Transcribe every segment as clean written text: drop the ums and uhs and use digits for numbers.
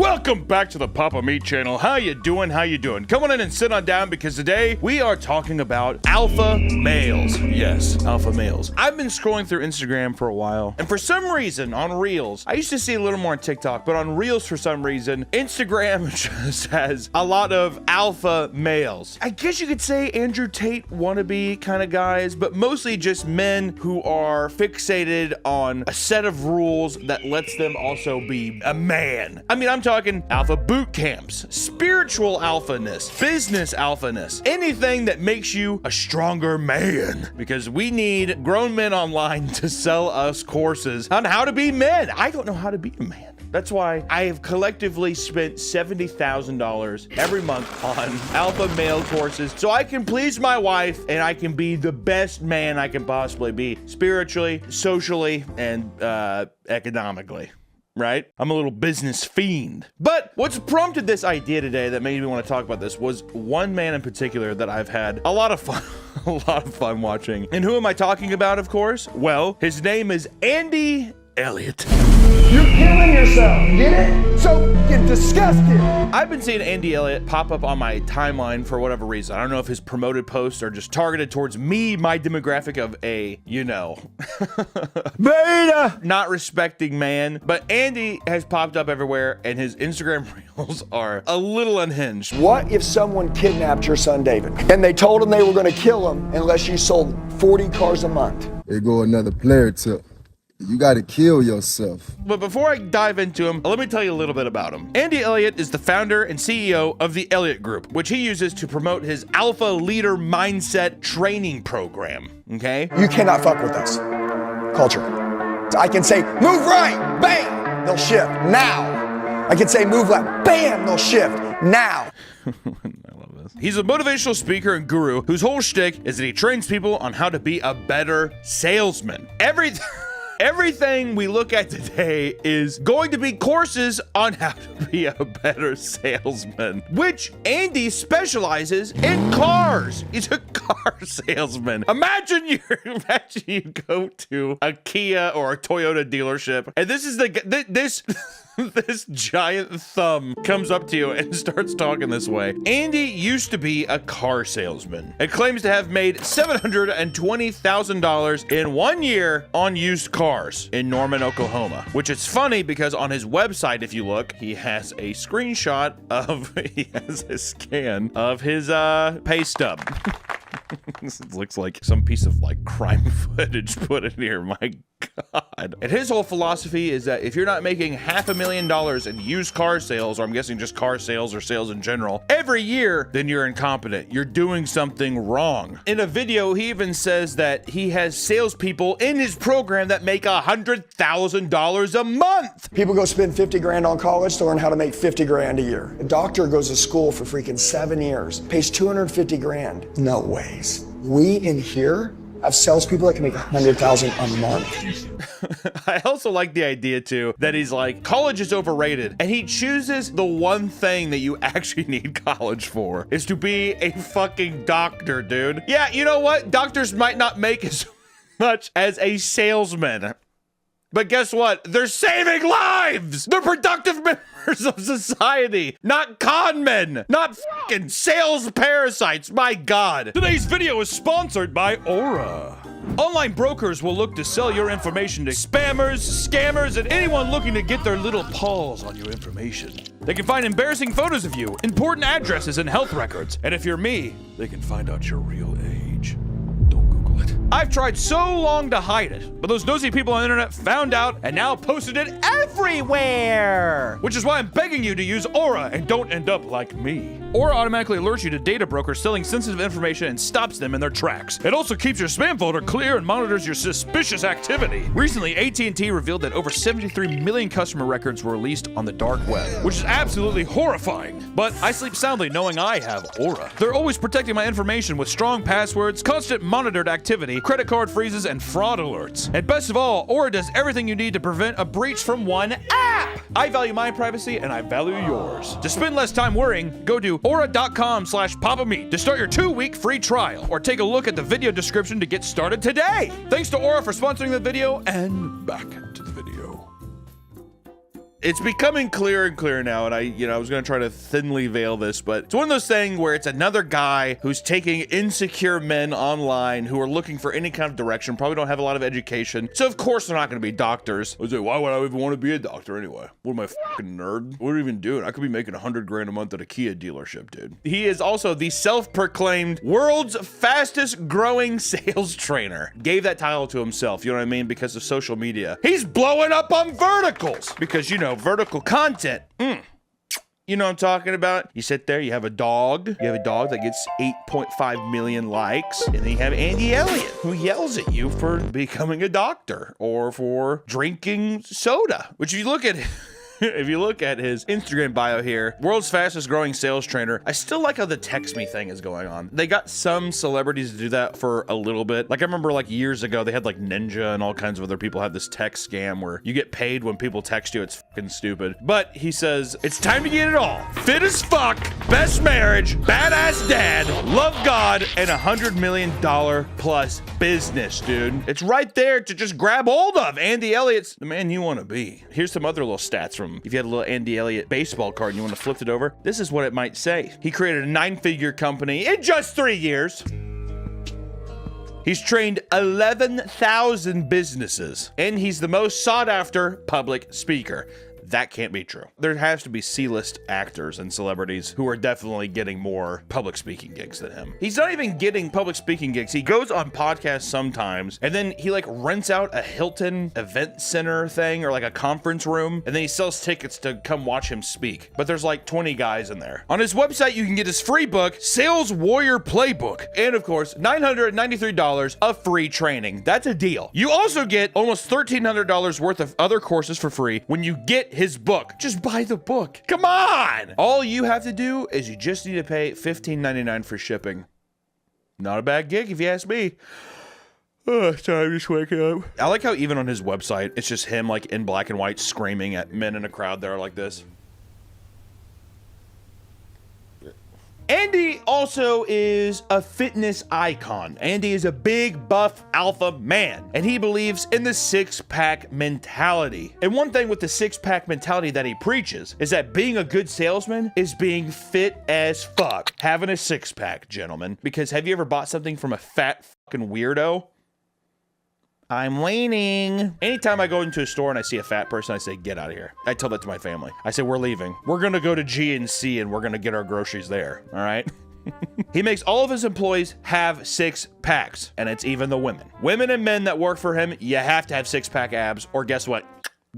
Welcome back to the Papa Meat channel. How you doing? How you doing? Come on in and sit on down because today we are talking about alpha males. Yes, alpha males. I've been scrolling through Instagram for a while, and for some reason on Reels, I used to see a little more on TikTok, but on Reels for some reason, Instagram just has a lot of alpha males. I guess you could say Andrew Tate wannabe kind of guys, but mostly just men who are fixated on a set of rules that lets them also be a man. I mean, I'm talking alpha boot camps, spiritual alphaness, business alphaness, anything that makes you a stronger man. Because we need grown men online to sell us courses on how to be men. I don't know how to be a man. That's why I have collectively spent $70,000 every month on alpha male courses so I can please my wife and I can be the best man I can possibly be, spiritually, socially, and economically. Right? I'm a little business fiend. But what's prompted this idea today that made me want to talk about this was one man in particular that I've had a lot of fun watching. And who am I talking about, of course? Well, his name is Andy Elliott. You're killing yourself, get it? So get disgusted. I've been seeing Andy Elliott pop up on my timeline for whatever reason. I don't know if his promoted posts are just targeted towards me, my demographic of a, you know, beta, not respecting man. But Andy has popped up everywhere and his Instagram reels are a little unhinged. What if someone kidnapped your son David and they told him they were going to kill him unless you sold 40 cars a month? There go another player tip. You gotta kill yourself. But before I dive into him, let me tell you a little bit about him. Andy Elliott is the founder and CEO of the Elliott Group, which he uses to promote his Alpha Leader Mindset training program, okay? You cannot fuck with us. Culture. I can say, move right, bam, they'll shift, now. I can say, move left, bam, they'll shift, now. He's a motivational speaker and guru whose whole shtick is that he trains people on how to be a better salesman. Everything we look at today is going to be courses on how to be a better salesman, which Andy specializes in cars. He's a car salesman. Imagine you go to a Kia or a Toyota dealership, and this is this giant thumb comes up to you and starts talking this way. Andy used to be a car salesman and claims to have made $720,000 in 1 year on used cars in Norman, Oklahoma, which is funny because on his website, if you look, he has a screenshot of, he has a scan of his pay stub. This looks like some piece of like crime footage put in here. My God. And his whole philosophy is that if you're not making $500,000 in used car sales, or I'm guessing just car sales or sales in general, every year, then you're incompetent. You're doing something wrong. In a video, he even says that he has salespeople in his program that make $100,000 a month. People go spend 50 grand on college to learn how to make 50 grand a year. A doctor goes to school for freaking 7 years, pays 250 grand. No ways. We in here have salespeople that can make 100,000 a month. I also like the idea too that he's like, college is overrated, and he chooses the one thing that you actually need college for is to be a fucking doctor, dude. Yeah, you know what? Doctors might not make as much as a salesman. But guess what? They're saving lives! They're productive members of society, not con men, not fucking sales parasites, my God. Today's video is sponsored by Aura. Online brokers will look to sell your information to spammers, scammers, and anyone looking to get their little paws on your information. They can find embarrassing photos of you, important addresses, and health records. And if you're me, they can find out your real age. I've tried so long to hide it, but those nosy people on the internet found out and now posted it everywhere! Which is why I'm begging you to use Aura and don't end up like me. Aura automatically alerts you to data brokers selling sensitive information and stops them in their tracks. It also keeps your spam folder clear and monitors your suspicious activity. Recently, AT&T revealed that over 73 million customer records were released on the dark web, which is absolutely horrifying. But I sleep soundly knowing I have Aura. They're always protecting my information with strong passwords, constant monitored activity, credit card freezes, and fraud alerts. And best of all, Aura does everything you need to prevent a breach from one app. I value my privacy and I value yours. To spend less time worrying, go to aura.com/papameat to start your 2-week free trial, or take a look at the video description to get started today. Thanks to Aura for sponsoring the video, and back to the video. It's becoming clearer and clearer now, and I was gonna try to thinly veil this, but it's one of those things where it's another guy who's taking insecure men online who are looking for any kind of direction, probably don't have a lot of education, so of course they're not gonna be doctors. I was like, why would I even want to be a doctor anyway? What am I, fucking nerd? What are you even doing? I could be making 100 grand a month at a Kia dealership, dude. He is also the self-proclaimed world's fastest growing sales trainer. Gave that title to himself, you know what I mean? Because of social media. He's blowing up on verticals because, vertical content. You know what I'm talking about? You sit there, you have a dog. You have a dog that gets 8.5 million likes. And then you have Andy Elliott, who yells at you for becoming a doctor or for drinking soda. Which if you look at... If you look at his Instagram bio here, world's fastest growing sales trainer, I still like how the text me thing is going on. They got some celebrities to do that for a little bit. Like I remember like years ago, they had like Ninja and all kinds of other people have this text scam where you get paid when people text you. It's fucking stupid. But he says, it's time to get it all. Fit as fuck, best marriage, badass dad, love God, and $100 million plus business, dude. It's right there to just grab hold of. Andy Elliott's the man you want to be. Here's some other little stats from if you had a little Andy Elliott baseball card and you want to flip it over, this is what it might say. He created a 9-figure company in just 3 years. He's trained 11,000 businesses, and he's the most sought after public speaker. That can't be true. There has to be C-list actors and celebrities who are definitely getting more public speaking gigs than him. He's not even getting public speaking gigs. He goes on podcasts sometimes, and then he like rents out a Hilton event center thing or like a conference room, and then he sells tickets to come watch him speak. But there's like 20 guys in there. On his website, you can get his free book, Sales Warrior Playbook, and of course, $993 of free training. That's a deal. You also get almost $1,300 worth of other courses for free when you get his book. Just buy the book. Come on. All you have to do is you just need to pay $15.99 for shipping. Not a bad gig if you ask me. Oh, time just waking up. I like how even on his website, it's just him like in black and white screaming at men in a crowd that are like this. Andy also is a fitness icon. Andy is a big, buff, alpha man, and he believes in the six-pack mentality. And one thing with the six-pack mentality that he preaches is that being a good salesman is being fit as fuck. Having a six-pack, gentlemen. Because have you ever bought something from a fat fucking weirdo? I'm waiting. Anytime I go into a store and I see a fat person, I say, get out of here. I tell that to my family. I say, we're leaving. We're gonna go to GNC and we're gonna get our groceries there, all right? He makes all of his employees have six-packs, and it's even the women. Women and men that work for him, you have to have six-pack abs, or guess what?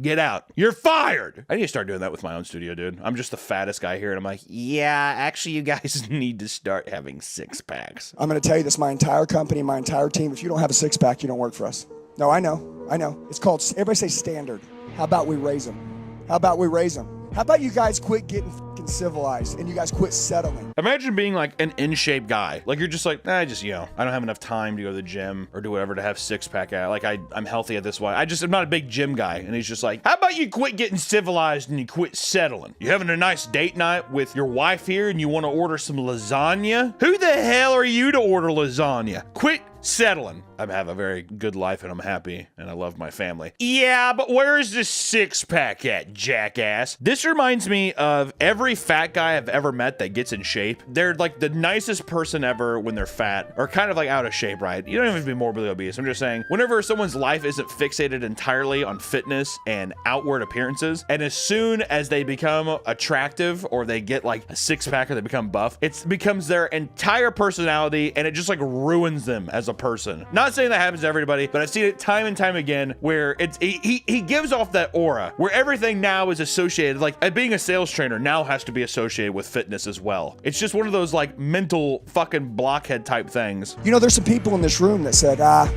Get out. You're fired. I need to start doing that with my own studio, dude. I'm just the fattest guy here, and I'm like, yeah, actually, you guys need to start having six-packs. I'm gonna tell you this, my entire company, my entire team, if you don't have a six-pack, you don't work for us. No, I know. It's called, everybody say standard. How about we raise them? How about we raise them? How about you guys quit getting fucking civilized and you guys quit settling? Imagine being like an in-shape guy. Like you're just like, I don't have enough time to go to the gym or do whatever to have six-pack abs. Like I'm healthy at this way. I'm not a big gym guy. And he's just like, how about you quit getting civilized and you quit settling? You having a nice date night with your wife here and you want to order some lasagna? Who the hell are you to order lasagna? Quit settling. I have a very good life and I'm happy and I love my family. Yeah, but where's the six-pack at, jackass? This reminds me of every fat guy I've ever met that gets in shape. They're like the nicest person ever when they're fat or kind of like out of shape, right? You don't even have to be morbidly obese. I'm just saying, whenever someone's life isn't fixated entirely on fitness and outward appearances, and as soon as they become attractive or they get like a six-pack or they become buff, it becomes their entire personality and it just like ruins them as a person. Not saying that happens to everybody, but I've seen it time and time again where it's he gives off that aura where everything now is associated, like being a sales trainer now has to be associated with fitness as well. It's just one of those like mental fucking blockhead type things. You know, there's some people in this room that said, I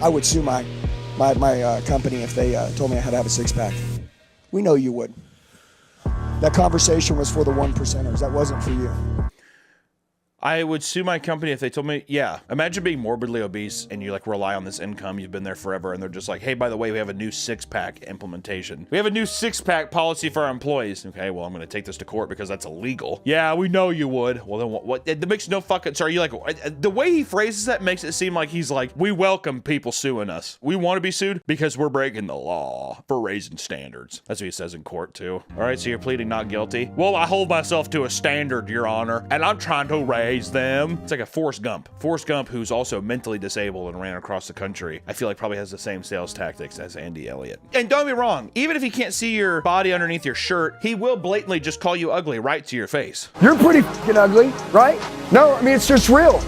would sue my company if they told me I had to have a six-pack. We know you would. That conversation was for the 1%ers. That wasn't for you. I would sue my company if they told me, yeah. Imagine being morbidly obese and you like rely on this income. You've been there forever and they're just like, hey, by the way, we have a new 6-pack implementation. We have a new 6-pack policy for our employees. Okay, well, I'm going to take this to court because that's illegal. Yeah, we know you would. Well, then what? It makes no fucking, sorry, you like, the way he phrases that makes it seem like he's like, we welcome people suing us. We want to be sued because we're breaking the law for raising standards. That's what he says in court too. All right, so you're pleading not guilty. Well, I hold myself to a standard, Your Honor, and I'm trying to raise them. It's like a Forrest Gump. Forrest Gump, who's also mentally disabled and ran across the country, I feel like probably has the same sales tactics as Andy Elliott. And don't be wrong, even if he can't see your body underneath your shirt, he will blatantly just call you ugly right to your face. You're pretty fucking ugly, right? No, I mean, it's just real.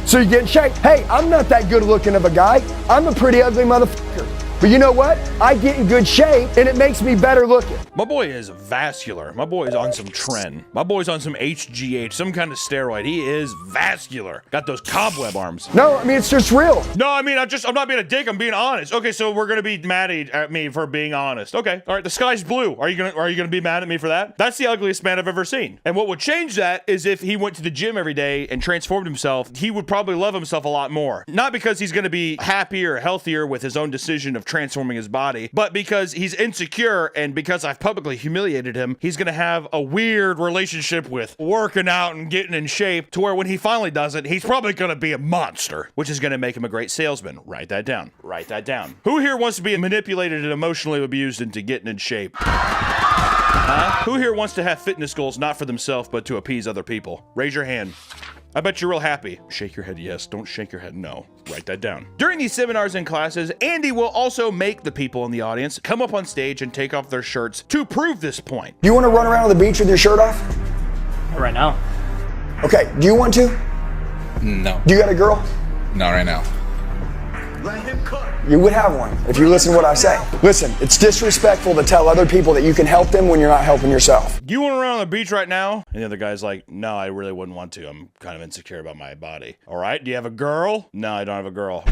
So you get in shape. Hey, I'm not that good looking of a guy. I'm a pretty ugly motherfucker. But you know what? I get in good shape and it makes me better looking. My boy is vascular. My boy is on some tren. My boy's on some HGH, some kind of steroid. He is vascular. Got those cobweb arms. No, I mean, it's just real. No, I mean, I'm not being a dick. I'm being honest. Okay, so we're gonna be mad at me for being honest. Okay, all right. The sky's blue. Are you gonna be mad at me for that? That's the ugliest man I've ever seen. And what would change that is if he went to the gym every day and transformed himself. He would probably love himself a lot more. Not because he's gonna be happier, healthier with his own decision of transforming his body, but because he's insecure and because I've publicly humiliated him, he's gonna have a weird relationship with working out and getting in shape to where when he finally does it, he's probably gonna be a monster, which is gonna make him a great salesman. Write that down. Write that down. Who here wants to be manipulated and emotionally abused into getting in shape? Huh? Who here wants to have fitness goals not for themselves but to appease other people? Raise your hand. I bet you're real happy. Shake your head yes, don't shake your head no. Write that down. During these seminars and classes, Andy will also make the people in the audience come up on stage and take off their shirts to prove this point. Do you want to run around on the beach with your shirt off? Right now. Okay, do you want to? No. Do you got a girl? Not right now. Let him cook. You would have one if you listen to what I say. Listen, it's disrespectful to tell other people that you can help them when you're not helping yourself. Do you want to run on the beach right now? And the other guy's like, no, I really wouldn't want to. I'm kind of insecure about my body. All right, do you have a girl? No, I don't have a girl.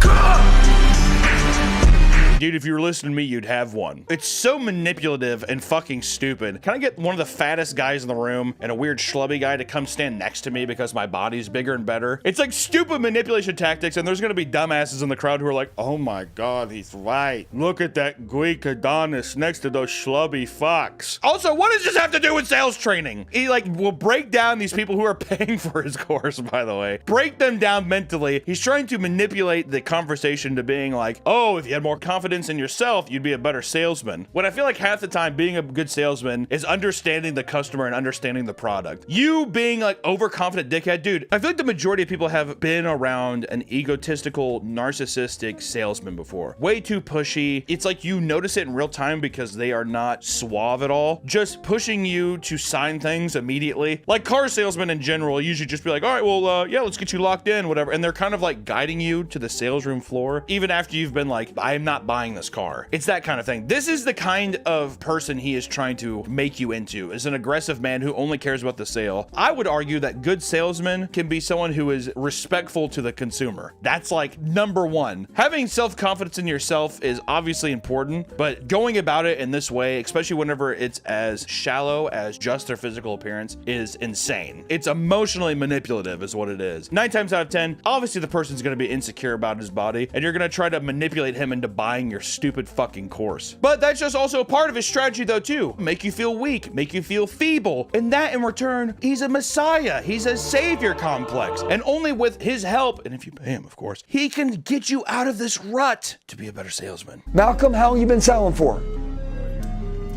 Dude, if you were listening to me, you'd have one. It's so manipulative and fucking stupid. Can I get one of the fattest guys in the room and a weird schlubby guy to come stand next to me because my body's bigger and better? It's like stupid manipulation tactics, and there's gonna be dumbasses in the crowd who are like, oh my god, he's right. Look at that Greek Adonis next to those schlubby fucks. Also, what does this have to do with sales training? He like will break down these people who are paying for his course, by the way. Break them down mentally. He's trying to manipulate the conversation to being like, oh, if you had more confidence in yourself, you'd be a better salesman. When I feel like half the time being a good salesman is understanding the customer and understanding the product. You being like overconfident dickhead, dude, I feel like the majority of people have been around an egotistical, narcissistic salesman before. Way too pushy. It's like you notice it in real time because they are not suave at all. Just pushing you to sign things immediately. Like car salesmen in general usually just be like, all right, well, yeah, let's get you locked in, whatever. And they're kind of like guiding you to the sales room floor, even after you've been like, I am not buying this car. It's that kind of thing. This is the kind of person he is trying to make you into, is an aggressive man who only cares about the sale. I would argue that good salesmen can be someone who is respectful to the consumer. That's like number one. Having self-confidence in yourself is obviously important, but going about it in this way, especially whenever it's as shallow as just their physical appearance, is insane. It's emotionally manipulative is what it is. 9 times out of 10, obviously the person's gonna be insecure about his body, and you're gonna try to manipulate him into buying your stupid fucking course. But that's just also a part of his strategy though too. Make you feel weak, make you feel feeble, and that in return, he's a messiah. He's a savior complex. And only with his help, and if you pay him of course, he can get you out of this rut to be a better salesman. Malcolm, how long you been selling for?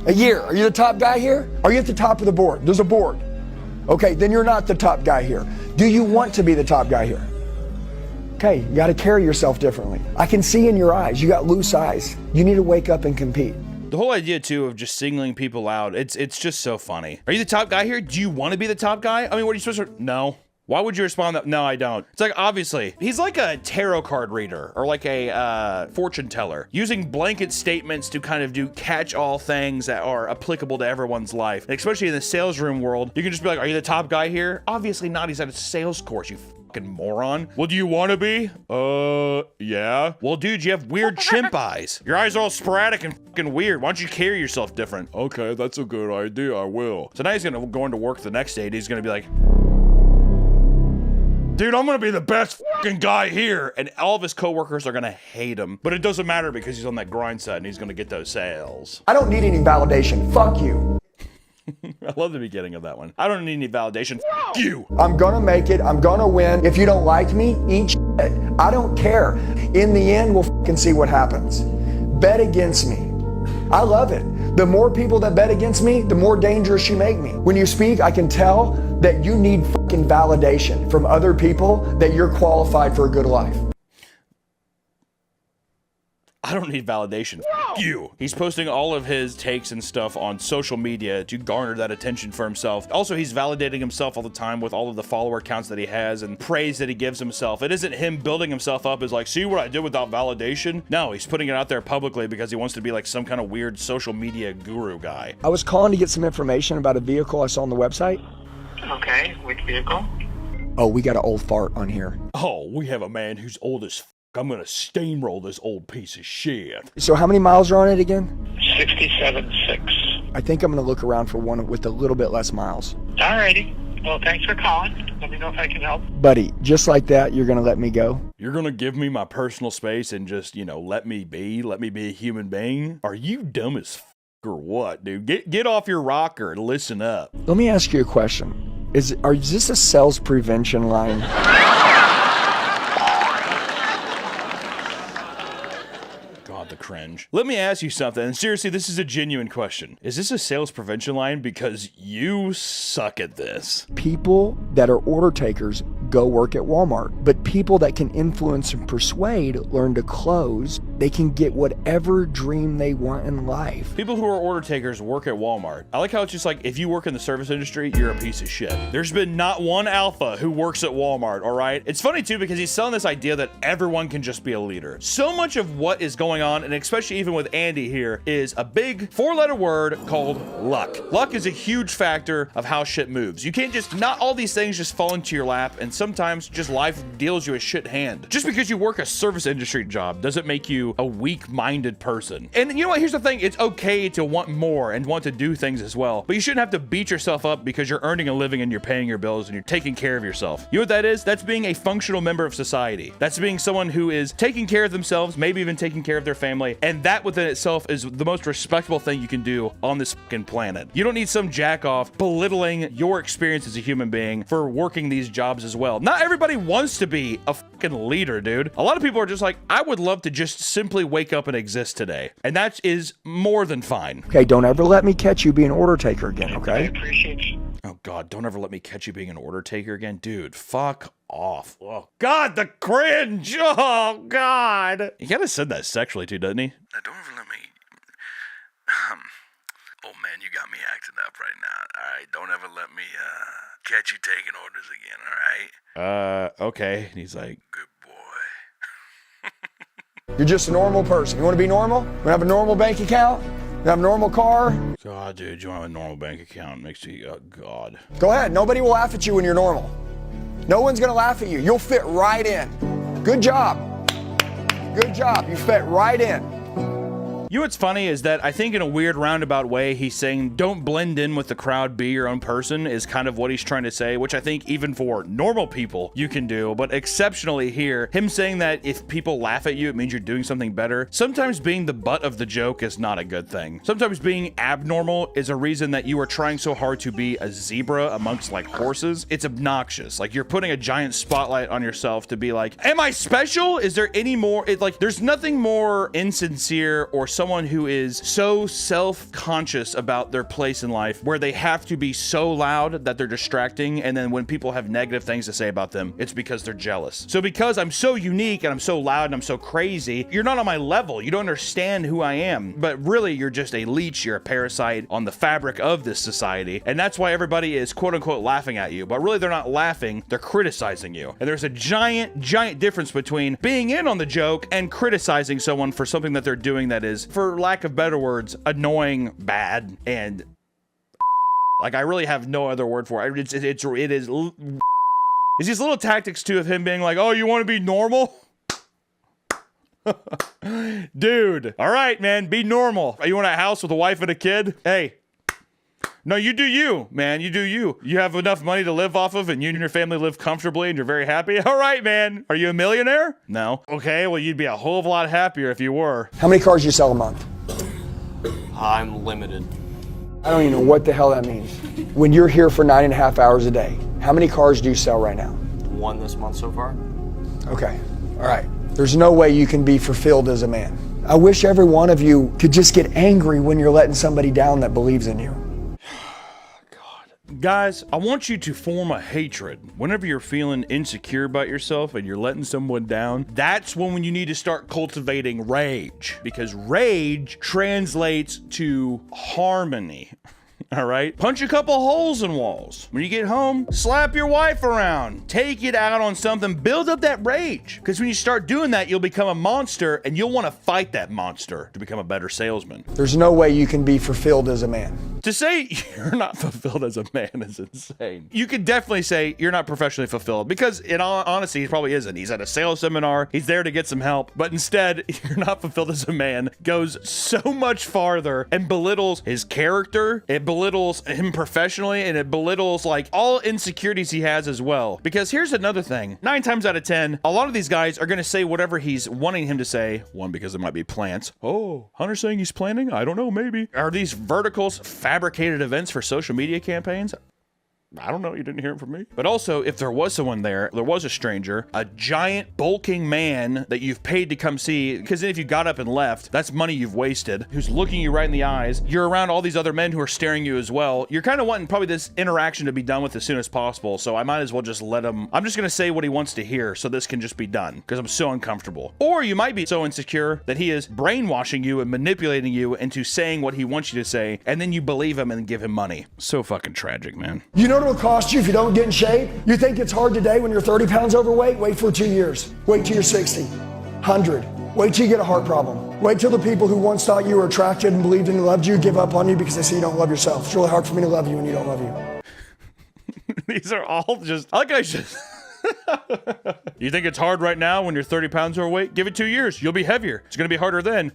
A year. Are you the top guy here? Are you at the top of the board? There's a board. Okay, then you're not the top guy here. Do you want to be the top guy here? Okay, you got to carry yourself differently. I can see in your eyes, you got loose eyes. You need to wake up and compete. The whole idea too of just singling people out, it's just so funny. Are you the top guy here? Do you want to be the top guy? I mean, what are you supposed to, no. Why would you respond that? No, I don't. It's like, obviously, he's like a tarot card reader or like a fortune teller, using blanket statements to kind of do catch-all things that are applicable to everyone's life. And especially in the sales room world, you can just be like, are you the top guy here? Obviously not. He's at a sales course, you fucking moron. Well, do you want to be? Yeah. Well, dude, you have weird chimp eyes. Your eyes are all sporadic and fucking weird. Why don't you carry yourself different? Okay, that's a good idea. I will. So now he's gonna go into work the next day and he's gonna be like, dude, I'm gonna be the best fucking guy here. And all of his coworkers are gonna hate him. But it doesn't matter because he's on that grind set and he's gonna get those sales. I don't need any validation. Fuck you. I love the beginning of that one. I don't need any validation. Fuck you. I'm gonna make it. I'm gonna win. If you don't like me, eat shit. I don't care. In the end, we'll fucking see what happens. Bet against me. I love it. The more people that bet against me, the more dangerous you make me. When you speak, I can tell that you need fucking validation from other people that you're qualified for a good life. I don't need validation. F you. He's posting all of his takes and stuff on social media to garner that attention for himself. Also, he's validating himself all the time with all of the follower counts that he has and praise that he gives himself. It isn't him building himself up as like, see what I did without validation? No, he's putting it out there publicly because he wants to be like some kind of weird social media guru guy. I was calling to get some information about a vehicle I saw on the website. Okay, which vehicle? Oh, we got an old fart on here. Oh, we have a man who's old as f. I'm gonna steamroll this old piece of shit. So how many miles are on it again? 67.6. I think I'm gonna look around for one with a little bit less miles. Alrighty. Well, thanks for calling. Let me know if I can help. Buddy, just like that, you're gonna let me go? You're gonna give me my personal space and just, you know, let me be a human being? Are you dumb as f or what, dude? Get off your rocker and listen up. Let me ask you a question. Is this a sales prevention line? God, the cringe. Let me ask you something, and seriously, this is a genuine question. Is this a sales prevention line? Because you suck at this. People that are order takers go work at Walmart, but people that can influence and persuade learn to close. They can get whatever dream they want in life. People who are order takers work at Walmart. I like how it's just like, if you work in the service industry, you're a piece of shit. There's been not one alpha who works at Walmart, all right? It's funny too, because he's selling this idea that everyone can just be a leader. So much of what is going on, and especially even with Andy here, is a big four-letter word called luck. Luck is a huge factor of how shit moves. You can't just, not all these things just fall into your lap, and sometimes just life deals you a shit hand. Just because you work a service industry job doesn't make you a weak-minded person. And you know what? Here's the thing. It's okay to want more and want to do things as well, but you shouldn't have to beat yourself up because you're earning a living and you're paying your bills and you're taking care of yourself. You know what that is? That's being a functional member of society. That's being someone who is taking care of themselves, maybe even taking care of their family, and that within itself is the most respectable thing you can do on this fucking planet. You don't need some jack-off belittling your experience as a human being for working these jobs as well. Not everybody wants to be a fucking leader, dude. A lot of people are just like, I would love to just simply wake up and exist today. And that is more than fine. Okay, don't ever let me catch you being an order taker again, I okay? appreciate you. Oh God, don't ever let me catch you being an order taker again. Dude, fuck off. Oh God, the cringe. Oh God. He kind of said that sexually too, doesn't he? Now, don't ever let me. Oh man, you got me acting up right now. All right, don't ever let me catch you taking orders again. All right. Okay. And he's like, Good boy. You're just a normal person. You want to be normal? You want to have a normal bank account? You want to have a normal car? God, dude, you want a normal bank account? Makes you, oh God. Go ahead. Nobody will laugh at you when you're normal. No one's going to laugh at you. You'll fit right in. Good job. Good job. You fit right in. You know what's funny is that I think in a weird roundabout way, he's saying don't blend in with the crowd, be your own person is kind of what he's trying to say, which I think even for normal people you can do, but exceptionally here, him saying that if people laugh at you, it means you're doing something better. Sometimes being the butt of the joke is not a good thing. Sometimes being abnormal is a reason that you are trying so hard to be a zebra amongst like horses. It's obnoxious. Like you're putting a giant spotlight on yourself to be like, am I special? Is there any more? It's like, there's nothing more insincere or someone who is so self-conscious about their place in life where they have to be so loud that they're distracting, and then when people have negative things to say about them, it's because they're jealous. So because I'm so unique and I'm so loud and I'm so crazy, you're not on my level. You don't understand who I am. But really, you're just a leech. You're a parasite on the fabric of this society. And that's why everybody is quote-unquote laughing at you. But really, they're not laughing. They're criticizing you. And there's a giant, giant difference between being in on the joke and criticizing someone for something that they're doing that is, for lack of better words, annoying, bad, and like I really have no other word for it. It's these little tactics too of him being like, oh, you want to be normal? Dude, all right, man, be normal. You want a house with a wife and a kid? Hey, No, you do you, man. You do you. You have enough money to live off of and you and your family live comfortably and you're very happy. All right, man. Are you a millionaire? No. Okay, well, you'd be a whole lot happier if you were. How many cars do you sell a month? I'm limited. I don't even know what the hell that means. When you're here for 9.5 hours a day, how many cars do you sell right now? 1 this month so far. Okay, all right. There's no way you can be fulfilled as a man. I wish every one of you could just get angry when you're letting somebody down that believes in you. Guys, I want you to form a hatred. Whenever you're feeling insecure about yourself and you're letting someone down, that's when you need to start cultivating rage. Because rage translates to harmony. All right? Punch a couple holes in walls. When you get home, slap your wife around. Take it out on something. Build up that rage. Because when you start doing that, you'll become a monster and you'll want to fight that monster to become a better salesman. There's no way you can be fulfilled as a man. To say you're not fulfilled as a man is insane. You could definitely say you're not professionally fulfilled because in all honesty, he probably isn't. He's at a sales seminar. He's there to get some help. But instead, you're not fulfilled as a man goes so much farther and belittles his character. It belittles him professionally and it belittles like all insecurities he has as well. Because here's another thing. 9 times out of 10, a lot of these guys are going to say whatever he's wanting him to say. One, because it might be plants. Oh, Hunter's saying he's planning? I don't know, maybe. Are these verticals fabricated events for social media campaigns? I don't know, you didn't hear it from me. But also, if there was someone there was a stranger, a giant bulking man that you've paid to come see, because if you got up and left, that's money you've wasted, who's looking you right in the eyes. You're around all these other men who are staring you as well. You're kind of wanting probably this interaction to be done with as soon as possible, so I might as well just let him. I'm just gonna say what he wants to hear so this can just be done, because I'm so uncomfortable. Or you might be so insecure that he is brainwashing you and manipulating you into saying what he wants you to say, and then you believe him and give him money. So fucking tragic, man. You know what it'll cost you if you don't get in shape? You think it's hard today when you're 30 pounds overweight? Wait for 2 years. Wait till you're 60, 100. Wait till you get a heart problem. Wait till the people who once thought you were attractive and believed in and loved you give up on you because they say you don't love yourself. It's really hard for me to love you when you don't love you. These are all just, like I should. You think it's hard right now when you're 30 pounds overweight? Give it 2 years. You'll be heavier. It's gonna be harder then.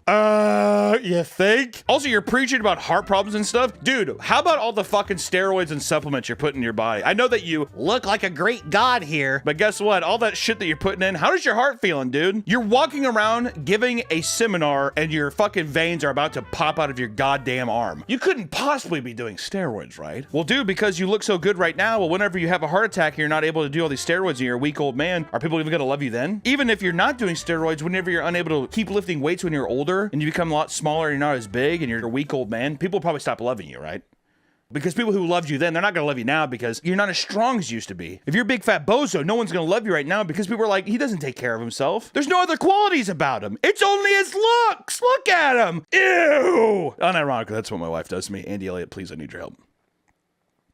You think? Also, you're preaching about heart problems and stuff. Dude, how about all the fucking steroids and supplements you're putting in your body? I know that you look like a great god here, but guess what? All that shit that you're putting in, how does your heart feeling, dude? You're walking around giving a seminar and your fucking veins are about to pop out of your goddamn arm. You couldn't possibly be doing steroids, right? Well, dude, because you look so good right now, well, whenever you have a heart attack and you're not able to do all these steroids and you're a weak old man, are people even gonna love you then? Even if you're not doing steroids, whenever you're unable to keep lifting weights when you're older and you become a lot smaller and you're not as big and you're a weak old man, people will probably stop loving you, right? Because people who loved you then, they're not gonna love you now because you're not as strong as you used to be. If you're a big fat bozo, no one's gonna love you right now because people are like, he doesn't take care of himself. There's no other qualities about him. It's only his looks. Look at him. Ew. Unironically, that's what my wife does to me. Andy Elliott, please, I need your help.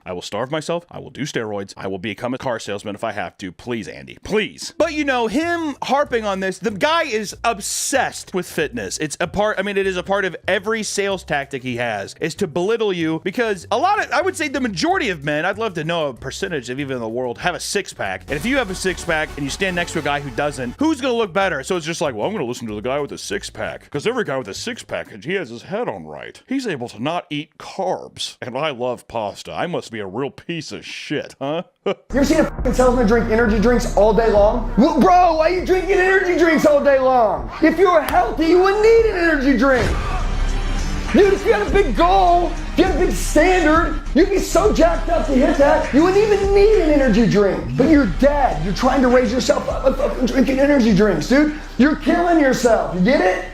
I will starve myself. I will do steroids. I will become a car salesman if I have to. Please, Andy, please. But you know, him harping on this, the guy is obsessed with fitness. It's a part, I mean, it is a part of every sales tactic he has, is to belittle you because a lot of, I would say the majority of men, I'd love to know a percentage of even in the world, have a six pack. And if you have a six pack and you stand next to a guy who doesn't, who's gonna look better? So it's just like, well, I'm gonna listen to the guy with a six pack because every guy with a six pack, he has his head on right. He's able to not eat carbs. And I love pasta. I must be a real piece of shit, huh? You ever seen a fucking salesman drink energy drinks all day long? Well, bro, why are you drinking energy drinks all day long? If you were healthy, you wouldn't need an energy drink. Dude, if you had a big goal, if you had a big standard, you'd be so jacked up to hit that, you wouldn't even need an energy drink. But you're dead. You're trying to raise yourself up by fucking drinking energy drinks, dude. You're killing yourself. You get it?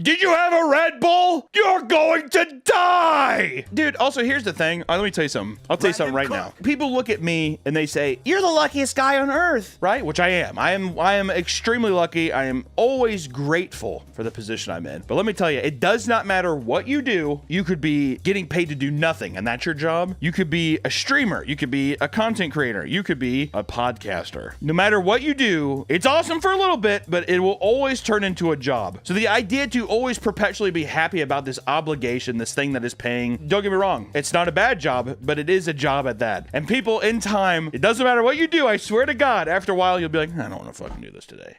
Did you have a Red Bull? You're going to die! Dude, also, here's the thing. Let me tell you something. I'll tell you something right now. People look at me and they say, you're the luckiest guy on earth, right? Which I am. I am extremely lucky. I am always grateful for the position I'm in. But let me tell you, it does not matter what you do. You could be getting paid to do nothing, and that's your job. You could be a streamer. You could be a content creator. You could be a podcaster. No matter what you do, it's awesome for a little bit, but it will always turn into a job. So the idea to always perpetually be happy about this obligation, this thing that is paying, don't get me wrong, it's not a bad job, but it is a job at that. And people in time, it doesn't matter what you do, I swear to God, after a while you'll be like, I don't want to fucking do this today.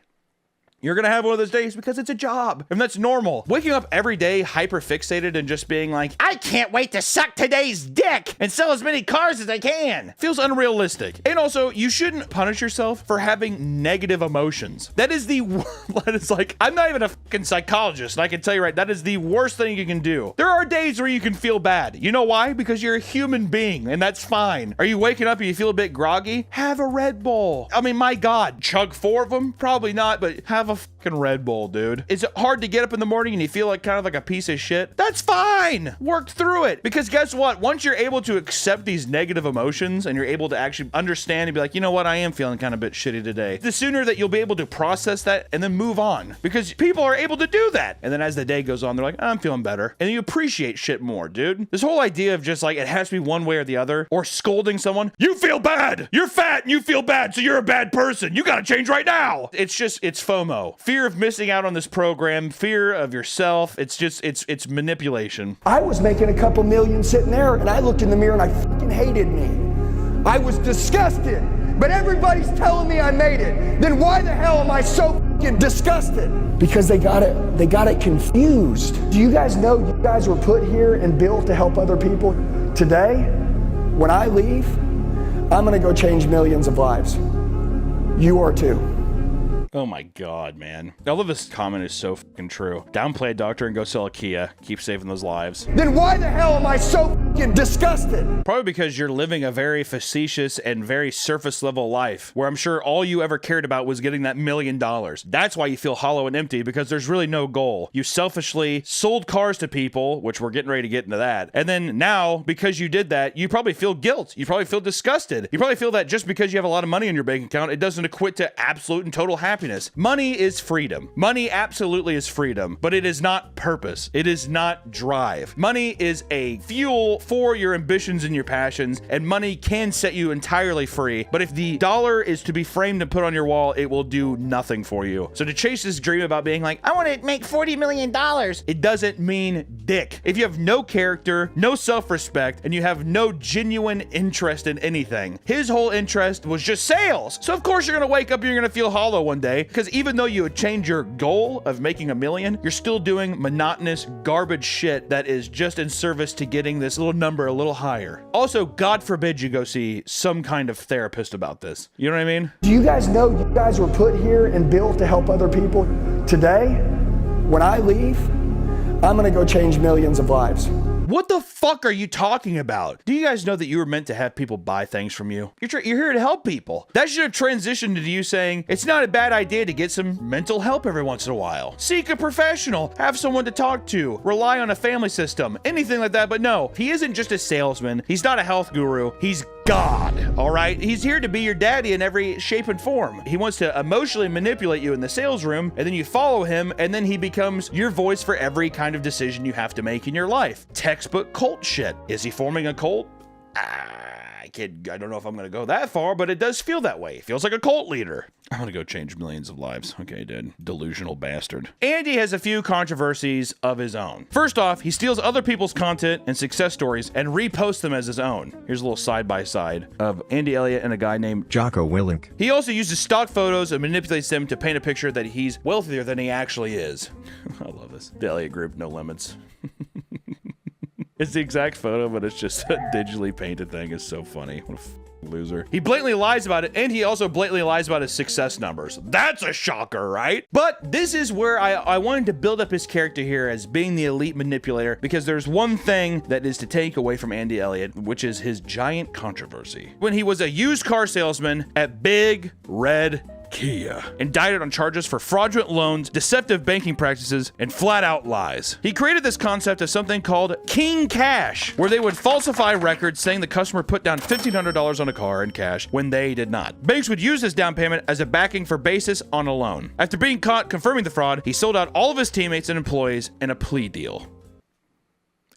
You're gonna have one of those days because it's a job, and that's normal. Waking up every day hyper fixated and just being like, I can't wait to suck today's dick and sell as many cars as I can, feels unrealistic. And also, you shouldn't punish yourself for having negative emotions. That is the that is like, I'm not even a fucking psychologist, and I can tell you right, that is the worst thing you can do. There are days where you can feel bad. You know why? Because you're a human being, and that's fine. Are you waking up and you feel a bit groggy? Have a Red Bull. I mean, my God, chug 4 of them? Probably not, but have a fucking Red Bull, dude. Is it hard to get up in the morning and you feel like kind of like a piece of shit? That's fine. Work through it. Because guess what? Once you're able to accept these negative emotions and you're able to actually understand and be like, you know what? I am feeling kind of a bit shitty today. The sooner that you'll be able to process that and then move on, because people are able to do that. And then as the day goes on, they're like, I'm feeling better. And you appreciate shit more, dude. This whole idea of just like, it has to be one way or the other, or scolding someone, you feel bad. You're fat and you feel bad, so you're a bad person. You gotta change right now. It's FOMO. Fear of missing out on this program, fear of yourself. It's manipulation. I was making a couple million sitting there, and I looked in the mirror and I fucking hated me. I was disgusted, but everybody's telling me I made it. Then why the hell am I so fucking disgusted? Because they got it confused. Do you guys know you guys were put here and built to help other people? Today, when I leave, I'm gonna go change millions of lives. You are too. Oh my God, man. All of this comment is so fucking true. Downplay a doctor and go sell a Kia. Keep saving those lives. Then why the hell am I so fucking disgusted? Probably because you're living a very facetious and very surface level life where I'm sure all you ever cared about was getting that $1 million. That's why you feel hollow and empty, because there's really no goal. You selfishly sold cars to people, which we're getting ready to get into that. And then now, because you did that, you probably feel guilt. You probably feel disgusted. You probably feel that just because you have a lot of money in your bank account, it doesn't equate to absolute and total happiness. Money is freedom. Money absolutely is freedom, but it is not purpose. It is not drive. Money is a fuel for your ambitions and your passions, and money can set you entirely free. But if the dollar is to be framed and put on your wall, it will do nothing for you. So to chase this dream about being like, I want to make $40 million, it doesn't mean dick. If you have no character, no self-respect, and you have no genuine interest in anything, his whole interest was just sales. So of course you're gonna wake up and you're gonna feel hollow one day, because even though you would change your goal of making $1 million, you're still doing monotonous garbage shit that is just in service to getting this little number a little higher. Also, God forbid you go see some kind of therapist about this. You know what I mean? Do you guys know you guys were put here and built to help other people? Today, when I leave, I'm gonna go change millions of lives. What the fuck are you talking about? Do you guys know that you were meant to have people buy things from you? You're here to help people. That should have transitioned to you saying, it's not a bad idea to get some mental help every once in a while. Seek a professional, have someone to talk to, rely on a family system, anything like that. But no, he isn't just a salesman. He's not a health guru. He's God, all right? He's here to be your daddy in every shape and form. He wants to emotionally manipulate you in the sales room, and then you follow him, and then he becomes your voice for every kind of decision you have to make in your life. Textbook cult shit. Is he forming a cult? I don't know if I'm gonna go that far, but it does feel that way. It feels like a cult leader. I'm gonna go change millions of lives. Okay, dude. Delusional bastard. Andy has a few controversies of his own. First off, he steals other people's content and success stories and reposts them as his own. Here's a little side-by-side of Andy Elliott and a guy named Jocko Willink. He also uses stock photos and manipulates them to paint a picture that he's wealthier than he actually is. I love this. The Elliott Group, no limits. It's the exact photo, but it's just a digitally painted thing. It's so funny. What a loser. He blatantly lies about it, and he also blatantly lies about his success numbers. That's a shocker, right? But this is where I wanted to build up his character here as being the elite manipulator, because there's one thing that is to take away from Andy Elliott, which is his giant controversy. When he was a used car salesman at Big Red Kia, indicted on charges for fraudulent loans, deceptive banking practices, and flat-out lies. He created this concept of something called King Cash, where they would falsify records saying the customer put down $1,500 on a car in cash when they did not. Banks would use this down payment as a backing for basis on a loan. After being caught confirming the fraud, he sold out all of his teammates and employees in a plea deal.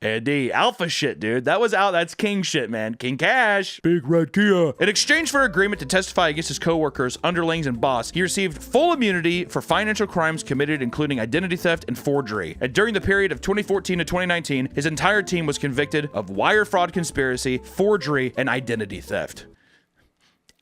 Eddie, alpha shit, dude. That was out. That's king shit, man. King Cash. Big Red Kia. In exchange for agreement to testify against his coworkers, underlings, and boss, he received full immunity for financial crimes committed, including identity theft and forgery. And during the period of 2014 to 2019, his entire team was convicted of wire fraud conspiracy, forgery, and identity theft.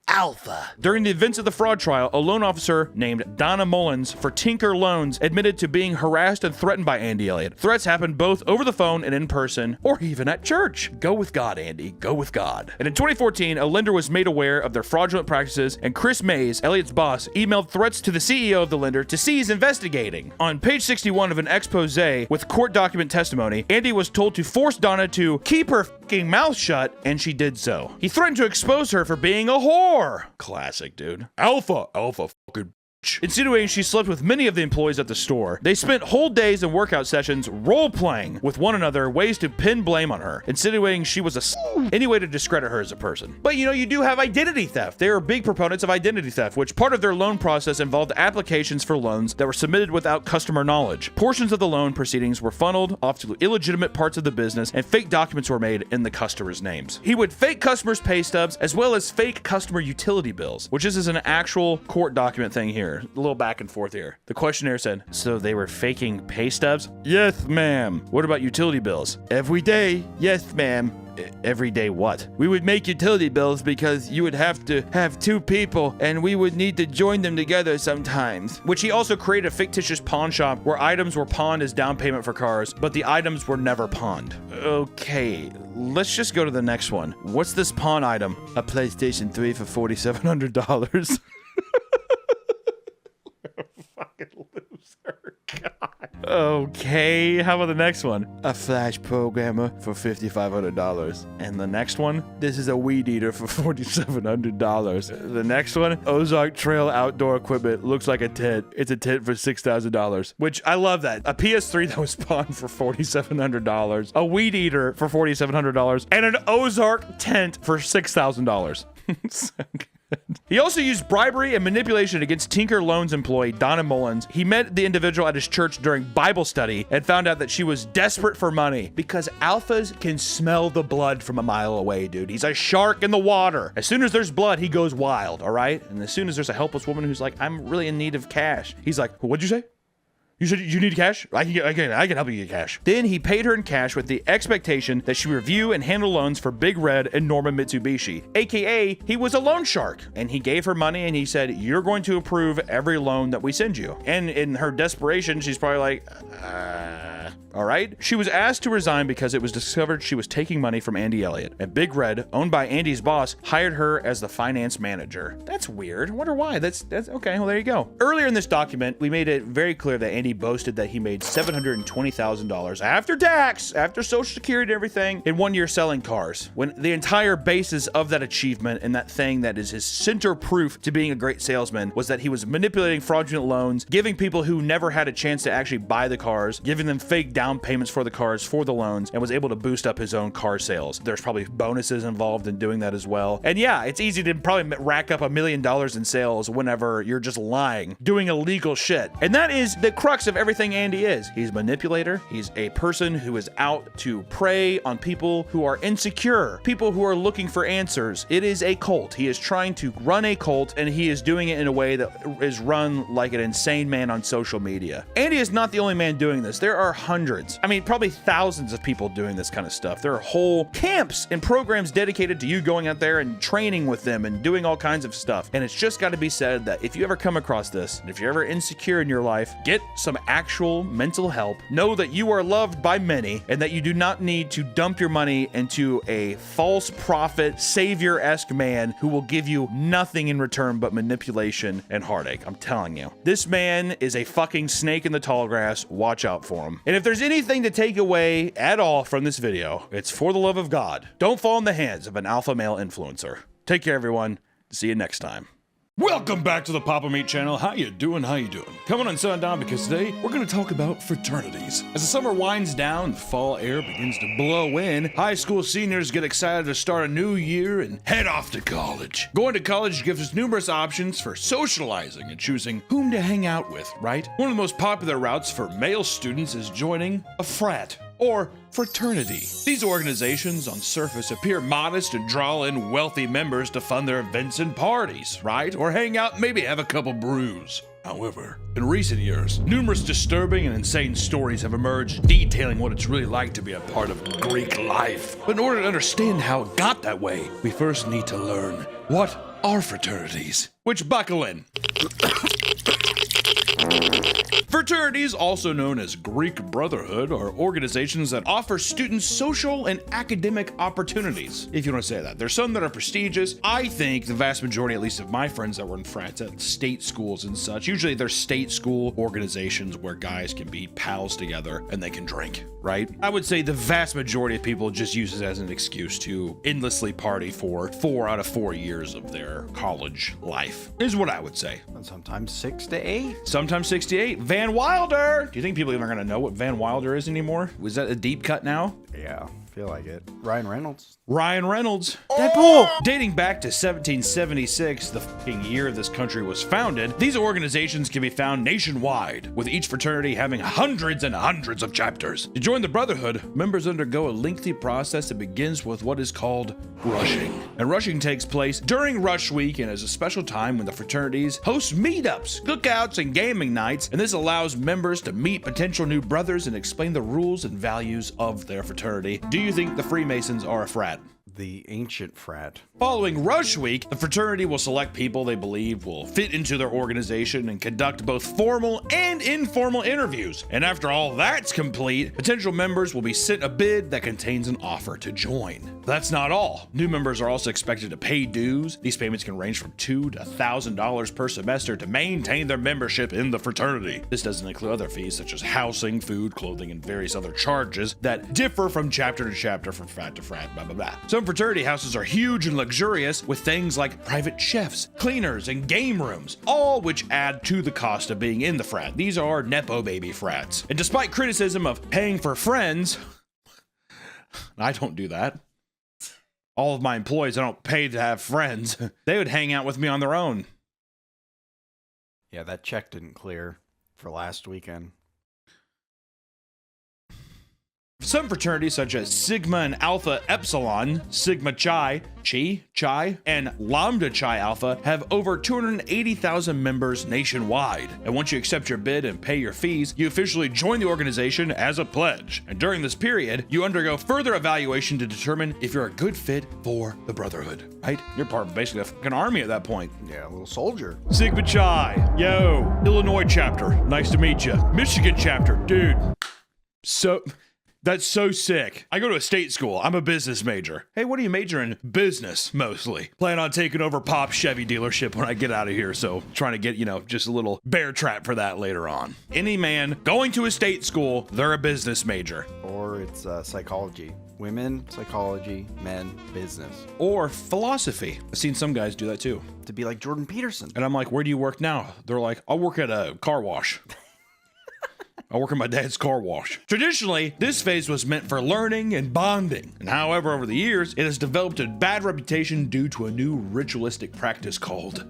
Alpha. During the events of the fraud trial, a loan officer named Donna Mullins for Tinker Loans admitted to being harassed and threatened by Andy Elliott. Threats happened both over the phone and in person, or even at church. Go with God, Andy. Go with God. And in 2014, a lender was made aware of their fraudulent practices, and Chris Mays, Elliott's boss, emailed threats to the CEO of the lender to cease investigating. On page 61 of an expose with court document testimony, Andy was told to force Donna to keep her fucking mouth shut, and she did so. He threatened to expose her for being a whore. Classic, dude. Alpha fucking insinuating she slept with many of the employees at the store. They spent whole days and workout sessions role-playing with one another, ways to pin blame on her, insinuating she was any way to discredit her as a person. But you know, you do have identity theft. They are big proponents of identity theft, which part of their loan process involved applications for loans that were submitted without customer knowledge. Portions of the loan proceedings were funneled off to illegitimate parts of the business, and fake documents were made in the customers' names. He would fake customers' pay stubs as well as fake customer utility bills, which is an actual court document thing here. A little back and forth here. The questionnaire said, so they were faking pay stubs? Yes, ma'am. What about utility bills? Every day. Yes, ma'am. Every day what? We would make utility bills because you would have to have two people and we would need to join them together sometimes. Which he also created a fictitious pawn shop where items were pawned as down payment for cars, but the items were never pawned. Okay, let's just go to the next one. What's this pawn item? A PlayStation 3 for $4,700. Fucking loser. God. Okay, how about the next one? A Flash programmer for $5,500. And the next one? This is a weed eater for $4,700. The next one? Ozark Trail outdoor equipment. Looks like a tent. It's a tent for $6,000. Which, I love that. A PS3 that was pawned for $4,700. A weed eater for $4,700. And an Ozark tent for $6,000. So good. He also used bribery and manipulation against Tinker Loans employee Donna Mullins. He met the individual at his church during Bible study and found out that she was desperate for money because alphas can smell the blood from a mile away, dude. He's a shark in the water. As soon as there's blood, he goes wild, all right? And as soon as there's a helpless woman who's like, I'm really in need of cash, he's like, what'd you say? You said you need cash? I can help you get cash. Then he paid her in cash with the expectation that she would review and handle loans for Big Red and Norma Mitsubishi, aka he was a loan shark. And he gave her money and he said, you're going to approve every loan that we send you. And in her desperation, she's probably like, all right. She was asked to resign because it was discovered she was taking money from Andy Elliott. And Big Red, owned by Andy's boss, hired her as the finance manager. That's weird. I wonder why. That's okay. Well, there you go. Earlier in this document, we made it very clear that Andy boasted that he made $720,000 after tax, after Social Security and everything, in 1 year selling cars. When the entire basis of that achievement and that thing that is his center proof to being a great salesman was that he was manipulating fraudulent loans, giving people who never had a chance to actually buy the cars, giving them fake down payments for the cars for the loans, and was able to boost up his own car sales. There's probably bonuses involved in doing that as well. And yeah, it's easy to probably rack up $1 million in sales whenever you're just lying, doing illegal shit. And that is the crux of everything Andy is. He's a manipulator. He's a person who is out to prey on people who are insecure, people who are looking for answers. It is a cult. He is trying to run a cult, and he is doing it in a way that is run like an insane man on social media. Andy is not the only man doing this. There are hundreds, I mean, probably thousands of people doing this kind of stuff. There are whole camps and programs dedicated to you going out there and training with them and doing all kinds of stuff. And it's just got to be said that if you ever come across this, and if you're ever insecure in your life, get some actual mental help. Know that you are loved by many and that you do not need to dump your money into a false prophet, savior-esque man who will give you nothing in return but manipulation and heartache. I'm telling you. This man is a fucking snake in the tall grass. Watch out for him. And if there's anything to take away at all from this video, it's for the love of God, don't fall in the hands of an alpha male influencer. Take care, everyone. See you next time. Welcome back to the Papa Meat channel. How you doing? How you doing? Come on and sit down because today we're going to talk about fraternities. As the summer winds down and the fall air begins to blow in, high school seniors get excited to start a new year and head off to college. Going to college gives us numerous options for socializing and choosing whom to hang out with, right? One of the most popular routes for male students is joining a frat or fraternity. These organizations on surface appear modest and draw in wealthy members to fund their events and parties, right? Or hang out and maybe have a couple brews. However, in recent years, numerous disturbing and insane stories have emerged detailing what it's really like to be a part of Greek life. But in order to understand how it got that way, we first need to learn what are fraternities, which buckle in. Fraternities, also known as Greek Brotherhood, are organizations that offer students social and academic opportunities, if you want to say that. There's some that are prestigious. I think the vast majority, at least of my friends that were in frats at state schools and such, usually they're state school organizations where guys can be pals together and they can drink, right? I would say the vast majority of people just use it as an excuse to endlessly party for 4 out of 4 years of their college life, is what I would say. And sometimes 6 to 8. Sometimes 68. Van Wilder! Do you think people even are going to know what Van Wilder is anymore? Was that a deep cut now? Yeah, feel like it. Ryan Reynolds. Ryan Reynolds. Deadpool! Dating back to 1776, the fucking year this country was founded, these organizations can be found nationwide, with each fraternity having hundreds and hundreds of chapters. To join the Brotherhood, members undergo a lengthy process that begins with what is called rushing. And rushing takes place during Rush Week and is a special time when the fraternities host meetups, cookouts, and gaming nights, and this allows members to meet potential new brothers and explain the rules and values of their fraternity. Do you think the Freemasons are a frat? The ancient frat. Following Rush Week, the fraternity will select people they believe will fit into their organization and conduct both formal and informal interviews. And after all that's complete, potential members will be sent a bid that contains an offer to join. That's not all. New members are also expected to pay dues. These payments can range from $2,000 to $1,000 per semester to maintain their membership in the fraternity. This doesn't include other fees such as housing, food, clothing, and various other charges that differ from chapter to chapter, from frat to frat, blah, blah, blah. Some fraternity houses are huge and luxurious with things like private chefs, cleaners, and game rooms, all which add to the cost of being in the frat. These are Nepo baby frats. And despite criticism of paying for friends, I don't do that. All of my employees, I don't pay to have friends. They would hang out with me on their own. Yeah, that check didn't clear for last weekend. Some fraternities, such as Sigma and Alpha Epsilon, Sigma Chi, and Lambda Chi Alpha, have over 280,000 members nationwide. And once you accept your bid and pay your fees, you officially join the organization as a pledge. And during this period, you undergo further evaluation to determine if you're a good fit for the Brotherhood, right? You're part of basically a fucking army at that point. Yeah, a little soldier. Sigma Chi, yo. Illinois chapter, nice to meet you. Michigan chapter, dude. That's so sick. I go to a state school. I'm a business major. Hey, what do you major in? Business, mostly. Plan on taking over Pop's Chevy dealership when I get out of here, so trying to get, just a little bear trap for that later on. Any man going to a state school, they're a business major. Or it's psychology. Women, psychology, men, business. Or philosophy. I've seen some guys do that too. To be like Jordan Peterson. And I'm like, where do you work now? They're like, I work at a car wash. I work in my dad's car wash. Traditionally, this phase was meant for learning and bonding. And however, over the years, it has developed a bad reputation due to a new ritualistic practice called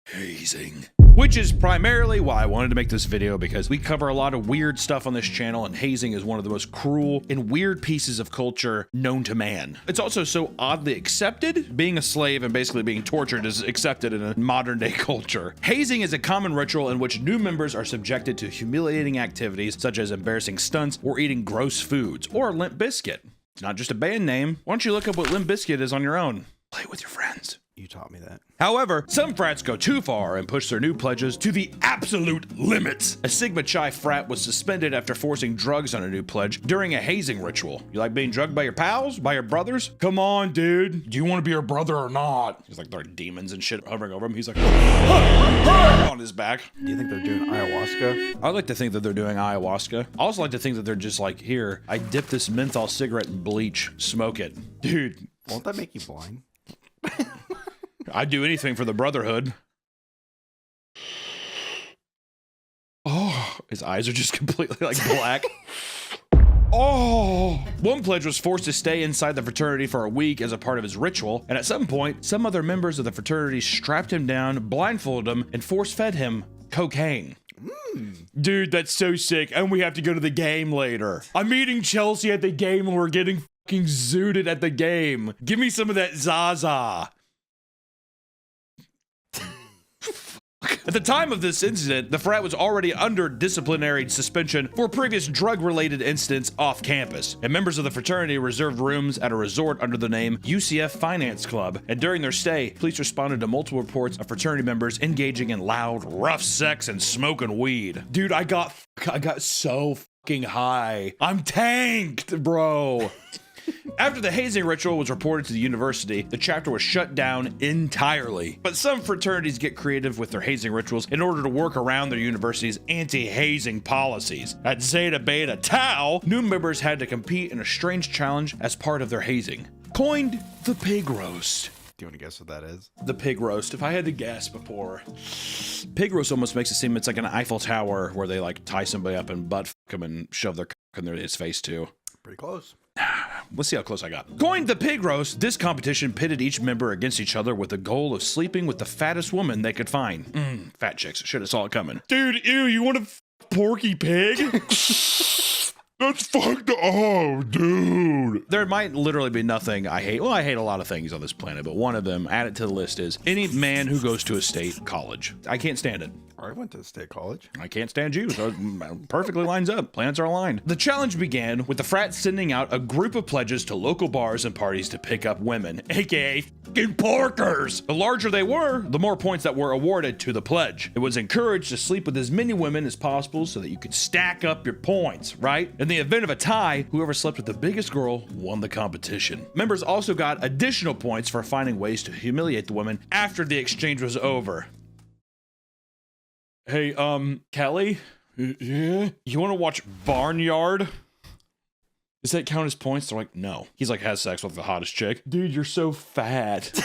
hazing. Which is primarily why I wanted to make this video, because we cover a lot of weird stuff on this channel, and hazing is one of the most cruel and weird pieces of culture known to man. It's also so oddly accepted. Being a slave and basically being tortured is accepted in a modern day culture. Hazing is a common ritual in which new members are subjected to humiliating activities such as embarrassing stunts or eating gross foods, or Limp Bizkit. It's not just a band name. Why don't you look up what Limp Bizkit is on your own? Play with your friends. You taught me that. However, some frats go too far and push their new pledges to the absolute limits. A Sigma Chi frat was suspended after forcing drugs on a new pledge during a hazing ritual. You like being drugged by your pals? By your brothers? Come on, dude. Do you want to be your brother or not? He's like, there are demons and shit hovering over him. He's like, on his back. Do you think they're doing ayahuasca? I'd like to think that they're doing ayahuasca. I also like to think that they're just like, here, I dip this menthol cigarette in bleach, smoke it. Dude. Won't that make you blind? I'd do anything for the Brotherhood. Oh, his eyes are just completely like black. Oh, one pledge was forced to stay inside the fraternity for a week as a part of his ritual, and at some point, some other members of the fraternity strapped him down, blindfolded him, and force-fed him cocaine. Dude, that's so sick, and we have to go to the game later. I'm meeting Chelsea at the game, and we're getting fucking zooted at the game. Give me some of that Zaza. fuck? At the time of this incident, the frat was already under disciplinary suspension for previous drug-related incidents off campus, and members of the fraternity reserved rooms at a resort under the name UCF Finance Club. And during their stay, police responded to multiple reports of fraternity members engaging in loud, rough sex and smoking weed. Dude, I got so fucking high. I'm tanked, bro. After the hazing ritual was reported to the university, the chapter was shut down entirely. But some fraternities get creative with their hazing rituals in order to work around their university's anti-hazing policies. At Zeta Beta Tau, new members had to compete in a strange challenge as part of their hazing. Coined the pig roast. Do you want to guess what that is? The pig roast. If I had to guess before, pig roast almost makes it seem it's like an Eiffel Tower where they like tie somebody up and butt fuck him and shove their cock in his face too. Pretty close. Let's see how close I got. Coined the pig roast, this competition pitted each member against each other with the goal of sleeping with the fattest woman they could find. Fat chicks. Should have saw it coming. Dude, ew, you want to Porky Pig? That's fucked up, dude. There might literally be nothing I hate. Well, I hate a lot of things on this planet, but one of them, add it to the list, is any man who goes to a state college. I can't stand it. I went to state college. I can't stand you, so it perfectly lines up. Planets are aligned. The challenge began with the frat sending out a group of pledges to local bars and parties to pick up women, aka fucking porkers. The larger they were, the more points that were awarded to the pledge. It was encouraged to sleep with as many women as possible so that you could stack up your points, right? In the event of a tie, whoever slept with the biggest girl won the competition. Members also got additional points for finding ways to humiliate the women after the exchange was over. Hey, Kelly? Yeah? You want to watch Barnyard? Does that count as points? They're like, no. He's like, has sex with the hottest chick. Dude, you're so fat.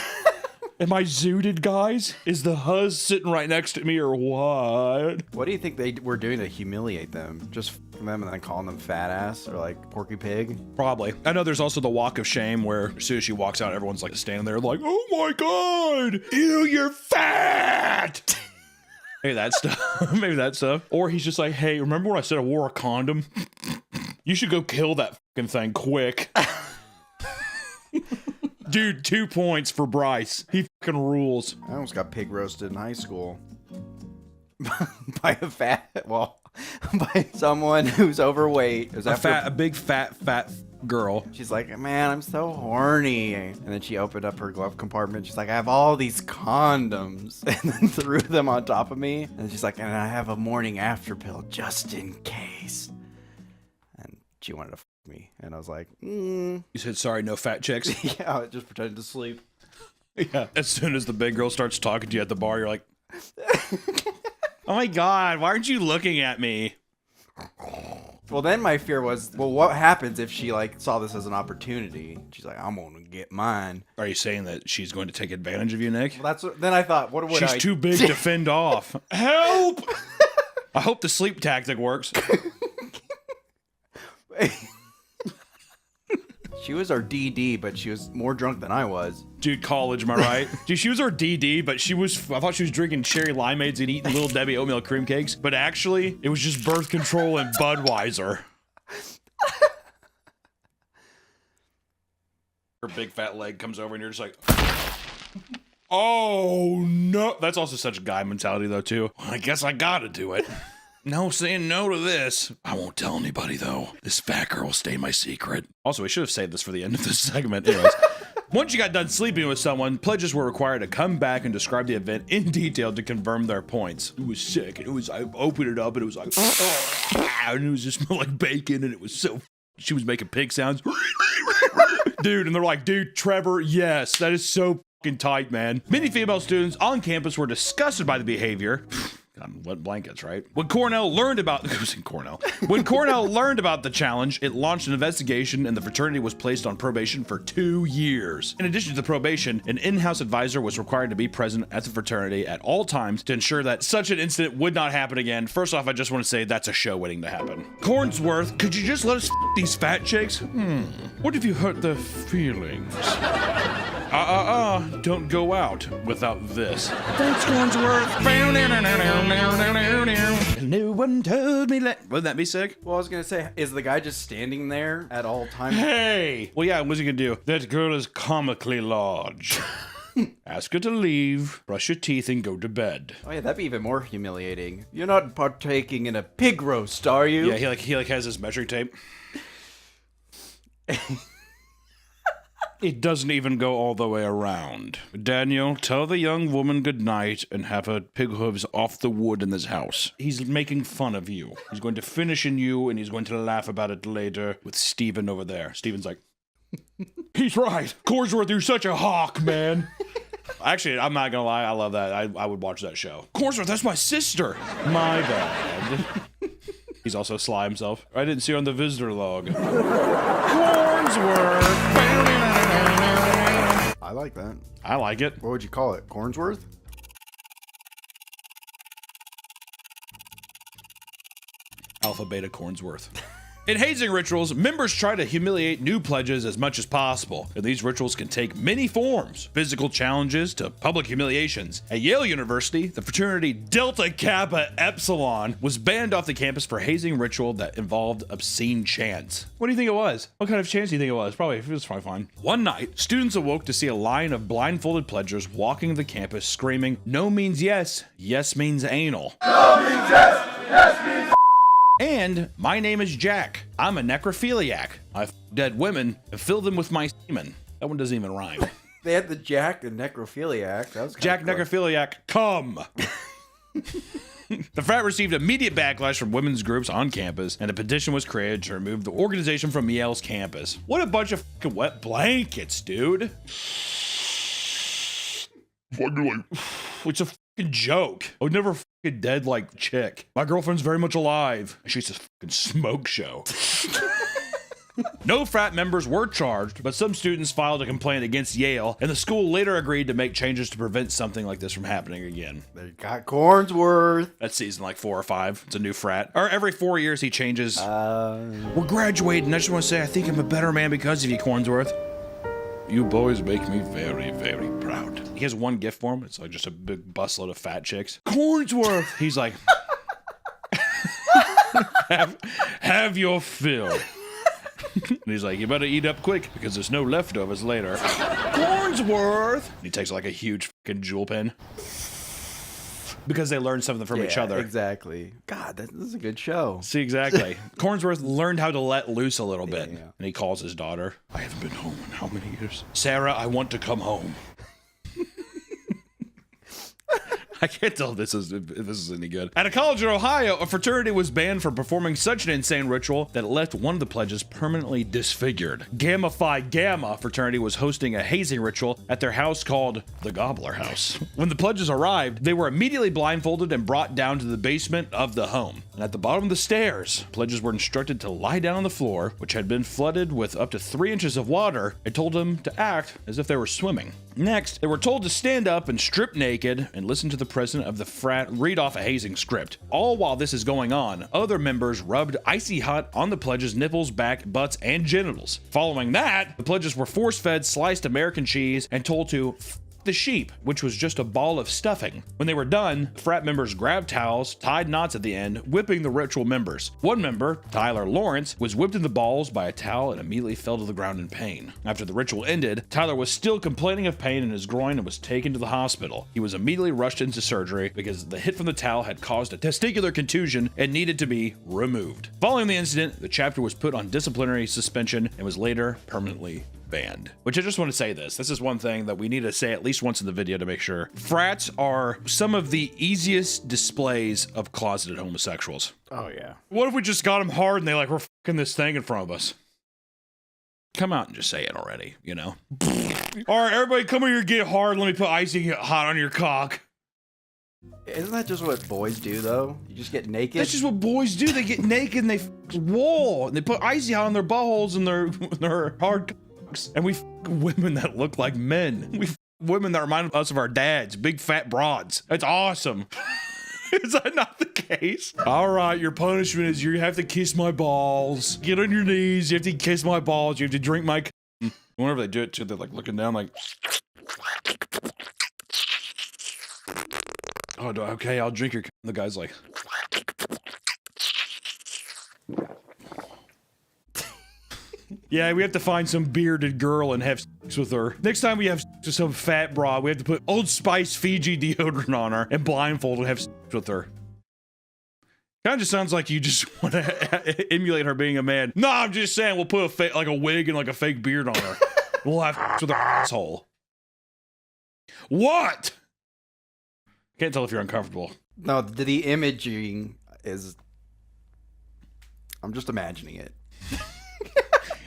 Am I zooted, guys? Is the huzz sitting right next to me or what? What do you think they were doing to humiliate them? Just f***ing them and then calling them fat ass or like Porky Pig? Probably. I know there's also the walk of shame where as soon as she walks out, everyone's like standing there like, oh my God, ew, you're fat. Maybe that stuff. Maybe that stuff. Or he's just like, hey, remember when I said I wore a condom? You should go kill that fucking thing quick. Dude, 2 points for Bryce. He fucking rules. I almost got pig roasted in high school. By someone who's overweight. It was A big fat girl. She's like, man, I'm so horny. And then she opened up her glove compartment. She's like, I have all these condoms. And then threw them on top of me. And she's like, and I have a morning after pill just in case. And she wanted to f me. And I was like, You said, sorry, no fat chicks? yeah, I just pretended to sleep. Yeah. As soon as the big girl starts talking to you at the bar, you're like, oh my God, why aren't you looking at me? Well, then my fear was, well, what happens if she like saw this as an opportunity? She's like, I'm gonna get mine. Are you saying that she's going to take advantage of you, Nick? Well, that's what, then I thought, what would She's too big to fend off. Help! I hope the sleep tactic works. She was our DD, but she was more drunk than I was. Dude, college, am I right? Dude, she was our DD, but I thought she was drinking cherry limeades and eating Little Debbie oatmeal cream cakes. But actually, it was just birth control and Budweiser. Her big fat leg comes over and you're just like, oh no. That's also such a guy mentality though too. Well, I guess I gotta do it. No saying no to this. I won't tell anybody though. This fat girl will stay my secret. Also, we should have saved this for the end of this segment. Anyways, once you got done sleeping with someone, pledges were required to come back and describe the event in detail to confirm their points. It was sick. And I opened it up and it was like, and it was just smelled like bacon and it was so, she was making pig sounds. Dude, and they're like, dude, Trevor, yes, that is so fucking tight, man. Many female students on campus were disgusted by the behavior. God, wet blankets, right? When Cornell learned about When Cornell learned about the challenge, it launched an investigation and the fraternity was placed on probation for 2 years. In addition to the probation, an in-house advisor was required to be present at the fraternity at all times to ensure that such an incident would not happen again. First off, I just want to say that's a show waiting to happen. Cornsworth, could you just let us these fat chicks? What if you hurt their feelings? Don't go out without this. Thanks, Cornsworth. No one told me that. Wouldn't that be sick? Well, I was gonna say, is the guy just standing there at all times? Hey! Well, yeah, what's he gonna do? That girl is comically large. Ask her to leave, brush your teeth, and go to bed. Oh yeah, that'd be even more humiliating. You're not partaking in a pig roast, are you? Yeah, he has his measuring tape. It doesn't even go all the way around. Daniel, tell the young woman good night and have her pig hooves off the wood in this house. He's making fun of you. He's going to finish in you, and he's going to laugh about it later with Steven over there. Steven's like, he's right. Corsworth, you're such a hawk, man. Actually, I'm not gonna lie, I love that. I would watch that show. Corsworth, that's my sister. My bad. He's also Sly himself. I didn't see her on the visitor log. Cornsworth. I like that. I like it. What would you call it? Cornsworth? Alpha Beta Cornsworth. In hazing rituals, members try to humiliate new pledges as much as possible, and these rituals can take many forms, physical challenges to public humiliations. At Yale University, the fraternity Delta Kappa Epsilon was banned off the campus for hazing ritual that involved obscene chants. What do you think it was? What kind of chants do you think it was? It was probably fine. One night, students awoke to see a line of blindfolded pledgers walking the campus screaming, "No means yes, yes means anal." No means yes, yes means and my name is Jack. I'm a necrophiliac. I f dead women and fill them with my semen. That one doesn't even rhyme. They had the Jack and necrophiliac. That was Jack necrophiliac, come. The frat received immediate backlash from women's groups on campus, and a petition was created to remove the organization from Yale's campus. What a bunch of fucking wet blankets, dude. It's a fucking joke. I would never fucking dead like chick. My girlfriend's very much alive. She's a fucking smoke show. No frat members were charged, but some students filed a complaint against Yale, and the school later agreed to make changes to prevent something like this from happening again. They got Cornsworth. That's season like 4 or 5. It's a new frat. Or every 4 years he changes. We're graduating. I just want to say I think I'm a better man because of you, Cornsworth. You boys make me very, very proud. He has one gift for him. It's like just a big busload of fat chicks. Cornsworth! He's like, have your fill. And he's like, you better eat up quick because there's no leftovers later. Cornsworth! And he takes like a huge fucking jewel pen. Because they learned something from each other. Exactly. God, this is a good show. See, exactly. Cornsworth learned how to let loose a little bit. Yeah. And he calls his daughter. I haven't been home in how many years? Sarah, I want to come home. I can't tell if this is any good. At a college in Ohio, a fraternity was banned for performing such an insane ritual that it left one of the pledges permanently disfigured. Gamma Phi Gamma fraternity was hosting a hazing ritual at their house called the Gobbler House. When the pledges arrived, they were immediately blindfolded and brought down to the basement of the home. And at the bottom of the stairs, pledges were instructed to lie down on the floor, which had been flooded with up to 3 inches of water, and told them to act as if they were swimming. Next, they were told to stand up and strip naked and listen to the president of the frat read off a hazing script. All while this is going on, other members rubbed icy hot on the pledges' nipples, back, butts, and genitals. Following that, the pledges were force-fed sliced American cheese and told to the sheep, which was just a ball of stuffing. When they were done, frat members grabbed towels, tied knots at the end, whipping the ritual members. One member, Tyler Lawrence, was whipped in the balls by a towel and immediately fell to the ground in pain. After the ritual ended, Tyler was still complaining of pain in his groin and was taken to the hospital. He was immediately rushed into surgery because the hit from the towel had caused a testicular contusion and needed to be removed. Following the incident, the chapter was put on disciplinary suspension and was later permanently banned. Which I just want to say this. This is one thing that we need to say at least once in the video to make sure. Frats are some of the easiest displays of closeted homosexuals. Oh, yeah. What if we just got them hard and they like, we're fucking this thing in front of us? Come out and just say it already, you know? All right, everybody come here, get hard. Let me put icy hot on your cock. Isn't that just what boys do, though? You just get naked? That's just what boys do. They get naked and they whoa, and they put icy hot on their buttholes and their hard. And we women that look like men. We women that remind us of our dads, big fat broads. It's awesome. Is that not the case? All right, your punishment is you have to kiss my balls. Get on your knees. You have to kiss my balls. You have to drink my. Whenever they do it too, they're like looking down, like. Oh, okay, I'll drink your. The guy's like. Yeah, we have to find some bearded girl and have sex with her. Next time we have sex with some fat broad, we have to put Old Spice Fiji deodorant on her and blindfold and have sex with her. Kind of just sounds like you just want to emulate her being a man. No, I'm just saying we'll put a wig and like a fake beard on her. We'll have sex with her asshole. What? Can't tell if you're uncomfortable. No, the imaging is... I'm just imagining it.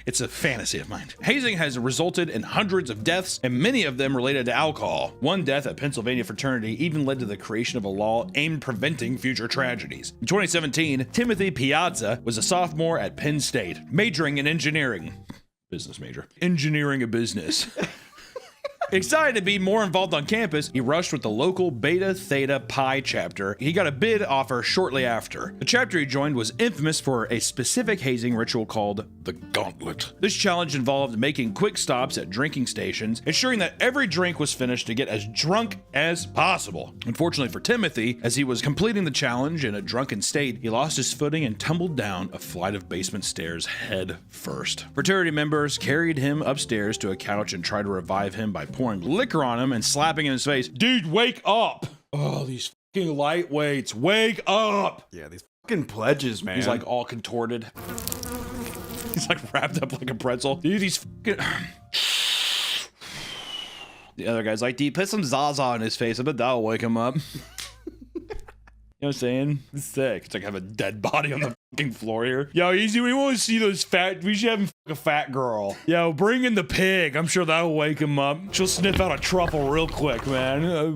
It's a fantasy of mine. Hazing has resulted in hundreds of deaths, and many of them related to alcohol. One death at Pennsylvania fraternity even led to the creation of a law aimed at preventing future tragedies. In 2017, Timothy Piazza was a sophomore at Penn State, majoring in engineering. Business major. Engineering a business. Excited to be more involved on campus, he rushed with the local Beta Theta Pi chapter. He got a bid offer shortly after. The chapter he joined was infamous for a specific hazing ritual called the Gauntlet. This challenge involved making quick stops at drinking stations, ensuring that every drink was finished to get as drunk as possible. Unfortunately for Timothy, as he was completing the challenge in a drunken state, he lost his footing and tumbled down a flight of basement stairs head first. Fraternity members carried him upstairs to a couch and tried to revive him by pouring liquor on him and slapping in his face. Dude, wake up! Oh, these fucking lightweights, wake up! Yeah, these fucking pledges, man. He's like all contorted. He's like wrapped up like a pretzel. Dude, these fucking... The other guy's like, dude, put some Zaza on his face. I bet that'll wake him up. You know what I'm saying? It's sick. It's like have a dead body on the fucking floor here. Yo, Easy, we want to see those fat. We should have him fuck a fat girl. Yo, bring in the pig. I'm sure that'll wake him up. She'll sniff out a truffle real quick, man.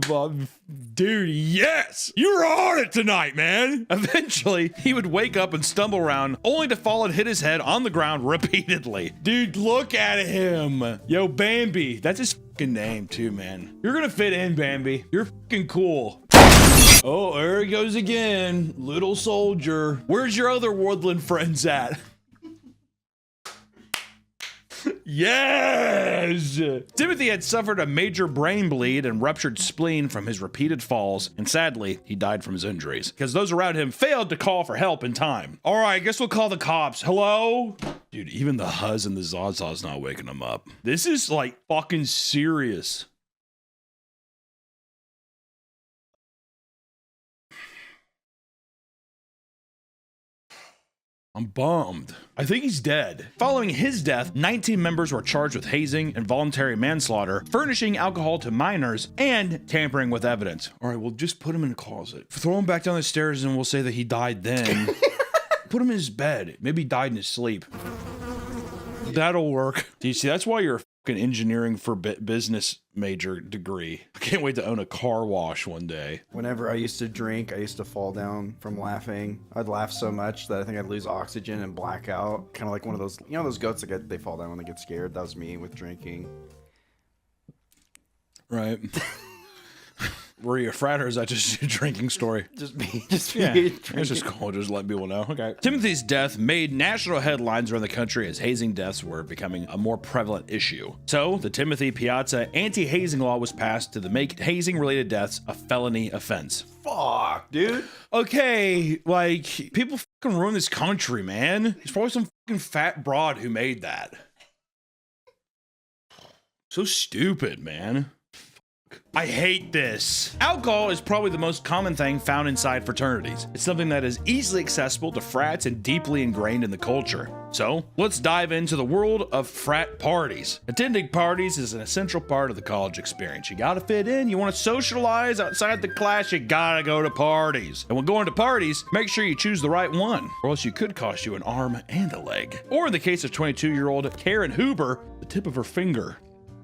Dude, yes! You're on it tonight, man! Eventually, he would wake up and stumble around, only to fall and hit his head on the ground repeatedly. Dude, look at him! Yo, Bambi. That's his fucking name, too, man. You're gonna fit in, Bambi. You're fucking cool. Oh, there he goes again. Little soldier. Where's your other woodland friends at? Yes! Timothy had suffered a major brain bleed and ruptured spleen from his repeated falls, and sadly, he died from his injuries, because those around him failed to call for help in time. All right, I guess we'll call the cops. Hello? Dude, even the Huzz and the Zaza's not waking him up. This is, like, fucking serious. I'm bummed. I think he's dead. Following his death, 19 members were charged with hazing, involuntary manslaughter, furnishing alcohol to minors, and tampering with evidence. All right, well, just put him in a closet. Throw him back down the stairs and we'll say that he died then. Put him in his bed. Maybe he died in his sleep. That'll work. Do you see? That's why you're a fucking engineering for business major degree. I can't wait to own a car wash one day. Whenever I used to drink, I used to fall down from laughing. I'd laugh so much that I think I'd lose oxygen and black out. Kind of like one of those, you know, those goats that they fall down when they get scared. That was me with drinking. Right. Were you a frat or is that just a drinking story? Just me. Just me. Yeah, Drinking. it's just cool. Just let people know. Okay. Timothy's death made national headlines around the country as hazing deaths were becoming a more prevalent issue. So, the Timothy Piazza anti-hazing law was passed to make hazing-related deaths a felony offense. Fuck, dude. Okay, like, people fucking ruin this country, man. There's probably some fucking fat broad who made that. So stupid, man. I hate this. Alcohol is probably the most common thing found inside fraternities. It's something that is easily accessible to frats and deeply ingrained in the culture. So, let's dive into the world of frat parties. Attending parties is an essential part of the college experience. You gotta fit in, you wanna socialize outside the class, you gotta go to parties. And when going to parties, make sure you choose the right one, or else you could cost you an arm and a leg. Or in the case of 22-year-old Karen Huber, the tip of her finger.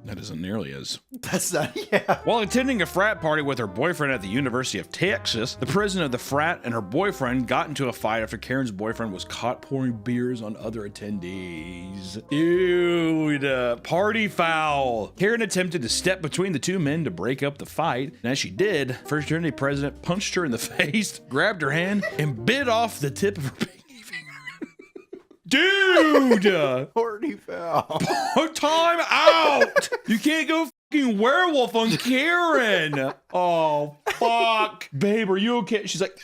That isn't nearly as... That's not, yeah. While attending a frat party with her boyfriend at the University of Texas, the president of the frat and her boyfriend got into a fight after Karen's boyfriend was caught pouring beers on other attendees. Dude, party foul. Karen attempted to step between the two men to break up the fight, and as she did, fraternity president punched her in the face, grabbed her hand, and bit off the tip of her pinky finger. Dude! Party foul. Time out! You can't go fucking werewolf on Karen. Oh, fuck. Babe, are you okay? She's like,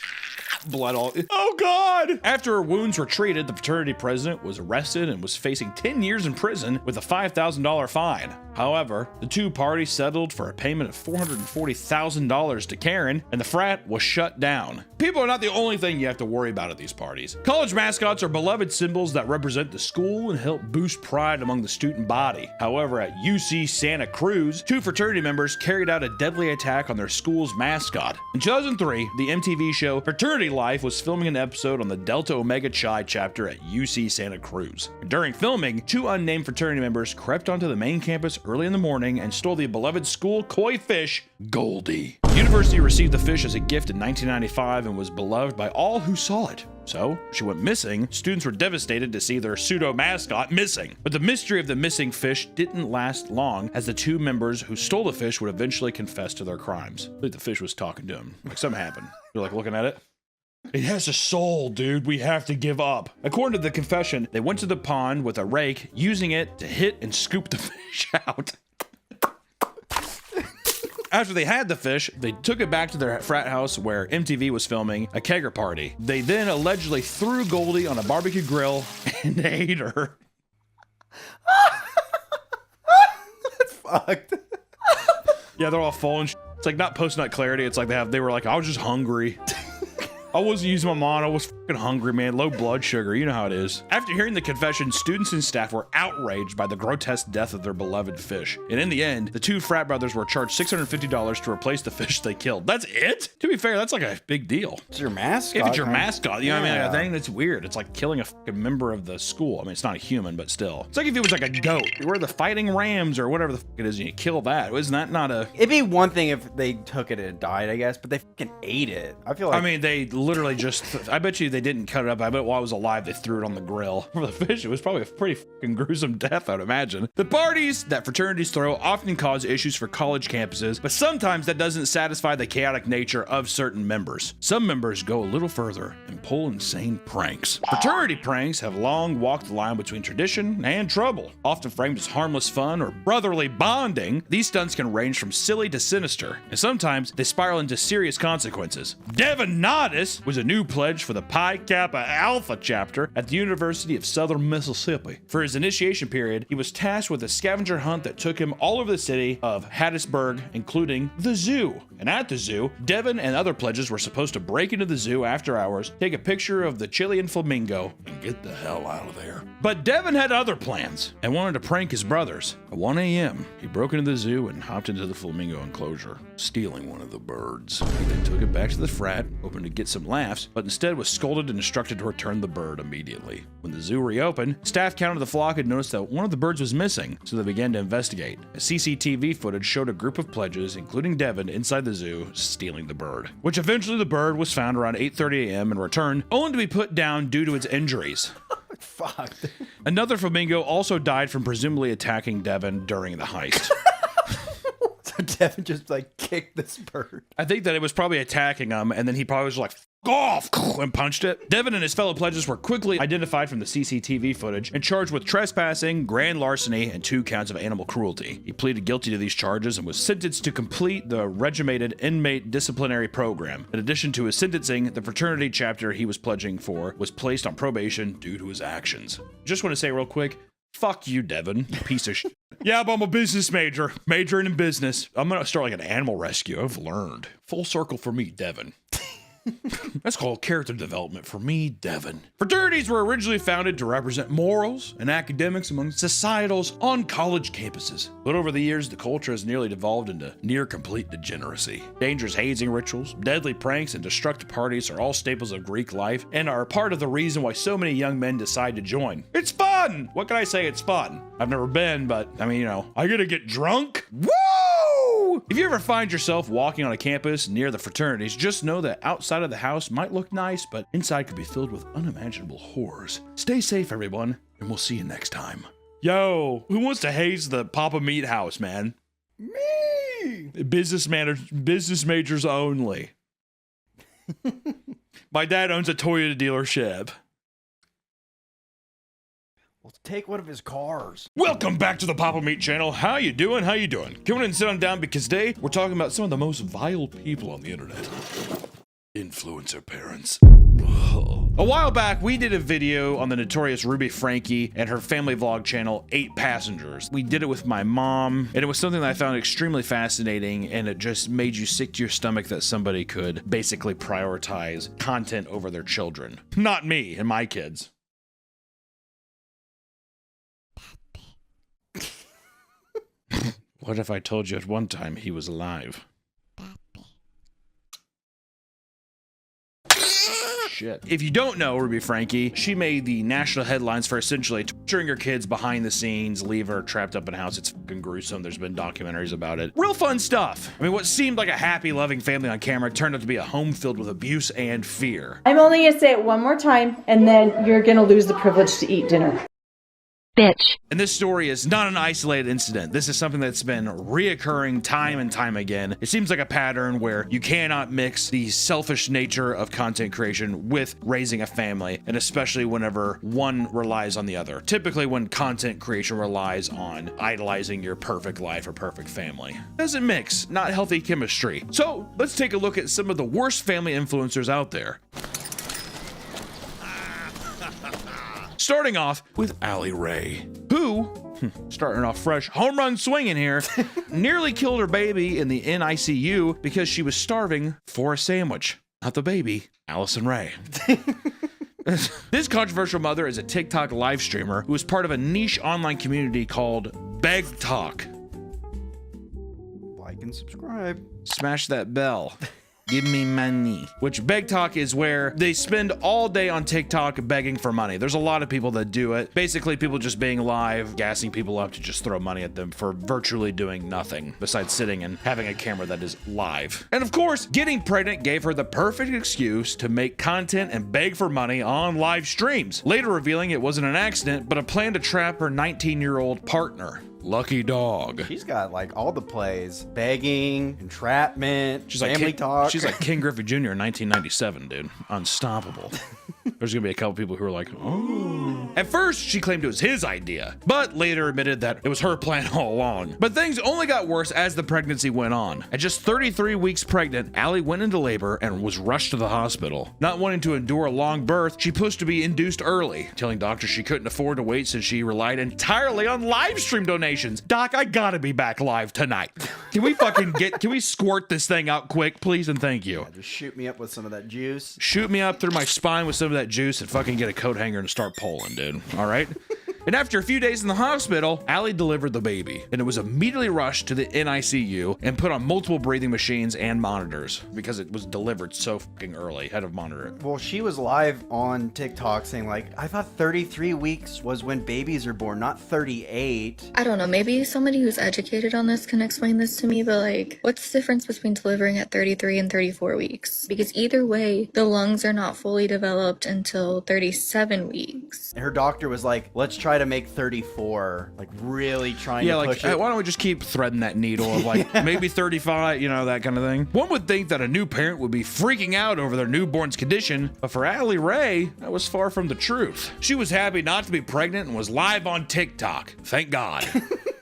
blood all. Oh, God. After her wounds were treated, the fraternity president was arrested and was facing 10 years in prison with a $5,000 fine. However, the two parties settled for a payment of $440,000 to Karen, and the frat was shut down. People are not the only thing you have to worry about at these parties. College mascots are beloved symbols that represent the school and help boost pride among the student body. However, at UC Santa Cruz, two fraternity members carried out a deadly attack on their school's mascot. In 2003, the MTV show Fraternity Life was filming an episode on the Delta Omega Chi chapter at UC Santa Cruz. During filming, two unnamed fraternity members crept onto the main campus early in the morning and stole the beloved school koi fish, Goldie. The university received the fish as a gift in 1995 and was beloved by all who saw it. So, she went missing. Students were devastated to see their pseudo mascot missing. But the mystery of the missing fish didn't last long, as the two members who stole the fish would eventually confess to their crimes. I think the fish was talking to him. Like something happened. They're like looking at it. It has a soul, dude. We have to give up. According to the confession, they went to the pond with a rake, using it to hit and scoop the fish out. After they had the fish, they took it back to their frat house where MTV was filming a kegger party. They then allegedly threw Goldie on a barbecue grill and ate her. That's fucked. Yeah, they're all full and it's like not post-nut clarity. It's like they were like, I was just hungry. I wasn't using my mind. I was fucking hungry, man. Low blood sugar. You know how it is. After hearing the confession, students and staff were outraged by the grotesque death of their beloved fish. And in the end, the two frat brothers were charged $650 to replace the fish they killed. That's it? To be fair, that's like a big deal. It's your mascot. If it's your mascot, you know what I mean? Yeah. Like, I think that's weird. It's like killing a fucking member of the school. I mean, it's not a human, but still. It's like if it was like a goat. We're the fighting rams or whatever the fuck it is, and you kill that. Isn't that not a... It'd be one thing if they took it and it died, I guess, but they fucking ate it. I feel like. I mean, they literally just... I bet you they didn't cut it up. I bet while it was alive, they threw it on the grill. For the fish, it was probably a pretty fucking gruesome death, I'd imagine. The parties that fraternities throw often cause issues for college campuses, but sometimes that doesn't satisfy the chaotic nature of certain members. Some members go a little further and pull insane pranks. Fraternity pranks have long walked the line between tradition and trouble. Often framed as harmless fun or brotherly bonding, these stunts can range from silly to sinister, and sometimes they spiral into serious consequences. Devin Nodis was a new pledge for the Pi Kappa Alpha chapter at the University of Southern Mississippi. For his initiation period, he was tasked with a scavenger hunt that took him all over the city of Hattiesburg, including the zoo. And at the zoo, Devin and other pledges were supposed to break into the zoo after hours, take a picture of the Chilean flamingo, and get the hell out of there. But Devin had other plans and wanted to prank his brothers. At 1 a.m., he broke into the zoo and hopped into the flamingo enclosure, stealing one of the birds. He then took it back to the frat, hoping to get some laughs, but instead was scolded and instructed to return the bird immediately. When the zoo reopened, staff counted the flock and noticed that one of the birds was missing, so they began to investigate. A CCTV footage showed a group of pledges, including Devin, inside the zoo, stealing the bird. Which eventually the bird was found around 8:30 a.m. and returned, only to be put down due to its injuries. Fuck. Another flamingo also died from presumably attacking Devin during the heist. So Devin just like kicked this bird. I think that it was probably attacking him, and then he probably was like, off, and punched it. Devin and his fellow pledges were quickly identified from the CCTV footage and charged with trespassing, grand larceny, and 2 counts of animal cruelty. He pleaded guilty to these charges and was sentenced to complete the regimented inmate disciplinary program. In addition to his sentencing, the fraternity chapter he was pledging for was placed on probation due to his actions. Just want to say real quick, fuck you, Devin, you piece of shit. Yeah, but I'm a business major, majoring in business. I'm gonna start like an animal rescue. I've learned. Full circle for me, Devin. That's called character development for me, Devin. Fraternities were originally founded to represent morals and academics among societals on college campuses. But over the years, the culture has nearly devolved into near complete degeneracy. Dangerous hazing rituals, deadly pranks, and destructive parties are all staples of Greek life and are part of the reason why so many young men decide to join. It's fun! What can I say? It's fun. I've never been, but I mean, you know, I get to get drunk? Woo! If you ever find yourself walking on a campus near the fraternities, just know that outside of the house might look nice, but inside could be filled with unimaginable horrors. Stay safe, everyone, and we'll see you next time. Yo, who wants to haze the Papa Meat House, man? Me! Business majors only. My dad owns a Toyota dealership. Let's take one of his cars. Welcome back to the Papa Meat channel. How you doing? How you doing? Come on and sit on down because today we're talking about some of the most vile people on the internet. Influencer parents. A while back, we did a video on the notorious Ruby Frankie and her family vlog channel, 8 Passengers. We did it with my mom, and it was something that I found extremely fascinating, and it just made you sick to your stomach that somebody could basically prioritize content over their children. Not me and my kids. What if I told you at one time he was alive? Shit. If you don't know Ruby Frankie, she made the national headlines for essentially torturing her kids behind the scenes, leave her trapped up in a house. It's fucking gruesome. There's been documentaries about it. Real fun stuff. I mean, what seemed like a happy, loving family on camera turned out to be a home filled with abuse and fear. I'm only gonna say it one more time, and then you're gonna lose the privilege to eat dinner. Bitch. And this story is not an isolated incident. This is something that's been reoccurring time and time again. It seems like a pattern where you cannot mix the selfish nature of content creation with raising a family, and especially whenever one relies on the other. Typically when content creation relies on idolizing your perfect life or perfect family. Doesn't mix, not healthy chemistry. So let's take a look at some of the worst family influencers out there. Starting off with Allie Ray, who, starting off fresh, home run swinging here, nearly killed her baby in the NICU because she was starving for a sandwich. Not the baby, Allison Ray. This controversial mother is a TikTok live streamer who is part of a niche online community called BegTalk. Like and subscribe. Smash that bell. Give me money. Which BegTalk is where they spend all day on TikTok begging for money. There's a lot of people that do it. Basically, people just being live, gassing people up to just throw money at them for virtually doing nothing besides sitting and having a camera that is live. And of course, getting pregnant gave her the perfect excuse to make content and beg for money on live streams, later revealing it wasn't an accident, but a plan to trap her 19-year-old partner. Lucky dog. She's got like all the plays: begging, entrapment, family talk. She's like King Griffey Jr. in 1997, dude. Unstoppable. There's gonna be a couple people who are like, oh. At first, she claimed it was his idea, but later admitted that it was her plan all along. But things only got worse as the pregnancy went on. At just 33 weeks pregnant, Allie went into labor and was rushed to the hospital. Not wanting to endure a long birth, she pushed to be induced early, telling doctors she couldn't afford to wait since she relied entirely on live stream donations. Doc, I gotta be back live tonight. Can we squirt this thing out quick, please and thank you? Yeah, just shoot me up with some of that juice. Shoot me up through my spine with some of that juice and fucking get a coat hanger and start pulling, dude. All right? And after a few days in the hospital, Allie delivered the baby, and it was immediately rushed to the NICU and put on multiple breathing machines and monitors because it was delivered so fucking early. Had to monitor it. Well, she was live on TikTok saying like, I thought 33 weeks was when babies are born, not 38. I don't know, maybe somebody who's educated on this can explain this to me, but like, what's the difference between delivering at 33 and 34 weeks? Because either way, the lungs are not fully developed until 37 weeks. And her doctor was like, let's try to make 34, like really trying to push it. Why don't we just keep threading that needle of like maybe 35, you know, that kind of thing. One would think that a new parent would be freaking out over their newborn's condition, but for Allie Ray, that was far from the truth. She was happy not to be pregnant and was live on TikTok. Thank God.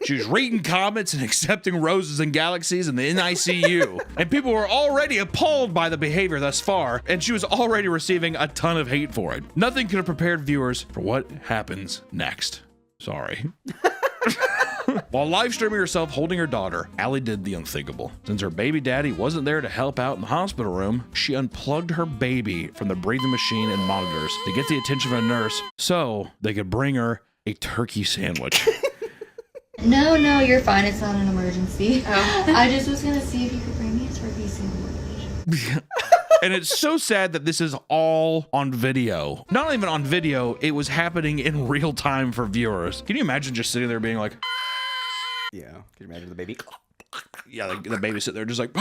She was reading comments and accepting roses and galaxies in the NICU. And people were already appalled by the behavior thus far, and she was already receiving a ton of hate for it. Nothing could have prepared viewers for what happens next. Sorry. While live streaming herself holding her daughter, Allie did the unthinkable. Since her baby daddy wasn't there to help out in the hospital room, she unplugged her baby from the breathing machine and monitors to get the attention of a nurse so they could bring her a turkey sandwich. No, you're fine. It's not an emergency. Oh. I just was gonna see if you could bring me a turkey sandwich. And it's so sad that this is all on video. Not even on video, it was happening in real time for viewers. Can you imagine just sitting there being like, yeah, can you imagine the baby? Yeah, the baby sitting there just like,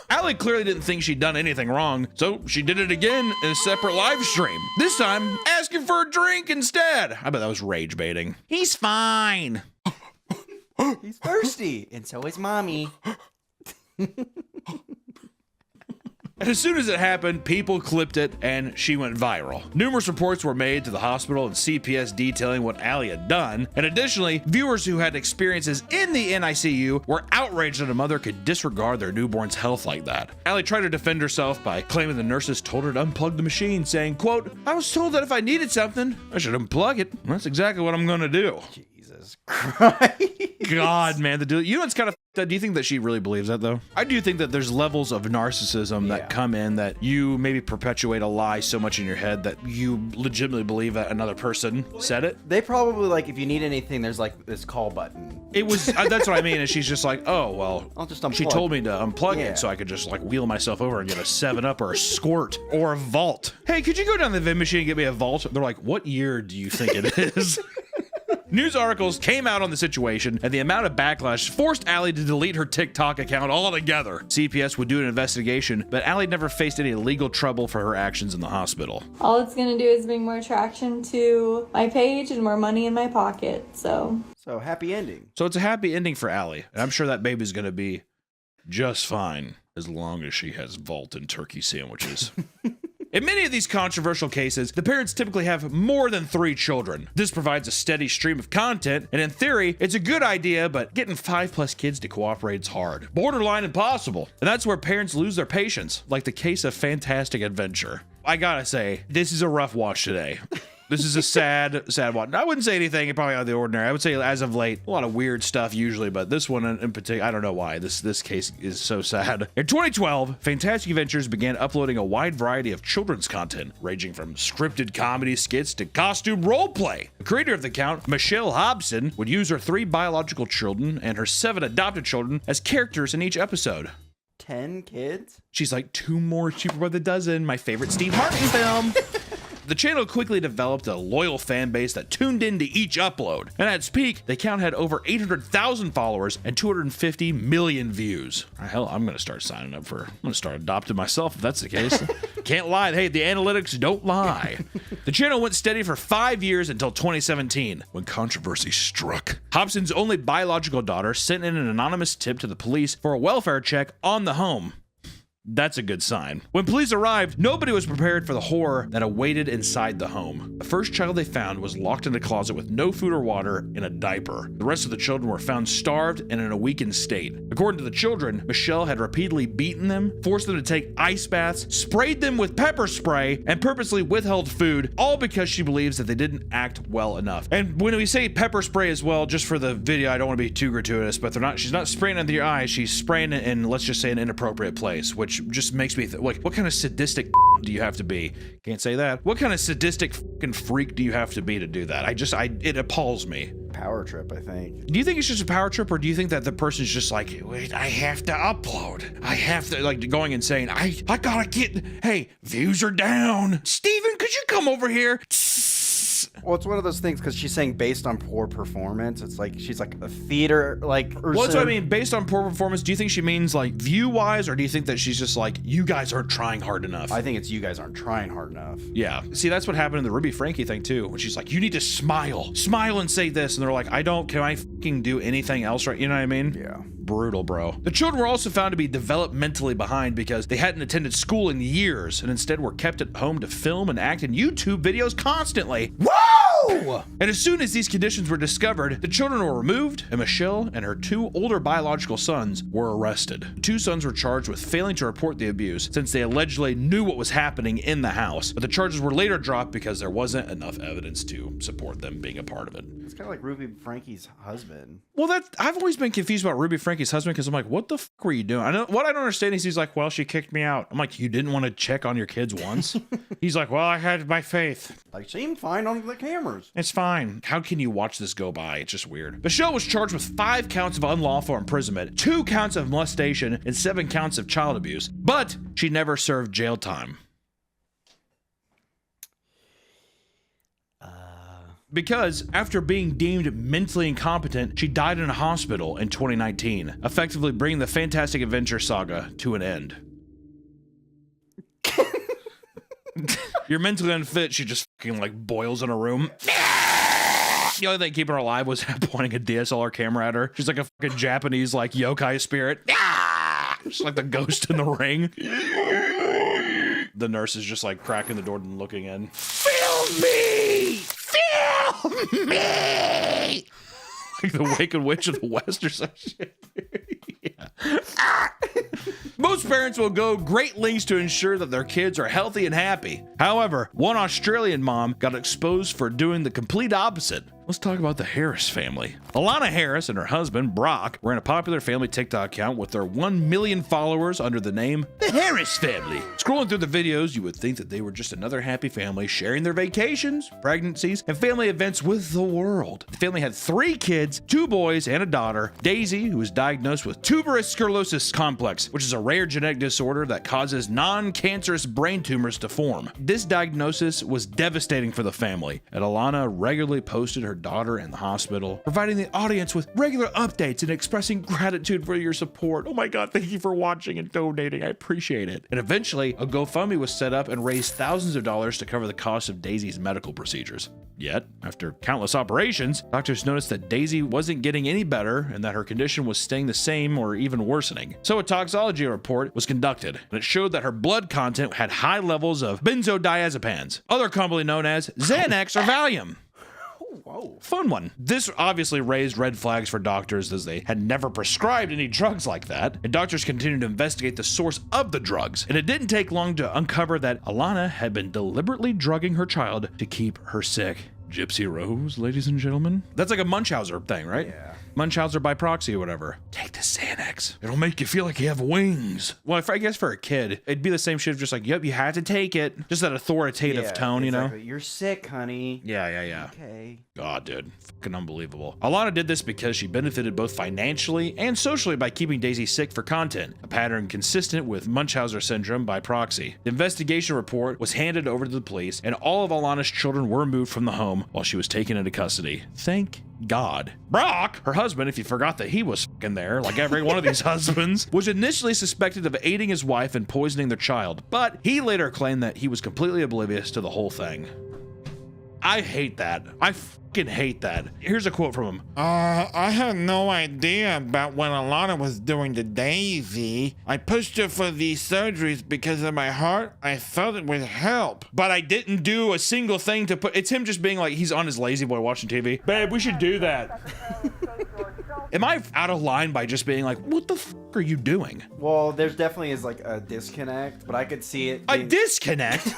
Allie clearly didn't think she'd done anything wrong, so she did it again in a separate live stream. This time, asking for a drink instead. I bet that was rage baiting. He's fine. He's thirsty, and so is mommy. And as soon as it happened, people clipped it and she went viral. Numerous reports were made to the hospital and CPS detailing what Allie had done. And additionally, viewers who had experiences in the NICU were outraged that a mother could disregard their newborn's health like that. Allie tried to defend herself by claiming the nurses told her to unplug the machine, saying, quote, "I was told that if I needed something, I should unplug it. That's exactly what I'm gonna do." Jesus Christ. God, man, you know what's kind of f***ed up? Do you think that she really believes that though? I do think that there's levels of narcissism that come in that you maybe perpetuate a lie so much in your head that you legitimately believe that another person said it. They probably like, if you need anything, there's like this call button. It was that's what I mean. And she's just like, oh well, I'll just unplug. She told me to unplug it so I could just like wheel myself over and get a 7-Up or a Squirt or a Vault. Hey, could you go down the vending machine and get me a Vault? They're like, what year do you think it is? News articles came out on the situation, and the amount of backlash forced Allie to delete her TikTok account altogether. CPS would do an investigation, but Allie never faced any legal trouble for her actions in the hospital. All it's gonna do is bring more traction to my page and more money in my pocket, so happy ending. So it's a happy ending for Allie, and I'm sure that baby's gonna be just fine as long as she has Vault and turkey sandwiches. In many of these controversial cases, the parents typically have more than 3 children. This provides a steady stream of content, and in theory, it's a good idea, but getting 5+ kids to cooperate is hard. Borderline impossible. And that's where parents lose their patience, like the case of Fantastic Adventure. I gotta say, this is a rough watch today. This is a sad one. I wouldn't say anything probably out of the ordinary. I would say as of late, a lot of weird stuff usually, but this one in particular, I don't know why. This case is so sad. In 2012, Fantastic Adventures began uploading a wide variety of children's content, ranging from scripted comedy skits to costume roleplay. The creator of the account, Michelle Hobson, would use her 3 biological children and her 7 adopted children as characters in each episode. 10 kids? She's like, 2 more cheaper by the dozen. My favorite Steve Martin film. The channel quickly developed a loyal fan base that tuned into each upload, and at its peak, the account had over 800,000 followers and 250 million views. Hell, I'm gonna start signing up I'm gonna start adopting myself if that's the case. Can't lie, hey, the analytics don't lie. The channel went steady for 5 years until 2017, when controversy struck. Hobson's only biological daughter sent in an anonymous tip to the police for a welfare check on the home. That's a good sign. When police arrived, nobody was prepared for the horror that awaited inside the home. The first child they found was locked in a closet with no food or water in a diaper. The rest of the children were found starved and in a weakened state. According to the children, Michelle had repeatedly beaten them, forced them to take ice baths, sprayed them with pepper spray, and purposely withheld food, all because she believes that they didn't act well enough. And when we say pepper spray as well, just for the video, I don't want to be too gratuitous, but she's not spraying it into your eyes, she's spraying it in, let's just say, an inappropriate place, which just makes me like, what kind of sadistic do you have to be? Can't say that. What kind of sadistic fucking freak do you have to be to do that? It appalls me. Power trip, I think. Do you think it's just a power trip, or do you think that the person's just like, wait, I have to upload. I have to, like, going and saying, I gotta get, hey, views are down. Steven, could you come over here? Well, it's one of those things because she's saying based on poor performance. It's like she's like a theater like person. Well, that's what I mean. Based on poor performance, do you think she means like view wise, or do you think that she's just like, you guys aren't trying hard enough? I think it's you guys aren't trying hard enough. Yeah. See, that's what happened in the Ruby Frankie thing too, when she's like, you need to smile and say this, and they're like, can I fucking do anything else right? You know what I mean? Yeah. Brutal, bro. The children were also found to be developmentally behind because they hadn't attended school in years and instead were kept at home to film and act in YouTube videos constantly. Whoa! And as soon as these conditions were discovered, the children were removed, and Michelle and her 2 older biological sons were arrested. The 2 sons were charged with failing to report the abuse since they allegedly knew what was happening in the house, but the charges were later dropped because there wasn't enough evidence to support them being a part of it. It's kind of like Ruby Frankie's husband. Well, I've always been confused about Ruby Frankie's husband because I'm like, what the fuck were you doing? What I don't understand is he's like, well, she kicked me out. I'm like, you didn't want to check on your kids once? He's like, well, I had my faith. Like, seemed fine on the cameras. It's fine. How can you watch this go by? It's just weird. Michelle was charged with 5 counts of unlawful imprisonment, 2 counts of molestation, and 7 counts of child abuse, but she never served jail time. Because after being deemed mentally incompetent, she died in a hospital in 2019, effectively bringing the Fantastic Adventure saga to an end. You're mentally unfit, she just fucking like boils in a room. The only thing keeping her alive was pointing a DSLR camera at her. She's like a fucking Japanese like yokai spirit. Just like the ghost in the ring. The nurse is just like cracking the door and looking in. Film me! Film me! Like the Wicked Witch of the West or some shit. Yeah. Most parents will go great lengths to ensure that their kids are healthy and happy. However, one Australian mom got exposed for doing the complete opposite. Let's talk about the Harris family. Alana Harris and her husband, Brock, ran a popular family TikTok account with their 1 million followers under the name The Harris Family. Scrolling through the videos, you would think that they were just another happy family sharing their vacations, pregnancies, and family events with the world. The family had 3 kids, 2 boys and a daughter. Daisy, who was diagnosed with tuberous sclerosis complex, which is a rare genetic disorder that causes non-cancerous brain tumors to form. This diagnosis was devastating for the family, and Alana regularly posted her daughter in the hospital, providing the audience with regular updates and expressing gratitude for your support. Oh my God, thank you for watching and donating. I appreciate it. And eventually, a GoFundMe was set up and raised thousands of dollars to cover the cost of Daisy's medical procedures. Yet, after countless operations, doctors noticed that Daisy wasn't getting any better and that her condition was staying the same or even worsening. So a toxicology report was conducted, and it showed that her blood content had high levels of benzodiazepines, other commonly known as Xanax or Valium. Whoa. Fun one. This obviously raised red flags for doctors as they had never prescribed any drugs like that, and doctors continued to investigate the source of the drugs. And it didn't take long to uncover that Alana had been deliberately drugging her child to keep her sick. Gypsy Rose, ladies and gentlemen. That's like a Munchausen thing, right? Yeah. Munchausen by proxy or whatever. Take the Xanax. It'll make you feel like you have wings. Well, I guess for a kid, it'd be the same shit, just like, yep, you have to take it. Just that authoritative tone, you know? You're sick, honey. Yeah. Okay. God, dude. Fucking unbelievable. Alana did this because she benefited both financially and socially by keeping Daisy sick for content, a pattern consistent with Munchausen syndrome by proxy. The investigation report was handed over to the police, and all of Alana's children were moved from the home while she was taken into custody. Thank God. Brock, her husband, if you forgot that he was fucking there, like every one of these husbands, was initially suspected of aiding his wife and poisoning their child, but he later claimed that he was completely oblivious to the whole thing. I hate that. I fucking hate that. Here's a quote from him. I had no idea about what Alana was doing to Daisy. I pushed her for these surgeries because of my heart. I felt it would help. But I didn't do a single thing to put... It's him just being like, he's on his lazy boy watching TV. Babe, we should do that. Am I out of line by just being like, what the fuck are you doing? Well, there's definitely is like a disconnect, but I could see it. A disconnect?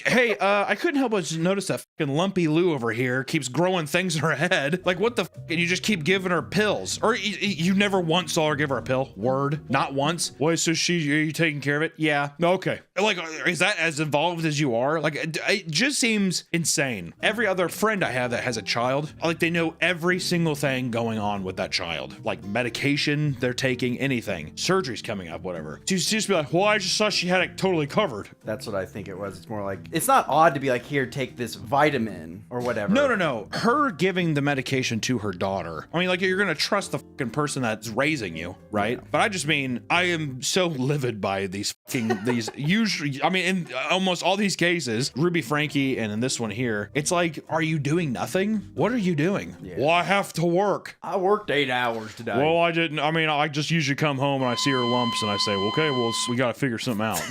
Hey, I couldn't help but notice that fucking lumpy Lou over here keeps growing things in her head. Like, what the fuck? And you just keep giving her pills. Or you never once saw her give her a pill? Word? Not once? Why, so are you taking care of it? Yeah. Okay. Like, is that as involved as you are? Like, it just seems insane. Every other friend I have that has a child, like, they know every single thing going on with that child. Like, medication they're taking, anything. Surgery's coming up, whatever. To just be like, well, I just thought she had it totally covered. That's what I think it was. It's more like, it's not odd to be like, here, take this vitamin or whatever. No. Her giving the medication to her daughter. I mean, like, you're gonna trust the fucking person that's raising you, right? Yeah. But I just mean, I am so livid by these fucking, these usually, I mean, in almost all these cases, Ruby Frankie and in this one here, it's like, are you doing nothing? What are you doing? Yeah. Well, I have to work. I worked 8 hours today. Well, I didn't. I mean, I just usually come home and I see her lumps and I say, well, okay, well, we gotta figure something out.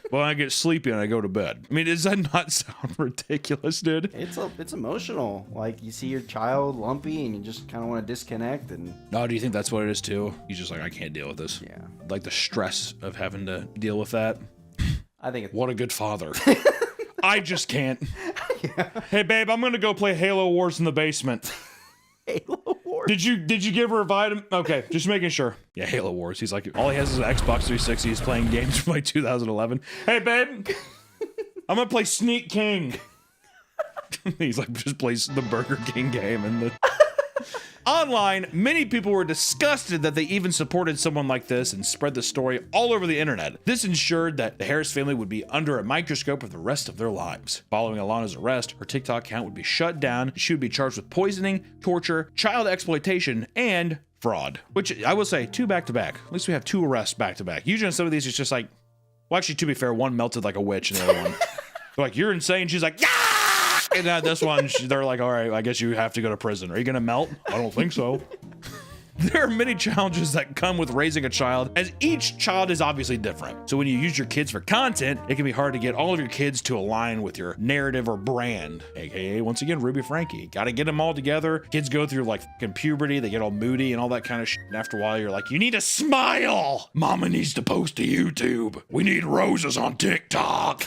Well, I get sleepy and I go to bed. I mean, does that not sound ridiculous, dude? It's emotional. Like, you see your child lumpy and you just kind of want to disconnect. And no, do you think that's what it is too? He's just like, I can't deal with this. Yeah. Like the stress of having to deal with that. I think it's... What a good father. I just can't. Yeah. Hey, babe, I'm gonna go play Halo Wars in the basement. Halo Wars? Did you give her a vitamin? Okay, just making sure. Yeah, Halo Wars. He's like, all he has is an Xbox 360. He's playing games from like 2011. Hey, babe, I'm gonna play Sneak King. He's like, just plays the Burger King game and the... Online, many people were disgusted that they even supported someone like this and spread the story all over the internet. This ensured that the Harris family would be under a microscope for the rest of their lives. Following Alana's arrest, her TikTok account would be shut down. She would be charged with poisoning, torture, child exploitation, and fraud. Which I will say, 2 back-to-back. At least we have 2 arrests back-to-back. Usually on some of these, it's just like, well, actually, to be fair, one melted like a witch and the other one. They're like, you're insane. She's like, yeah! And this one, they're like, all right, I guess you have to go to prison. Are you going to melt? I don't think so. There are many challenges that come with raising a child, as each child is obviously different. So when you use your kids for content, it can be hard to get all of your kids to align with your narrative or brand, aka once again Ruby Frankie. Got to get them all together. Kids go through like fucking puberty, they get all moody and all that kind of shit. And after a while, you're like, you need to smile. Mama needs to post to YouTube. We need roses on TikTok.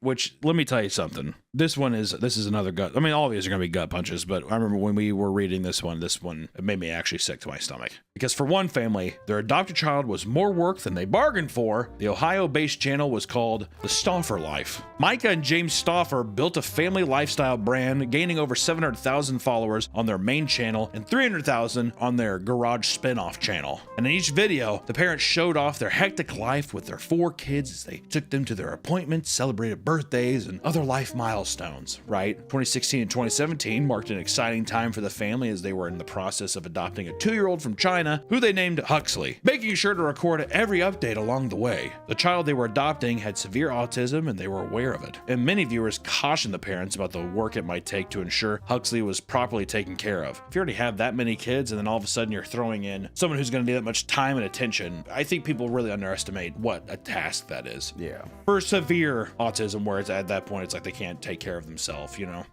Which, let me tell you something. This is another gut. I mean, all of these are going to be gut punches, but I remember when we were reading this one, it made me actually sick to my stomach. Because for one family, their adopted child was more work than they bargained for. The Ohio-based channel was called The Stauffer Life. Micah and James Stauffer built a family lifestyle brand, gaining over 700,000 followers on their main channel and 300,000 on their garage spin-off channel. And in each video, the parents showed off their hectic life with their 4 kids as they took them to their appointments, celebrated birthdays, and other life milestones, right? 2016 and 2017 marked an exciting time for the family as they were in the process of adopting a 2-year-old from China who they named Huxley, making sure to record every update along the way. The child they were adopting had severe autism and they were aware of it. And many viewers cautioned the parents about the work it might take to ensure Huxley was properly taken care of. If you already have that many kids and then all of a sudden you're throwing in someone who's going to need that much time and attention, I think people really underestimate what a task that is. Yeah. For severe autism, where it's at that point, it's like they can't take care of themselves, you know?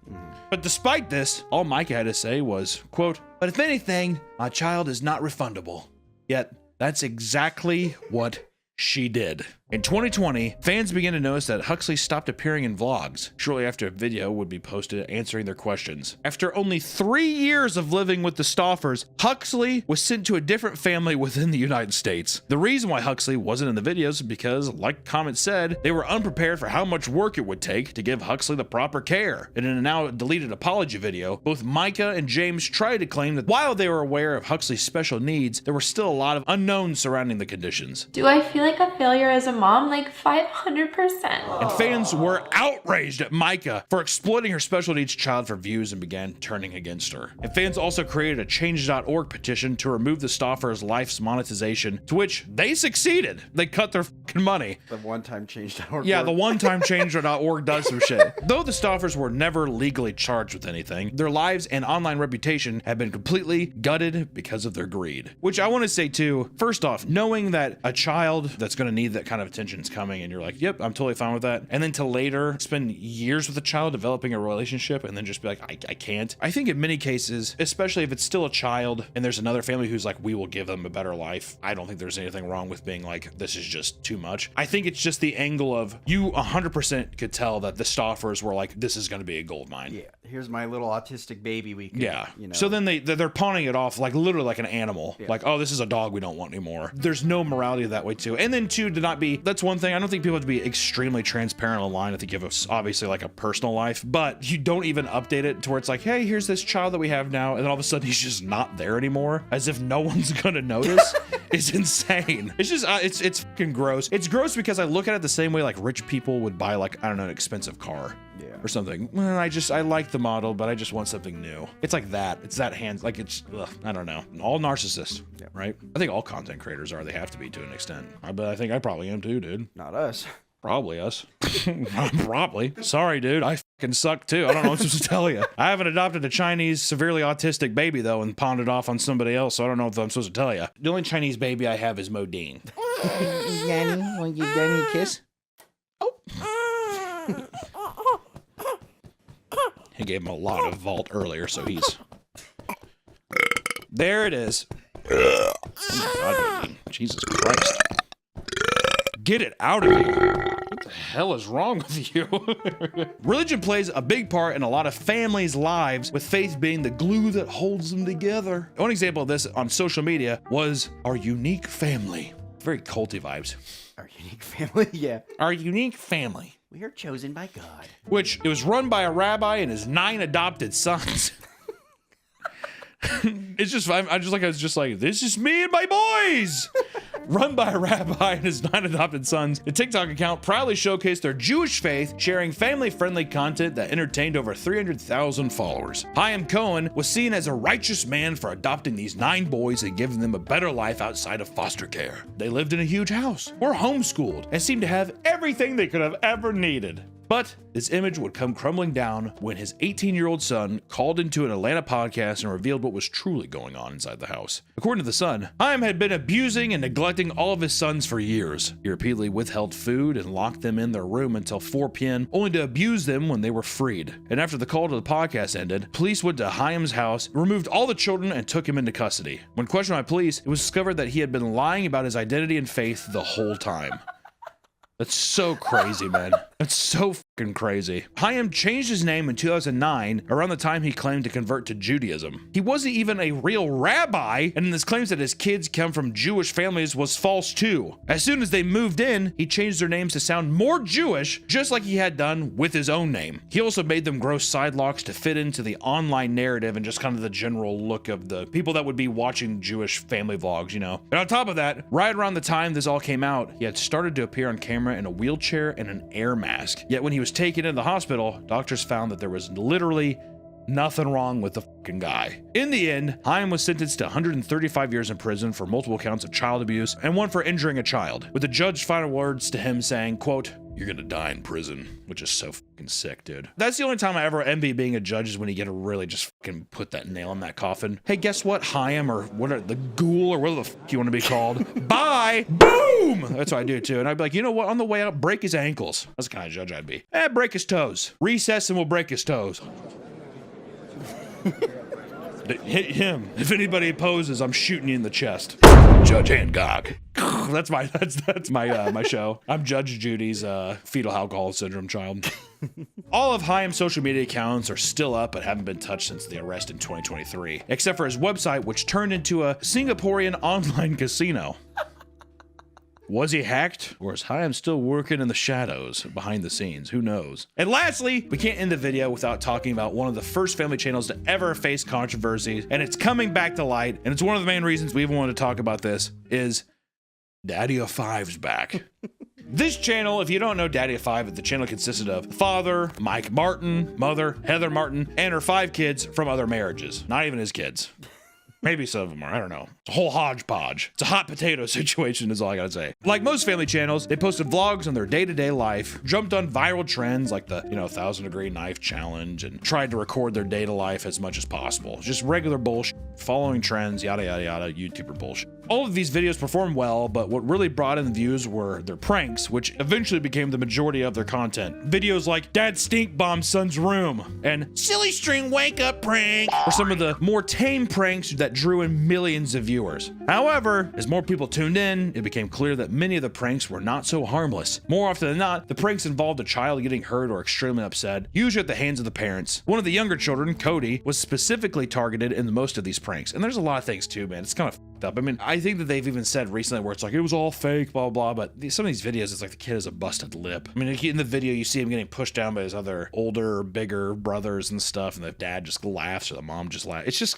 But despite this, all Micah had to say was, quote, "But if anything, my child is not refundable." Yet, that's exactly what she did. In 2020, fans began to notice that Huxley stopped appearing in vlogs shortly after a video would be posted answering their questions. After only 3 years of living with the Stauffers, Huxley was sent to a different family within the United States. The reason why Huxley wasn't in the videos is because, like comment said, they were unprepared for how much work it would take to give Huxley the proper care. And in a now deleted apology video, both Micah and James tried to claim that while they were aware of Huxley's special needs, there were still a lot of unknowns surrounding the conditions. Do I feel like a failure as a mom? Like 500%. And fans were outraged at Micah for exploiting her special needs child for views and began turning against her. And fans also created a change.org petition to remove the Stauffer's life's monetization, to which they succeeded. They cut their fucking money. The one-time change.org. Yeah, the one-time change.org does some shit. Though the Stauffers were never legally charged with anything, their lives and online reputation have been completely gutted because of their greed. Which I want to say too, first off, knowing that a child that's going to need that kind of attention is coming and you're like, yep, I'm totally fine with that. And then to later spend years with a child developing a relationship and then just be like, I can't. I think in many cases, especially if it's still a child and there's another family who's like, we will give them a better life, I don't think there's anything wrong with being like, this is just too much. I think it's just the angle of you 100% could tell that the Stauffers were like, this is going to be a gold mine. Yeah, here's my little autistic baby we can, yeah. You know. So then they're pawning it off like literally like an animal. Yeah. Like, oh, this is a dog we don't want anymore. There's no morality that way too. And then two, to not be, that's one thing. I don't think people have to be extremely transparent online. I think you have obviously like a personal life, but you don't even update it to where it's like, hey, here's this child that we have now. And then all of a sudden he's just not there anymore as if no one's gonna notice. It's insane. It's just, it's fucking gross. It's gross because I look at it the same way like rich people would buy like, I don't know, an expensive car. Yeah. Or something. Well, I like the model, but I just want something new. It's like that. It's that hand, like it's, I don't know. All narcissists, yeah. Right? I think all content creators are. They have to be to an extent. But I think I probably am too, dude. Not us. Probably us. Probably. Sorry, dude. I fucking suck too. I don't know what I'm supposed to tell you. I haven't adopted a Chinese severely autistic baby though and pawned it off on somebody else, so I don't know what I'm supposed to tell you. The only Chinese baby I have is Modine. Danny, want to give Danny a kiss? Oh. He gave him a lot of vault earlier, so he's... There it is. Oh my God, Jesus Christ. Get it out of here. What the hell is wrong with you? Religion plays a big part in a lot of families' lives, with faith being the glue that holds them together. One example of this on social media was Our Unique Family. Very culty vibes. Our Unique Family, yeah. Our Unique Family. We are chosen by God. Which it was run by a rabbi and his 9 adopted sons. It's just, I was just like, this is me and my boys. Run by a rabbi and his 9 adopted sons, the TikTok account proudly showcased their Jewish faith, sharing family-friendly content that entertained over 300,000 followers. Chaim Cohen was seen as a righteous man for adopting these 9 boys and giving them a better life outside of foster care. They lived in a huge house, were homeschooled, and seemed to have everything they could have ever needed. But this image would come crumbling down when his 18-year-old son called into an Atlanta podcast and revealed what was truly going on inside the house. According to the Sun, Chaim had been abusing and neglecting all of his sons for years. He repeatedly withheld food and locked them in their room until 4 p.m., only to abuse them when they were freed. And after the call to the podcast ended, police went to Chaim's house, removed all the children, and took him into custody. When questioned by police, it was discovered that he had been lying about his identity and faith the whole time. That's so crazy, man. That's so fucking crazy. Chaim changed his name in 2009, around the time he claimed to convert to Judaism. He wasn't even a real rabbi, and his claims that his kids come from Jewish families was false too. As soon as they moved in, he changed their names to sound more Jewish, just like he had done with his own name. He also made them grow side locks to fit into the online narrative and just kind of the general look of the people that would be watching Jewish family vlogs, you know. And on top of that, right around the time this all came out, he had started to appear on camera in a wheelchair and an air mask. Yet when he was taken into the hospital, doctors found that there was literally nothing wrong with the fucking guy. In the end, Chaim was sentenced to 135 years in prison for multiple counts of child abuse and one for injuring a child, with the judge's final words to him saying, quote, "You're gonna die in prison," which is so fucking sick, dude. That's the only time I ever envy being a judge, is when you get to really just fucking put that nail in that coffin. Hey, guess what, Chaim, or what are the ghoul, or whatever the fuck you want to be called? Bye! Boom! That's what I do too. And I'd be like, you know what? On the way out, break his ankles. That's the kind of judge I'd be. Break his toes. Recess and we'll break his toes. Hit him. If anybody opposes, I'm shooting you in the chest. Judge Hancock. That's my show. I'm Judge Judy's fetal alcohol syndrome child. All of Chaim's social media accounts are still up but haven't been touched since the arrest in 2023, except for his website, which turned into a Singaporean online casino. Was he hacked, or is Chaim still working in the shadows behind the scenes? Who knows? And lastly, we can't end the video without talking about one of the first family channels to ever face controversy, and it's coming back to light, and it's one of the main reasons we even wanted to talk about this, is Daddy of Five's back. This channel, if you don't know Daddy of Five, the channel consisted of father, Mike Martin, mother, Heather Martin, and her 5 kids from other marriages. Not even his kids. Maybe some of them are, I don't know. It's a whole hodgepodge. It's a hot potato situation is all I gotta say. Like most family channels, they posted vlogs on their day-to-day life, jumped on viral trends like the, 1,000-degree knife challenge, and tried to record their day-to-life as much as possible. Just regular bullshit, following trends, yada, yada, yada, YouTuber bullshit. All of these videos performed well, but what really brought in views were their pranks, which eventually became the majority of their content. Videos like Dad Stink Bomb Son's Room and Silly String Wake Up Prank were some of the more tame pranks that drew in millions of viewers. However, as more people tuned in, it became clear that many of the pranks were not so harmless. More often than not, the pranks involved a child getting hurt or extremely upset, usually at the hands of the parents. One of the younger children, Cody, was specifically targeted in most of these pranks. And there's a lot of things too, man. It's kind of fucked up. I mean, I think that they've even said recently where it's like, it was all fake, blah, blah, but some of these videos, it's like the kid has a busted lip. I mean, in the video, you see him getting pushed down by his other older, bigger brothers and stuff, and the dad just laughs or the mom just laughs.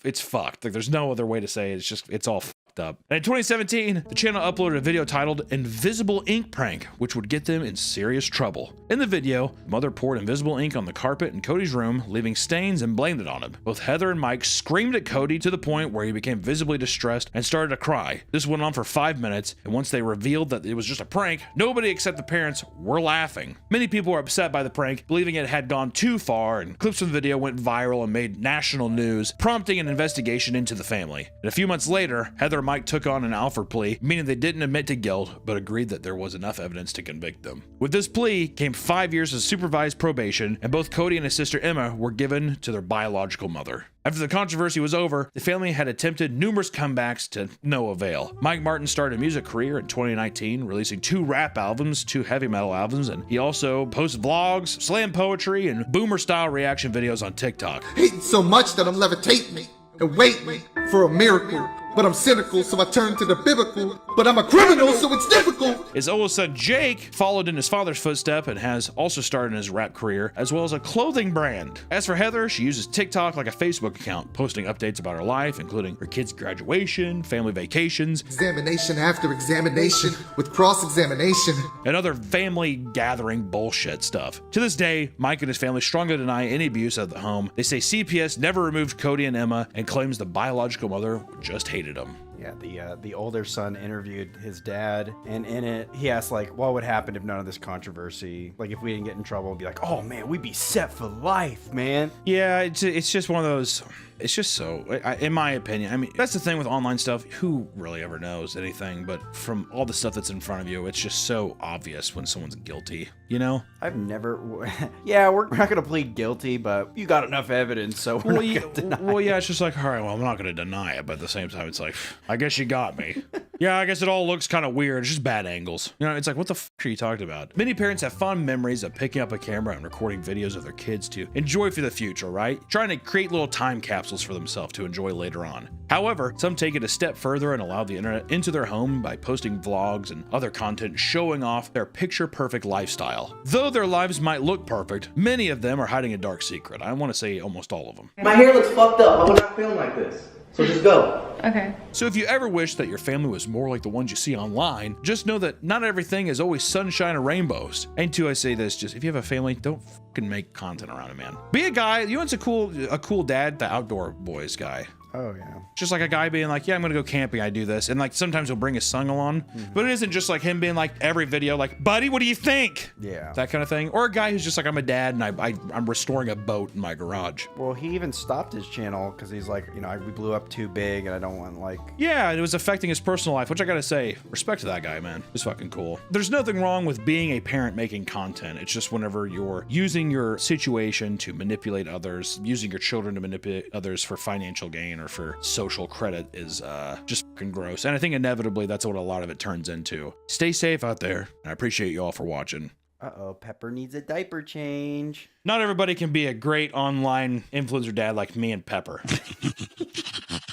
It's fucked. Like, there's no other way to say it. It's all fucked up. And in 2017, the channel uploaded a video titled Invisible Ink Prank, which would get them in serious trouble. In the video, mother poured invisible ink on the carpet in Cody's room, leaving stains, and blamed it on him. Both Heather and Mike screamed at Cody to the point where he became visibly distressed and started to cry. This went on for 5 minutes, and once they revealed that it was just a prank, nobody except the parents were laughing. Many people were upset by the prank, believing it had gone too far, and clips from the video went viral and made national news, prompting an investigation into the family. And a few months later, Heather and Mike took on an Alford plea, meaning they didn't admit to guilt, but agreed that there was enough evidence to convict them. With this plea came 5 years of supervised probation, and both Cody and his sister Emma were given to their biological mother. After the controversy was over, the family had attempted numerous comebacks to no avail. Mike Martin started a music career in 2019, releasing 2 rap albums, 2 heavy metal albums, and he also posts vlogs, slam poetry, and boomer-style reaction videos on TikTok. Hating so much that I'm levitating and waiting for a miracle. But I'm cynical, so I turn to the biblical. But I'm a criminal, so it's difficult. His oldest son, Jake, followed in his father's footsteps and has also started in his rap career, as well as a clothing brand. As for Heather, she uses TikTok like a Facebook account, posting updates about her life, including her kids' graduation, family vacations, examination after examination with cross-examination, and other family gathering bullshit stuff. To this day, Mike and his family strongly deny any abuse at the home. They say CPS never removed Cody and Emma and claims the biological mother just hated them. Yeah, the older son interviewed his dad, and in it, he asked, like, what would happen if none of this controversy, like, if we didn't get in trouble, be like, oh, man, we'd be set for life, man. Yeah, it's just one of those. It's just so, in my opinion, I mean, that's the thing with online stuff. Who really ever knows anything? But from all the stuff that's in front of you, it's just so obvious when someone's guilty, you know? I've never, yeah, we're not going to plead guilty, but you got enough evidence, so we're not going to deny Well, yeah, it's just like, all right, well, I'm not going to deny it, but at the same time, it's like, I guess you got me. Yeah, I guess it all looks kind of weird. It's just bad angles. You know, it's like, what the f are you talking about? Many parents have fond memories of picking up a camera and recording videos of their kids to enjoy for the future, right? Trying to create little time capsules for themselves to enjoy later on. However, some take it a step further and allow the internet into their home by posting vlogs and other content showing off their picture-perfect lifestyle. Though their lives might look perfect, many of them are hiding a dark secret. I want to say almost all of them. My hair looks fucked up. I would not film like this. So just go. Okay. So if you ever wish that your family was more like the ones you see online, just know that not everything is always sunshine and rainbows. And two, I say this, just if you have a family, don't fucking make content around it, man. Be a guy, you know what's a cool dad? The outdoor boys guy. Oh, yeah. Just like a guy being like, yeah, I'm gonna go camping, I do this. And like sometimes he'll bring his son along, but it isn't just like him being like every video, like, buddy, what do you think? Yeah. That kind of thing. Or a guy who's just like, I'm a dad and I'm restoring a boat in my garage. Well, he even stopped his channel because he's like, you know, we blew up too big and I don't want like... Yeah, it was affecting his personal life, which I gotta say, respect to that guy, man. It's fucking cool. There's nothing wrong with being a parent making content. It's just whenever you're using your situation to manipulate others, using your children to manipulate others for financial gain or for social credit is just fucking gross. And I think inevitably that's what a lot of it turns into. Stay safe out there. I appreciate you all for watching. Uh-oh, Pepper needs a diaper change. Not everybody can be a great online influencer dad like me and Pepper.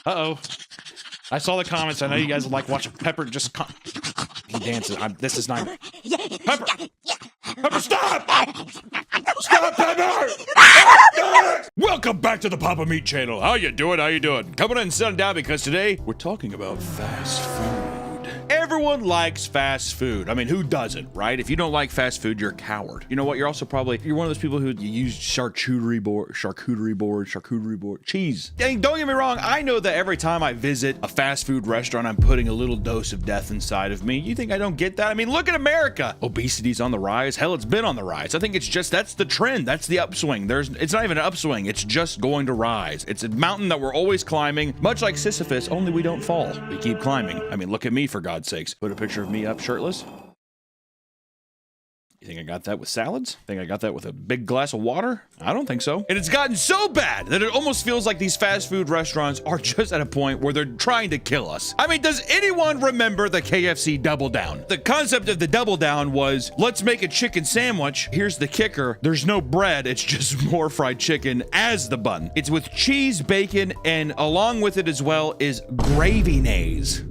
Uh-oh. I saw the comments. I know you guys would like watching Pepper just he dances. This is not... Pepper! Pepper, stop! Stop, Pepper! Welcome back to the Papa Meat channel. How you doing? How you doing? Coming in and sitting down because today we're talking about fast food. Everyone likes fast food. I mean, who doesn't, right? If you don't like fast food, you're a coward. You know what? You're also probably, you're one of those people who use charcuterie board, cheese. And don't get me wrong, I know that every time I visit a fast food restaurant, I'm putting a little dose of death inside of me. You think I don't get that? I mean, look at America. Obesity's on the rise. Hell, it's been on the rise. I think it's just, that's the trend. That's the upswing. It's not even an upswing. It's just going to rise. It's a mountain that we're always climbing, much like Sisyphus, only we don't fall. We keep climbing. I mean, look at me, for God's sakes. Put a picture of me up shirtless. You think I got that with salads? Think I got that with a big glass of water? I don't think so. And it's gotten so bad that it almost feels like these fast food restaurants are just at a point where they're trying to kill us. I mean, does anyone remember the KFC Double Down? The concept of the Double Down was, let's make a chicken sandwich. Here's the kicker. There's no bread. It's just more fried chicken as the bun. It's with cheese, bacon, and along with it as well is gravy-nays.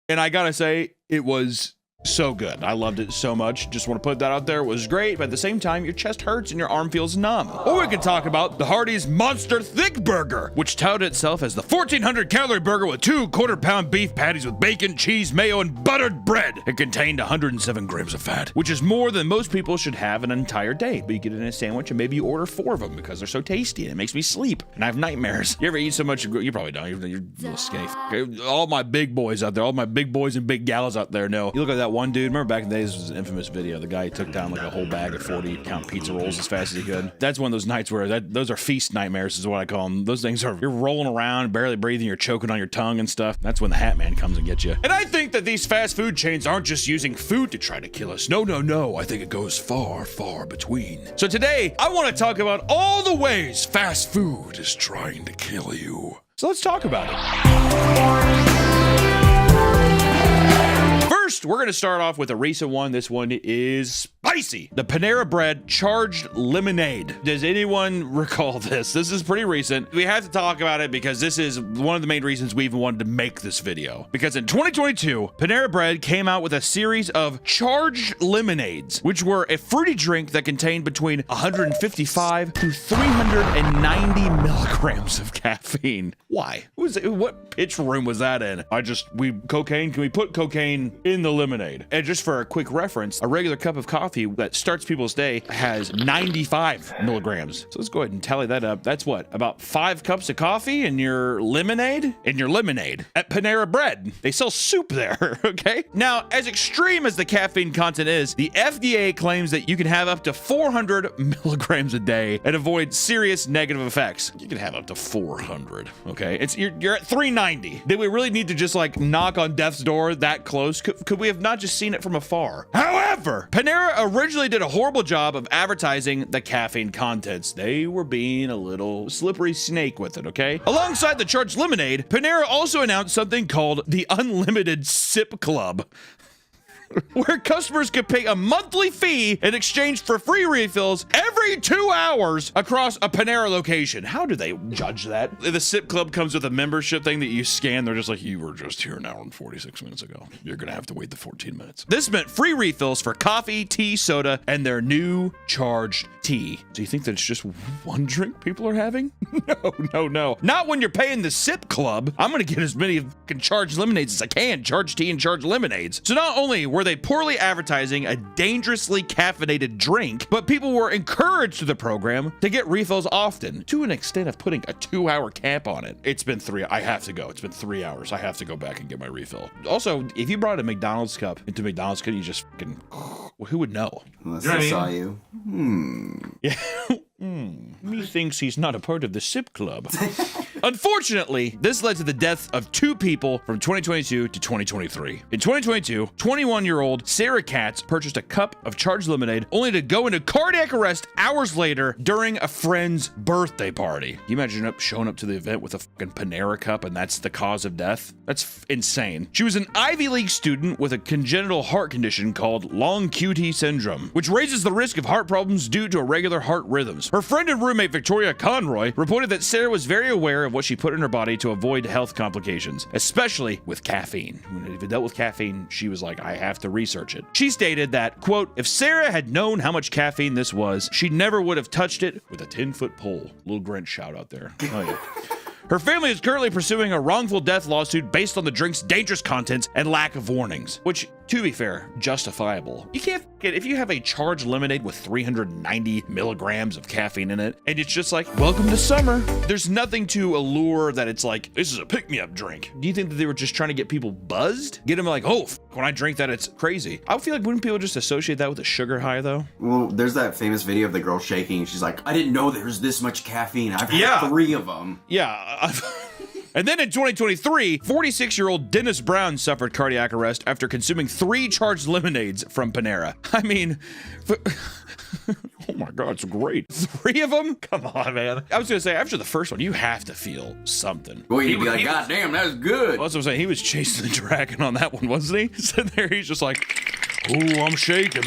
And I gotta say, it was so good. I loved it so much. Just want to put that out there. It was great, but at the same time, your chest hurts and your arm feels numb. Or we could talk about the Hardee's Monster Thick Burger, which touted itself as the 1,400 calorie burger with 2 quarter-pound beef patties with bacon, cheese, mayo, and buttered bread. It contained 107 grams of fat, which is more than most people should have an entire day. But you get it in a sandwich and maybe you order 4 of them because they're so tasty and it makes me sleep. And I have nightmares. You ever eat so much? You probably don't. You're a little skinny. All my big boys out there, all my big boys and big gals out there know. You look at that one dude, remember back in the days, this was an infamous video. The guy took down like a whole bag of 40-count pizza rolls as fast as he could. That's one of those nights where those are feast nightmares is what I call them. Those things are, you're rolling around, barely breathing, you're choking on your tongue and stuff. That's when the Hat Man comes and gets you. And I think that these fast food chains aren't just using food to try to kill us. No, no, no. I think it goes far, far between. So today, I want to talk about all the ways fast food is trying to kill you. So let's talk about it. First, we're going to start off with a recent one. This one is spicy. The Panera Bread Charged Lemonade. Does anyone recall this? This is pretty recent. We have to talk about it because this is one of the main reasons we even wanted to make this video. Because in 2022, Panera Bread came out with a series of charged lemonades, which were a fruity drink that contained between 155 to 390 milligrams of caffeine. Why? What pitch room was that in? Can we put cocaine in the lemonade? And just for a quick reference, a regular cup of coffee coffee that starts people's day has 95 milligrams. So let's go ahead and tally that up. That's what, about 5 cups of coffee in your lemonade? In your lemonade at Panera Bread. They sell soup there, okay? Now, as extreme as the caffeine content is, the FDA claims that you can have up to 400 milligrams a day and avoid serious negative effects. You can have up to 400, okay? You're at 390. Did we really need to just like knock on death's door that close? Could we have not just seen it from afar? However, Panera originally did a horrible job of advertising the caffeine contents. They were being a little slippery snake with it, okay? Alongside the charged lemonade, Panera also announced something called the Unlimited Sip Club, where customers could pay a monthly fee in exchange for free refills every 2 hours across a Panera location. How do they judge that? The Sip Club comes with a membership thing that you scan. They're just like, you were just here an hour and 46 minutes ago. You're gonna have to wait the 14 minutes. This meant free refills for coffee, tea, soda, and their new charged tea. Do you think that it's just one drink people are having? No. Not when you're paying the Sip Club. I'm gonna get as many fucking charged lemonades as I can. Charged tea and charged lemonades. So not only were they poorly advertising a dangerously caffeinated drink, but people were encouraged through the program to get refills often, to an extent of putting a 2-hour cap on it. It's been 3. I have to go. It's been 3 hours. I have to go back and get my refill. Also, if you brought a McDonald's cup into McDonald's, could you just fucking, well, who would know? Unless I saw you. Yeah. He thinks he's not a part of the Sip Club. Unfortunately, this led to the death of 2 people from 2022 to 2023. In 2022, 21-year-old Sarah Katz purchased a cup of charged lemonade only to go into cardiac arrest hours later during a friend's birthday party. Can you imagine showing up to the event with a fucking Panera cup and that's the cause of death? That's insane. She was an Ivy League student with a congenital heart condition called long QT syndrome, which raises the risk of heart problems due to irregular heart rhythms. Her friend and roommate Victoria Conroy reported that Sarah was very aware of what she put in her body to avoid health complications, especially with caffeine. When it dealt with caffeine, she was like, I have to research it. She stated that, quote, if Sarah had known how much caffeine this was, she never would have touched it with a 10-foot pole. Little Grinch shout out there. Oh, yeah. Her family is currently pursuing a wrongful death lawsuit based on the drink's dangerous contents and lack of warnings, which, to be fair, justifiable. You can't get, if you have a charged lemonade with 390 milligrams of caffeine in it, and it's just like, welcome to summer. There's nothing to allure that it's like, this is a pick-me-up drink. Do you think that they were just trying to get people buzzed? Get them like, oh, when I drink that, it's crazy. I feel like, wouldn't people just associate that with a sugar high, though? Well, there's that famous video of the girl shaking. She's like, I didn't know there was this much caffeine. I've had 3 of them. Yeah. And then in 2023, 46-year-old Dennis Brown suffered cardiac arrest after consuming 3 charged lemonades from Panera. I mean, oh my God, it's great. 3 of them? Come on, man. I was going to say, after the first one, you have to feel something. Well, you'd be like, God damn, that was good. Well, that's what I'm saying. He was chasing the dragon on that one, wasn't he? Sitting there, he's just like, ooh, I'm shaking.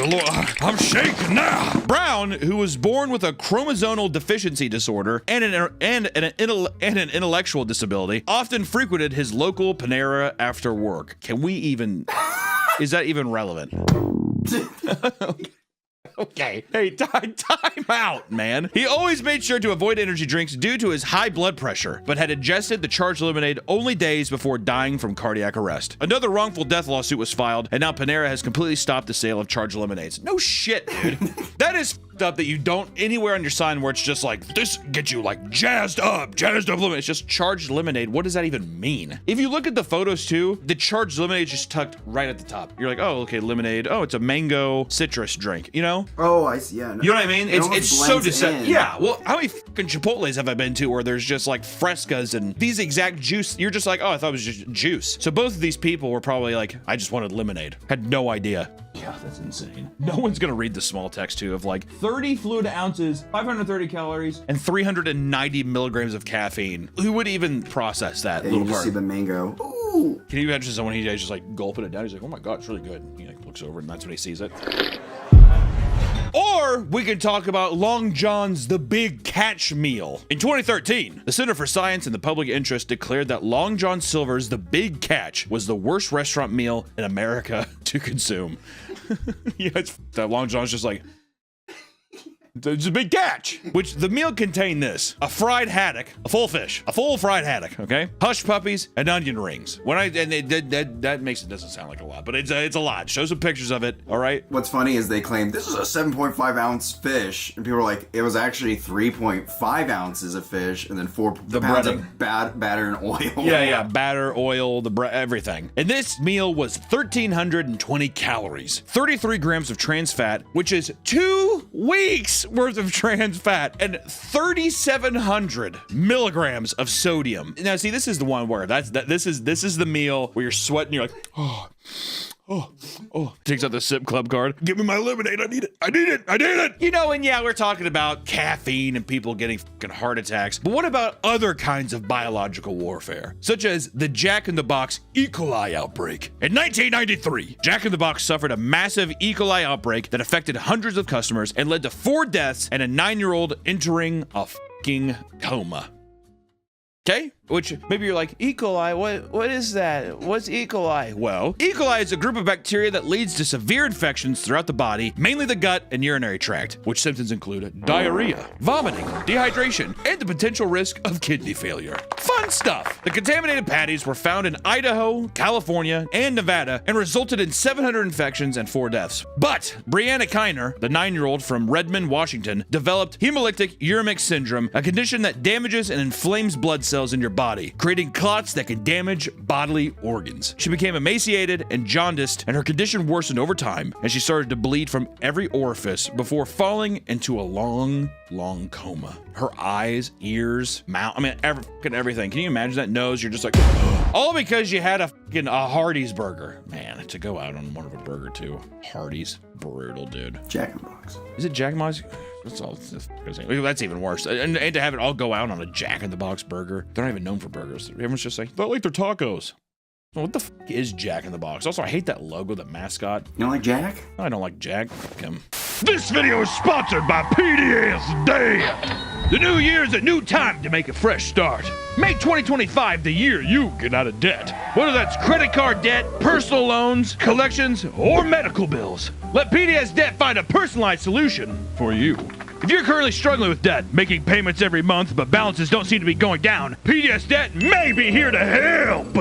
I'm shaking now. Brown, who was born with a chromosomal deficiency disorder and an intellectual disability, often frequented his local Panera after work. Can we even... Is that even relevant? Okay. Hey, time out, man. He always made sure to avoid energy drinks due to his high blood pressure, but had ingested the charged lemonade only days before dying from cardiac arrest. Another wrongful death lawsuit was filed, and now Panera has completely stopped the sale of charged lemonades. No shit, dude. That is fucked up that you don't anywhere on your sign where it's just like, this gets you like jazzed up lemonade. It's just charged lemonade. What does that even mean? If you look at the photos too, the charged lemonade is just tucked right at the top. You're like, oh, okay, lemonade. Oh, it's a mango citrus drink, you know? Oh, I see. Yeah. No. You know what I mean? It's so deceptive. Yeah. Well, how many fucking Chipotles have I been to where there's just like frescas and these exact juice? You're just like, oh, I thought it was just juice. So both of these people were probably like, I just wanted lemonade. Had no idea. Yeah, that's insane. No one's gonna read the small text too of like 30 fluid ounces, 530 calories, and 390 milligrams of caffeine. Who would even process that Yeah, little you just part? see the mango. Ooh. Can you imagine someone, he's just like gulping it down? He's like, oh my God, it's really good. He like looks over and that's when he sees it. Or we can talk about Long John's The Big Catch meal. In 2013, the Center for Science and the Public Interest declared that Long John Silver's The Big Catch was the worst restaurant meal in America to consume. Yeah, it's that Long John's just like, It's a big catch. Which the meal contained this: a fried haddock, a full fish, a full fried haddock, okay? Hush puppies and onion rings. That makes it doesn't sound like a lot, but it's a lot. Show some pictures of it, all right? What's funny is they claim this is a 7.5 ounce fish, and people are like, it was actually 3.5 ounces of fish, and then 4 pounds of batter and oil. Yeah, batter, oil, everything. And this meal was 1,320 calories, 33 grams of trans fat, which is 2 weeks worth of trans fat, and 3,700 milligrams of sodium. Now, see, this is the one where this is the meal where you're sweating. You're like, oh, takes out the sip club card. Give me my lemonade. I need it. You know, and yeah, we're talking about caffeine and people getting fucking heart attacks. But what about other kinds of biological warfare, such as the Jack in the Box E. coli outbreak? In 1993, Jack in the Box suffered a massive E. coli outbreak that affected hundreds of customers and led to 4 deaths and a 9-year-old entering a fucking coma. Okay? Which maybe you're like, E. coli, what is that? What's E. coli? Well, E. coli is a group of bacteria that leads to severe infections throughout the body, mainly the gut and urinary tract, which symptoms include diarrhea, vomiting, dehydration, and the potential risk of kidney failure. Fun stuff! The contaminated patties were found in Idaho, California, and Nevada, and resulted in 700 infections and 4 deaths. But Brianna Kiner, the 9-year-old from Redmond, Washington, developed hemolytic uremic syndrome, a condition that damages and inflames blood cells in your body, creating clots that can damage bodily organs. She became emaciated and jaundiced, and her condition worsened over time as she started to bleed from every orifice before falling into a long coma. Her eyes, ears, mouth, everything. Can you imagine that nose? You're just like, all because you had a Hardee's burger. Man, to go out on one of a burger too. Hardee's, brutal, dude. Jack in the Box. Is it Jack in the Box? That's even worse. And to have it all go out on a Jack in the Box burger. They're not even known for burgers. Everyone's just like, they like their tacos. What the is Jack in the Box? Also, I hate that logo, that mascot. You don't like Jack? No, I don't like Jack. Fuck him. This video is sponsored by PDS Debt. The new year is a new time to make a fresh start. Make 2025 the year you get out of debt. Whether that's credit card debt, personal loans, collections, or medical bills, let PDS Debt find a personalized solution for you. If you're currently struggling with debt, making payments every month, but balances don't seem to be going down, PDS Debt may be here to help.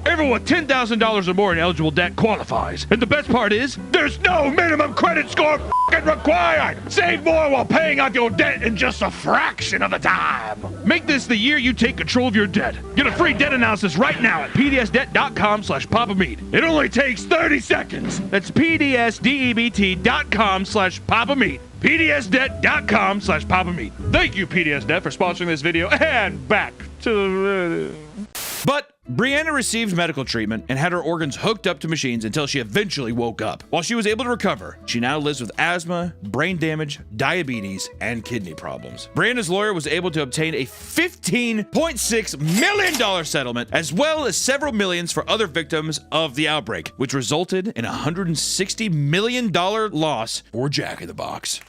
Everyone with $10,000 or more in eligible debt qualifies. And the best part is, there's no minimum credit score required. Save more while paying off your debt in just a fraction of the time. Make this the year you take control of your debt. Get a free debt analysis right now at pdsdebt.com/papameat. It only takes 30 seconds. That's pdsdebt.com/papameat. pdsdebt.com/papameat. Thank you, PDS Debt, for sponsoring this video, and back to the... But Brianna received medical treatment and had her organs hooked up to machines until she eventually woke up. While she was able to recover, she now lives with asthma, brain damage, diabetes, and kidney problems. Brianna's lawyer was able to obtain a $15.6 million settlement, as well as several millions for other victims of the outbreak, which resulted in a $160 million loss for Jack in the Box.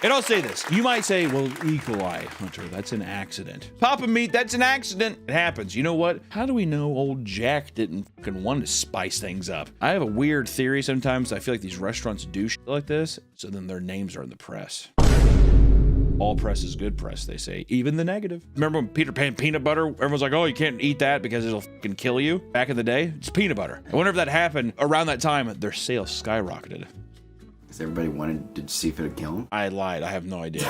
And I'll say this. You might say, well, E. coli, Hunter, that's an accident. Papa Meat, that's an accident. It happens. You know what? How do we know old Jack didn't fucking want to spice things up? I have a weird theory sometimes. I feel like these restaurants do shit like this, so then their names are in the press. All press is good press, they say. Even the negative. Remember when Peter Pan peanut butter? Everyone's like, oh, you can't eat that because it'll fucking kill you. Back in the day, it's peanut butter. And whenever that happened, around that time, their sales skyrocketed. Everybody wanted to see if it would kill him? I lied. I have no idea.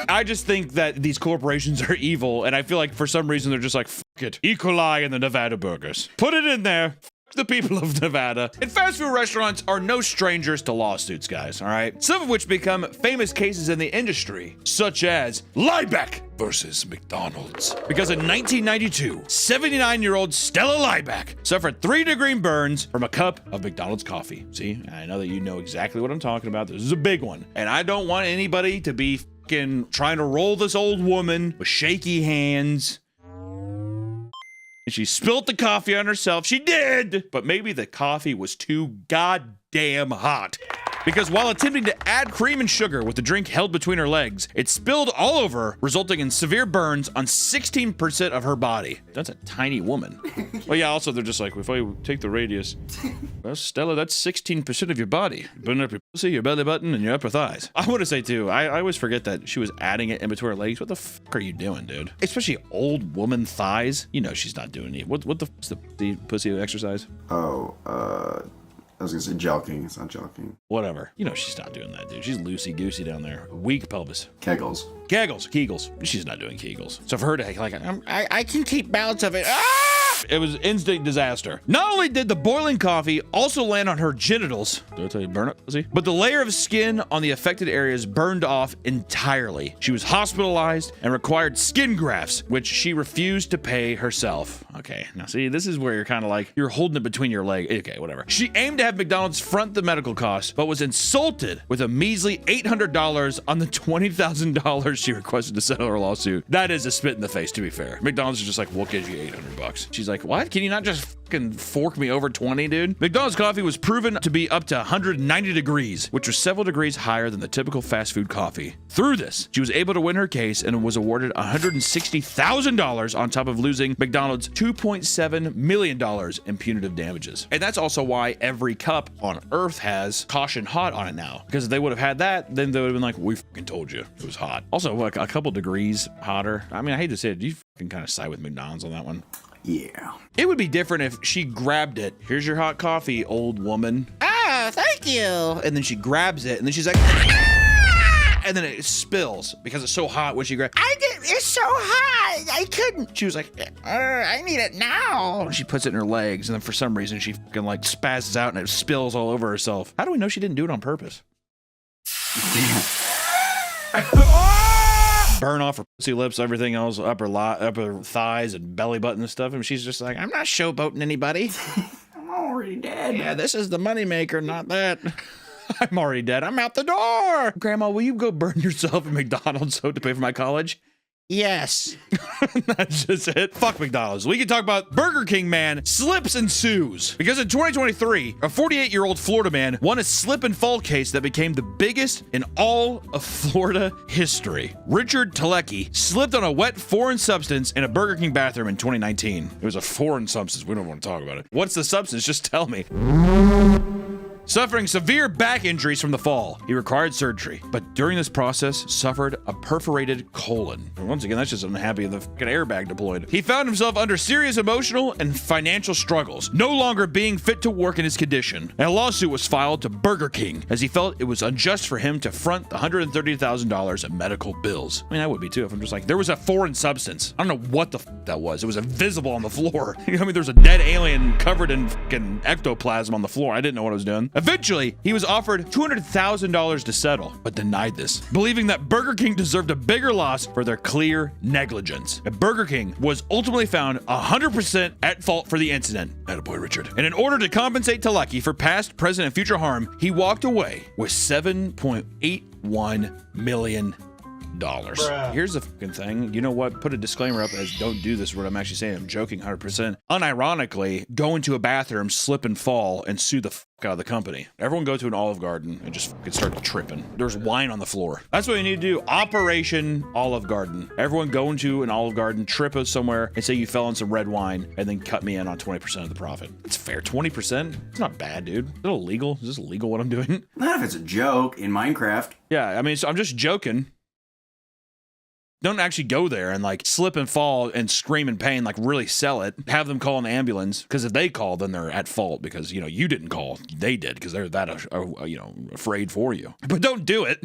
I just think that these corporations are evil, and I feel like for some reason they're just like, fuck it. E. coli and the Nevada burgers. Put it in there. Fuck the people of Nevada. And fast food restaurants are no strangers to lawsuits, guys, all right? Some of which become famous cases in the industry, such as Liebeck versus McDonald's. Because in 1992, 79-year-old Stella Liebeck suffered 3-degree burns from a cup of McDonald's coffee. See, I know that you know exactly what I'm talking about. This is a big one. And I don't want anybody to be fucking trying to roll this old woman with shaky hands. And she spilt the coffee on herself. She did! But maybe the coffee was too goddamn hot. because while attempting to add cream and sugar with the drink held between her legs, it spilled all over, resulting in severe burns on 16% of her body. That's a tiny woman. Well, yeah, also they're just like, if I take the radius, well, Stella, that's 16% of your body. Burn up your pussy, your belly button, and your upper thighs. I want to say too, I always forget that she was adding it in between her legs. What the fuck are you doing, dude? Especially old woman thighs. You know she's not doing it. What the fuck's the pussy exercise? Oh, I was gonna say jelking. It's not jelking. Whatever. You know she's not doing that, dude. She's loosey-goosey down there. Weak pelvis. Kegels. Kegels. She's not doing Kegels. So for her to like, I can keep balance of it. it was instant disaster. Not only did the boiling coffee also land on her genitals, did I tell you burn it, pussy? But the layer of skin on the affected areas burned off entirely. She was hospitalized and required skin grafts, which she refused to pay herself. Okay, now see, this is where you're kind of like, you're holding it between your legs. Okay, whatever. She aimed to have McDonald's front the medical costs, but was insulted with a measly $800 on the $20,000 she requested to settle her lawsuit. That is a spit in the face, to be fair. McDonald's is just like, we'll give you $800. She's like, what? Can you not just fucking fork me over 20, dude? McDonald's coffee was proven to be up to 190 degrees, which was several degrees higher than the typical fast food coffee. Through this, she was able to win her case and was awarded $160,000 on top of losing McDonald's $2.7 million in punitive damages. And that's also why every cup on Earth has caution hot on it now. Because if they would have had that, then they would have been like, we fucking told you it was hot. Also, like a couple degrees hotter. I mean, I hate to say it, you fucking kind of side with McDonald's on that one. Yeah. It would be different if she grabbed it. Here's your hot coffee, old woman. Ah, thank you. And then she grabs it, and then she's like, ah! And then it spills because it's so hot when she grabs. It's so hot. I couldn't. She was like, I need it now. she puts it in her legs, and then for some reason she fucking like spazzes out and it spills all over herself. How do we know she didn't do it on purpose? Burn off her pussy lips, everything else, upper thighs and belly button and stuff. And she's just like, I'm not showboating anybody. I'm already dead. Yeah, this is the moneymaker, not that. I'm already dead. I'm out the door. Grandma, will you go burn yourself at McDonald's to pay for my college? Yes. That's just it. Fuck McDonald's. We can talk about Burger King man slips and sues. Because in 2023, a 48-year-old Florida man won a slip and fall case that became the biggest in all of Florida history. Richard Telecki slipped on a wet foreign substance in a Burger King bathroom in 2019. It was a foreign substance. We don't want to talk about it. What's the substance? Just tell me. Suffering severe back injuries from the fall, he required surgery, but during this process suffered a perforated colon. And once again, that's just unhappy the fucking airbag deployed. He found himself under serious emotional and financial struggles, no longer being fit to work in his condition. And a lawsuit was filed to Burger King as he felt it was unjust for him to front the $130,000 in medical bills. I mean, I would be too if I'm just like, there was a foreign substance. I don't know what the fuck that was. It was invisible on the floor. You know, I mean, there's a dead alien covered in fucking ectoplasm on the floor. I didn't know what I was doing. Eventually, he was offered $200,000 to settle, but denied this, believing that Burger King deserved a bigger loss for their clear negligence. And Burger King was ultimately found 100% at fault for the incident. Attaboy, Richard. And in order to compensate Telecki for past, present, and future harm, he walked away with $7.81 million. Here's the fucking thing. You know what? Put a disclaimer up as don't do this. What I'm actually saying. I'm joking 100%. Unironically, go into a bathroom, slip and fall, and sue the fuck out of the company. Everyone go to an Olive Garden and just fucking start tripping. There's wine on the floor. That's what you need to do. Operation Olive Garden. Everyone go into an Olive Garden, trip us somewhere, and say you fell on some red wine, and then cut me in on 20% of the profit. It's fair. 20%? It's not bad, dude. Is it illegal? Is this illegal what I'm doing? Not if it's a joke in Minecraft. Yeah, I mean, so I'm just joking. Don't actually go there and like slip and fall and scream in pain, like really sell it. Have them call an ambulance, because if they call, then they're at fault because, you know, you didn't call. They did because they're that, you know, afraid for you. But don't do it.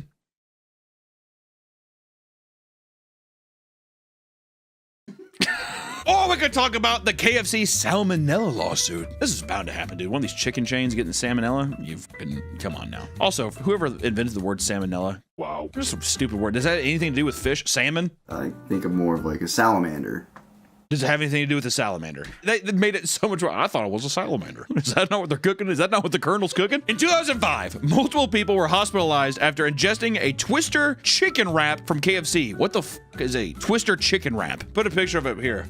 Oh, we could talk about the KFC salmonella lawsuit. This is bound to happen, dude. One of these chicken chains getting salmonella. You fucking come on now. Also, whoever invented the word salmonella, wow, there's some stupid word. Does that have anything to do with fish? Salmon? I think of more of like a salamander. Does it have anything to do with the salamander? They made it so much wrong. I thought it was a salamander. Is that not what they're cooking? Is that not what the Colonel's cooking? In 2005, multiple people were hospitalized after ingesting a Twister chicken wrap from KFC. What the f is a Twister chicken wrap? Put a picture of it here.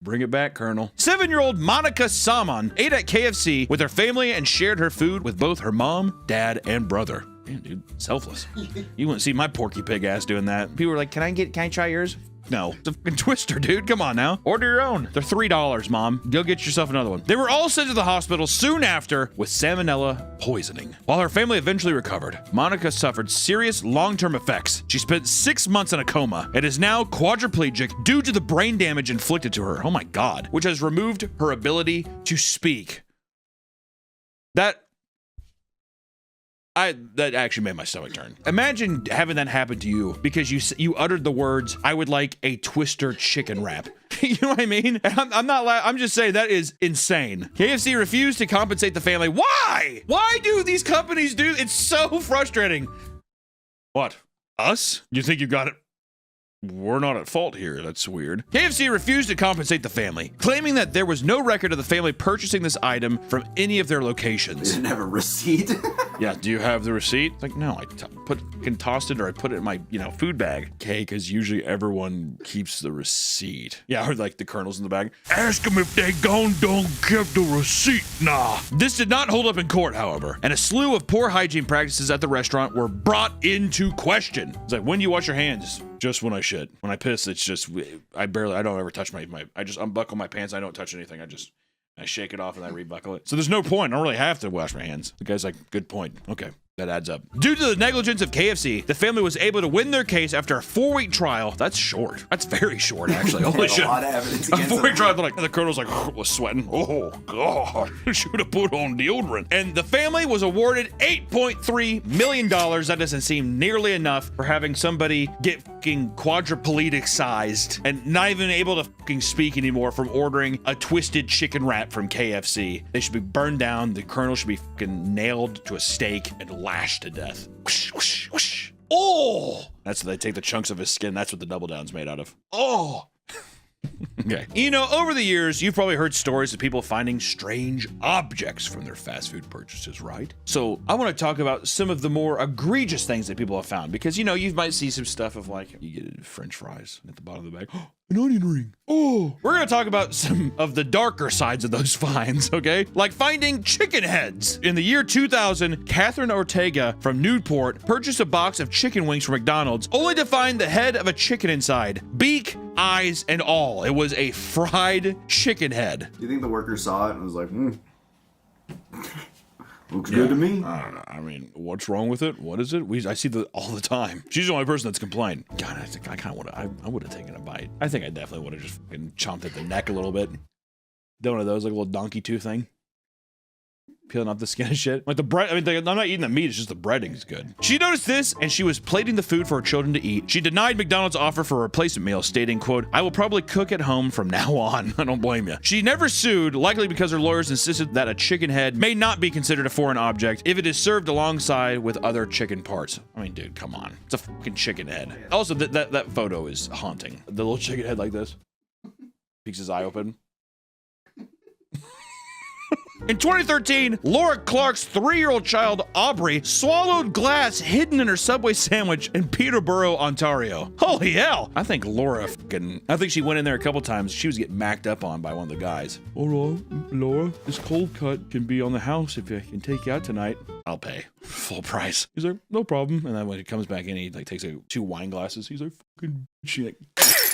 Bring it back, Colonel. 7-year-old Monica Saman ate at KFC with her family and shared her food with both her mom, dad, and brother. Damn, dude, selfless. You wouldn't see my Porky Pig ass doing that. People were like, can I try yours? No, it's a fucking Twister, dude. Come on now. Order your own. They're $3, Mom. Go get yourself another one. They were all sent to the hospital soon after with salmonella poisoning. While her family eventually recovered, Monica suffered serious long-term effects. She spent 6 months in a coma and is now quadriplegic due to the brain damage inflicted to her. Oh my God. Which has removed her ability to speak. That actually made my stomach turn. Imagine having that happen to you because you uttered the words, I would like a Twister chicken wrap. You know what I mean? I'm just saying that is insane. KFC refused to compensate the family. Why? Why do these companies do? It's so frustrating. What? Us? You think you got it? We're not at fault here. That's weird. KFC refused to compensate the family, claiming that there was no record of the family purchasing this item from any of their locations. They didn't have a receipt. Yeah, do you have the receipt? It's like, no, I tossed it or I put it in my, food bag. Okay, because usually everyone keeps the receipt. Yeah, or like the Colonel's in the bag. Ask them if they done kept the receipt. Nah. This did not hold up in court, however, and a slew of poor hygiene practices at the restaurant were brought into question. It's like, when do you wash your hands? Just when I shit. When I piss, it's just, I don't ever touch I just unbuckle my pants. I don't touch anything. I shake it off and I rebuckle it. So there's no point. I don't really have to wash my hands. The guy's like, good point. Okay. That adds up. Due to the negligence of KFC, the family was able to win their case after a 4-week trial. That's short. That's very short, actually. Holy shit. A lot of evidence A against 4-week trial, the Colonel's like, was sweating. Oh, God. Should have put on deodorant. And the family was awarded $8.3 million. That doesn't seem nearly enough for having somebody get fucking quadriplegic-sized and not even able to fucking speak anymore from ordering a twisted chicken wrap from KFC. They should be burned down. The Colonel should be fucking nailed to a stake and lashed to death. Whoosh, whoosh, whoosh. Oh! That's what they take the chunks of his skin. That's what the double down's made out of. Oh! Okay. Over the years, you've probably heard stories of people finding strange objects from their fast food purchases, right? So I want to talk about some of the more egregious things that people have found because, you might see some stuff of like, you get French fries at the bottom of the bag. An onion ring. Oh, we're going to talk about some of the darker sides of those finds, okay? Like finding chicken heads. In the year 2000, Catherine Ortega from Newport purchased a box of chicken wings from McDonald's only to find the head of a chicken inside. Beak, eyes, and all. It was a fried chicken head. Do you think the worker saw it and was like, looks good to me? I don't know. I mean, what's wrong with it? What is it? I see that all the time. She's the only person that's complained. God, I think I kind of would have. I would have taken a bite. I think I definitely would have just fucking chomped at the neck a little bit. Done one of those, like a little donkey tooth thing. Peeling off the skin and shit. Like the bread, I'm not eating the meat, it's just the breading's good. She noticed this and she was plating the food for her children to eat. She denied McDonald's offer for a replacement meal, stating, quote, I will probably cook at home from now on. I don't blame you. She never sued, likely because her lawyers insisted that a chicken head may not be considered a foreign object if it is served alongside with other chicken parts. I mean, dude, come on. It's a fucking chicken head. Also, that photo is haunting. The little chicken head like this. Peeks his eye open. In 2013, Laura Clark's 3-year-old child, Aubrey, swallowed glass hidden in her Subway sandwich in Peterborough, Ontario. Holy hell! I think she went in there a couple times. She was getting macked up on by one of the guys. All right, Laura, this cold cut can be on the house if I can take you out tonight. I'll pay full price. He's like, no problem. And then when he comes back in, he takes 2 wine glasses. He's like, fucking, she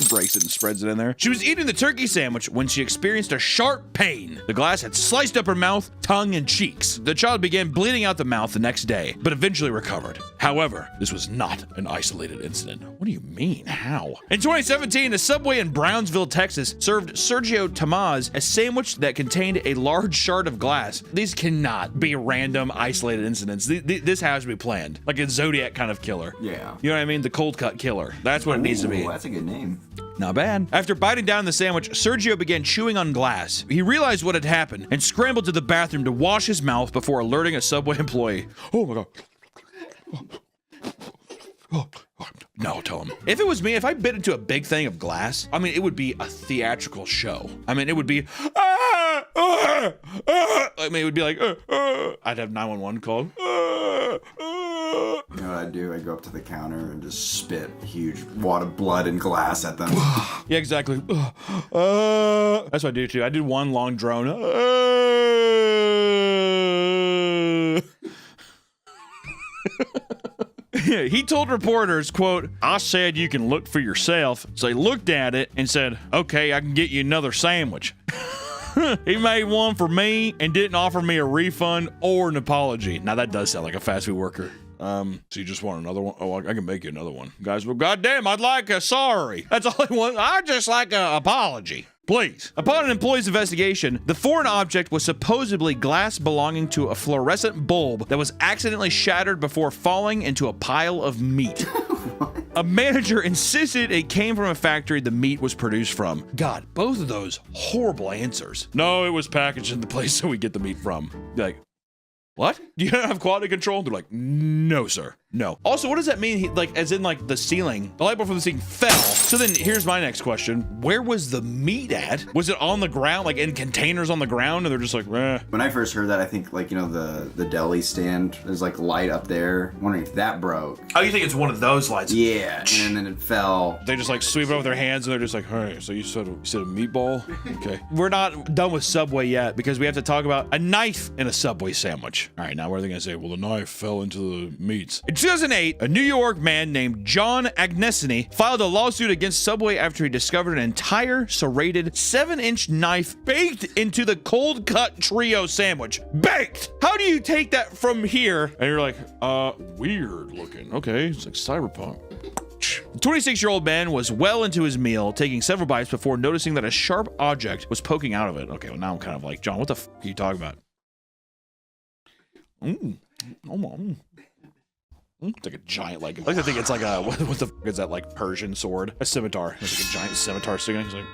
breaks it and spreads it in there. She was eating the turkey sandwich when she experienced a sharp pain. The glass had sliced up her mouth, tongue, and cheeks. The child began bleeding out the mouth the next day, but eventually recovered. However, this was not an isolated incident. What do you mean? How? In 2017, a Subway in Brownsville, Texas, served Sergio Tomás a sandwich that contained a large shard of glass. These cannot be random, isolated incidents. This has to be planned. Like a Zodiac kind of killer. Yeah. You know what I mean? The cold cut killer. That's what it needs to be. That's a good name. Not bad. After biting down the sandwich, Sergio began chewing on glass. He realized what had happened and scrambled to the bathroom to wash his mouth before alerting a Subway employee. Oh my God. No, tell him. If it was me, if I bit into a big thing of glass, I mean, it would be a theatrical show. I mean, it would be, I mean, it would be like, I'd have 911 called. I'd do? I'd go up to the counter and just spit a huge wad of blood and glass at them. Yeah, exactly. That's what I do too. I did one long drone. He told reporters, quote, I said you can look for yourself. So they looked at it and said, okay, I can get you another sandwich. He made one for me and didn't offer me a refund or an apology. Now that does sound like a fast food worker. So you just want another one? Oh, I can make you another one. Guys, well, goddamn, I'd like a sorry. That's all I want. I'd just like an apology. Please. Upon an employee's investigation, the foreign object was supposedly glass belonging to a fluorescent bulb that was accidentally shattered before falling into a pile of meat. A manager insisted it came from a factory the meat was produced from. God, both of those horrible answers. No, it was packaged in the place that we get the meat from. Like, what? Do you not have quality control? They're like, no, sir. No. Also, what does that mean? He, like, as in, like, the ceiling, the light bulb from the ceiling fell. So then here's my next question. Where was the meat at? Was it on the ground, like in containers on the ground? And they're just like, eh. When I first heard that, I think, like, you know, the deli stand, there's like light up there. I'm wondering if that broke. Oh, you think it's one of those lights? Yeah. And then it fell. They just like sweep it over their hands and they're just like, all right, so you said a meatball? Okay. We're not done with Subway yet because we have to talk about a knife in a Subway sandwich. All right, now what are they gonna say? Well, the knife fell into the meats. In 2008, a New York man named John Agnesini filed a lawsuit against Subway after he discovered an entire serrated 7-inch knife baked into the cold cut trio sandwich. Baked! How do you take that from here? And you're like, weird looking. Okay, it's like cyberpunk. The 26-year-old man was well into his meal, taking several bites before noticing that a sharp object was poking out of it. Okay, well now I'm kind of like, John, what the f are you talking about? It's like a giant, like I think it's like a, what the f is that, like Persian sword? A scimitar. It's like a giant scimitar sticking. He's like,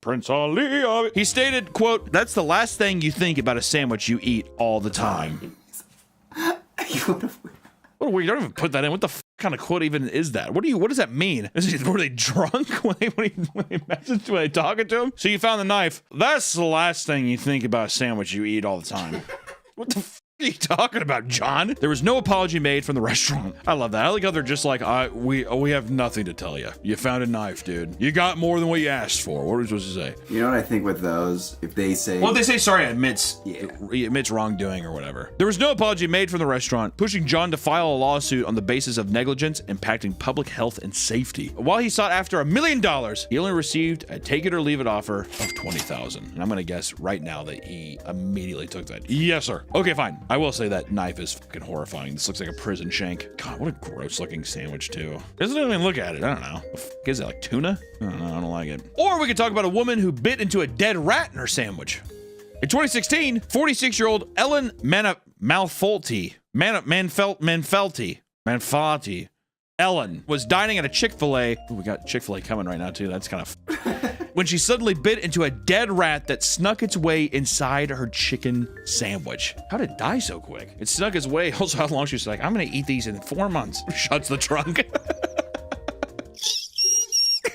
Prince Ali. He stated, quote, that's the last thing you think about a sandwich you eat all the time. What, you don't even put that in. What the f kind of quote even is that? What does that mean? Were they drunk when they messaged, when they talking to him? So you found the knife. That's the last thing you think about a sandwich you eat all the time. What the f are you talking about, John? There was no apology made from the restaurant. I love that. I like how they're just like, we have nothing to tell you. You found a knife, dude. You got more than what you asked for. What are we supposed to say? You know what I think with those? If they say... Well, they say sorry, admits wrongdoing or whatever. There was no apology made from the restaurant, pushing John to file a lawsuit on the basis of negligence impacting public health and safety. While he sought after $1 million, he only received a take it or leave it offer of $20,000. And I'm gonna guess right now that he immediately took that. Yes, sir. Okay, fine. I will say that knife is fucking horrifying. This looks like a prison shank. God, what a gross looking sandwich too. Doesn't even look at it. I don't know. What the fuck is it, like tuna? I don't know. I don't like it. Or we could talk about a woman who bit into a dead rat in her sandwich. In 2016, 46-year-old Ellen Manfelti Ellen was dining at a Chick-fil-A. Ooh, we got Chick-fil-A coming right now too. That's kind of when she suddenly bit into a dead rat that snuck its way inside her chicken sandwich. How did it die so quick? It snuck its way. Also, how long she's like, I'm gonna eat these in 4 months. Shuts the trunk.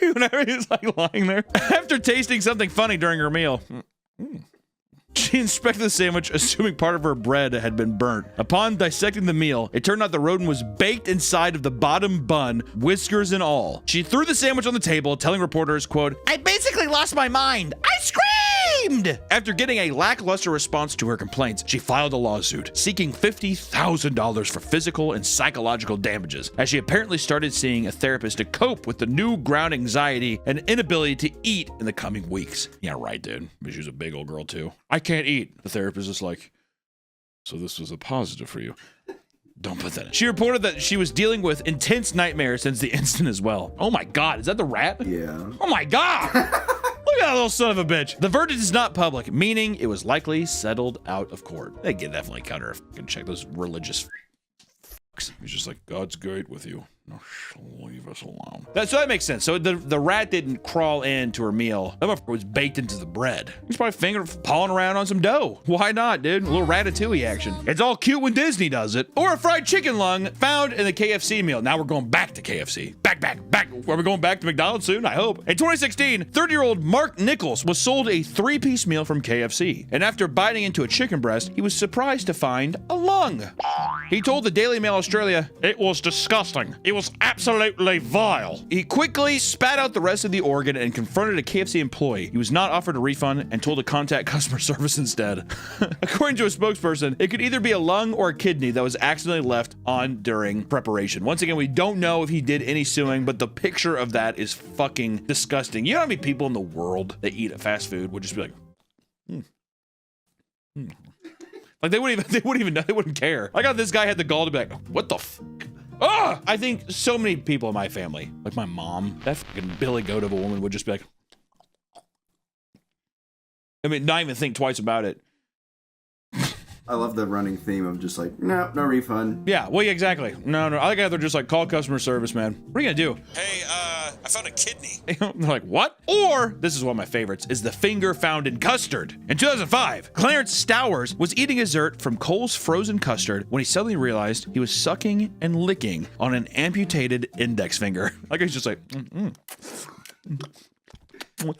Whenever he's like lying there. After tasting something funny during her meal. She inspected the sandwich, assuming part of her bread had been burnt. Upon dissecting the meal, it turned out the rodent was baked inside of the bottom bun, whiskers and all. She threw the sandwich on the table, telling reporters, quote, I basically lost my mind. I screamed! After getting a lackluster response to her complaints, she filed a lawsuit, seeking $50,000 for physical and psychological damages, as she apparently started seeing a therapist to cope with the newground anxiety and inability to eat in the coming weeks. Yeah, right, dude. But she was a big old girl, too. I can't eat. The therapist is like, so this was a positive for you. Don't put that in. She reported that she was dealing with intense nightmares since the incident as well. Oh my God, is that the rat? Yeah. Oh my God! Look at that little son of a bitch. The verdict is not public, meaning it was likely settled out of court. They can definitely cut her. Can check those religious fucks. He's just like, God's great with you. Leave us alone. So that makes sense. So the rat didn't crawl into her meal. That motherfucker was baked into the bread. He's probably pawing around on some dough. Why not, dude? A little Ratatouille action. It's all cute when Disney does it. Or a fried chicken lung found in the KFC meal. Now we're going back to KFC. Back. Are we going back to McDonald's soon? I hope. In 2016, 30-year-old Mark Nichols was sold a 3-piece meal from KFC. And after biting into a chicken breast, he was surprised to find a lung. He told the Daily Mail Australia, "It was disgusting. It was absolutely vile." He quickly spat out the rest of the organ and confronted a KFC employee. He was not offered a refund and told to contact customer service instead. According to a spokesperson, it could either be a lung or a kidney that was accidentally left on during preparation. Once again, we don't know if he did any suing, but the picture of that is fucking disgusting. You know how many people in the world that eat at fast food would just be like, Like they wouldn't care. I got this guy had the gall to be like, what the fuck? Ah! I think so many people in my family, like my mom, that fucking Billy Goat of a woman would just be like, I mean, not even think twice about it. I love the running theme of just like, no refund. Yeah, well, yeah, exactly. No. I think they're just like, call customer service, man. What are you gonna do? Hey, I found a kidney. They're like, what? Or, this is one of my favorites, is the finger found in custard. In 2005, Clarence Stowers was eating dessert from Cole's frozen custard when he suddenly realized he was sucking and licking on an amputated index finger. Like he's just like, What?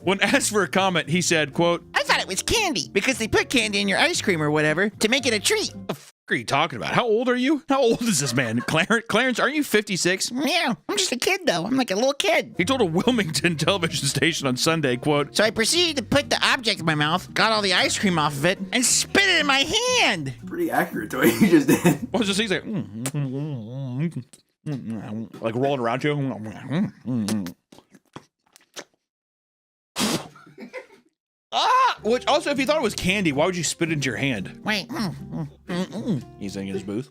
When asked for a comment, he said, quote, I thought it was candy because they put candy in your ice cream or whatever to make it a treat. What the fuck are you talking about? How old are you? How old is this man? Clarence, aren't you 56? Yeah, I'm just a kid though. I'm like a little kid. He told a Wilmington television station on Sunday, quote, So I proceeded to put the object in my mouth, got all the ice cream off of it, and spit it in my hand. Pretty accurate the way you just did. What was this? He's like, like rolling around you. Which also, if you thought it was candy, why would you spit it into your hand? Wait. He's singing in his booth.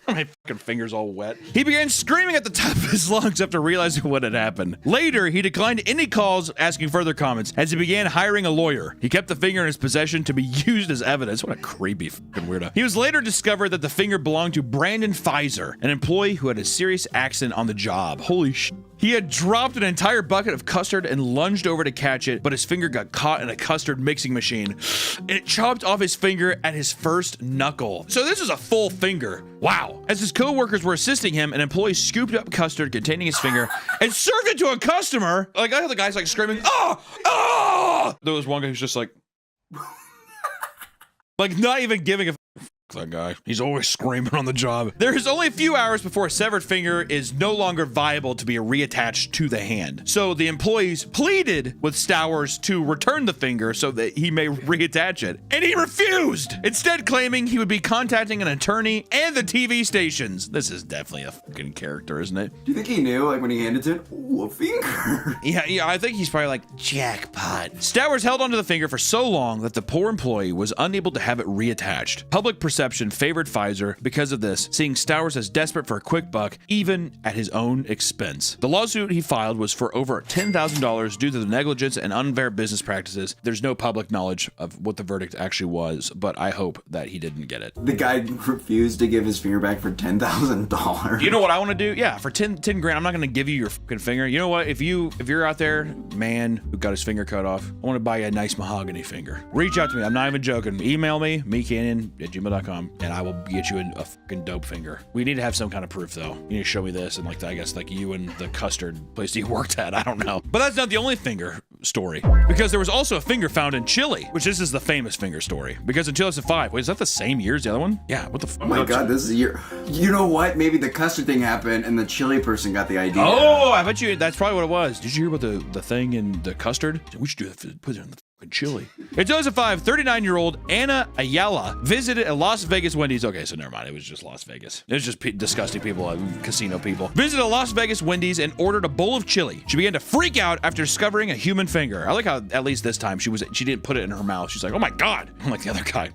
My fucking finger's all wet. He began screaming at the top of his lungs after realizing what had happened. Later, he declined any calls asking further comments as he began hiring a lawyer. He kept the finger in his possession to be used as evidence. What a creepy fucking weirdo. He was later discovered that the finger belonged to Brandon Pfizer, an employee who had a serious accident on the job. Holy shit. He had dropped an entire bucket of custard and lunged over to catch it, but his finger got caught in a custard mixing machine. And it chopped off his finger at his first knuckle. So this is a full finger. Wow. As his co-workers were assisting him, an employee scooped up custard containing his finger and served it to a customer. Like, I heard the guy's like screaming, oh! There was one guy who's just like, like not even giving a that guy. He's always screaming on the job. There is only a few hours before a severed finger is no longer viable to be reattached to the hand. So the employees pleaded with Stowers to return the finger so that he may reattach it. And he refused, instead claiming he would be contacting an attorney and the TV stations. This is definitely a fucking character, isn't it? Do you think he knew, like when he handed it? Ooh, a finger. Yeah, I think he's probably like, jackpot. Stowers held onto the finger for so long that the poor employee was unable to have it reattached. Public perception favored Pfizer because of this, seeing Stowers as desperate for a quick buck, even at his own expense. The lawsuit he filed was for over $10,000 due to the negligence and unfair business practices. There's no public knowledge of what the verdict actually was, but I hope that he didn't get it. The guy refused to give his finger back for $10,000. You know what I want to do? Yeah, for 10 grand, I'm not going to give you your fucking finger. You know what? If you're out there, man who got his finger cut off, I want to buy you a nice mahogany finger. Reach out to me. I'm not even joking. Email me, mecanyon@gmail.com, and I will get you a fucking dope finger. We need to have some kind of proof, though. You need to show me this, and like I guess like you and the custard place you worked at. I don't know. But that's not the only finger story, because there was also a finger found in Chile, which this is the famous finger story. Because in 2005, wait, is that the same year as the other one? Yeah. What the fuck? Oh my god, this is a year. You know what? Maybe the custard thing happened, and the Chile person got the idea. Oh, I bet you that's probably what it was. Did you hear about the thing in the custard? We should do that. Put it in the Chili. In 2005, 39-year-old Anna Ayala visited a Las Vegas Wendy's. Okay, so never mind. It was just Las Vegas. It was just disgusting people, casino people. Visited a Las Vegas Wendy's and ordered a bowl of chili. She began to freak out after discovering a human finger. I like how at least this time she didn't put it in her mouth. She's like, oh my God. Like the other guy.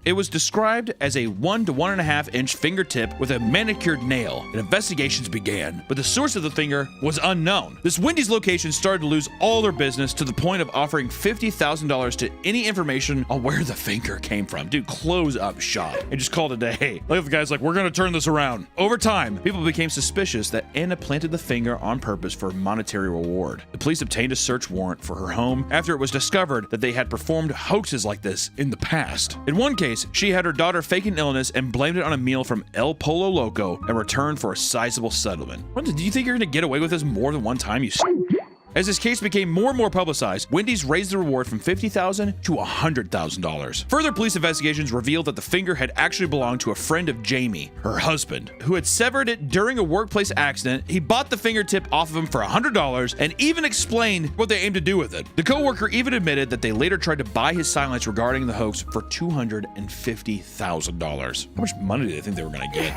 It was described as a 1 to 1.5 inch fingertip with a manicured nail, and investigations began. But the source of the finger was unknown. This Wendy's location started to lose all their business to the point of offering $50,000 to any information on where the finger came from. Dude, close up shop and just call it a day. Like the guy's like, we're gonna turn this around. Over time, people became suspicious that Anna planted the finger on purpose for a monetary reward. The police obtained a search warrant for her home after it was discovered that they had performed hoaxes like this in the past. In one case, she had her daughter fake an illness and blamed it on a meal from El Pollo Loco in return for a sizable settlement. Do you think you're gonna get away with this more than one time, you As this case became more and more publicized, Wendy's raised the reward from $50,000 to $100,000. Further police investigations revealed that the finger had actually belonged to a friend of Jamie, her husband, who had severed it during a workplace accident. He bought the fingertip off of him for $100 and even explained what they aimed to do with it. The coworker even admitted that they later tried to buy his silence regarding the hoax for $250,000. How much money do they think they were going to get?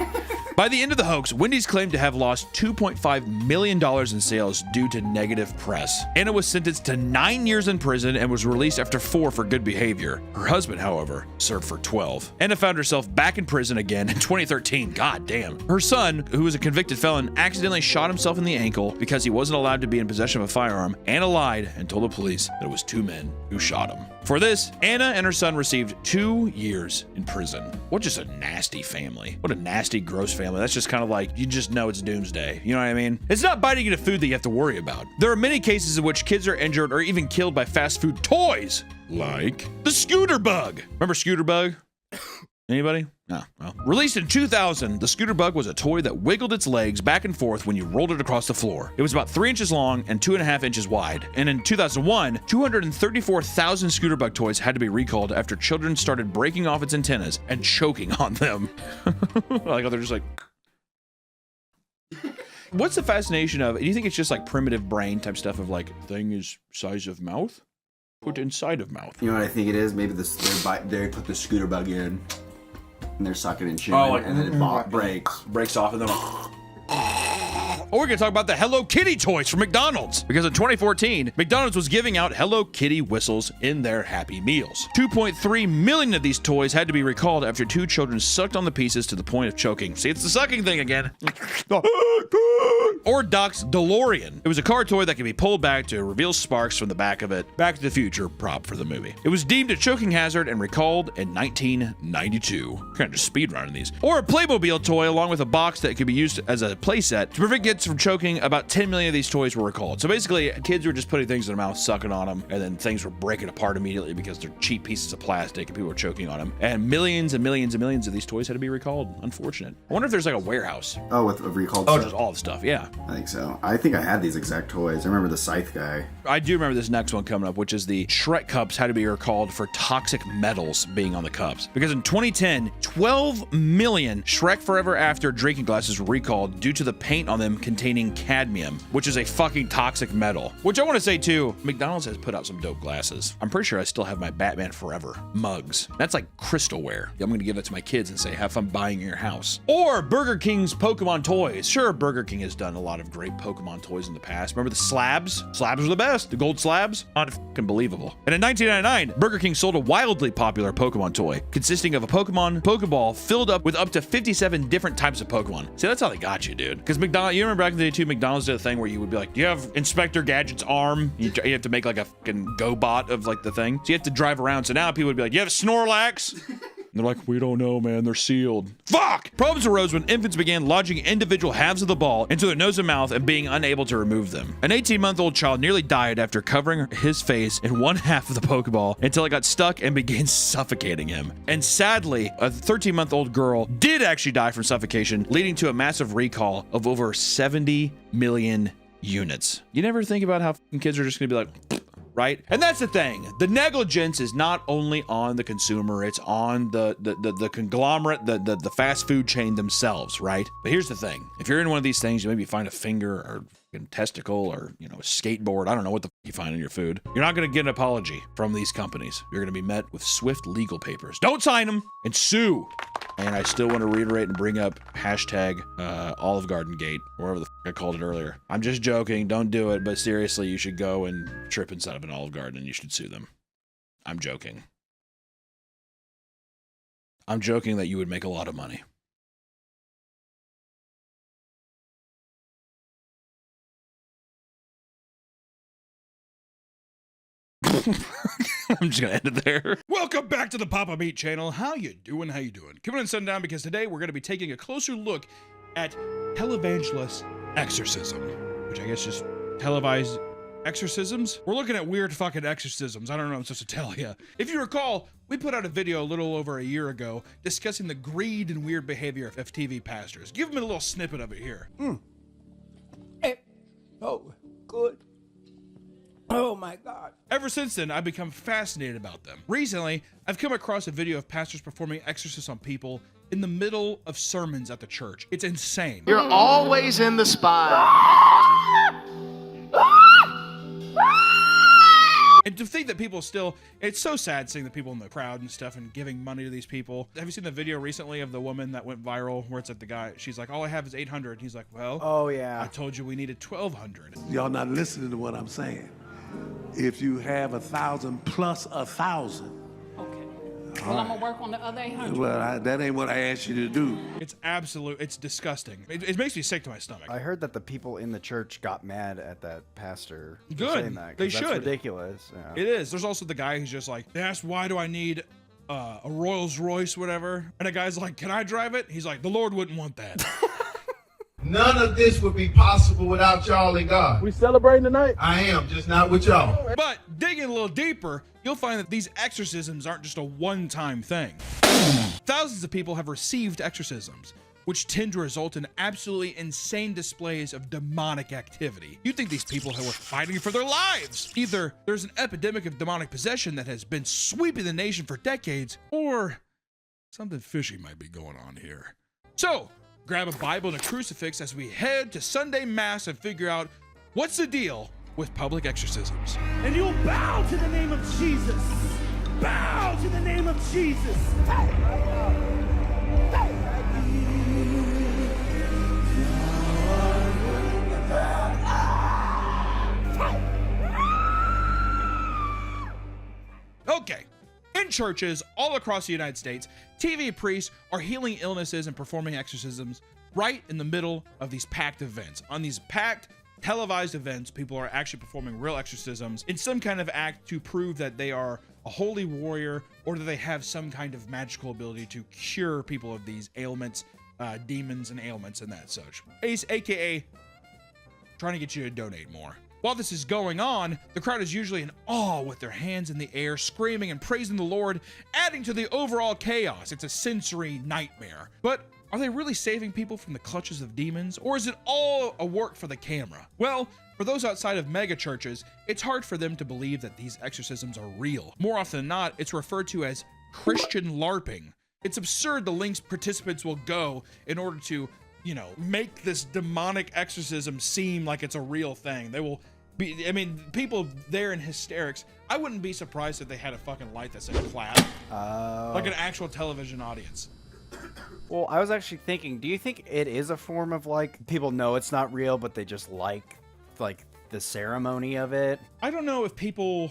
By the end of the hoax, Wendy's claimed to have lost $2.5 million in sales due to negative press. Anna was sentenced to 9 years in prison and was released after 4 for good behavior. Her husband, however, served for 12. Anna found herself back in prison again in 2013. God damn. Her son, who was a convicted felon, accidentally shot himself in the ankle because he wasn't allowed to be in possession of a firearm. Anna lied and told the police that it was 2 men who shot him. For this, Anna and her son received 2 years in prison. What just a nasty family. What a nasty, gross family. That's just kind of like, you just know it's doomsday. You know what I mean? It's not biting into food that you have to worry about. There are many cases in which kids are injured or even killed by fast food toys, like the Scooter Bug. Remember Scooter Bug? Anybody? No. Well, released in 2000, the Scooter Bug was a toy that wiggled its legs back and forth when you rolled it across the floor. It was about 3 inches long and 2.5 inches wide. And in 2001, 234,000 Scooter Bug toys had to be recalled after children started breaking off its antennas and choking on them. Like, they're just like... What's the fascination of, do you think it's just like primitive brain type stuff of like, thing is size of mouth? Put inside of mouth. You know what I think it is? Maybe they put the Scooter Bug in and they're sucking and chewing, and then it breaks off and then Or we're gonna talk about the Hello Kitty toys from McDonald's. Because in 2014, McDonald's was giving out Hello Kitty whistles in their Happy Meals. 2.3 million of these toys had to be recalled after 2 children sucked on the pieces to the point of choking. See, it's the sucking thing again. Or Doc's DeLorean. It was a car toy that could be pulled back to reveal sparks from the back of it. Back to the Future prop for the movie. It was deemed a choking hazard and recalled in 1992. Kind of just speedrunning these. Or a Playmobil toy along with a box that could be used as a playset to prevent kids from choking. About 10 million of these toys were recalled. So basically, kids were just putting things in their mouth, sucking on them, and then things were breaking apart immediately because they're cheap pieces of plastic and people were choking on them. And millions and millions and millions of these toys had to be recalled. Unfortunate. I wonder if there's like a warehouse. Oh, with recalled stuff? Oh, just all the stuff, yeah. I think so. I think I had these exact toys. I remember the Scythe guy. I do remember this next one coming up, which is the Shrek cups had to be recalled for toxic metals being on the cups. Because in 2010, 12 million Shrek Forever After drinking glasses were recalled due to the paint on them containing cadmium, which is a fucking toxic metal. Which I want to say too, McDonald's has put out some dope glasses. I'm pretty sure I still have my Batman Forever mugs. That's like crystalware. I'm going to give it to my kids and say, have fun buying in your house. Or Burger King's Pokemon toys. Sure, Burger King has done a lot of great Pokemon toys in the past. Remember the slabs? Slabs were the best. The gold slabs? Unbelievable. And in 1999, Burger King sold a wildly popular Pokemon toy consisting of a Pokemon Pokeball filled up with up to 57 different types of Pokemon. See, that's how they got you, dude. Because McDonald's, you remember back in the day too, McDonald's did a thing where you would be like, do you have Inspector Gadget's arm? You have to make like a fucking GoBot of like the thing. So you have to drive around. So now people would be like, you have Snorlax? And they're like, we don't know, man. They're sealed. Fuck! Problems arose when infants began lodging individual halves of the ball into their nose and mouth and being unable to remove them. An 18-month-old child nearly died after covering his face in one half of the Pokeball until it got stuck and began suffocating him. And sadly, a 13-month-old girl did actually die from suffocation, leading to a massive recall of over 70 million units. You never think about how kids are just gonna be like, right? And that's the thing. The negligence is not only on the consumer, it's on the conglomerate, the fast food chain themselves, right? But here's the thing. If you're in one of these things, you maybe find a finger or testicle or, you know, a skateboard. I don't know what the f you find in your food. You're not going to get an apology from these companies. You're going to be met with swift legal papers. Don't sign them and sue. And I still want to reiterate and bring up hashtag Olive Garden Gate, or whatever the f I called it earlier. I'm just joking. Don't do it. But seriously, you should go and trip inside of an Olive Garden and you should sue them. I'm joking. I'm joking that you would make a lot of money. I'm just gonna end it there. Welcome back to the Papa Meat channel. How you doing? How you doing? Come on and sit down because today we're going to be taking a closer look at televangelist exorcism, which I guess just televised exorcisms. We're looking at weird fucking exorcisms. I don't know what I'm supposed to tell you. If you recall, we put out a video a little over a year ago discussing the greed and weird behavior of FTV pastors. Give them a little snippet of it here. Oh, good. Oh my God. Ever since then, I've become fascinated about them. Recently, I've come across a video of pastors performing exorcisms on people in the middle of sermons at the church. It's insane. You're always in the spot. And to think that people still, it's so sad seeing the people in the crowd and stuff and giving money to these people. Have you seen the video recently of the woman that went viral where it's like the guy, she's like, all I have is 800. He's like, well, oh yeah, I told you we needed 1,200. Y'all not listening to what I'm saying. If you have 1,000 plus 1,000. Okay. Well, I'm gonna work on the other 800. Well, that ain't what I asked you to do. It's it's disgusting. It makes me sick to my stomach. I heard that the people in the church got mad at that pastor. for Good. saying that, 'cause They that's should. ridiculous. Yeah. It is. There's also the guy who's just like, they asked, why do I need a Rolls Royce, whatever? And a guy's like, can I drive it? He's like, the Lord wouldn't want that. None of this would be possible without y'all and God. We celebrating tonight? I am, just not with y'all. But digging a little deeper, you'll find that these exorcisms aren't just a one-time thing. Thousands of people have received exorcisms, which tend to result in absolutely insane displays of demonic activity. You think these people were fighting for their lives. Either there's an epidemic of demonic possession that has been sweeping the nation for decades, or something fishy might be going on here. So, grab a Bible and a crucifix as we head to Sunday Mass and figure out what's the deal with public exorcisms. And you'll bow to the name of Jesus. Bow to the name of Jesus. Okay. In churches all across the United States, TV priests are healing illnesses and performing exorcisms right in the middle of these packed events. On these packed, televised events, people are actually performing real exorcisms in some kind of act to prove that they are a holy warrior or that they have some kind of magical ability to cure people of these ailments, demons and ailments and that such. AKA trying to get you to donate more. While this is going on, the crowd is usually in awe with their hands in the air, screaming and praising the Lord, adding to the overall chaos. It's a sensory nightmare. But are they really saving people from the clutches of demons, or is it all a work for the camera? Well, for those outside of mega churches, it's hard for them to believe that these exorcisms are real. More often than not, it's referred to as Christian LARPing. It's absurd the lengths participants will go in order to, you know, make this demonic exorcism seem like it's a real thing. They will be, I mean, people there in hysterics. I wouldn't be surprised if they had a fucking light that said clap. Like an actual television audience. Well, I was actually thinking, do you think it is a form of, like, people know it's not real, but they just like the ceremony of it? I don't know if people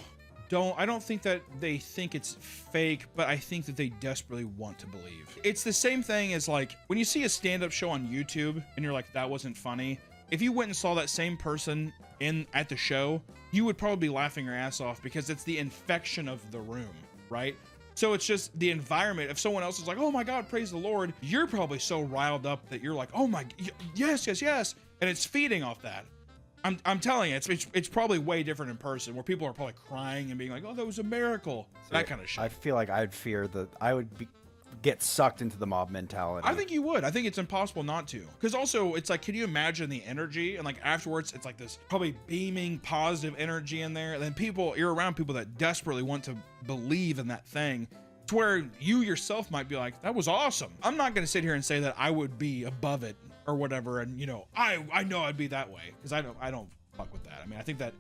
don't, I don't think that they think it's fake, but I think that they desperately want to believe. It's the same thing as, like, when you see a stand-up show on YouTube and you're like, that wasn't funny. If you went and saw that same person at the show, you would probably be laughing your ass off because it's the infection of the room, right? So it's just the environment. If someone else is like, oh my God, praise the Lord, you're probably so riled up that you're like, oh my, yes, yes, yes. And it's feeding off that. I'm telling you, it's probably way different in person where people are probably crying and being like, oh, that was a miracle. So that kind of shit. I feel like I'd fear that I would get sucked into the mob mentality. I think you would. I think it's impossible not to. Because also, it's like, can you imagine the energy? And like afterwards, it's like this probably beaming positive energy in there. And then you're around people that desperately want to believe in that thing. To where you yourself might be like, that was awesome. I'm not going to sit here and say that I would be above it or whatever. And you know, I know I'd be that way because I don't fuck with that. I mean, I think that,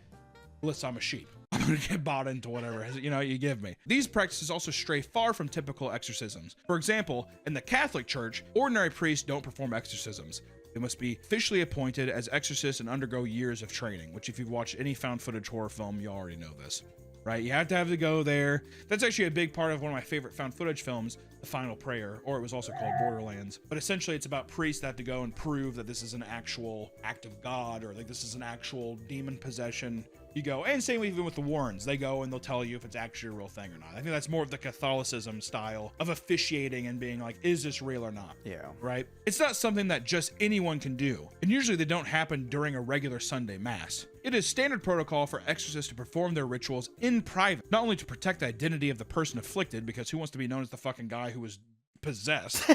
listen, I'm a sheep. I'm gonna get bought into whatever, you know, you give me. These practices also stray far from typical exorcisms. For example, in the Catholic Church, ordinary priests don't perform exorcisms. They must be officially appointed as exorcists and undergo years of training, which if you've watched any found footage horror film, you already know this, right? You have to go there. That's actually a big part of one of my favorite found footage films, The Final Prayer, or it was also called Borderlands. But essentially it's about priests that have to go and prove that this is an actual act of God, or like this is an actual demon possession. You go, and same even with the Warrens, they go and they'll tell you if it's actually a real thing or not. I think that's more of the Catholicism style of officiating and being like, is this real or not? Yeah. Right? It's not something that just anyone can do. And usually they don't happen during a regular Sunday mass. It is standard protocol for exorcists to perform their rituals in private, not only to protect the identity of the person afflicted, because who wants to be known as the fucking guy who was possessed,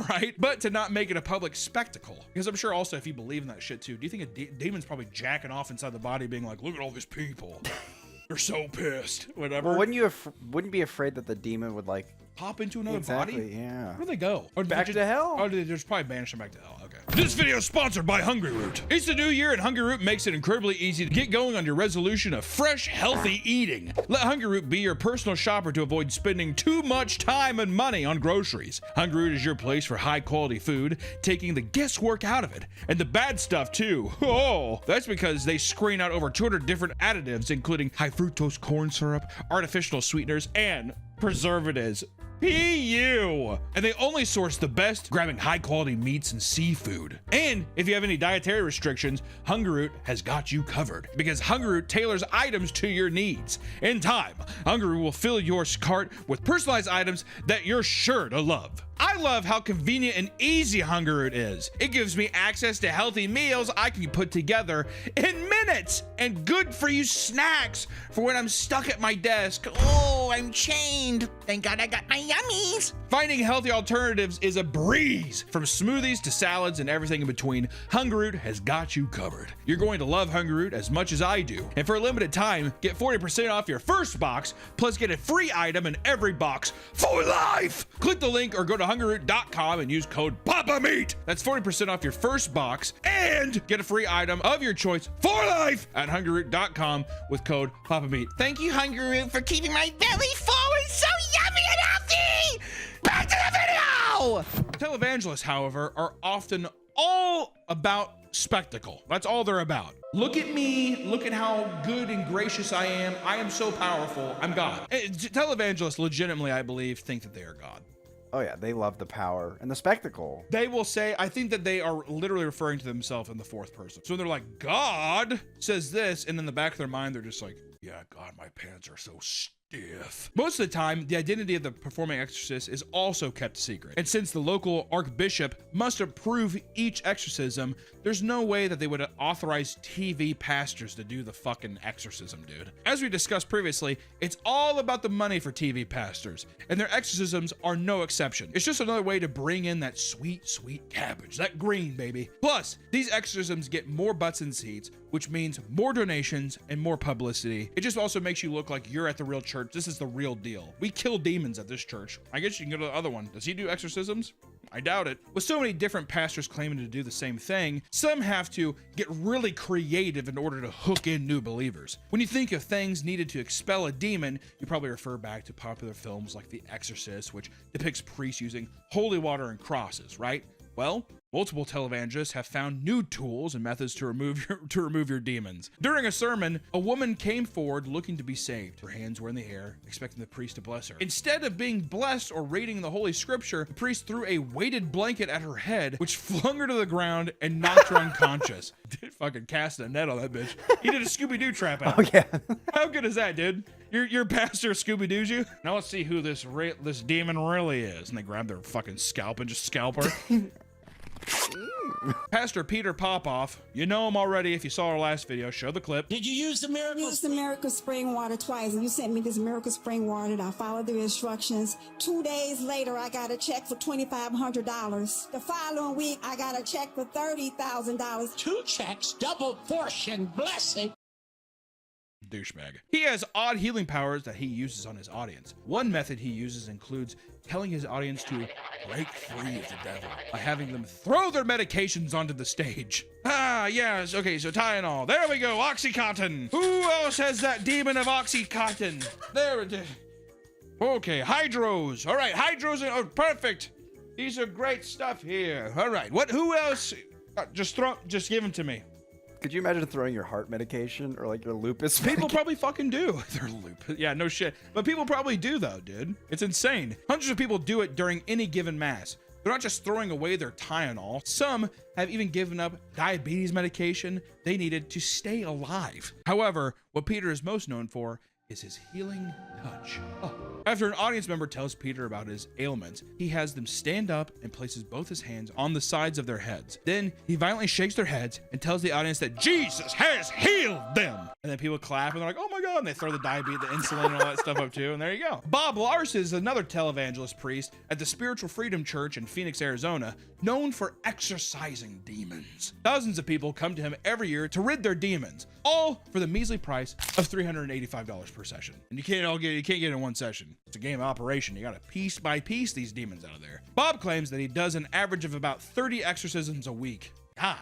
right? But to not make it a public spectacle. Because I'm sure also if you believe in that shit too, do you think a demon's probably jacking off inside the body being like, look at all these people. They're so pissed, whatever. Well, wouldn't you be afraid that the demon would like pop into another exactly, body? Yeah. Where do they go? Or back to hell? Oh, they just probably banish them back to hell. Okay. This video is sponsored by Hungry Root. It's the new year and Hungry Root makes it incredibly easy to get going on your resolution of fresh, healthy eating. Let Hungry Root be your personal shopper to avoid spending too much time and money on groceries. Hungry Root is your place for high quality food, taking the guesswork out of it. And the bad stuff too. Oh, that's because they screen out over 200 different additives, including high fructose corn syrup, artificial sweeteners, and preservatives. PU! And they only source the best, grabbing high quality meats and seafood. And if you have any dietary restrictions, Hungry Root has got you covered, because Hungry Root tailors items to your needs. In time, Hungry Root will fill your cart with personalized items that you're sure to love. I love how convenient and easy Hungry Root is. It gives me access to healthy meals I can put together in minutes, and good for you snacks for when I'm stuck at my desk. Oh, I'm chained. Thank God I got my yummies. Finding healthy alternatives is a breeze. From smoothies to salads and everything in between, Hungry Root has got you covered. You're going to love Hungry Root as much as I do. And for a limited time, get 40% off your first box, plus get a free item in every box for life. Click the link or go to hungryroot.com and use code PAPAMEAT. That's 40% off your first box and get a free item of your choice for life at hungryroot.com with code PAPAMEAT. Thank you, Hungry Root, for keeping my belly full and so yummy and healthy. Back to the video! Televangelists, however, are often all about spectacle. That's all they're about. Look at me. Look at how good and gracious I am. I am so powerful. I'm God. Televangelists legitimately, I believe, think that they are God. Oh yeah, they love the power and the spectacle. They will say, I think that they are literally referring to themselves in the fourth person. So they're like, God says this, and in the back of their mind, they're just like, yeah, God, my pants are so stiff. Most of the time, the identity of the performing exorcist is also kept secret. And since the local archbishop must approve each exorcism, there's no way that they would authorize TV pastors to do the fucking exorcism, dude. As we discussed previously, it's all about the money for TV pastors, and their exorcisms are no exception. It's just another way to bring in that sweet, sweet cabbage, that green, baby. Plus, these exorcisms get more butts in seats, which means more donations and more publicity. It just also makes you look like you're at the real church. This is the real deal. We kill demons at this church. I guess you can go to the other one. Does he do exorcisms? I doubt it. With so many different pastors claiming to do the same thing, some have to get really creative in order to hook in new believers. When you think of things needed to expel a demon, you probably refer back to popular films like The Exorcist, which depicts priests using holy water and crosses, right? Well, multiple televangelists have found new tools and methods to remove your demons. During a sermon, a woman came forward looking to be saved. Her hands were in the air, expecting the priest to bless her. Instead of being blessed or reading the Holy Scripture, the priest threw a weighted blanket at her head, which flung her to the ground and knocked her unconscious. Did fucking cast a net on that bitch. He did a Scooby-Doo trap out. Oh yeah. How good is that, dude? Your pastor Scooby-Doo's you? Now let's see who this demon really is. And they grab their fucking scalp and just scalp her. Pastor Peter Popoff, you know him already if you saw our last video. Show the clip. Did you use the miracle? I used the miracle spring water twice, and you sent me this miracle spring water, and I followed the instructions. 2 days later, I got a check for $2,500. The following week, I got a check for $30,000. 2 checks, double portion blessing. douchebag. He has odd healing powers that he uses on his audience. One method he uses includes telling his audience to break free of the devil by having them throw their medications onto the stage. Ah, yes, okay, so Tylenol. There we go, Oxycontin. Who else has that demon of Oxycontin? There it is. Okay, Hydros. All right, Hydros, oh, perfect. These are great stuff here. All right, who else? Just give them to me. Could you imagine throwing your heart medication or like your lupus? People probably fucking do. They're lupus. Yeah, no shit. But people probably do though, dude. It's insane. Hundreds of people do it during any given mass. They're not just throwing away their Tylenol. Some have even given up diabetes medication they needed to stay alive. However, what Peter is most known for is his healing touch. Oh. After an audience member tells Peter about his ailments, he has them stand up and places both his hands on the sides of their heads. Then he violently shakes their heads and tells the audience that Jesus has healed them. And then people clap and they're like, oh my God, and they throw the diabetes, the insulin and all that stuff up too, and there you go. Bob Larson is another televangelist priest at the Spiritual Freedom Church in Phoenix, Arizona, known for exorcising demons. Thousands of people come to him every year to rid their demons, all for the measly price of $385 per session. And you can't get it in one session. It's a game of operation. You gotta piece by piece these demons out of there. Bob claims that he does an average of about 30 exorcisms a week. God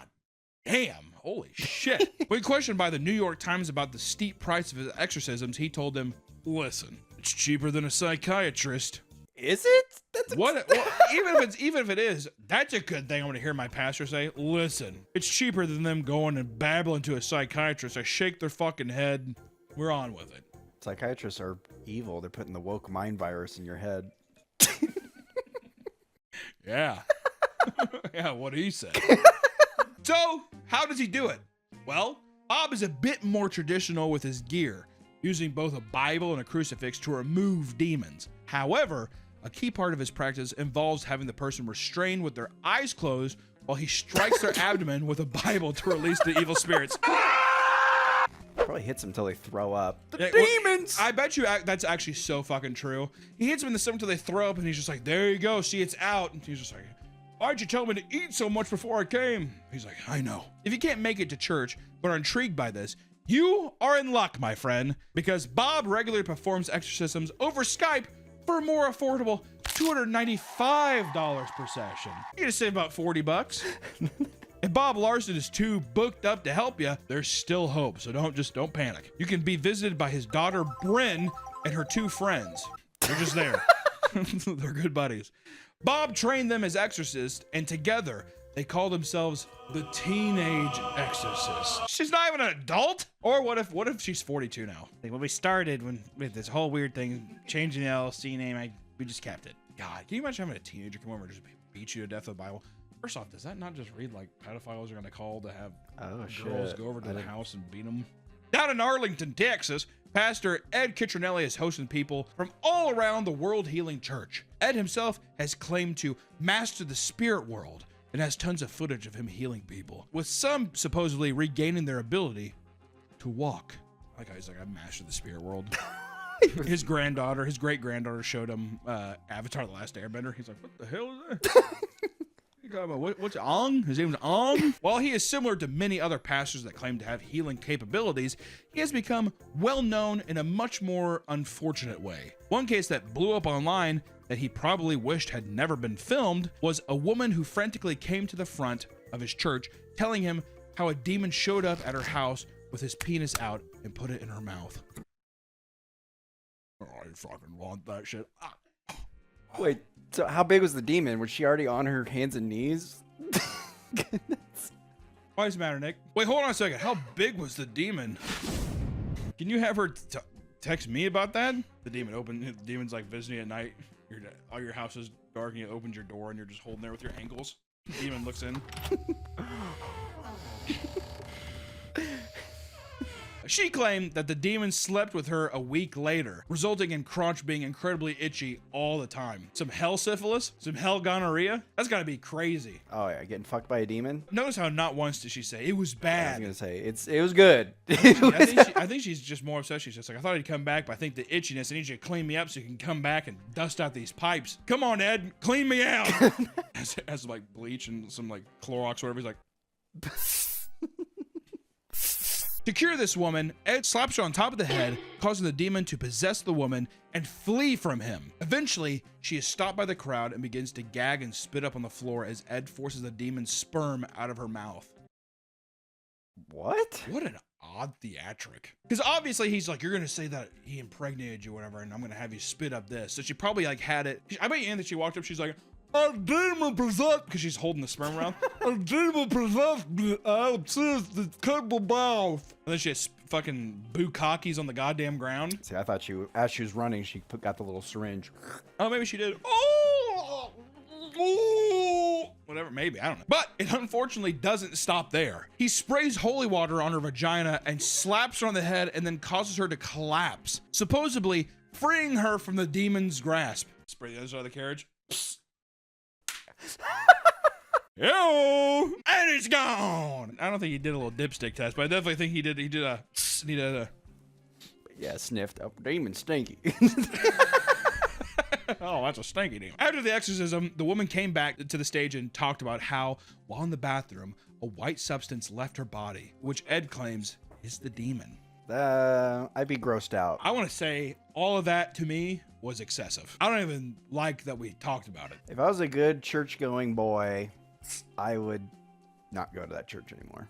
damn, holy shit. When questioned by the New York Times about the steep price of his exorcisms, he told them, listen, it's cheaper than a psychiatrist. Is it? That's even if it is, that's a good thing. I'm gonna hear my pastor say, listen, it's cheaper than them going and babbling to a psychiatrist. I shake their fucking head. We're on with it. Psychiatrists are evil. They're putting the woke mind virus in your head. Yeah. Yeah, what he said. So, how does he do it? Well, Bob is a bit more traditional with his gear, using both a Bible and a crucifix to remove demons. However, a key part of his practice involves having the person restrained with their eyes closed while he strikes their abdomen with a Bible to release the evil spirits. Probably hits them until they throw up. The demons! I bet you that's actually so fucking true. He hits them in the stomach until they throw up, and he's just like, there you go, see, it's out. And he's just like, why'd you tell me to eat so much before I came? He's like, I know. If you can't make it to church, but are intrigued by this, you are in luck, my friend, because Bob regularly performs exorcisms over Skype for a more affordable $295 per session. You just save about 40 bucks. If Bob Larson is too booked up to help you, there's still hope, so don't panic. You can be visited by his daughter, Bryn, and her 2 friends. They're just there. They're good buddies. Bob trained them as exorcists, and together, they call themselves the Teenage Exorcists. She's not even an adult? Or what if she's 42 now? Like when we started with this whole weird thing, changing the LLC name, we just kept it. God, can you imagine having a teenager come over and just beat you to death with the Bible? First off, does that not just read like pedophiles are gonna call to have girls go over to the house and beat them? Down in Arlington, Texas, Pastor Ed Kitronelli is hosting people from all around the World Healing Church. Ed himself has claimed to master the spirit world and has tons of footage of him healing people, with some supposedly regaining their ability to walk. Like he's like, I mastered the spirit world. His great-granddaughter showed him Avatar: The Last Airbender. He's like, what the hell is that? What's Ong? His name's Ong? While he is similar to many other pastors that claim to have healing capabilities, he has become well known in a much more unfortunate way. One case that blew up online that he probably wished had never been filmed was a woman who frantically came to the front of his church telling him how a demon showed up at her house with his penis out and put it in her mouth. Oh, I fucking want that shit. Wait, so how big was the demon? Was she already on her hands and knees? Why does it matter, Nick? Wait, hold on a second. How big was the demon? Can you have her text me about that? The demon's like visiting at night. All your house is dark and you opened your door and you're just holding there with your ankles. The demon looks in. She claimed that the demon slept with her a week later, resulting in crotch being incredibly itchy all the time. Some hell syphilis? Some hell gonorrhea? That's gotta be crazy. Oh yeah, getting fucked by a demon? Notice how not once did she say, it was bad. I was gonna say, it was good. I think she's just more upset. She's just like, I thought he'd come back, but I think the itchiness, I need you to clean me up so you can come back and dust out these pipes. Come on, Ed, clean me out. Has like bleach and some like Clorox or whatever. He's like... To cure this woman, Ed slaps her on top of the head, causing the demon to possess the woman and flee from him. Eventually, she is stopped by the crowd and begins to gag and spit up on the floor as Ed forces the demon's sperm out of her mouth. What? What an odd theatric. Because obviously he's like, you're going to say that he impregnated you or whatever, and I'm going to have you spit up this. So she probably like had it. I bet you that she walked up, she's like, a demon possessed, because she's holding the sperm around. A demon possessed me. I obsessed the couple mouth. And then she has fucking bukkakis on the goddamn ground. See, I thought as she was running, she got the little syringe. Oh, maybe she did. Oh! Whatever, maybe, I don't know. But it unfortunately doesn't stop there. He sprays holy water on her vagina and slaps her on the head and then causes her to collapse, supposedly freeing her from the demon's grasp. Spray the other side of the carriage. Ew! And it's gone! I don't think he did a little dipstick test, but I definitely think he did a... Yeah, sniffed up. Demon stinky. Oh, that's a stinky demon. After the exorcism, the woman came back to the stage and talked about how, while in the bathroom, a white substance left her body, which Ed claims is the demon. I'd be grossed out. I want to say all of that to me was excessive. I don't even like that we talked about it. If I was a good church-going boy, I would not go to that church anymore.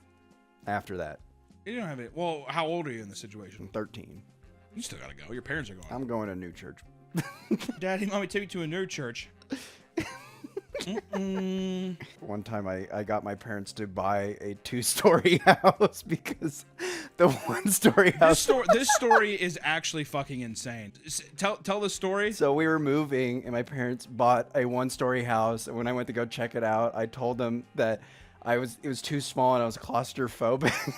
After that. You don't have it. Well, how old are you in this situation? I'm 13. You still gotta go. Your parents are going. I'm going to a new church. Daddy, mommy, take me to a new church. One time I got my parents to buy a 2-story house because the 1-story house. This story is actually fucking insane. Tell the story. So we were moving and my parents bought a 1-story house. And when I went to go check it out, I told them that it was too small and I was claustrophobic.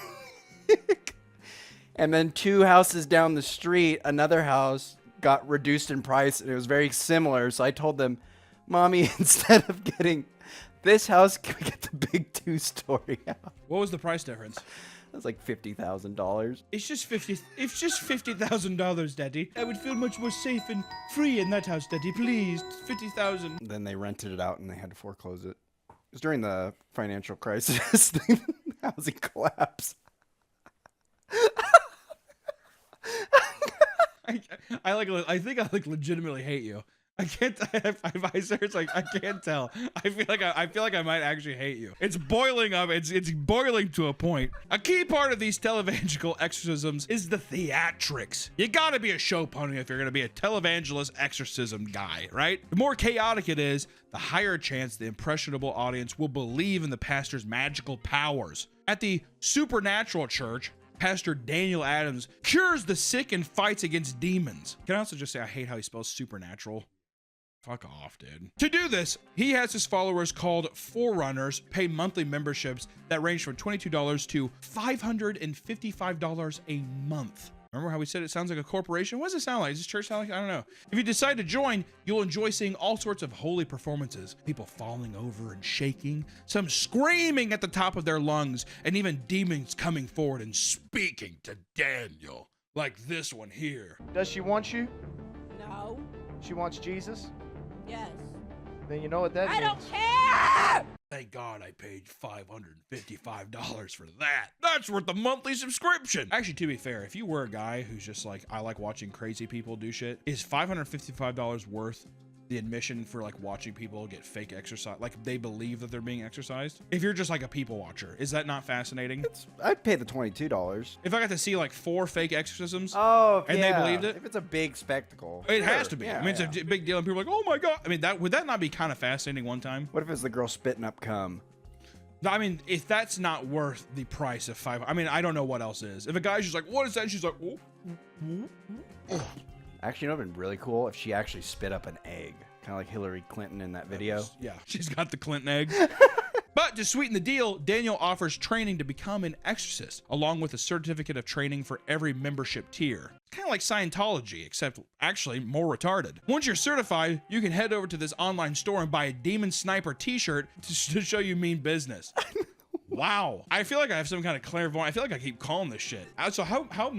And then 2 houses down the street, another house got reduced in price and it was very similar. So I told them, Mommy, instead of getting this house, can we get the big 2-story house? What was the price difference? It was like $50,000. It's just $50,000, Daddy. I would feel much more safe and free in that house, Daddy. Please, $50,000. Then they rented it out and they had to foreclose it. It was during the financial crisis, the housing collapse. I think I legitimately hate you. I can't. If I search, like, I can't tell. I feel like I might actually hate you. It's boiling up. It's boiling to a point. A key part of these televangelical exorcisms is the theatrics. You gotta be a show pony if you're gonna be a televangelist exorcism guy, right? The more chaotic it is, the higher chance the impressionable audience will believe in the pastor's magical powers. At the Supernatural Church, Pastor Daniel Adams cures the sick and fights against demons. Can I also just say I hate how he spells supernatural? Fuck off, dude. To do this, he has his followers called Forerunners pay monthly memberships that range from $22 to $555 a month. Remember how we said it sounds like a corporation? What does it sound like? Does this church sound like? I don't know. If you decide to join, you'll enjoy seeing all sorts of holy performances. People falling over and shaking, some screaming at the top of their lungs, and even demons coming forward and speaking to Daniel. Like this one here. Does she want you? No. She wants Jesus? Yes. Then you know what that means. I don't care! Thank God I paid $555 for that. That's worth the monthly subscription. Actually, to be fair, if you were a guy who's just like, I like watching crazy people do shit, is $555 worth the admission for like watching people get fake exercise? Like they believe that they're being exercised? If you're just like a people watcher, is that not fascinating? I'd pay the $22. If I got to see like 4 fake exorcisms and they believed it? If it's a big spectacle. It has sure. to be. Yeah, I mean, it's a big deal and people are like, oh my God. I mean, would that not be kind of fascinating one time? What if it's the girl spitting up cum? I mean, if that's not worth the price of $5, I mean, I don't know what else is. If a guy's just like, what is that? And she's like, oh. Actually, it would have been really cool if she actually spit up an egg. Kind of like Hillary Clinton in that video. Yeah, she's got the Clinton egg. But to sweeten the deal, Daniel offers training to become an exorcist, along with a certificate of training for every membership tier. Kind of like Scientology, except actually more retarded. Once you're certified, you can head over to this online store and buy a Demon Sniper t-shirt to show you mean business. Wow. I feel like I have some kind of clairvoyant. I feel like I keep calling this shit. So how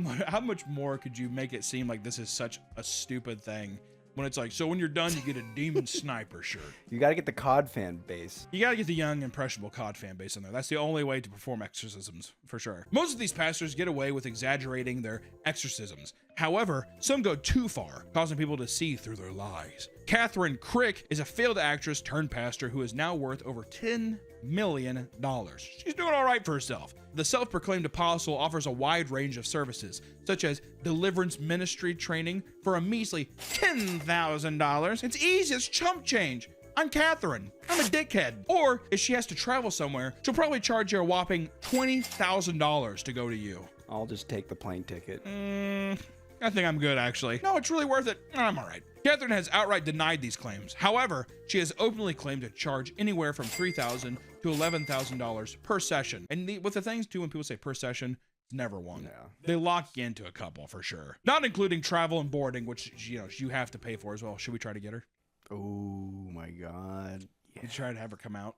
much more could you make it seem like this is such a stupid thing when it's like, so when you're done, you get a Demon Sniper shirt. You got to get the COD fan base. You gotta get the young, impressionable COD fan base in there. That's the only way to perform exorcisms, for sure. Most of these pastors get away with exaggerating their exorcisms. However, some go too far, causing people to see through their lies. Catherine Crick is a failed actress turned pastor who is now worth over $10 million. She's doing all right for herself. The self-proclaimed apostle offers a wide range of services, such as deliverance ministry training for a measly $10,000. It's easy as chump change. I'm Catherine. I'm a dickhead. Or if she has to travel somewhere, she'll probably charge you a whopping $20,000 to go to you. I'll just take the plane ticket. I think I'm good, actually. No, it's really worth it. I'm all right. Catherine has outright denied these claims. However, she has openly claimed to charge anywhere from $3,000 to $11,000 per session. And with the things too, when people say per session, it's never one. Yeah. They lock you into a couple for sure. Not including travel and boarding, which you have to pay for as well. Should we try to get her? Oh my God. You try to have her come out?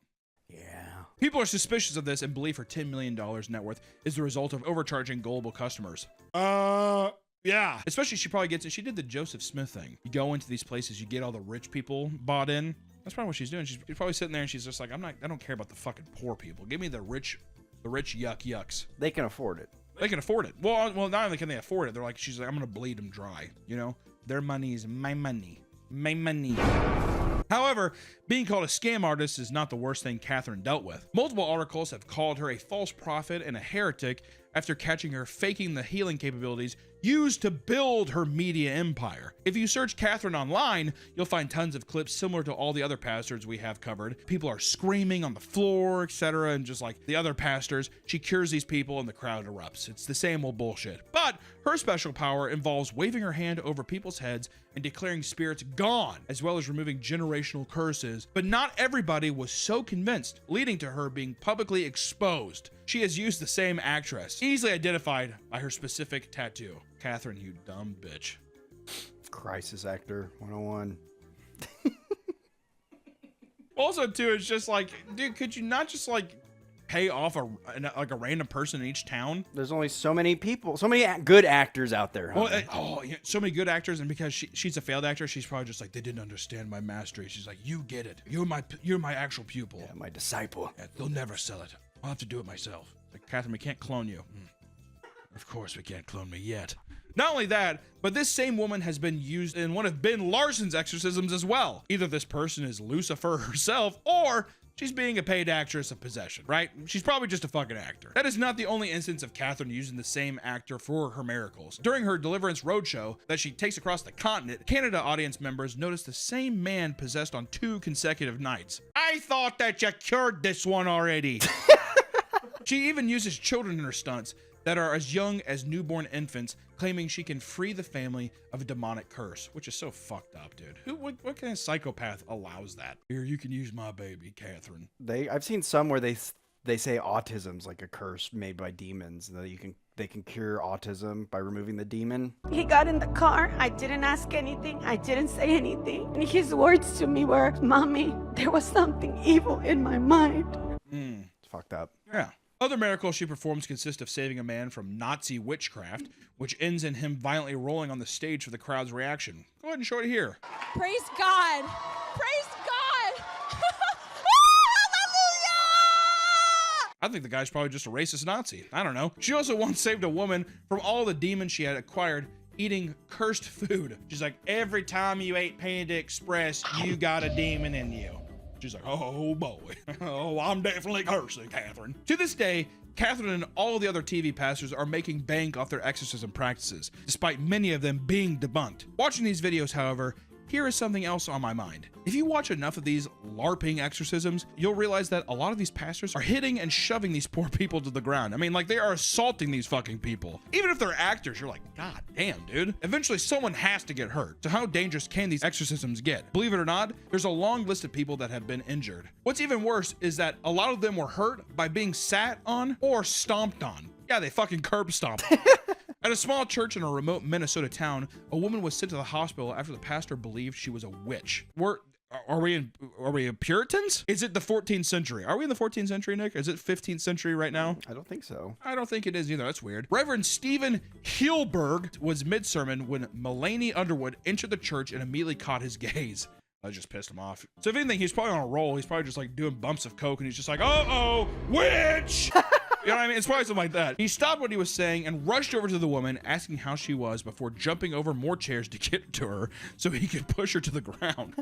Yeah. People are suspicious of this and believe her $10 million net worth is the result of overcharging gullible customers. Yeah. Especially she probably gets it. She did the Joseph Smith thing. You go into these places, you get all the rich people bought in. That's probably what she's doing. She's probably sitting there and she's just like, I don't care about the fucking poor people. Give me the rich yucks. They can afford it. They can afford it. Well, not only can they afford it, they're like, she's like, I'm gonna bleed them dry. You know, their money is my money. My money. However, being called a scam artist is not the worst thing Catherine dealt with. Multiple articles have called her a false prophet and a heretic after catching her faking the healing capabilities used to build her media empire. If you search Catherine online, you'll find tons of clips similar to all the other pastors we have covered. People are screaming on the floor, etc. And just like the other pastors, she cures these people and the crowd erupts. It's the same old bullshit. But her special power involves waving her hand over people's heads and declaring spirits gone, as well as removing generational curses. But not everybody was so convinced, leading to her being publicly exposed. She has used the same actress, easily identified by her specific tattoo. Catherine, you dumb bitch. Crisis actor 101. Also, too, it's just like, dude, could you not just like pay off a random person in each town? There's only so many people, so many good actors out there. Well, yeah, so many good actors, and because she's a failed actress, she's probably just like, they didn't understand my mastery. She's like, you get it. You're my actual pupil. Yeah, my disciple. Yeah, they'll never sell it. I'll have to do it myself. Like, Catherine, we can't clone you. Of course we can't clone me yet. Not only that, but this same woman has been used in one of Ben Larson's exorcisms as well. Either this person is Lucifer herself, or she's being a paid actress of possession, right? She's probably just a fucking actor. That is not the only instance of Catherine using the same actor for her miracles. During her Deliverance Roadshow that she takes across the continent, Canada audience members noticed the same man possessed on 2 consecutive nights. I thought that you cured this one already. She even uses children in her stunts that are as young as newborn infants, claiming she can free the family of a demonic curse, which is so fucked up, dude. What kind of psychopath allows that? Here, you can use my baby, Catherine. I've seen some where they say autism's like a curse made by demons, that they can cure autism by removing the demon. He got in the car. I didn't ask anything. I didn't say anything. And his words to me were, Mommy, there was something evil in my mind. It's fucked up. Yeah. Other miracles she performs consist of saving a man from Nazi witchcraft, which ends in him violently rolling on the stage for the crowd's reaction. Go ahead and show it here. Praise God. Praise God. I think the guy's probably just a racist Nazi. I don't know. She also once saved a woman from all the demons she had acquired eating cursed food. She's like, every time you ate Panda Express, you got a demon in you. She's like, oh boy, oh, I'm definitely cursing, Catherine. To this day, Catherine and all the other TV pastors are making bank off their exorcism practices, despite many of them being debunked. Watching these videos, however, here is something else on my mind. If you watch enough of these LARPing exorcisms, you'll realize that a lot of these pastors are hitting and shoving these poor people to the ground. I mean, like, they are assaulting these fucking people. Even if they're actors, you're like, God damn, dude. Eventually, someone has to get hurt. So how dangerous can these exorcisms get? Believe it or not, there's a long list of people that have been injured. What's even worse is that a lot of them were hurt by being sat on or stomped on. Yeah, they fucking curb stomped. At a small church in a remote Minnesota town, a woman was sent to the hospital after the pastor believed she was a witch. Are we Puritans? Is it the 14th century? Are we in the 14th century, Nick? Is it 15th century right now? I don't think so. I don't think it is either. That's weird. Reverend Stephen Hilberg was mid-sermon when Mulaney Underwood entered the church and immediately caught his gaze. That just pissed him off. So if anything, he's probably on a roll. He's probably just like doing bumps of coke and he's just like, uh-oh, witch! You know what I mean? It's probably something like that. He stopped what he was saying and rushed over to the woman, asking how she was before jumping over more chairs to get to her so he could push her to the ground.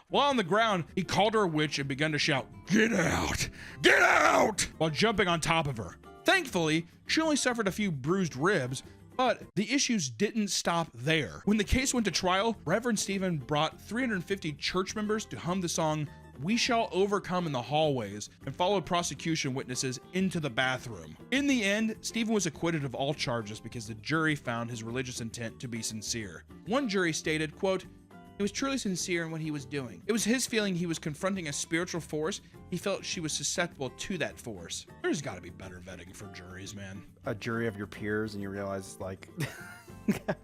While on the ground, he called her a witch and began to shout, "Get out! Get out!" while jumping on top of her. Thankfully, she only suffered a few bruised ribs, but the issues didn't stop there. When the case went to trial, Reverend Stephen brought 350 church members to hum the song "We Shall Overcome" in the hallways and followed prosecution witnesses into the bathroom. In the end, Stephen was acquitted of all charges because the jury found his religious intent to be sincere. One jury stated, quote, "It was truly sincere in what he was doing. It was his feeling he was confronting a spiritual force. He felt she was susceptible to that force." There's got to be better vetting for juries, man. A jury of your peers, and you realize like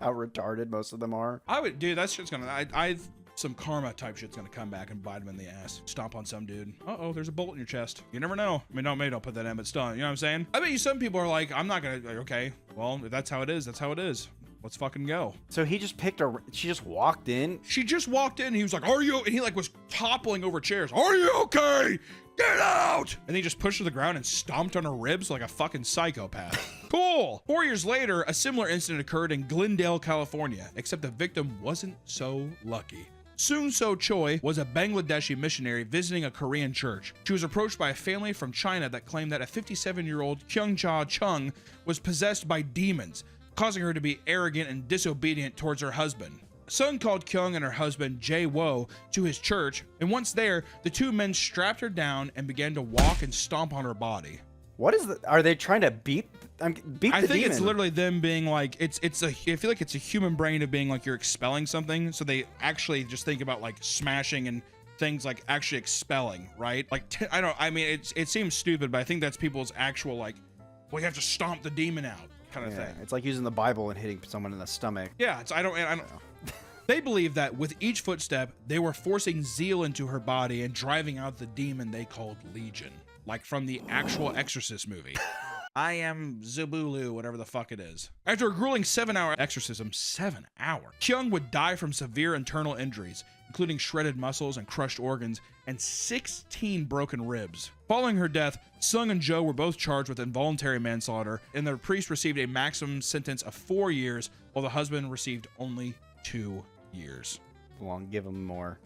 how retarded most of them are. I would, dude. That shit's gonna. Some karma type shit's gonna come back and bite him in the ass. Stomp on some dude. Uh-oh, there's a bullet in your chest. You never know. I mean, maybe don't put that in, but still, you know what I'm saying? I bet you some people are like, I'm not gonna. Okay, well, if that's how it is, that's how it is. Let's fucking go. So he just picked her. She just walked in. She just walked in. And he was like, "Are you?" And he like was toppling over chairs. "Are you okay? Get out!" And he just pushed her to the ground and stomped on her ribs like a fucking psychopath. Cool. 4 years later, a similar incident occurred in Glendale, California, except the victim wasn't so lucky. Soon So Choi was a Bangladeshi missionary visiting a Korean church. She was approached by a family from China that claimed that a 57-year-old Kyung Cha Chung was possessed by demons, causing her to be arrogant and disobedient towards her husband. Sung called Kyung and her husband Jae Wo to his church, and once there, the two men strapped her down and began to walk and stomp on her body. What is that? Are they trying to beat the demon? I think it's literally them being like, I feel like it's a human brain of being like you're expelling something, so they actually just think about like smashing and things like actually expelling, right? Like, it seems stupid, but I think that's people's actual like, well, you have to stomp the demon out kind of thing. It's like using the Bible and hitting someone in the stomach. Yeah, I don't know. They believe that with each footstep, they were forcing zeal into her body and driving out the demon they called Legion, like from the actual Exorcist movie. I am Zubulu, whatever the fuck it is. After a grueling 7-hour exorcism, 7 hours, Kyung would die from severe internal injuries, including shredded muscles and crushed organs, and 16 broken ribs. Following her death, Sung and Joe were both charged with involuntary manslaughter, and the priest received a maximum sentence of 4 years, while the husband received only 2 years. Well, give him more.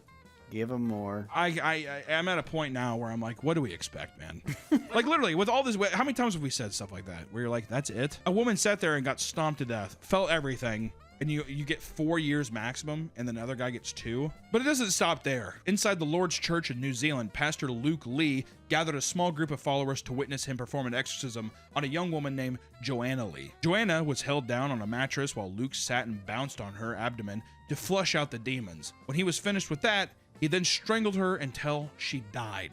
Give him more. I'm at a point now where I'm like, what do we expect, man? Like literally with all this, how many times have we said stuff like that? Where you're like, that's it? A woman sat there and got stomped to death, felt everything, and you get 4 years maximum, and then the other guy gets 2. But it doesn't stop there. Inside the Lord's Church in New Zealand, Pastor Luke Lee gathered a small group of followers to witness him perform an exorcism on a young woman named Joanna Lee. Joanna was held down on a mattress while Luke sat and bounced on her abdomen to flush out the demons. When he was finished with that, he then strangled her until she died.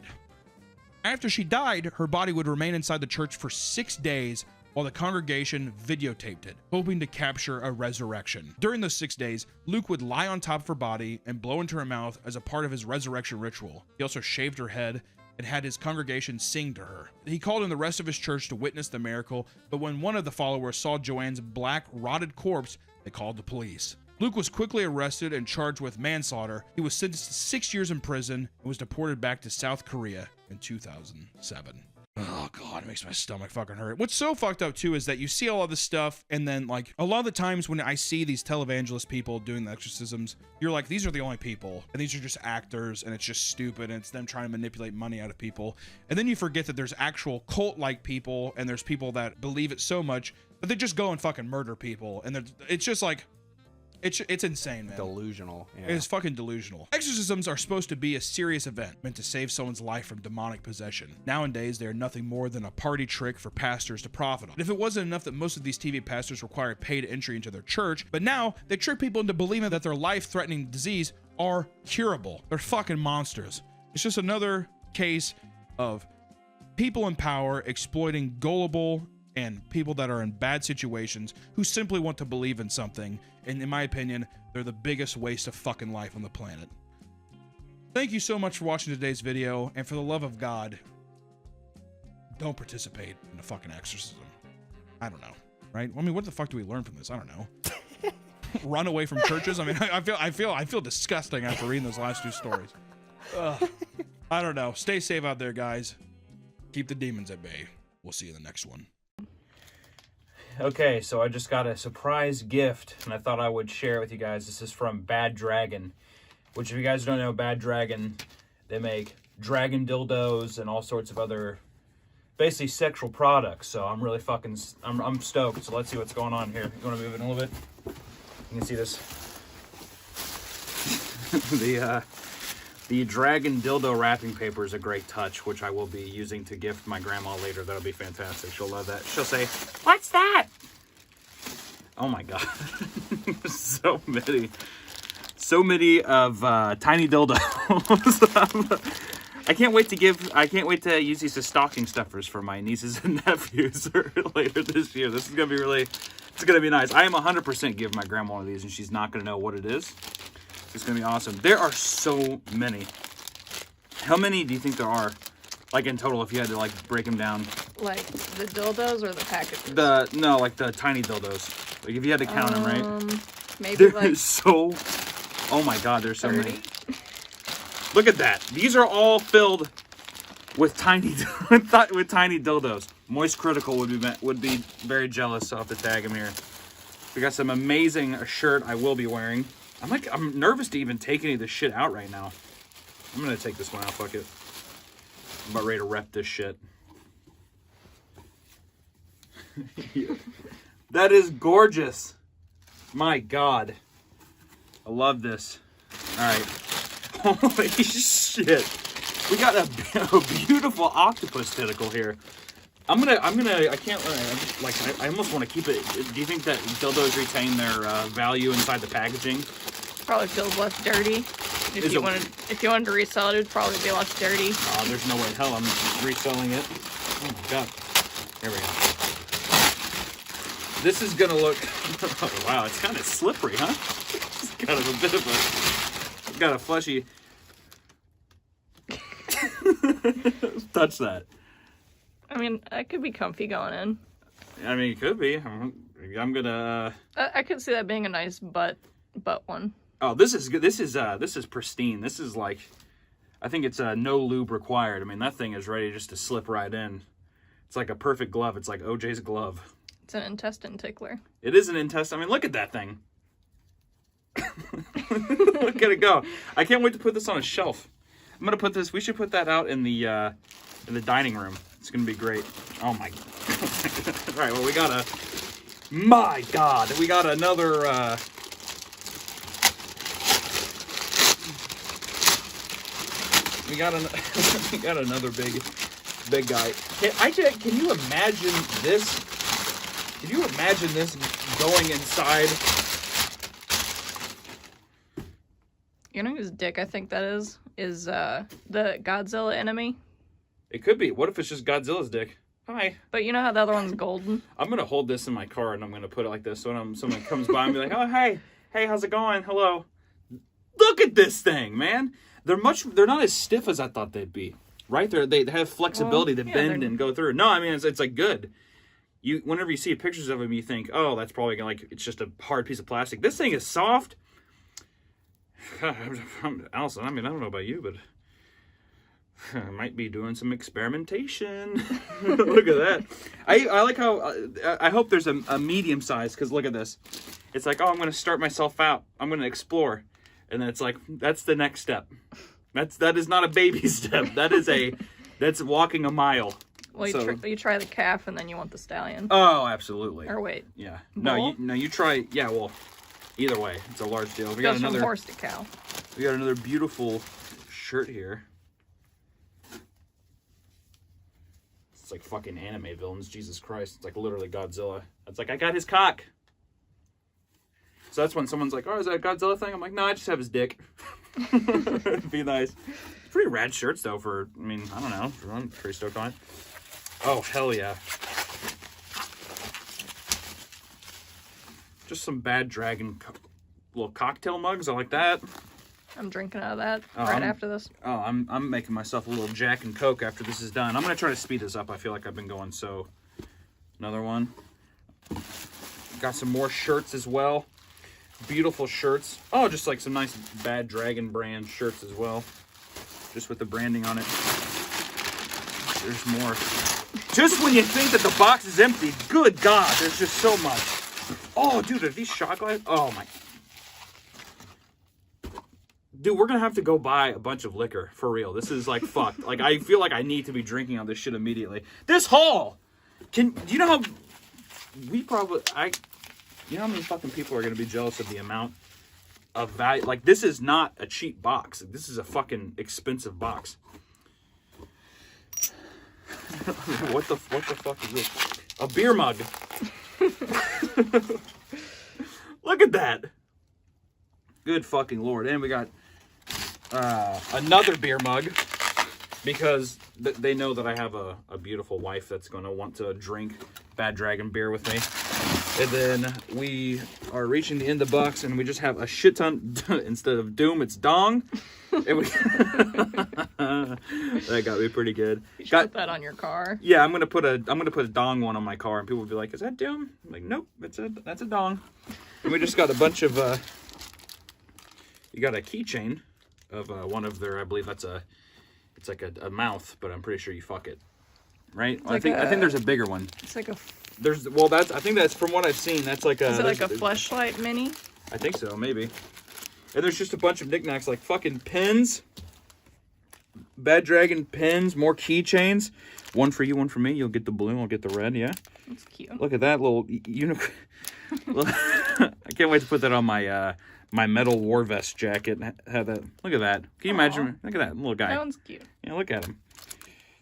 After she died, her body would remain inside the church for 6 days while the congregation videotaped it, hoping to capture a resurrection. During those 6 days, Luke would lie on top of her body and blow into her mouth as a part of his resurrection ritual. He also shaved her head and had his congregation sing to her. He called in the rest of his church to witness the miracle, but when one of the followers saw Joanne's black, rotted corpse, they called the police. Luke was quickly arrested and charged with manslaughter. He was sentenced to 6 years in prison and was deported back to South Korea in 2007. Oh God, it makes my stomach fucking hurt. What's so fucked up too is that you see all of this stuff, and then like a lot of the times when I see these televangelist people doing the exorcisms, you're like, these are the only people, and these are just actors, and it's just stupid, and it's them trying to manipulate money out of people. And then you forget that there's actual cult-like people, and there's people that believe it so much that they just go and fucking murder people, and it's just like, it's insane, man. Delusional. Yeah. It's fucking delusional. Exorcisms are supposed to be a serious event meant to save someone's life from demonic possession. Nowadays, they are nothing more than a party trick for pastors to profit on. And if it wasn't enough that most of these TV pastors require paid entry into their church, but now they trick people into believing that their life-threatening disease are curable. They're fucking monsters. It's just another case of people in power exploiting gullible and people that are in bad situations who simply want to believe in something. And in my opinion, they're the biggest waste of fucking life on the planet. Thank you so much for watching today's video, and for the love of God, don't participate in a fucking exorcism. I don't know, right? I mean, what the fuck do we learn from this? I don't know. Run away from churches? I mean, I feel disgusting after reading those last two stories. Ugh. I don't know. Stay safe out there, guys. Keep the demons at bay. We'll see you in the next one. Okay, so I just got a surprise gift, and I thought I would share it with you guys. This is from Bad Dragon, which, if you guys don't know, Bad Dragon, they make dragon dildos and all sorts of other, basically, sexual products. So I'm really fucking, I'm stoked. So let's see what's going on here. You want to move it in a little bit? You can see this. The dragon dildo wrapping paper is a great touch, which I will be using to gift my grandma later. That'll be fantastic. She'll love that. She'll say, "What's that?" Oh my god. So many of tiny dildos. I can't wait to use these as stocking stuffers for my nieces and nephews later this year. This is gonna be it's gonna be nice. I am 100% give my grandma one of these, and she's not gonna know what it is. It's gonna be awesome. There are so many. How many do you think there are, like, in total, if you had to, like, break them down? Like the dildos or the packages? No, like the tiny dildos. Like, if you had to count them, right? Maybe like so. Oh my god, there's so 30? Many. Look at that. These are all filled with tiny dildos. Moist Critical would be very jealous. So I'll have to tag him here. We got some amazing shirt I will be wearing. I'm nervous to even take any of this shit out right now. I'm gonna take this one out, fuck it. I'm about ready to rep this shit. That is gorgeous. My god. I love this. Alright. Holy shit. We got a beautiful octopus tentacle here. I almost want to keep it. Do you think that dildos retain their value inside the packaging? Probably feels less dirty. If you wanted to resell it, it'd probably be less dirty. Oh, there's no way in hell I'm reselling it. Oh my god. Here we go. This is gonna look. Oh, wow, it's kind of slippery, huh? It's got a bit of a. It's got a fleshy. Touch that. I mean, I could be comfy going in. I mean, it could be. I'm gonna. I could see that being a nice butt one. Oh, this is good. This is pristine. This is like, I think it's no lube required. I mean, that thing is ready just to slip right in. It's like a perfect glove. It's like OJ's glove. It's an intestine tickler. It is an intestine. I mean, look at that thing. Look at it go. I can't wait to put this on a shelf. I'm gonna put this. We should put that out in the dining room. It's gonna be great. Oh my. All right. Well, we got a. My God, we got another. We got another big guy. Can you imagine this? Can you imagine this going inside? You know whose dick I think that is the Godzilla enemy. It could be. What if it's just Godzilla's dick? Hi. But you know how the other one's golden? I'm going to hold this in my car, and I'm going to put it like this, so when someone comes by and be like, oh, hey, how's it going? Hello. Look at this thing, man. They're not as stiff as I thought they'd be, right? They have flexibility to bend and go through. No, I mean, it's like good. Whenever you see pictures of them, you think, oh, that's probably like, it's just a hard piece of plastic. This thing is soft. Allison, I mean, I don't know about you, but I might be doing some experimentation. Look at that. I like how, I hope there's a medium size, because look at this. It's like, oh, I'm going to start myself out. I'm going to explore. And then it's like, that's the next step. That is not a baby step. That's walking a mile. Well, you try the calf, and then you want the stallion. Oh, absolutely. Or wait. Yeah. Bull? No, you try, yeah, well, either way, it's a large deal. Goes from horse to cow. We got another beautiful shirt here. It's like fucking anime villains, Jesus Christ. It's like literally Godzilla. It's like, I got his cock. So that's when someone's like, oh, is that a Godzilla thing? I'm like, no, I just have his dick. It'd be nice. Pretty rad shirts, though, I don't know. I'm pretty stoked on it. Oh, hell yeah. just some Bad Dragon little cocktail mugs. I like that. I'm drinking out of that after this. Oh, I'm making myself a little Jack and Coke after this is done. I'm gonna try to speed this up. I feel like I've been going so. Another one. Got some more shirts as well. Beautiful shirts. Oh, just like some nice Bad Dragon brand shirts as well. Just with the branding on it. There's more. Just when you think that the box is empty, good God, there's just so much. Oh, dude, are these shot glasses? Oh my. Dude, we're gonna have to go buy a bunch of liquor for real. This is like fucked. Like, I feel like I need to be drinking on this shit immediately. This haul. Do you know how you know how many fucking people are gonna be jealous of the amount of value? Like, this is not a cheap box. This is a fucking expensive box. What the fuck is this? A beer mug. Look at that. Good fucking Lord. And we got another beer mug because they know that I have a beautiful wife that's going to want to drink Bad Dragon beer with me. And then we are reaching the end of the box and we just have a shit ton. Instead of Doom, it's Dong. And we that got me pretty good. You should put that on your car. Yeah, I'm gonna put a Dong one on my car, and people will be like, "Is that Doom?" I'm like, nope, that's a Dong. And we just got a bunch of you got a keychain of one of their, I believe it's like a mouth, but I'm pretty sure you fuck it, right? I think there's a bigger one. It's like a. I think that's from what I've seen. That's like a. Is it like a Fleshlight mini? I think so, maybe. And there's just a bunch of knickknacks like fucking pins, Bad Dragon pins, more keychains. One for you, one for me. You'll get the blue, I'll get the red. Yeah. That's cute. Look at that little unicorn. I can't wait to put that on my my Metal War Vest jacket. Have that. Look at that. Can you imagine? Look at that little guy. That one's cute. Yeah, look at him.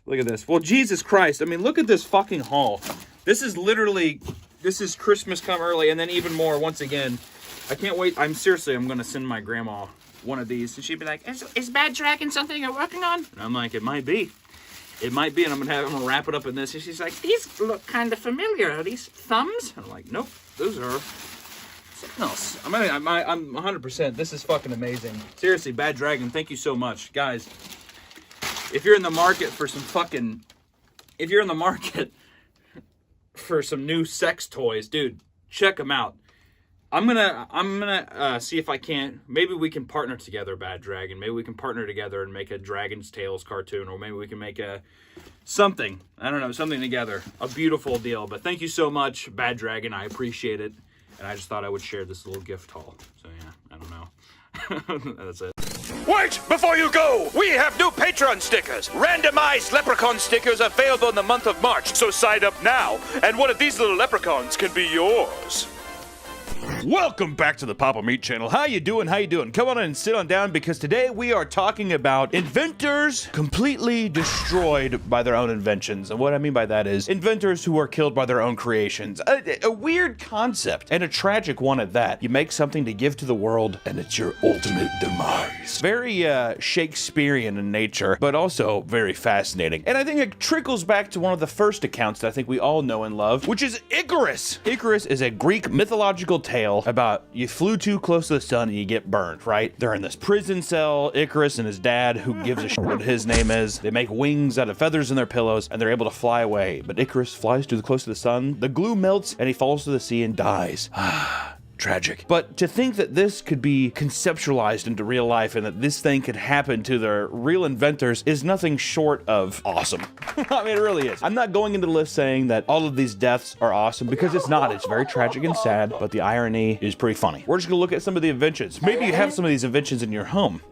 Look at this. Well, Jesus Christ. I mean, look at this fucking haul. This is Christmas come early, and then even more once again. I can't wait. I'm going to send my grandma one of these, and she'd be like, is Bad Dragon something you're working on? And I'm like, it might be. It might be, and I'm gonna wrap it up in this. And she's like, these look kind of familiar. Are these thumbs? And I'm like, nope, those are something else. I'm 100%. This is fucking amazing. Seriously, Bad Dragon, thank you so much. Guys, if you're in the market for some new sex toys, dude, check them out. I'm gonna see if I can. Maybe we can partner together, Bad Dragon. Maybe we can partner together and make a Dragon's Tales cartoon, or maybe we can make something. I don't know, something together. A beautiful deal. But thank you so much, Bad Dragon. I appreciate it, and I just thought I would share this little gift haul. So yeah, I don't know. That's it. Wait! Before you go, we have new Patreon stickers. Randomized leprechaun stickers available in the month of March. So sign up now, and one of these little leprechauns can be yours. Welcome back to the Papa Meat channel. How you doing? Come on in and sit on down, because today we are talking about inventors completely destroyed by their own inventions. And what I mean by that is inventors who are killed by their own creations. A weird concept, and a tragic one at that. You make something to give to the world, and it's your ultimate demise. Very Shakespearean in nature, but also very fascinating. And I think it trickles back to one of the first accounts that I think we all know and love, which is Icarus. Icarus is a Greek mythological tale about you flew too close to the sun and you get burned, right? They're in this prison cell, Icarus and his dad, who gives a shit what his name is. They make wings out of feathers in their pillows, and they're able to fly away. But Icarus flies too close to the sun, the glue melts, and he falls to the sea and dies. Tragic. But to think that this could be conceptualized into real life and that this thing could happen to their real inventors is nothing short of awesome. I mean, it really is. I'm not going into the list saying that all of these deaths are awesome, because it's not. It's very tragic and sad, but the irony is pretty funny. We're just gonna look at some of the inventions. Maybe you have some of these inventions in your home.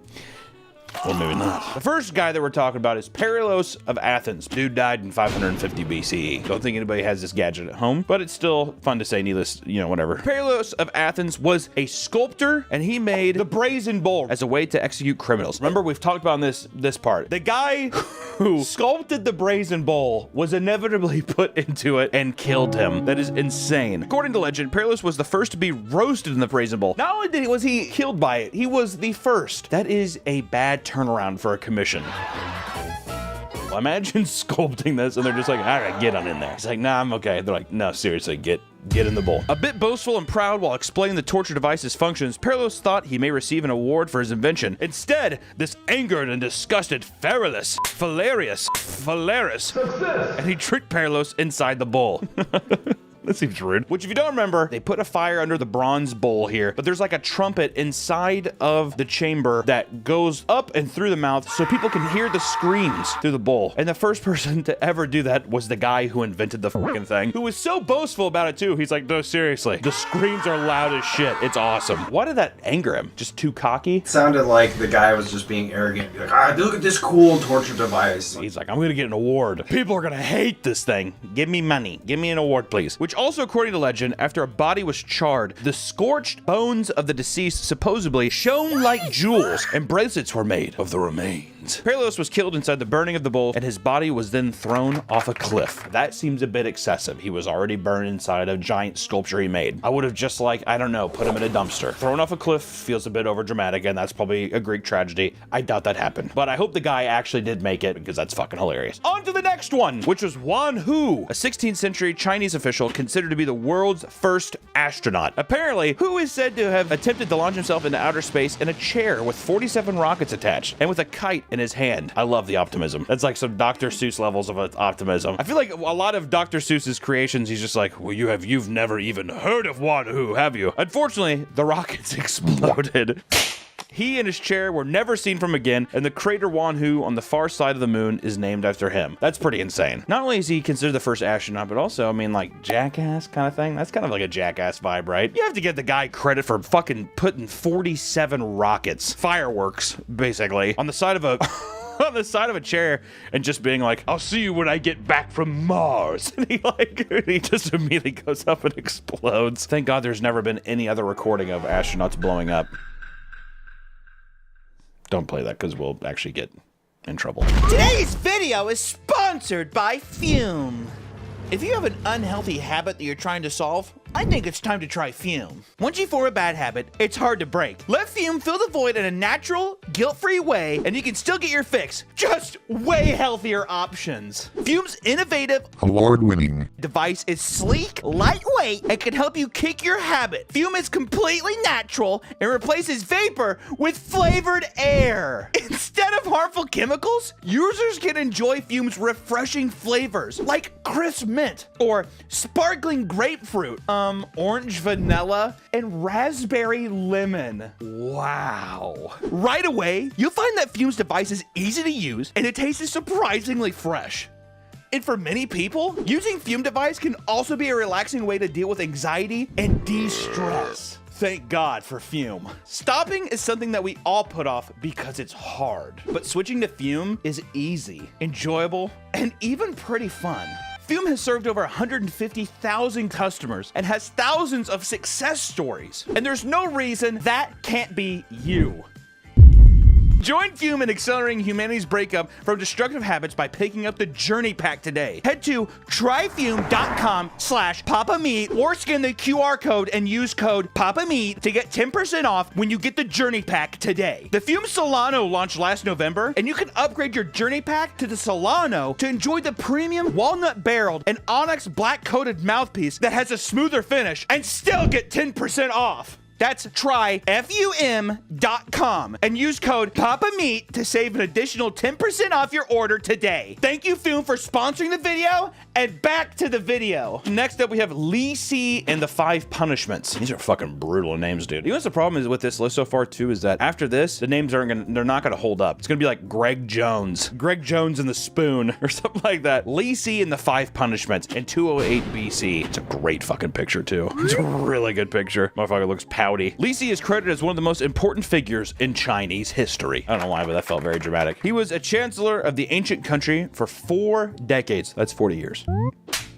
Well, maybe not. The first guy that we're talking about is Perilos of Athens. Dude died in 550 BCE. Don't think anybody has this gadget at home, but it's still fun to say, needless, whatever. Perilos of Athens was a sculptor, and he made the brazen bull as a way to execute criminals. Remember, we've talked about this part. The guy who sculpted the brazen bull was inevitably put into it and killed him. That is insane. According to legend, Perilos was the first to be roasted in the brazen bull. Not only was he killed by it, he was the first. That is a bad turnaround for a commission. Well, imagine sculpting this and they're just like, all right, get on in there. It's like, nah, I'm okay. They're like, no, seriously, get get in the bowl. A bit boastful and proud while explaining the torture device's functions, Perlos thought he may receive an award for his invention. Instead, this angered and disgusted Phalaris, and he tricked Perlos inside the bowl. That seems rude. Which, if you don't remember, they put a fire under the bronze bowl here, but there's like a trumpet inside of the chamber that goes up and through the mouth so people can hear the screams through the bowl. And the first person to ever do that was the guy who invented the fucking thing, who was so boastful about it too. He's like, no, seriously, the screams are loud as shit. It's awesome. Why did that anger him? Just too cocky? It sounded like the guy was just being arrogant. Be like, look at this cool torture device. He's like, I'm gonna get an award. People are gonna hate this thing. Give me money. Give me an award, please. Which also, according to legend, after a body was charred, the scorched bones of the deceased supposedly shone like jewels, and bracelets were made of the remains. Perlos was killed inside the burning of the bowl, and his body was then thrown off a cliff. That seems a bit excessive. He was already burned inside a giant sculpture he made. I would have just like, I don't know, put him in a dumpster. Thrown off a cliff feels a bit overdramatic, and that's probably a Greek tragedy. I doubt that happened. But I hope the guy actually did make it, because that's fucking hilarious. On to the next one, which was Wan Hu, a 16th century Chinese official considered to be the world's first astronaut. Apparently, Hu is said to have attempted to launch himself into outer space in a chair with 47 rockets attached, and with a kite in his hand. I love the optimism. That's like some Dr. Seuss levels of optimism. I feel like a lot of Dr. Seuss's creations, he's just like, well, you've never even heard of Wan Hu, have you? Unfortunately, the rockets exploded. He and his chair were never seen from again, and the crater Wan Hu on the far side of the moon is named after him. That's pretty insane. Not only is he considered the first astronaut, but also, I mean, like, jackass kind of thing. That's kind of like a jackass vibe, right? You have to give the guy credit for fucking putting 47 rockets, fireworks, basically, on the side of a... on the side of a chair and just being like, I'll see you when I get back from Mars. And he just immediately goes up and explodes. Thank God there's never been any other recording of astronauts blowing up. Don't play that because we'll actually get in trouble. Today's video is sponsored by Fume. If you have an unhealthy habit that you're trying to solve, I think it's time to try Fume. Once you form a bad habit, it's hard to break. Let Fume fill the void in a natural, guilt-free way, and you can still get your fix. Just way healthier options. Fume's innovative, award-winning device is sleek, lightweight, and can help you kick your habit. Fume is completely natural and replaces vapor with flavored air. Instead of harmful chemicals, users can enjoy Fume's refreshing flavors, like crisp mint or sparkling grapefruit, orange vanilla, and raspberry lemon. Wow. Right away, you'll find that Fume's device is easy to use and it tastes surprisingly fresh. And for many people, using Fume device can also be a relaxing way to deal with anxiety and de-stress. Thank God for Fume. Stopping is something that we all put off because it's hard. But switching to Fume is easy, enjoyable, and even pretty fun. Fume has served over 150,000 customers and has thousands of success stories. And there's no reason that can't be you. Join Fume in accelerating humanity's breakup from destructive habits by picking up the Journey Pack today. Head to tryfume.com/PapaMeat or scan the QR code and use code PapaMeat to get 10% off when you get the Journey Pack today. The Fume Solano launched last November, and you can upgrade your Journey Pack to the Solano to enjoy the premium walnut barreled and onyx black coated mouthpiece that has a smoother finish and still get 10% off. That's tryfum.com and use code PapaMeat to save an additional 10% off your order today. Thank you, Fume, for sponsoring the video, and back to the video. Next up, we have Li Si and the 5 Punishments. These are fucking brutal names, dude. You know what's the problem is with this list so far, too, is that after this, the names they're not gonna hold up. It's gonna be like Greg Jones and the Spoon, or something like that. Li Si and the 5 Punishments in 208 BC. It's a great fucking picture, too. It's a really good picture. Motherfucker looks pouty. Li Si is credited as one of the most important figures in Chinese history. I don't know why, but that felt very dramatic. He was a chancellor of the ancient country for 4 decades. That's 40 years.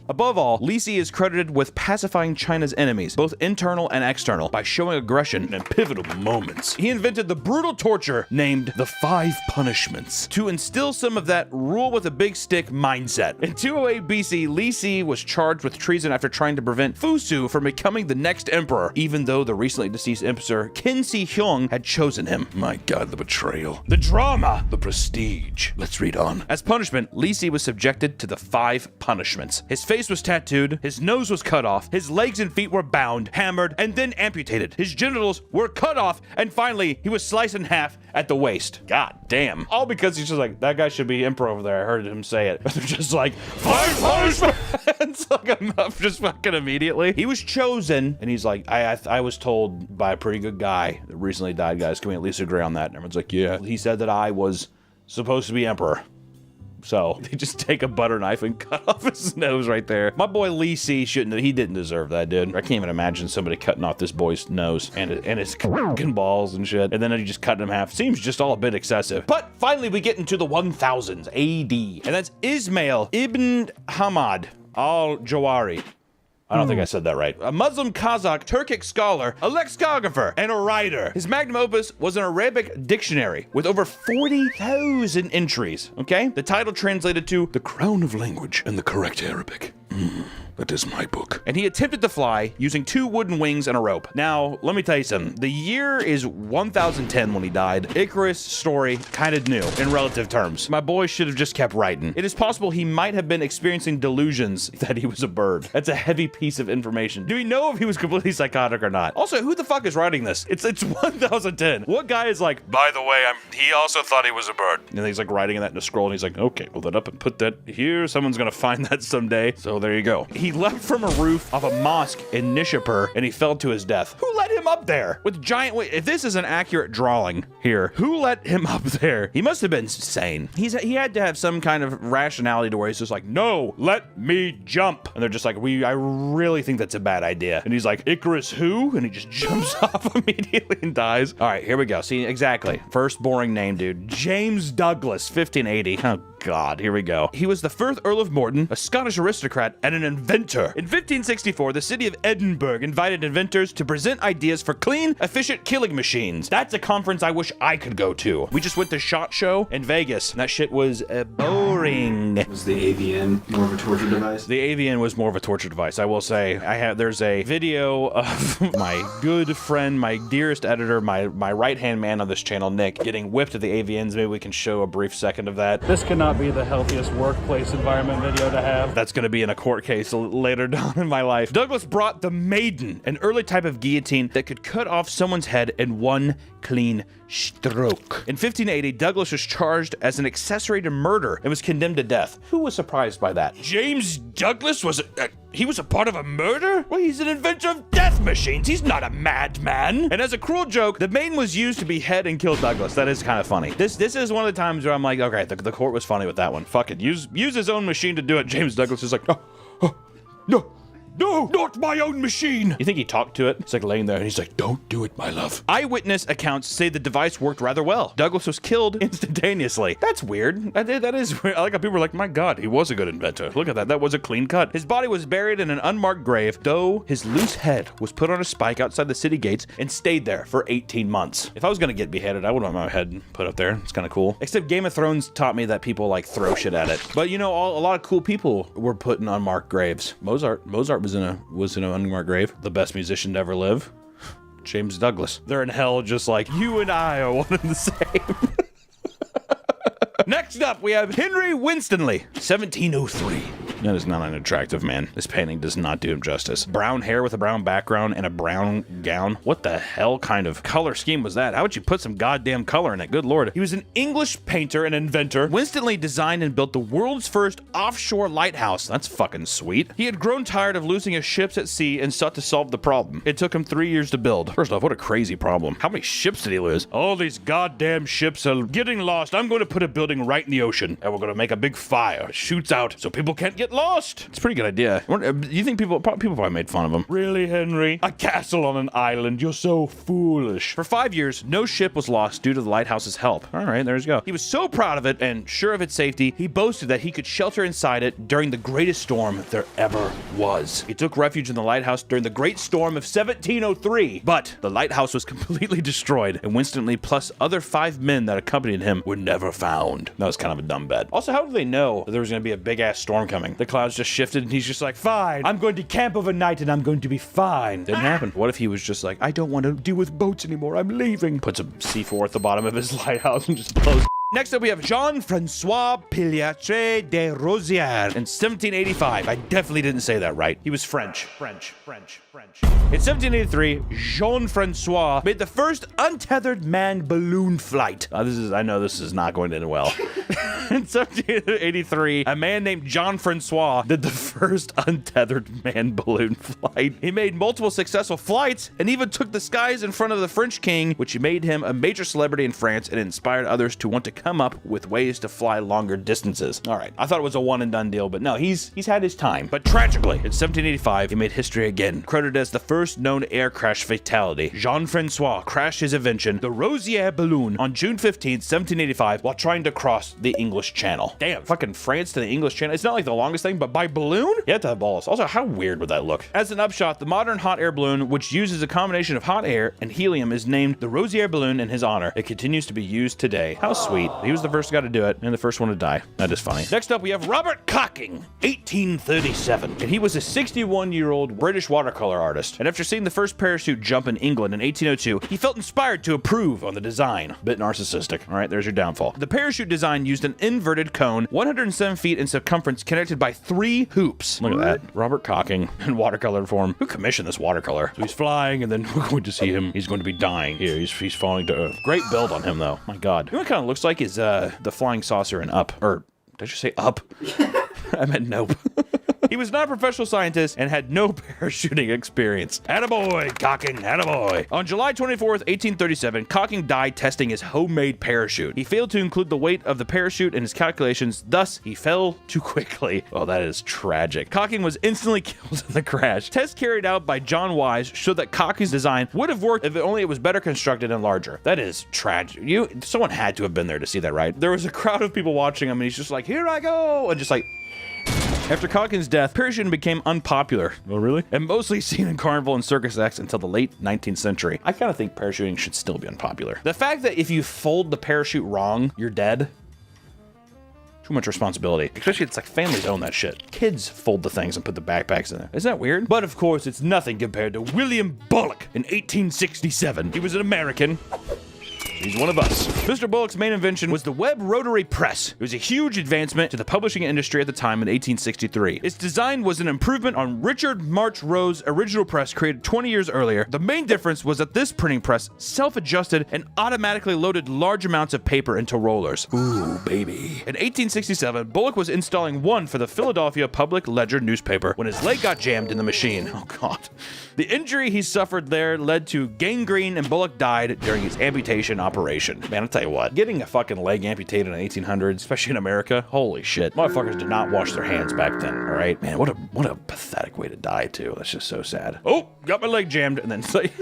Above all, Li Si is credited with pacifying China's enemies, both internal and external, by showing aggression in pivotal moments. He invented the brutal torture named the 5 Punishments to instill some of that rule with a big stick mindset. In 208 BC, Li Si was charged with treason after trying to prevent Fusu from becoming the next emperor, even though the recently deceased emperor Qin Shi Huang had chosen him. My God, the betrayal. The drama. The prestige. Let's read on. As punishment, Li Si was subjected to the 5 Punishments. His face face was tattooed, his nose was cut off, his legs and feet were bound, hammered, and then amputated. His genitals were cut off, and finally, he was sliced in half at the waist. God damn. All because he's just like, that guy should be emperor over there. I heard him say it. They're just like, five punishment! It's like enough just fucking immediately. He was chosen, and he's like, I was told by a pretty good guy that recently died, guys. Can we at least agree on that? And everyone's like, yeah. He said that I was supposed to be emperor. So they just take a butter knife and cut off his nose right there. My boy Lee C he didn't deserve that, dude. I can't even imagine somebody cutting off this boy's nose and his fucking balls and shit. And then he just cut him in half. Seems just all a bit excessive. But finally we get into the 1000s AD. And that's Ismail ibn Hamad al-Jawari. I don't think I said that right. A Muslim Kazakh Turkic scholar, a lexicographer, and a writer. His magnum opus was an Arabic dictionary with over 40,000 entries, okay? The title translated to The Crown of Language and the Correct Arabic. That is my book. And he attempted to fly using 2 wooden wings and a rope. Now, let me tell you something. The year is 1010 when he died. Icarus' story kind of new in relative terms. My boy should have just kept writing. It is possible he might have been experiencing delusions that he was a bird. That's a heavy piece of information. Do we know if he was completely psychotic or not? Also, who the fuck is writing this? It's 1010. What guy is like, by the way, he also thought he was a bird. And he's like writing that in a scroll and he's like, okay, pull that up and put that here. Someone's gonna find that someday. So there you go. He leapt from a roof of a mosque in Nishapur and he fell to his death. Who let him up there with giant weight? If this is an accurate drawing here, who let him up there? He must have been sane. He had to have some kind of rationality to where he's just like, no, let me jump. And they're just like, I really think that's a bad idea. And he's like, Icarus who? And he just jumps off immediately and dies. All right, here we go. See, exactly. First boring name, dude. James Douglas, 1580. Oh, God, here we go. He was the 1st Earl of Morton, a Scottish aristocrat, and an inventor. In 1564, the city of Edinburgh invited inventors to present ideas for clean, efficient killing machines. That's a conference I wish I could go to. We just went to SHOT Show in Vegas, and that shit was boring. Was the AVN more of a torture device? The AVN was more of a torture device, I will say. There's a video of my good friend, my dearest editor, my right-hand man on this channel, Nick, getting whipped at the AVNs. Maybe we can show a brief second of that. This cannot be the healthiest workplace environment video to have. That's going to be in a court case later down in my life. Douglas brought the Maiden, an early type of guillotine that could cut off someone's head in one clean stroke. In 1580, Douglas was charged as an accessory to murder and was condemned to death. Who was surprised by that? James Douglas was he was a part of a murder? Well, he's an inventor of death machines. He's not a madman. And as a cruel joke, the Maiden was used to behead and kill Douglas. That is kind of funny. This is one of the times where I'm like, okay, the court was funny with that one. Fuck it. Use his own machine to do it. James Douglas is like, no, not my own machine. You think he talked to it? It's like laying there and he's like, don't do it, my love. Eyewitness accounts say the device worked rather well. Douglas was killed instantaneously. That's weird. That is weird. I like how people were like, my God, he was a good inventor. Look at that. That was a clean cut. His body was buried in an unmarked grave, though his loose head was put on a spike outside the city gates and stayed there for 18 months. If I was going to get beheaded, I would want my head put up there. It's kind of cool. Except Game of Thrones taught me that people like throw shit at it. But you know, a lot of cool people were put in unmarked graves. Mozart was in an unmarked grave. The best musician to ever live, James Douglas. They're in hell just like you and I are one and the same. Next up, we have Henry Winstanley, 1703. That is not an attractive man. This painting does not do him justice. Brown hair with a brown background and a brown gown. What the hell kind of color scheme was that? How would you put some goddamn color in it? Good Lord. He was an English painter and inventor. Winstanley designed and built the world's first offshore lighthouse. That's fucking sweet. He had grown tired of losing his ships at sea and sought to solve the problem. It took him 3 years to build. First off, what a crazy problem. How many ships did he lose? All these goddamn ships are getting lost. I'm going to put a building right in the ocean and we're going to make a big fire. It shoots out so people can't get lost. It's a pretty good idea. You think people probably made fun of him? Really, Henry? A castle on an island? You're so foolish. For 5 years, no ship was lost due to the lighthouse's help. All right, there you go. He was so proud of it and sure of its safety, he boasted that he could shelter inside it during the greatest storm there ever was. He took refuge in the lighthouse during the Great Storm of 1703, but the lighthouse was completely destroyed, and Winstanley plus other 5 men that accompanied him were never found. That was kind of a dumb bet. Also, how did they know that there was going to be a big-ass storm coming? The clouds just shifted, and he's just like, fine, I'm going to camp overnight, and I'm going to be fine. Didn't happen. What if he was just like, I don't want to deal with boats anymore, I'm leaving. Puts a C4 at the bottom of his lighthouse and just blows Next up, we have Jean-Francois Pilatre de Rosière in 1785. I definitely didn't say that right. He was French. In 1783, Jean-Francois made the first untethered manned balloon flight. I know this is not going to end well. In 1783, a man named Jean-Francois did the first untethered manned balloon flight. He made multiple successful flights and even took the skies in front of the French king, which made him a major celebrity in France and inspired others to want to come up with ways to fly longer distances. All right, I thought it was a one and done deal, but no, he's had his time. But tragically, in 1785, he made history again, credited as the first known air crash fatality. Jean-Francois crashed his invention, the Rosière balloon, on June 15, 1785, while trying to cross the English Channel. Damn, fucking France to the English Channel. It's not like the longest thing, but by balloon? You have to have balls. Also, how weird would that look? As an upshot, the modern hot air balloon, which uses a combination of hot air and helium, is named the Rosière balloon in his honor. It continues to be used today. How sweet. He was the first guy to do it and the first one to die. That is funny. Next up, we have Robert Cocking, 1837. And he was a 61-year-old British watercolor artist. And after seeing the first parachute jump in England in 1802, he felt inspired to improve on the design. Bit narcissistic. All right, there's your downfall. The parachute design used an inverted cone, 107 feet in circumference, connected by 3 hoops. Look at that. Robert Cocking in watercolor form. Who commissioned this watercolor? So he's flying, and then we're going to see him. He's going to be dying. Here, he's falling to earth. Great build on him, though. My God. You know what kind of looks like is the flying saucer in Up. Or, did you say Up? I meant Nope. He was not a professional scientist and had no parachuting experience. Attaboy, Cocking, attaboy. On July 24th, 1837, Cocking died testing his homemade parachute. He failed to include the weight of the parachute in his calculations, thus he fell too quickly. Oh, that is tragic. Cocking was instantly killed in the crash. Tests carried out by John Wise showed that Cocking's design would have worked if only it was better constructed and larger. That is tragic. Someone had to have been there to see that, right? There was a crowd of people watching him, and he's just like, here I go, and just like... After Cocking's death, parachuting became unpopular. Oh, really? And mostly seen in carnival and circus acts until the late 19th century. I kind of think parachuting should still be unpopular. The fact that if you fold the parachute wrong, you're dead. Too much responsibility. Especially it's like families own that shit. Kids fold the things and put the backpacks in there. Isn't that weird? But of course, it's nothing compared to William Bullock in 1867. He was an American. He's one of us. Mr. Bullock's main invention was the Webb rotary press. It was a huge advancement to the publishing industry at the time in 1863. Its design was an improvement on Richard March Rowe's original press created 20 years earlier. The main difference was that this printing press self-adjusted and automatically loaded large amounts of paper into rollers. Ooh, baby. In 1867, Bullock was installing one for the Philadelphia Public Ledger newspaper when his leg got jammed in the machine. Oh, God. The injury he suffered there led to gangrene, and Bullock died during his amputation operation. Man, I'll tell you what, getting a fucking leg amputated in the 1800s, especially in America, holy shit. Motherfuckers did not wash their hands back then, all right? Man, what a pathetic way to die, too. That's just so sad. Oh, got my leg jammed, and then it's like,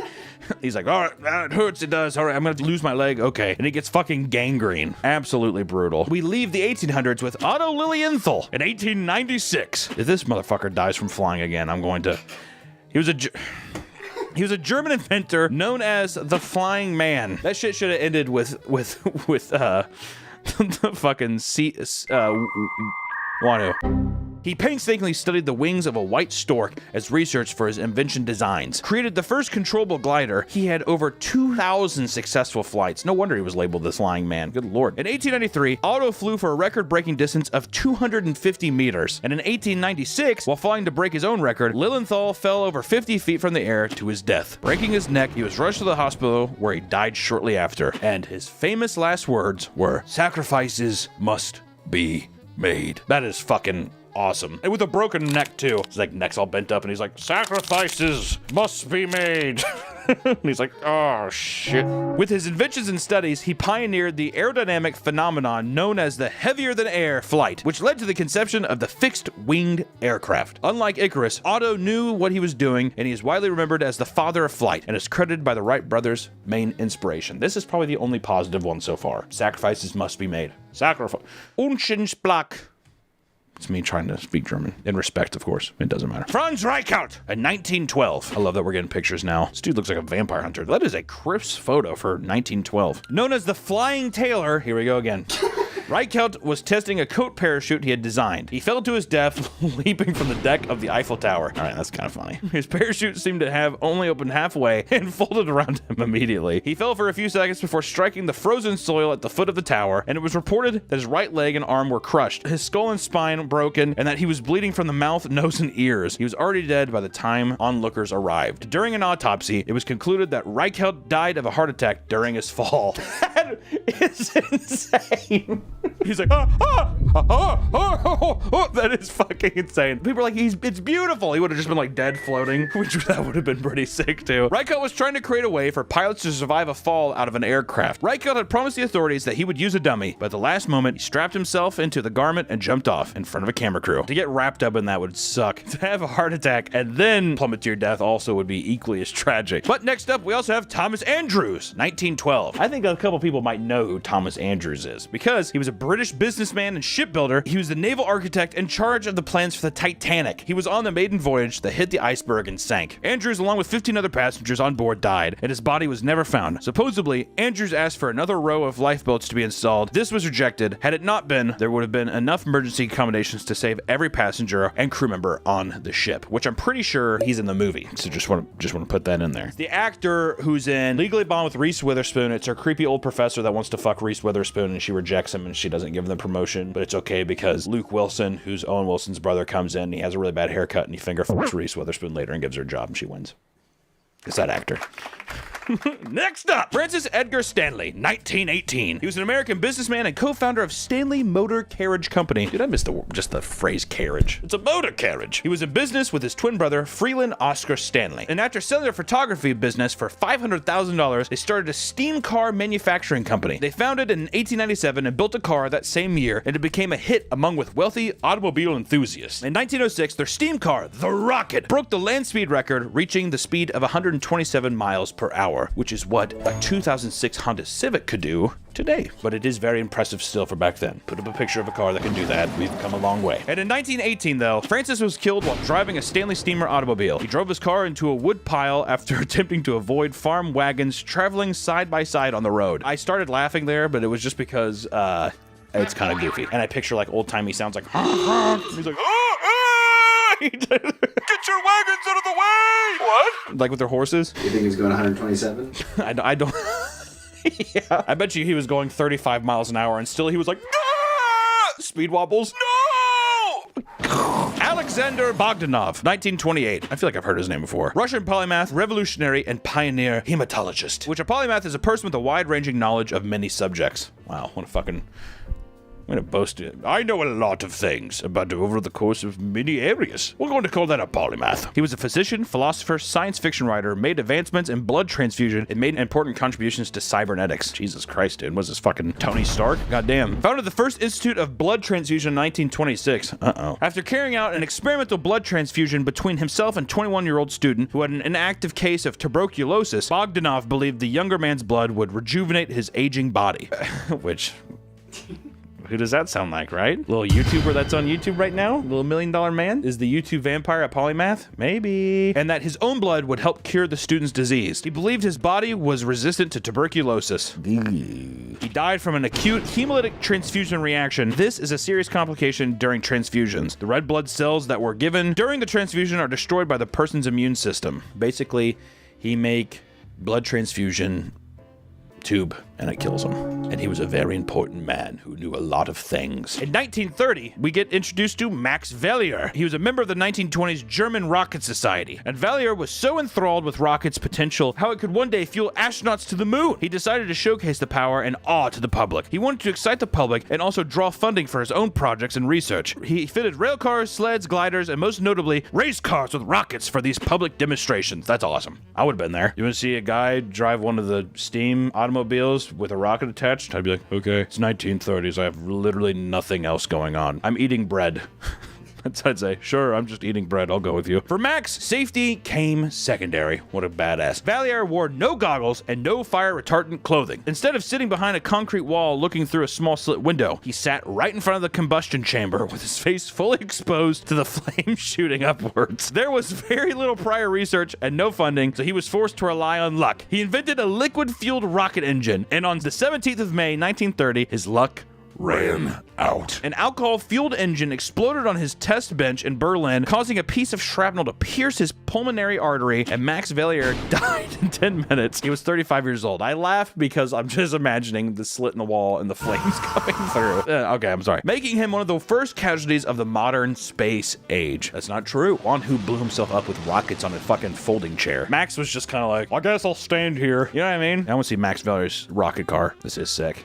he's like, all right, it hurts, it does, all right, I'm gonna lose my leg, okay. And he gets fucking gangrene. Absolutely brutal. We leave the 1800s with Otto Lilienthal in 1896. If this motherfucker dies from flying again, I'm going to... He was a German inventor known as the Flying Man. That shit should have ended with the fucking Wanu. He painstakingly studied the wings of a white stork as research for his invention designs. Created the first controllable glider. He had over 2,000 successful flights. No wonder he was labeled the Flying Man. Good lord. In 1893, Otto flew for a record-breaking distance of 250 meters. And in 1896, while flying to break his own record, Lilienthal fell over 50 feet from the air to his death. Breaking his neck, he was rushed to the hospital where he died shortly after. And his famous last words were, "Sacrifices must be made." That is fucking awesome. And with a broken neck, too. His like neck's all bent up, and he's like, "Sacrifices must be made." And he's like, oh, shit. With his inventions and studies, he pioneered the aerodynamic phenomenon known as the heavier-than-air flight, which led to the conception of the fixed-winged aircraft. Unlike Icarus, Otto knew what he was doing, and he is widely remembered as the father of flight, and is credited by the Wright brothers' main inspiration. This is probably the only positive one so far. Sacrifices must be made. Sacrifice. Unschensplach. It's me trying to speak German. In respect, of course. It doesn't matter. Franz Reichelt in 1912. I love that we're getting pictures now. This dude looks like a vampire hunter. That is a crisp photo for 1912. Known as the Flying Tailor. Here we go again. Reichelt was testing a coat parachute he had designed. He fell to his death leaping from the deck of the Eiffel Tower. All right, that's kind of funny. His parachute seemed to have only opened halfway and folded around him immediately. He fell for a few seconds before striking the frozen soil at the foot of the tower, and it was reported that his right leg and arm were crushed, his skull and spine broken, and that he was bleeding from the mouth, nose, and ears. He was already dead by the time onlookers arrived. During an autopsy, it was concluded that Reichelt died of a heart attack during his fall. That is insane. He's like, that is fucking insane. People are like, it's beautiful. He would have just been like dead floating, which that would have been pretty sick too. Reichelt was trying to create a way for pilots to survive a fall out of an aircraft. Reichelt had promised the authorities that he would use a dummy, but at the last moment, he strapped himself into the garment and jumped off in front of a camera crew. To get wrapped up in that would suck. To have a heart attack and then plummet to your death also would be equally as tragic. But next up, we also have Thomas Andrews, 1912. I think a couple people might know who Thomas Andrews is because he was a British businessman and shipbuilder. He was the naval architect in charge of the plans for the Titanic. He was on the maiden voyage that hit the iceberg and sank. Andrews, along with 15 other passengers on board, died, and his body was never found. Supposedly, Andrews asked for another row of lifeboats to be installed. This was rejected. Had it not been, there would have been enough emergency accommodations to save every passenger and crew member on the ship, which I'm pretty sure he's in the movie. So just want to put that in there. The actor who's in Legally Blonde with Reese Witherspoon, it's her creepy old professor that wants to fuck Reese Witherspoon, and she rejects him and she doesn't give him the promotion, but it's okay because Luke Wilson, who's Owen Wilson's brother, comes in, he has a really bad haircut, and he finger fucks Reese Witherspoon later and gives her a job, and she wins. It's that actor. Next up, Francis Edgar Stanley, 1918. He was an American businessman and co-founder of Stanley Motor Carriage Company. Dude, I missed just the phrase carriage. It's a motor carriage. He was in business with his twin brother, Freeland Oscar Stanley. And after selling their photography business for $500,000, they started a steam car manufacturing company. They founded in 1897 and built a car that same year, and it became a hit among with wealthy automobile enthusiasts. In 1906, their steam car, the Rocket, broke the land speed record, reaching the speed of 127 miles per hour, which is what a 2006 Honda Civic could do today. But it is very impressive still for back then. Put up a picture of a car that can do that. We've come a long way. And in 1918, though, Francis was killed while driving a Stanley Steamer automobile. He drove his car into a wood pile after attempting to avoid farm wagons traveling side by side on the road. I started laughing there, but it was just because it's kind of goofy. And I picture like old-timey sounds like he's like, get your wagons out of the way! What? Like with their horses? You think he's going 127? I don't. Yeah. I bet you he was going 35 miles an hour and still he was like, ah! Speed wobbles. No! Alexander Bogdanov, 1928. I feel like I've heard his name before. Russian polymath, revolutionary, and pioneer hematologist. Which a polymath is a person with a wide-ranging knowledge of many subjects. Wow, what a fucking... I'm gonna boast it. I know a lot of things about over the course of many areas. We're going to call that a polymath. He was a physician, philosopher, science fiction writer, made advancements in blood transfusion, and made important contributions to cybernetics. Jesus Christ, dude. Was this fucking Tony Stark? Goddamn. Founded the first Institute of Blood Transfusion in 1926. Uh-oh. After carrying out an experimental blood transfusion between himself and 21-year-old student who had an inactive case of tuberculosis, Bogdanov believed the younger man's blood would rejuvenate his aging body. Which... Who does that sound like, right? Little YouTuber that's on YouTube right now? Little $1 million man? Is the YouTube vampire a polymath? Maybe. And that his own blood would help cure the student's disease. He believed his body was resistant to tuberculosis. He died from an acute hemolytic transfusion reaction. This is a serious complication during transfusions. The red blood cells that were given during the transfusion are destroyed by the person's immune system. Basically, he make blood transfusion tube and it kills him. And he was a very important man who knew a lot of things. In 1930, we get introduced to Max Valier. He was a member of the 1920s German Rocket Society. And Valier was so enthralled with rockets' potential, how it could one day fuel astronauts to the moon. He decided to showcase the power and awe to the public. He wanted to excite the public and also draw funding for his own projects and research. He fitted rail cars, sleds, gliders, and most notably, race cars with rockets for these public demonstrations. That's awesome. I would have been there. You want to see a guy drive one of the steam automobiles with a rocket attached? I'd be like, okay, it's 1930s. I have literally nothing else going on. I'm eating bread. I'd say, sure, I'm just eating bread. I'll go with you. For Max, safety came secondary. What a badass. Valier wore no goggles and no fire retardant clothing. Instead of sitting behind a concrete wall looking through a small slit window, he sat right in front of the combustion chamber with his face fully exposed to the flames shooting upwards. There was very little prior research and no funding, so he was forced to rely on luck. He invented a liquid-fueled rocket engine, and on the 17th of May, 1930, his luck ran out. An alcohol-fueled engine exploded on his test bench in Berlin, causing a piece of shrapnel to pierce his pulmonary artery, and Max Valier died in 10 minutes. He was 35 years old. I laugh because I'm just imagining the slit in the wall and the flames coming through. Okay, I'm sorry. Making him one of the first casualties of the modern space age. That's not true. One who blew himself up with rockets on a fucking folding chair. Max was just kind of like, I guess I'll stand here. You know what I mean? I want to see Max Valier's rocket car. This is sick.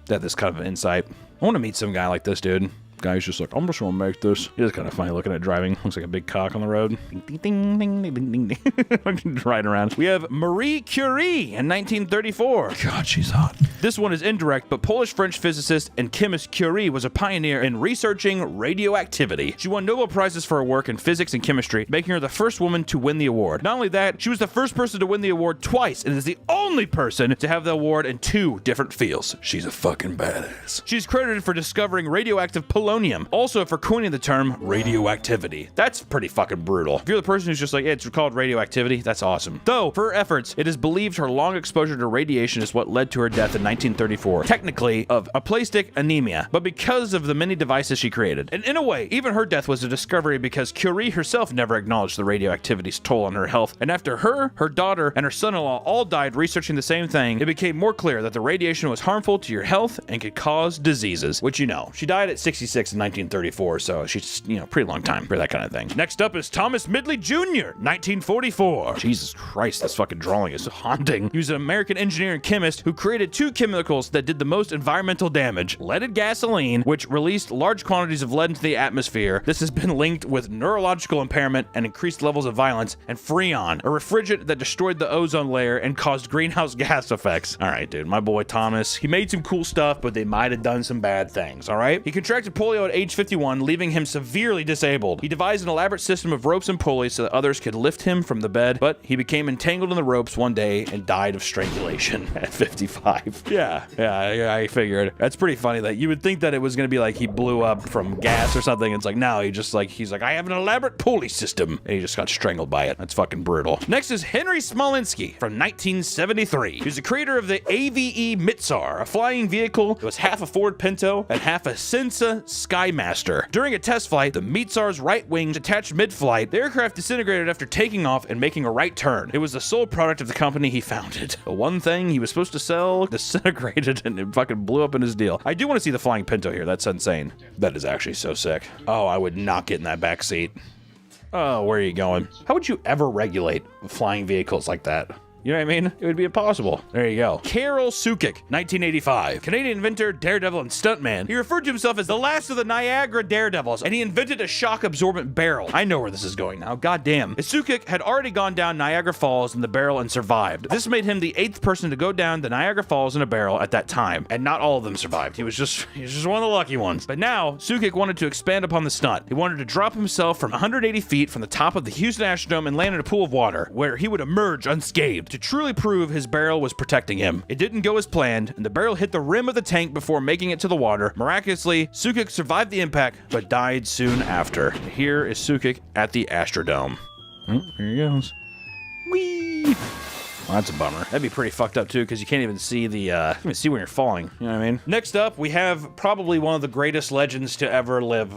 That this kind of insight. I want to meet some guy like this, dude. Guy who's just like, I'm just gonna make this. It is kind of funny looking at driving. Looks like a big cock on the road. Ding, ding, ding, ding, ding, ding, ding. Riding around. We have Marie Curie in 1934. God, she's hot. This one is indirect, but Polish-French physicist and chemist Curie was a pioneer in researching radioactivity. She won Nobel Prizes for her work in physics and chemistry, making her the first woman to win the award. Not only that, she was the first person to win the award twice, and is the only person to have the award in 2 different fields. She's a fucking badass. She's credited for discovering radioactive polonium, also for coining the term radioactivity. That's pretty fucking brutal. If you're the person who's just like, yeah, it's called radioactivity, that's awesome. Though, for her efforts, it is believed her long exposure to radiation is what led to her death in 1934, technically of aplastic anemia, but because of the many devices she created. And in a way, even her death was a discovery because Curie herself never acknowledged the radioactivity's toll on her health, and after her daughter, and her son-in-law all died researching the same thing, it became more clear that the radiation was harmful to your health and could cause diseases, which you know. She died at 66 in 1934, so she's, you know, pretty long time for that kind of thing. Next up is Thomas Midgley Jr., 1944. Jesus Christ, this fucking drawing is haunting. He was an American engineer and chemist who created 2 chemicals that did the most environmental damage. Leaded gasoline, which released large quantities of lead into the atmosphere. This has been linked with neurological impairment and increased levels of violence. And Freon, a refrigerant that destroyed the ozone layer and caused greenhouse gas effects. All right, dude, my boy Thomas, he made some cool stuff, but they might have done some bad things, all right? He contracted polio at age 51, leaving him severely disabled. He devised an elaborate system of ropes and pulleys so that others could lift him from the bed, but he became entangled in the ropes one day and died of strangulation at 55. Yeah, I figured. That's pretty funny that you would think that it was going to be like he blew up from gas or something. It's like, no, he's like, I have an elaborate pulley system. And he just got strangled by it. That's fucking brutal. Next is Henry Smolinski from 1973. He was the creator of the AVE Mitzar, a flying vehicle that was half a Ford Pinto and half a Sensa Skymaster. During a test flight, the Mitzar's right wing detached mid-flight. The aircraft disintegrated after taking off and making a right turn. It was the sole product of the company he founded. The one thing he was supposed to sell disintegrated and it fucking blew up in his deal. I do want to see the flying Pinto here. That's insane. That is actually so sick. Oh, I would not get in that back seat. Oh, where are you going? How would you ever regulate flying vehicles like that? You know what I mean? It would be impossible. There you go. Carol Sukik, 1985. Canadian inventor, daredevil, and stuntman. He referred to himself as the last of the Niagara Daredevils, and he invented a shock-absorbent barrel. I know where this is going now. Goddamn. Sukik had already gone down Niagara Falls in the barrel and survived. This made him the 8th person to go down the Niagara Falls in a barrel at that time, and not all of them survived. He was just one of the lucky ones. But now, Sukik wanted to expand upon the stunt. He wanted to drop himself from 180 feet from the top of the Houston Astrodome and land in a pool of water, where he would emerge unscathed, to truly prove his barrel was protecting him. It didn't go as planned, and the barrel hit the rim of the tank before making it to the water. Miraculously, Sukik survived the impact, but died soon after. Here is Sukik at the Astrodome. Oh, here he goes. Whee! Well, that's a bummer. That'd be pretty fucked up too, because you can't even see when you're falling. You know what I mean? Next up, we have probably one of the greatest legends to ever live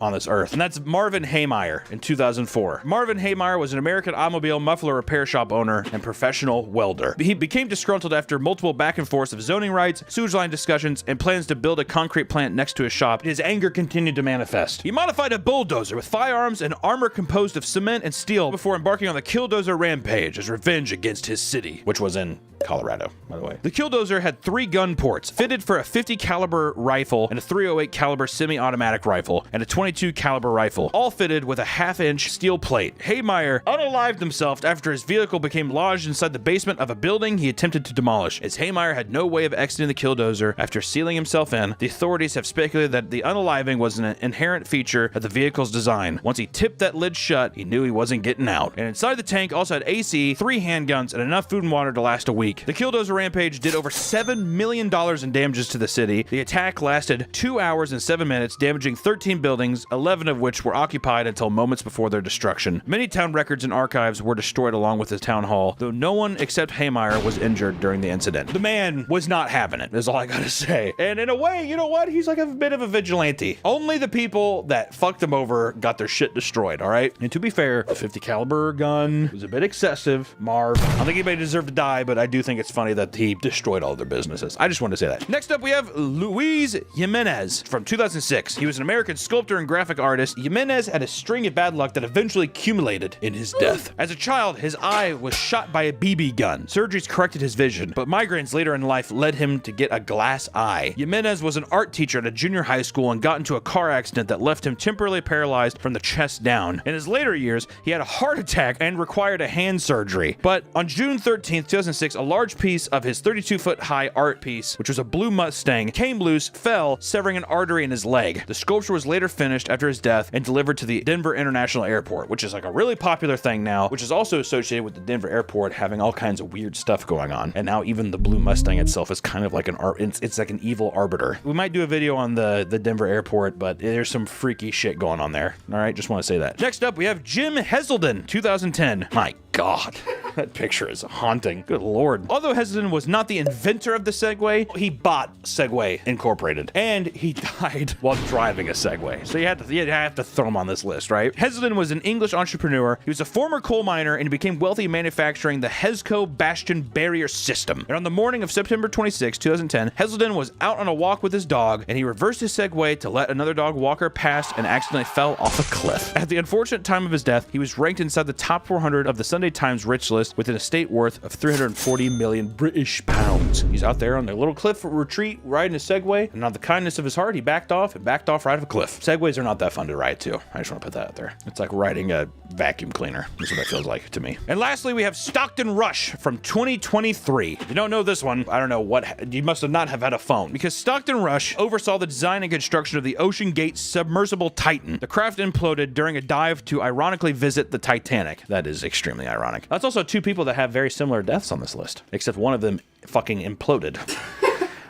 on this earth, and that's Marvin Haymeyer in 2004. Marvin Haymeyer was an American automobile muffler repair shop owner and professional welder. He became disgruntled after multiple back and forths of zoning rights, sewage line discussions, and plans to build a concrete plant next to his shop. His anger continued to manifest. He modified a bulldozer with firearms and armor composed of cement and steel before embarking on the Killdozer rampage as revenge against his city, which was in Colorado, by the way. The Killdozer had 3 gun ports, fitted for a 50 caliber rifle and a 308 caliber semi-automatic rifle and a 22 caliber rifle, all fitted with a 1/2-inch steel plate. Haymeyer unalived himself after his vehicle became lodged inside the basement of a building he attempted to demolish. As Haymeyer had no way of exiting the Killdozer after sealing himself in, the authorities have speculated that the unaliving was an inherent feature of the vehicle's design. Once he tipped that lid shut, he knew he wasn't getting out. And inside the tank also had AC, 3 handguns, and enough food and water to last a week. week. The Killdozer rampage did over $7 million in damages to the city. The attack lasted 2 hours and 7 minutes, damaging 13 buildings, 11 of which were occupied until moments before their destruction. Many town records and archives were destroyed along with the town hall, though no one except Haymeyer was injured during the incident. The man was not having it, is all I gotta say. And in a way, you know what? He's like a bit of a vigilante. Only the people that fucked him over got their shit destroyed, all right? And to be fair, the 50 caliber gun was a bit excessive. Marv, I don't think anybody deserved to die, but I do think it's funny that he destroyed all their businesses. I just wanted to say that. Next up, we have Luis Jimenez from 2006. He was an American sculptor and graphic artist. Jimenez had a string of bad luck that eventually accumulated in his death. As a child, his eye was shot by a BB gun. Surgeries corrected his vision, but migraines later in life led him to get a glass eye. Jimenez was an art teacher at a junior high school and got into a car accident that left him temporarily paralyzed from the chest down. In his later years, he had a heart attack and required a hand surgery. But on June 13th, 2006, a large piece of his 32-foot high art piece, which was a blue Mustang, came loose, fell, severing an artery in his leg. The sculpture was later finished after his death and delivered to the Denver International Airport, which is like a really popular thing now, which is also associated with the Denver Airport having all kinds of weird stuff going on. And now even the blue Mustang itself is kind of like it's like an evil arbiter. We might do a video on the Denver Airport, but there's some freaky shit going on there. All right, just want to say that. Next up, we have Jim Heselden, 2010. My God, that picture is haunting. Good Lord. Although Heselden was not the inventor of the Segway, he bought Segway Incorporated, and he died while driving a Segway. So you have to throw him on this list, right? Heselden was an English entrepreneur. He was a former coal miner and he became wealthy manufacturing the Hesco Bastion barrier system. And on the morning of September 26, 2010, Heselden was out on a walk with his dog, and he reversed his Segway to let another dog walker pass and accidentally fell off a cliff. At the unfortunate time of his death, he was ranked inside the top 400 of the Sunday Times rich list with an estate worth of 340 million British pounds. He's out there on the little cliff retreat riding a Segway, and out of the kindness of his heart, he backed off right of a cliff. Segways are not that fun to ride too. I just want to put that out there. It's like riding a vacuum cleaner. That's what it feels like to me. And lastly, we have Stockton Rush from 2023. If you don't know this one, I don't know what, you must not have had a phone, because Stockton Rush oversaw the design and construction of the Ocean Gate submersible Titan. The craft imploded during a dive to ironically visit the Titanic. That is extremely ironic. That's also two people that have very similar deaths on this list, except one of them fucking imploded.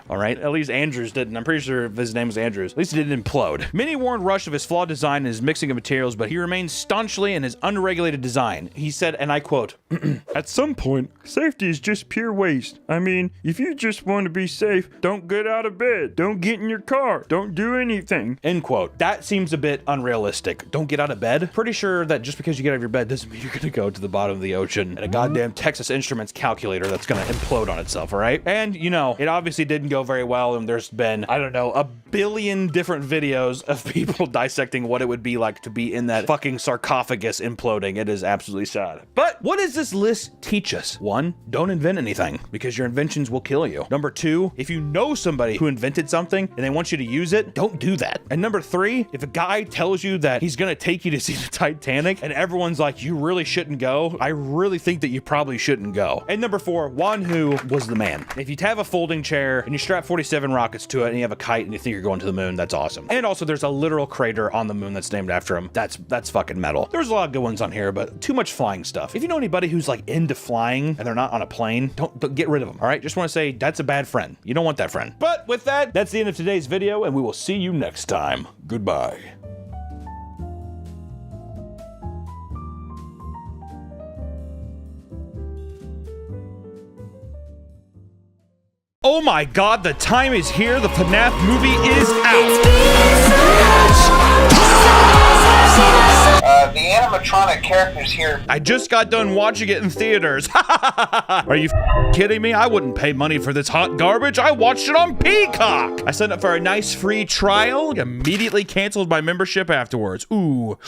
All right, at least Andrews didn't. I'm pretty sure his name was Andrews. At least he didn't implode. Many warned Rush of his flawed design and his mixing of materials, but he remained staunchly in his unregulated design. He said, and I quote, "At some point, safety is just pure waste. I mean, if you just want to be safe, don't get out of bed. Don't get in your car. Don't do anything." End quote. That seems a bit unrealistic. Don't get out of bed? Pretty sure that just because you get out of your bed doesn't mean you're gonna go to the bottom of the ocean and a goddamn Texas Instruments calculator that's gonna implode on itself, all right? And, you know, it obviously didn't go very well, and there's been, I don't know, a billion different videos of people dissecting what it would be like to be in that fucking sarcophagus imploding. It is absolutely sad. But what does this list teach us? 1, don't invent anything, because your inventions will kill you. Number 2, if you know somebody who invented something and they want you to use it, don't do that. And number 3, if a guy tells you that he's gonna take you to see the Titanic and everyone's like, you really shouldn't go, I really think that you probably shouldn't go. And number 4, Juan Hu was the man. If you have a folding chair and you strap 47 rockets to it and you have a kite and you think you're going to the moon, that's awesome. And also there's a literal crater on the moon that's named after him. That's fucking metal. There's a lot of good ones on here, but too much flying stuff. If you know anybody who's like into flying and they're not on a plane, don't get rid of them. All right, just want to say that's a bad friend. You don't want that friend. But with that, that's the end of today's video, and we will see you next time. Goodbye. Oh my God, the time is here. The FNAF movie is out. The animatronic characters here. I just got done watching it in theaters. Are you kidding me? I wouldn't pay money for this hot garbage. I watched it on Peacock. I signed up for a nice free trial, immediately canceled my membership afterwards. Ooh.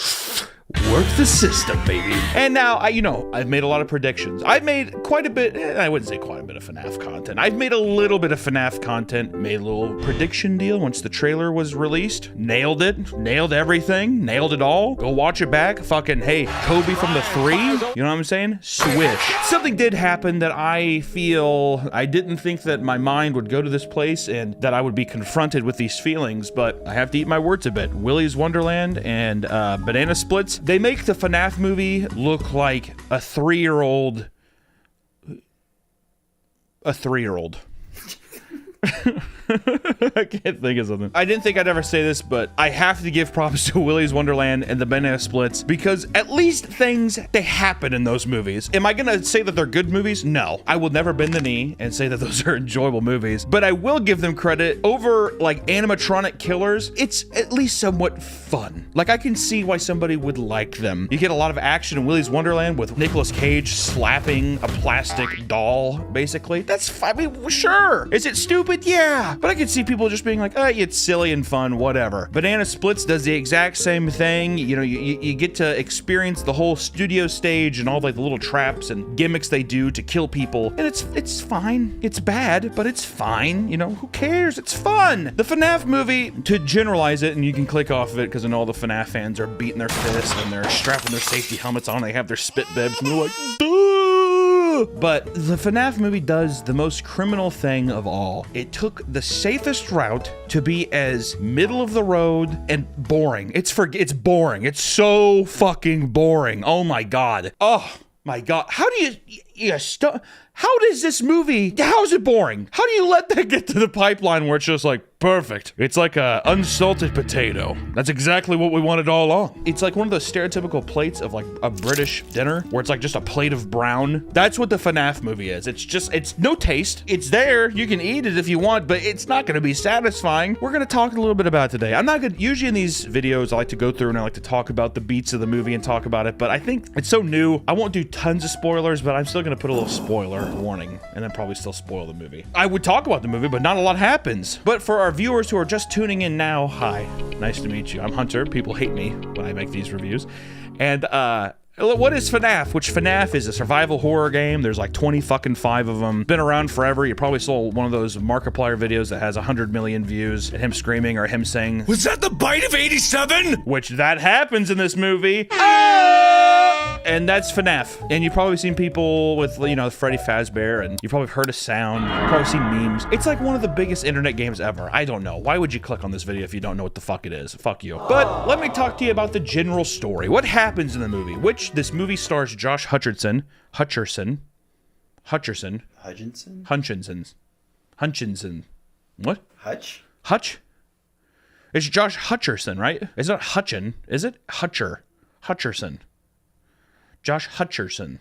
Work the system, baby. And now, I've made a lot of predictions. I've made quite a bit, I wouldn't say quite a bit of FNAF content. I've made a little bit of FNAF content, made a little prediction deal once the trailer was released. Nailed it. Nailed everything. Nailed it all. Go watch it back. Fucking, hey, Kobe from the 3. You know what I'm saying? Swish. Something did happen that I feel, I didn't think that my mind would go to this place and that I would be confronted with these feelings, but I have to eat my words a bit. Willy's Wonderland and Banana Splits. They make the FNAF movie look like a 3-year-old A 3-year-old. I can't think of something. I didn't think I'd ever say this, but I have to give props to Willy's Wonderland and the Banana Splits because at least things, they happen in those movies. Am I gonna say that they're good movies? No. I will never bend the knee and say that those are enjoyable movies, but I will give them credit over like animatronic killers. It's at least somewhat fun. Like I can see why somebody would like them. You get a lot of action in Willy's Wonderland with Nicolas Cage slapping a plastic doll, basically. That's, I mean, sure. Is it stupid? Yeah. But I could see people just being like, oh, it's silly and fun, whatever. Banana Splits does the exact same thing. You know, you get to experience the whole studio stage and all like the little traps and gimmicks they do to kill people. And it's fine. It's bad, but it's fine. You know, who cares? It's fun. The FNAF movie, to generalize it, and you can click off of it because I know all the FNAF fans are beating their fists and they're strapping their safety helmets on. They have their spit bibs and they're like, duh! But the FNAF movie does the most criminal thing of all. It took the safest route to be as middle of the road and boring. It's boring. It's so fucking boring. Oh my God. Oh my God. How do how does this movie, how is it boring? How do you let that get to the pipeline where it's just like, perfect. It's like a unsalted potato. That's exactly what we wanted all along. It's like one of those stereotypical plates of like a British dinner where it's like just a plate of brown. That's what the FNAF movie is. It's no taste. It's there. You can eat it if you want, but it's not going to be satisfying. We're going to talk a little bit about it today. I'm not good. Usually in these videos, I like to go through and I like to talk about the beats of the movie and talk about it, but I think it's so new. I won't do tons of spoilers, but I'm still going to put a little spoiler warning and then probably still spoil the movie. I would talk about the movie, but not a lot happens. But for our viewers who are just tuning in now, hi, nice to meet you. I'm Hunter. People hate me when I make these reviews. And what is FNAF? Which FNAF is a survival horror game. There's like 25 of them. Been around forever. You probably saw one of those Markiplier videos that has 100 million views and him screaming or him saying, "Was that the bite of 87?" Which that happens in this movie. And that's FNAF. And you've probably seen people with, you know, Freddy Fazbear, and you've probably heard a sound. You've probably seen memes. It's like one of the biggest internet games ever. I don't know. Why would you click on this video if you don't know what the fuck it is? Fuck you. But let me talk to you about the general story. What happens in the movie? This movie stars Josh Hutcherson. What? Hutch? It's Josh Hutcherson, right? It's not Hutchin, is it? Hutcherson. Josh Hutcherson.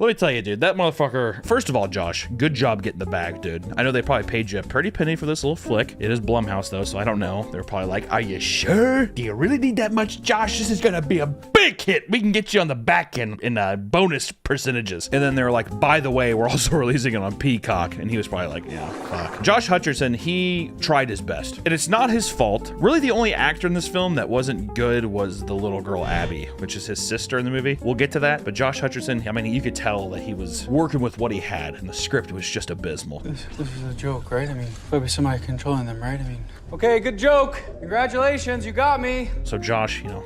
Let me tell you, dude, that motherfucker, first of all, Josh, good job getting the bag, dude. I know they probably paid you a pretty penny for this little flick. It is Blumhouse, though, so I don't know. They're probably like, are you sure? Do you really need that much, Josh? This is gonna be a big hit. We can get you on the back end in bonus percentages. And then they're like, by the way, we're also releasing it on Peacock. And he was probably like, yeah, fuck. Josh Hutcherson, he tried his best. And it's not his fault. Really, the only actor in this film that wasn't good was the little girl, Abby, which is his sister in the movie. We'll get to that. But Josh Hutcherson, I mean, you could tell that he was working with what he had, and the script was just abysmal. This is a joke, right? I mean, there'll be somebody controlling them, right? I mean, okay, good joke. Congratulations, you got me. So Josh, you know,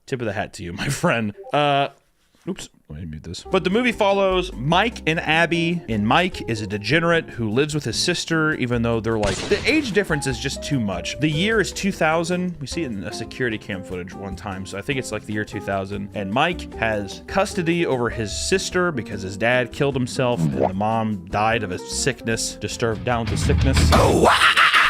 tip of the hat to you, my friend. Oops, let me mute this. But the movie follows Mike and Abby, and Mike is a degenerate who lives with his sister, even though they're like, the age difference is just too much. The year is 2000. We see it in a security cam footage one time, so I think it's like the year 2000. And Mike has custody over his sister because his dad killed himself, and the mom died of a sickness, disturbed down to sickness.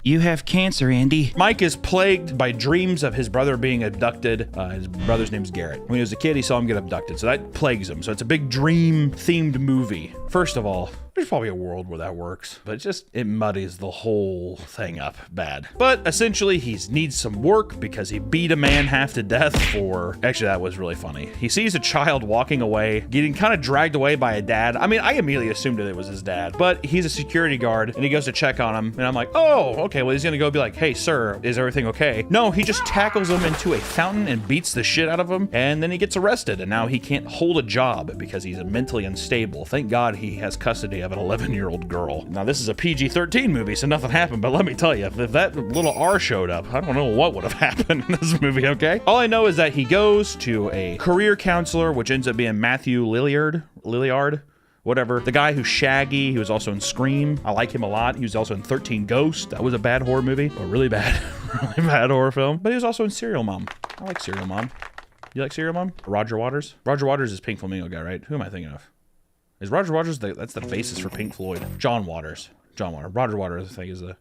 You have cancer, Andy. Mike is plagued by dreams of his brother being abducted. His brother's name's Garrett. When he was a kid, he saw him get abducted, so that plagues him. So it's a big dream-themed movie. First of all, there's probably a world where that works, but it muddies the whole thing up bad. But essentially, he needs some work because he beat a man half to death for... Actually, that was really funny. He sees a child walking away, getting kind of dragged away by a dad. I mean, I immediately assumed that it was his dad, but he's a security guard, and he goes to check on him, and I'm like, oh, okay, well, he's gonna go be like, hey, sir, is everything okay? No, he just tackles him into a fountain and beats the shit out of him, and then he gets arrested, and now he can't hold a job because he's mentally unstable. Thank God he has custody of an 11-year-old girl. Now, this is a PG-13 movie, so nothing happened, but let me tell you, if that little R showed up, I don't know what would have happened in this movie, okay? All I know is that he goes to a career counselor, which ends up being Matthew Lilliard, whatever. The guy who's Shaggy, he was also in Scream. I like him a lot. He was also in 13 Ghosts. That was a bad horror movie, a really bad horror film. But he was also in Serial Mom. I like Serial Mom. You like Serial Mom? Roger Waters? Roger Waters is Pink Flamingo guy, right? Who am I thinking of? Is Roger Waters that's the bassist for Pink Floyd? John Waters. Roger Waters, I think, is the...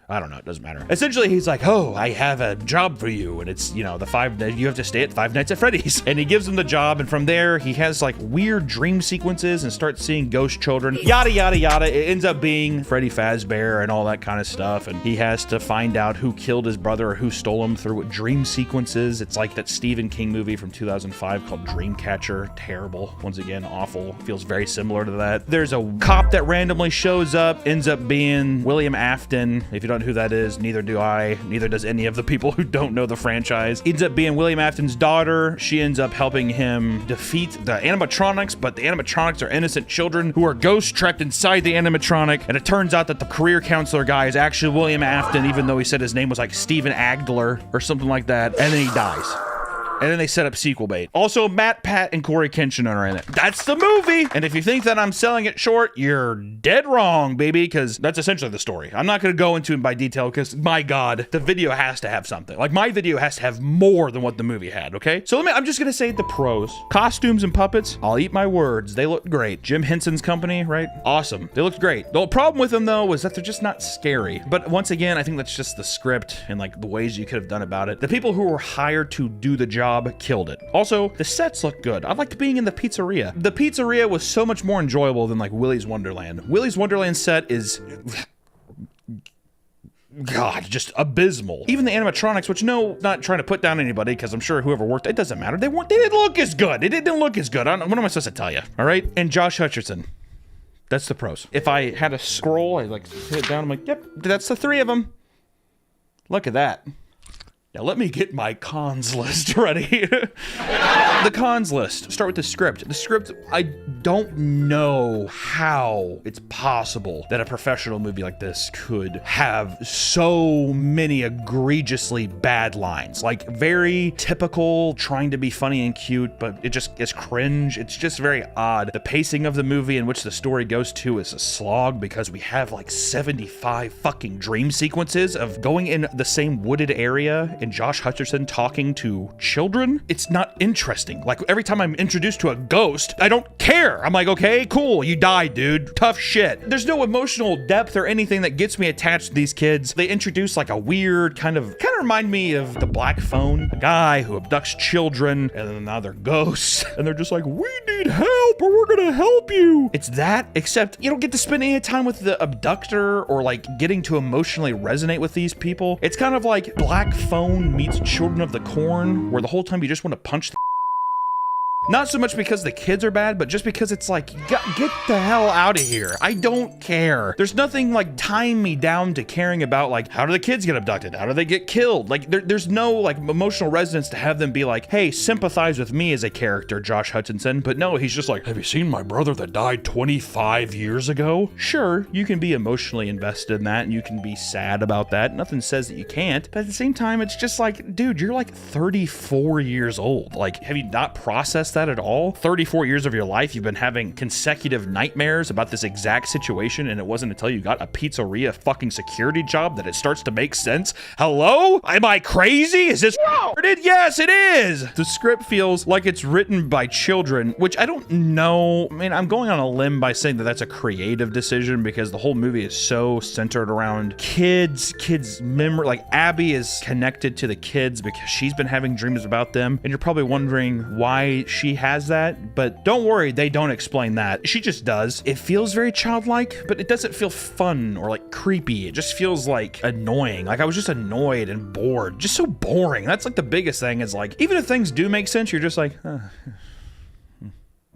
I don't know, it doesn't matter. Essentially, he's like, oh, I have a job for you, and it's, you know, you have to stay at Five Nights at Freddy's. And he gives him the job, and from there, he has like weird dream sequences and starts seeing ghost children, yada, yada, yada. It ends up being Freddy Fazbear and all that kind of stuff, and he has to find out who killed his brother or who stole him through dream sequences. It's like that Stephen King movie from 2005 called Dreamcatcher. Terrible. Once again, awful. Feels very similar to that. There's a cop that randomly shows up, ends up being William Afton. If you don't know who that is, neither do I, neither does any of the people who don't know the franchise. Ends up being William Afton's daughter. She ends up helping him defeat the animatronics, but the animatronics are innocent children who are ghost trapped inside the animatronic, and it turns out that the career counselor guy is actually William Afton, even though he said his name was like Steven Agdler or something like that, and then he dies. And then they set up sequel bait. Also, Matt, Pat, and Corey Kenshin are in it. That's the movie. And if you think that I'm selling it short, you're dead wrong, baby, because that's essentially the story. I'm not going to go into it by detail because, my God, the video has to have something. Like, my video has to have more than what the movie had, okay? So I'm just going to say the pros. Costumes and puppets, I'll eat my words. They look great. Jim Henson's company, right? Awesome. They looked great. The problem with them, though, was that they're just not scary. But once again, I think that's just the script and, like, the ways you could have done about it. The people who were hired to do the job killed it. Also, the sets look good. I liked being in the pizzeria. The pizzeria was so much more enjoyable than like Willy's Wonderland. Willy's Wonderland set is... God, just abysmal. Even the animatronics, which no, not trying to put down anybody, because I'm sure whoever worked, it doesn't matter. They didn't look as good. It didn't look as good. What am I supposed to tell you? All right? And Josh Hutcherson. That's the pros. If I had a scroll, I'd like hit it down. I'm like, yep, that's the three of them. Look at that. Now let me get my cons list ready. The cons list. Start with the script. The script, I don't know how it's possible that a professional movie like this could have so many egregiously bad lines. Like very typical, trying to be funny and cute, but it just is cringe. It's just very odd. The pacing of the movie in which the story goes to is a slog because we have like 75 fucking dream sequences of going in the same wooded area and Josh Hutcherson talking to children. It's not interesting. Like every time I'm introduced to a ghost, I don't care. I'm like, okay, cool, you died, dude. Tough shit. There's no emotional depth or anything that gets me attached to these kids. They introduce like a weird kind of remind me of The Black Phone, the guy who abducts children and then now they're ghosts and they're just like, we need help or we're gonna help you. It's that, except you don't get to spend any time with the abductor or like getting to emotionally resonate with these people. It's kind of like Black Phone meets Children of the Corn, where the whole time you just want to punch the not so much because the kids are bad, but just because it's like, get the hell out of here. I don't care. There's nothing like tying me down to caring about like, how do the kids get abducted? How do they get killed? Like there's no like emotional resonance to have them be like, hey, sympathize with me as a character, Josh Hutcherson. But no, he's just like, have you seen my brother that died 25 years ago? Sure, you can be emotionally invested in that and you can be sad about that. Nothing says that you can't. But at the same time, it's just like, dude, you're like 34 years old. Like, have you not processed that at all? 34 years of your life, you've been having consecutive nightmares about this exact situation, and it wasn't until you got a pizzeria fucking security job that it starts to make sense. Hello? Am I crazy? Is this retarded? Yes, it is! The script feels like it's written by children, which I don't know. I mean, I'm going on a limb by saying that that's a creative decision because the whole movie is so centered around kids memory. Like, Abby is connected to the kids because she's been having dreams about them, and you're probably wondering why she has that, but don't worry, they don't explain that. She just does. It feels very childlike, but it doesn't feel fun or like creepy. It just feels like annoying. Like I was just annoyed and bored. Just so boring. That's like the biggest thing is like, even if things do make sense, you're just like,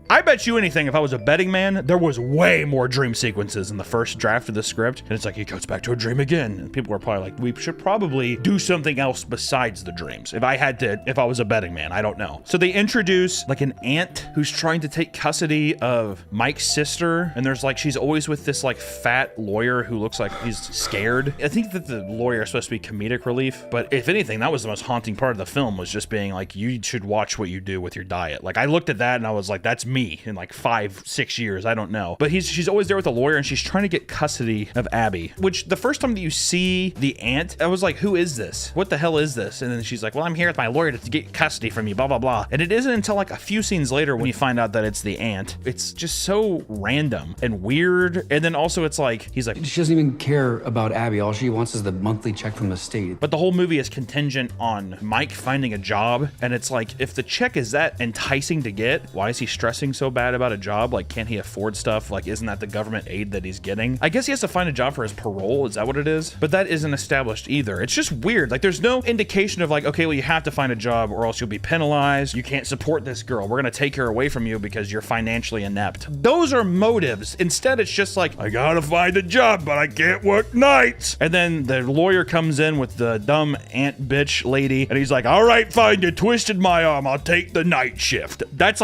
I bet you anything, if I was a betting man, there was way more dream sequences in the first draft of the script. And it's like, he goes back to a dream again. And people were probably like, we should probably do something else besides the dreams. If I was a betting man, I don't know. So they introduce like an aunt who's trying to take custody of Mike's sister. And there's like, she's always with this like fat lawyer who looks like he's scared. I think that the lawyer is supposed to be comedic relief. But if anything, that was the most haunting part of the film, was just being like, you should watch what you do with your diet. Like I looked at that and I was like, that's me in like 5-6 years. I don't know. But she's always there with a lawyer, and she's trying to get custody of Abby, which the first time that you see the aunt, I was like, who is this? What the hell is this? And then she's like, well, I'm here with my lawyer to get custody from you, blah, blah, blah. And it isn't until like a few scenes later when you find out that it's the aunt. It's just so random and weird. And then also it's like, he's like, she doesn't even care about Abby. All she wants is the monthly check from the state. But the whole movie is contingent on Mike finding a job. And it's like, if the check is that enticing to get, why is he stressing so bad about a job? Like, can't he afford stuff? Like, isn't that the government aid that he's getting? I guess he has to find a job for his parole. Is that what it is? But that isn't established either. It's just weird. Like, there's no indication of like, okay, well, you have to find a job or else you'll be penalized. You can't support this girl. We're gonna take her away from you because you're financially inept. Those are motives. Instead, it's just like, I gotta find a job, but I can't work nights. And then the lawyer comes in with the dumb aunt bitch lady, and he's like, all right, fine, you twisted my arm. I'll take the night shift. That's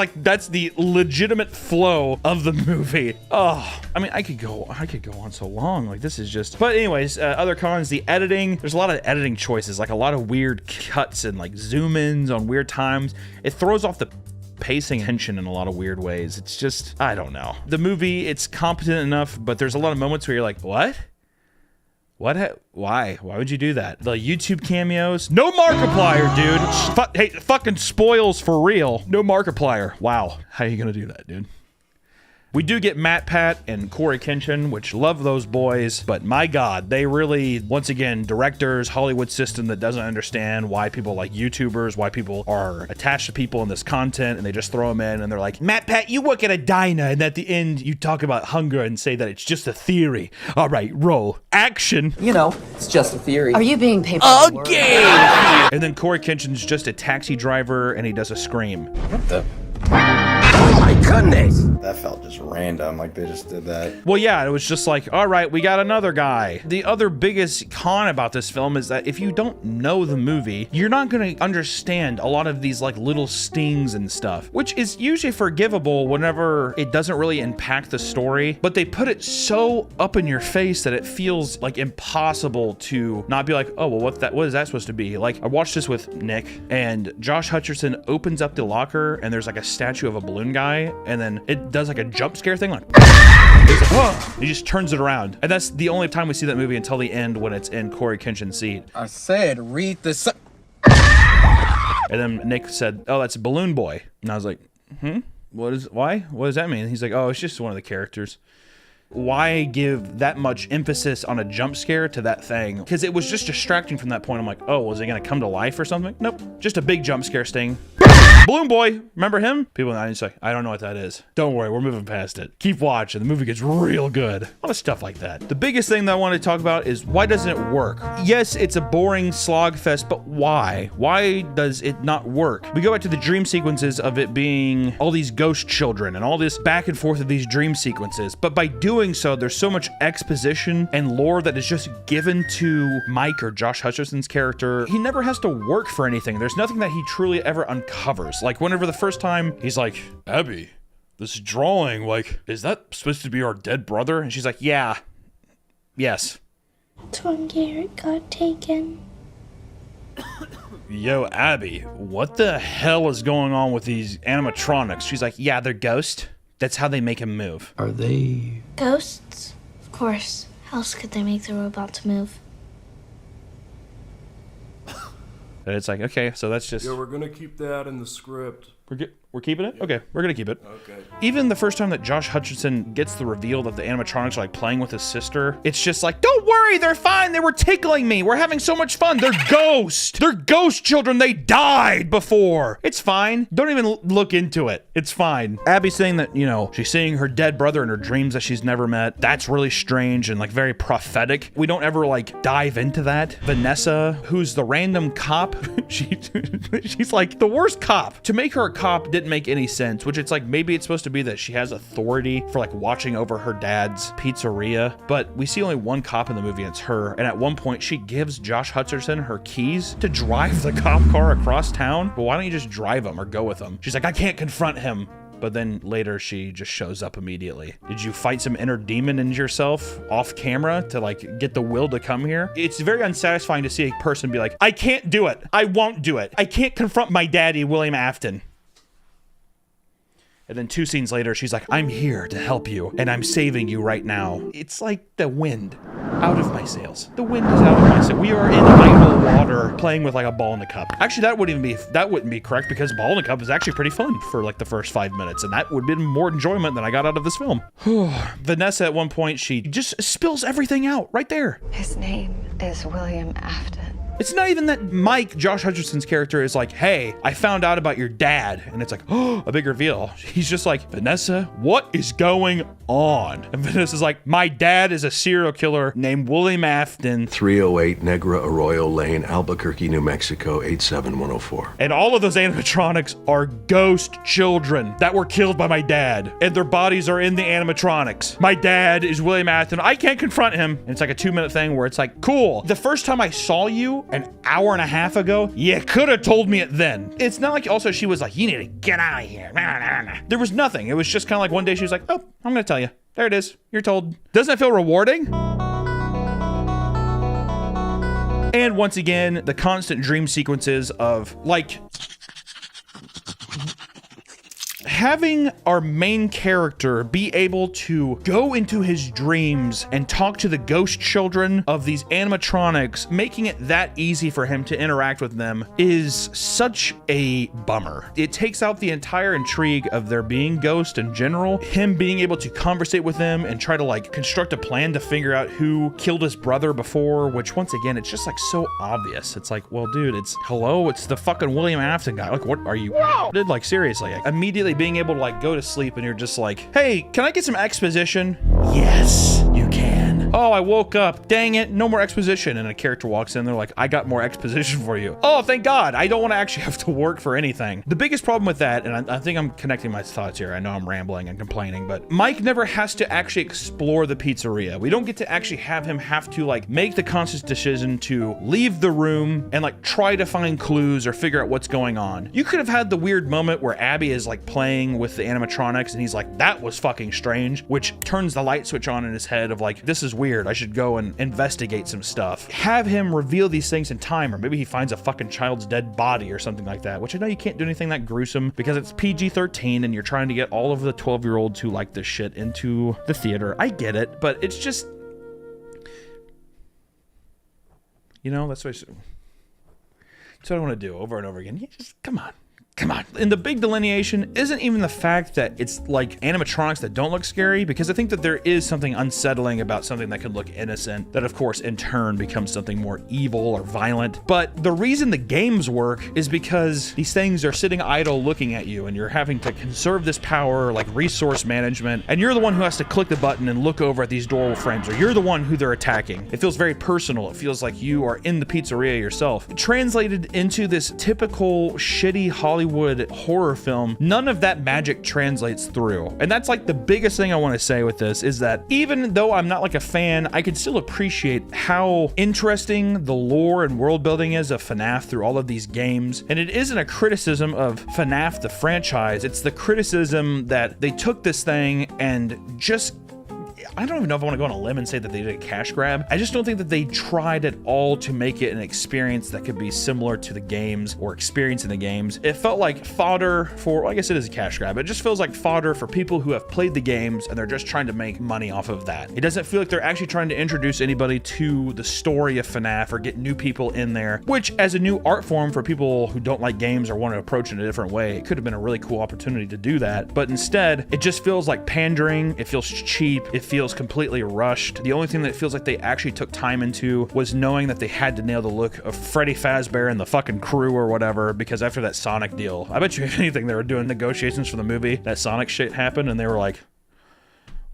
the legitimate flow of the movie. Oh, I mean, I could go on so long. Like, this is just, but anyways, other cons, the editing. There's a lot of editing choices, like a lot of weird cuts and like zoom ins on weird times. It throws off the pacing tension in a lot of weird ways. It's just, I don't know. The movie, it's competent enough, but there's a lot of moments where you're like, what? Why would you do that? The YouTube cameos, no Markiplier, dude. Hey, fucking spoils for real. No Markiplier. Wow, how are you gonna do that, dude? We do get Matt Pat and Corey Kenshin, which love those boys, but my God, they really, once again, directors, Hollywood system that doesn't understand why people like YouTubers, why people are attached to people in this content, and they just throw them in, and they're like, Matt Pat, you work at a diner, and at the end, you talk about hunger and say that it's just a theory. All right, roll. Action. You know, it's just a theory. Are you being paid? Okay. And then Corey Kenshin's just a taxi driver, and he does a scream. What the? Oh my goodness! That felt just random, like they just did that. Well, yeah, it was just like, all right, we got another guy. The other biggest con about this film is that if you don't know the movie, you're not going to understand a lot of these like little stings and stuff, which is usually forgivable whenever it doesn't really impact the story, but they put it so up in your face that it feels like impossible to not be like, oh, well, what is that supposed to be? Like, I watched this with Nick, and Josh Hutcherson opens up the locker, and there's like a statue of a balloon guy, and then it does like a jump scare thing, like, oh, he just turns it around. And that's the only time we see that movie until the end when it's in Corey Kenshin's seat. I said, read this. And then Nick said, oh, that's Balloon Boy. And I was like, why? What does that mean? He's like, oh, it's just one of the characters. Why give that much emphasis on a jump scare to that thing? Because it was just distracting from that point. I'm like, oh, was it going to come to life or something? Nope. Just a big jump scare sting. Balloon Boy, remember him? People are just like, I don't know what that is. Don't worry, we're moving past it. Keep watching, the movie gets real good. A lot of stuff like that. The biggest thing that I want to talk about is why doesn't it work? Yes, it's a boring slog fest, but why? Why does it not work? We go back to the dream sequences of it being all these ghost children and all this back and forth of these dream sequences, but by doing so, there's so much exposition and lore that is just given to Mike or Josh Hutcherson's character. He never has to work for anything. There's nothing that he truly ever uncovers. Like whenever the first time he's like, Abby, this drawing, like, is that supposed to be our dead brother? And she's like, yeah. Yes. Tom Garrett got taken. Yo, Abby, what the hell is going on with these animatronics? She's like, yeah, they're ghosts. That's how they make him move. Are they ghosts? Of course. How else could they make the robots move? And it's like, okay, so that's just... Yeah, we're gonna keep that in the script. We're keeping it? Okay, we're gonna keep it. Okay. Even the first time that Josh Hutcherson gets the reveal that the animatronics are like playing with his sister, it's just like, don't worry, they're fine. They were tickling me. We're having so much fun. They're ghosts. They're ghost children. They died before. It's fine. Don't even look into it. It's fine. Abby's saying that, you know, she's seeing her dead brother in her dreams that she's never met. That's really strange and like very prophetic. We don't ever like dive into that. Vanessa, who's the random cop, she's like the worst cop. To make her a cop didn't make any sense, which it's like maybe it's supposed to be that she has authority for like watching over her dad's pizzeria, but we see only one cop in the movie and it's her, and at one point she gives Josh Hutcherson her keys to drive the cop car across town. But why don't you just drive him or go with him? She's like, I can't confront him. But then later she just shows up immediately. Did you fight some inner demon in yourself off camera to like get the will to come here? It's very unsatisfying to see a person be like, I can't do it. I won't do it. I can't confront my daddy, William Afton. And then 2 scenes later, she's like, I'm here to help you, and I'm saving you right now. It's like the wind out of my sails. The wind is out of my sails. We are in idle water playing with like a ball in a cup. Actually, that wouldn't be correct, because ball in a cup is actually pretty fun for like the first 5 minutes, and that would have been more enjoyment than I got out of this film. Vanessa, at one point, she just spills everything out right there. His name is William Afton. It's not even that Mike, Josh Hutcherson's character, is like, hey, I found out about your dad. And it's like, oh, a big reveal. He's just like, Vanessa, what is going on? And Vanessa's like, my dad is a serial killer named William Afton. 308 Negra Arroyo Lane, Albuquerque, New Mexico, 87104. And all of those animatronics are ghost children that were killed by my dad. And their bodies are in the animatronics. My dad is William Afton. I can't confront him. And it's like a 2-minute thing where it's like, cool. The first time I saw you an hour and a half ago, you could have told me it then. It's not like also she was like, you need to get out of here. There was nothing. It was just kind of like one day she was like, oh, I'm gonna tell you. There it is. You're told. Doesn't it feel rewarding? And once again, the constant dream sequences of like having our main character be able to go into his dreams and talk to the ghost children of these animatronics, making it that easy for him to interact with them, is such a bummer. It takes out the entire intrigue of there being ghosts in general, him being able to conversate with them and try to like construct a plan to figure out who killed his brother before, which once again, it's just like so obvious. It's like, well, dude, it's the fucking William Afton guy. Like, what are you? Dude, like seriously, like, immediately being able to like go to sleep and you're just like, hey, can I get some exposition? Yes, you can. Oh, I woke up. Dang it, no more exposition. And a character walks in, they're like, I got more exposition for you. Oh, thank God. I don't want to actually have to work for anything. The biggest problem with that, and I think I'm connecting my thoughts here. I know I'm rambling and complaining, but Mike never has to actually explore the pizzeria. We don't get to actually have him have to like make the conscious decision to leave the room and like try to find clues or figure out what's going on. You could have had the weird moment where Abby is like playing with the animatronics and he's like, that was fucking strange, which turns the light switch on in his head of like, this is weird. I should go and investigate some stuff. Have him reveal these things in time, or maybe he finds a fucking child's dead body or something like that, which I know you can't do anything that gruesome because it's PG-13 and you're trying to get all of the 12-year-olds who like this shit into the theater. I get it, but it's just, you know, that's what I want to do over and over again. You just, come on. Come on. And the big delineation isn't even the fact that it's like animatronics that don't look scary, because I think that there is something unsettling about something that could look innocent that of course in turn becomes something more evil or violent. But the reason the games work is because these things are sitting idle looking at you and you're having to conserve this power, like resource management, and you're the one who has to click the button and look over at these door frames, or you're the one who they're attacking. It feels very personal. It feels like you are in the pizzeria yourself. Translated into this typical shitty Hollywood horror film, none of that magic translates through. And that's like the biggest thing I want to say with this, is that even though I'm not like a fan, I can still appreciate how interesting the lore and world building is of FNAF through all of these games. And it isn't a criticism of FNAF the franchise, it's the criticism that they took this thing and just, I don't even know if I want to go on a limb and say that they did a cash grab. I just don't think that they tried at all to make it an experience that could be similar to the games or experience in the games. It felt like fodder for, well, I guess it is a cash grab. It just feels like fodder for people who have played the games and they're just trying to make money off of that. It doesn't feel like they're actually trying to introduce anybody to the story of FNAF or get new people in there, which as a new art form for people who don't like games or want to approach it in a different way, it could have been a really cool opportunity to do that. But instead, it just feels like pandering. It feels cheap. It feels completely rushed. The only thing that it feels like they actually took time into was knowing that they had to nail the look of Freddy Fazbear and the fucking crew or whatever, because after that Sonic deal, I bet you if anything, they were doing negotiations for the movie, that Sonic shit happened, and they were like,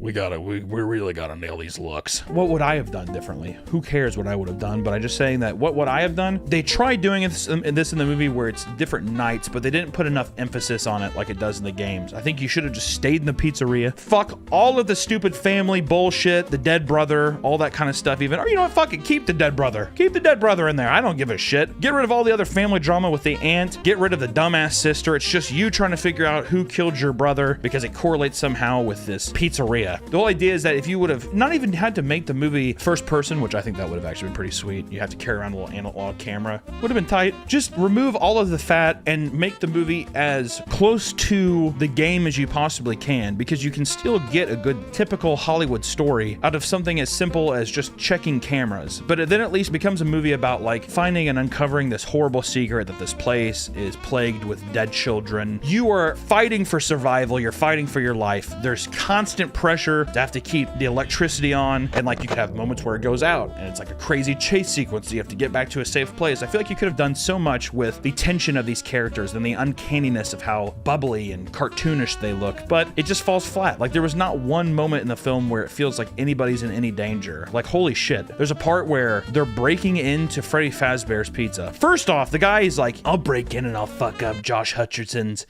we really gotta nail these looks. What would I have done differently? Who cares what I would have done? But I'm just saying that what would I have done? They tried doing this in the movie where it's different nights, but they didn't put enough emphasis on it like it does in the games. I think you should have just stayed in the pizzeria. Fuck all of the stupid family bullshit, the dead brother, all that kind of stuff even. Or you know what, fuck it, keep the dead brother. Keep the dead brother in there. I don't give a shit. Get rid of all the other family drama with the aunt. Get rid of the dumbass sister. It's just you trying to figure out who killed your brother because it correlates somehow with this pizzeria. yeah. The whole idea is that if you would have not even had to make the movie first person, which I think that would have actually been pretty sweet. You have to carry around a little analog camera. Would have been tight. Just remove all of the fat and make the movie as close to the game as you possibly can, because you can still get a good typical Hollywood story out of something as simple as just checking cameras. But it then at least becomes a movie about like finding and uncovering this horrible secret that this place is plagued with dead children. You are fighting for survival. You're fighting for your life. There's constant pressure to have to keep the electricity on, and like you could have moments where it goes out and it's like a crazy chase sequence. You have to get back to a safe place. I feel like you could have done so much with the tension of these characters and the uncanniness of how bubbly and cartoonish they look, but it just falls flat. Like there was not one moment in the film where it feels like anybody's in any danger. Like holy shit. There's a part where they're breaking into Freddy Fazbear's Pizza. First off, the guy is like, I'll break in and I'll fuck up Josh Hutcherson's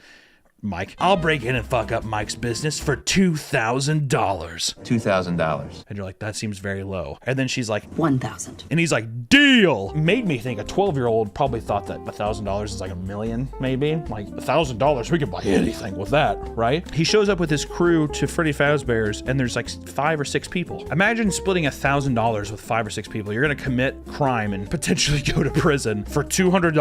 Mike. I'll break in and fuck up Mike's business for $2,000. $2,000. And you're like, that seems very low. And then she's like, 1,000. and he's like, deal. Made me think a 12-year-old probably thought that $1,000 is like $1 million, maybe. Like $1,000, we could buy anything with that, right? He shows up with his crew to Freddy Fazbear's, and there's like 5 or 6 people. Imagine splitting $1,000 with 5 or 6 people. You're gonna commit crime and potentially go to prison for $200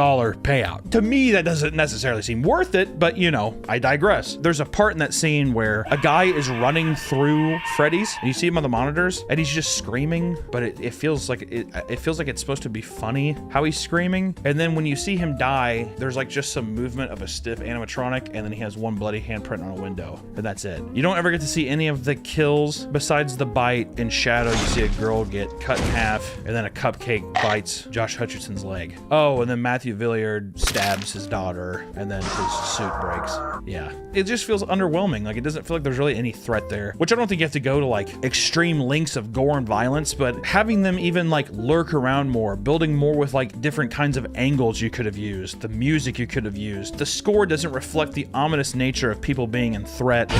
payout. To me, that doesn't necessarily seem worth it, but you know, I digress. There's a part in that scene where a guy is running through Freddy's, and you see him on the monitors, and he's just screaming, but it feels like it feels like it's supposed to be funny how he's screaming. And then when you see him die, there's like just some movement of a stiff animatronic, and then he has one bloody handprint on a window, and that's it. You don't ever get to see any of the kills besides the bite. In shadow, you see a girl get cut in half, and then a cupcake bites Josh Hutcherson's leg. Oh, and then Matthew Villiard stabs his daughter, and then his suit breaks. Yeah, it just feels underwhelming. Like it doesn't feel like there's really any threat there, which I don't think you have to go to like extreme lengths of gore and violence, but having them even like lurk around more, building more with like different kinds of angles you could have used, the music you could have used. The score doesn't reflect the ominous nature of people being in threat.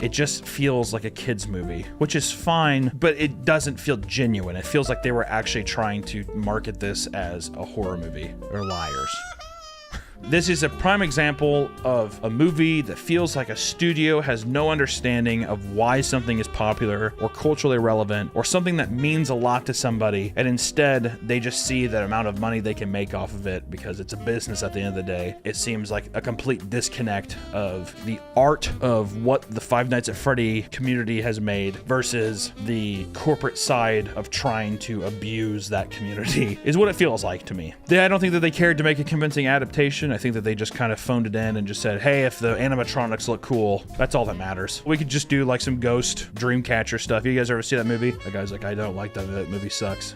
It just feels like a kid's movie, which is fine, but it doesn't feel genuine. It feels like they were actually trying to market this as a horror movie. They're liars. This is a prime example of a movie that feels like a studio has no understanding of why something is popular or culturally relevant or something that means a lot to somebody, and instead they just see the amount of money they can make off of it because it's a business at the end of the day. It seems like a complete disconnect of the art of what the Five Nights at Freddy community has made versus the corporate side of trying to abuse that community is what it feels like to me. I don't think that they cared to make a convincing adaptation. I think that they just kind of phoned it in and just said, hey, if the animatronics look cool, that's all that matters. We could just do like some ghost Dreamcatcher stuff. You guys ever see that movie? The guy's like, I don't like that movie, sucks.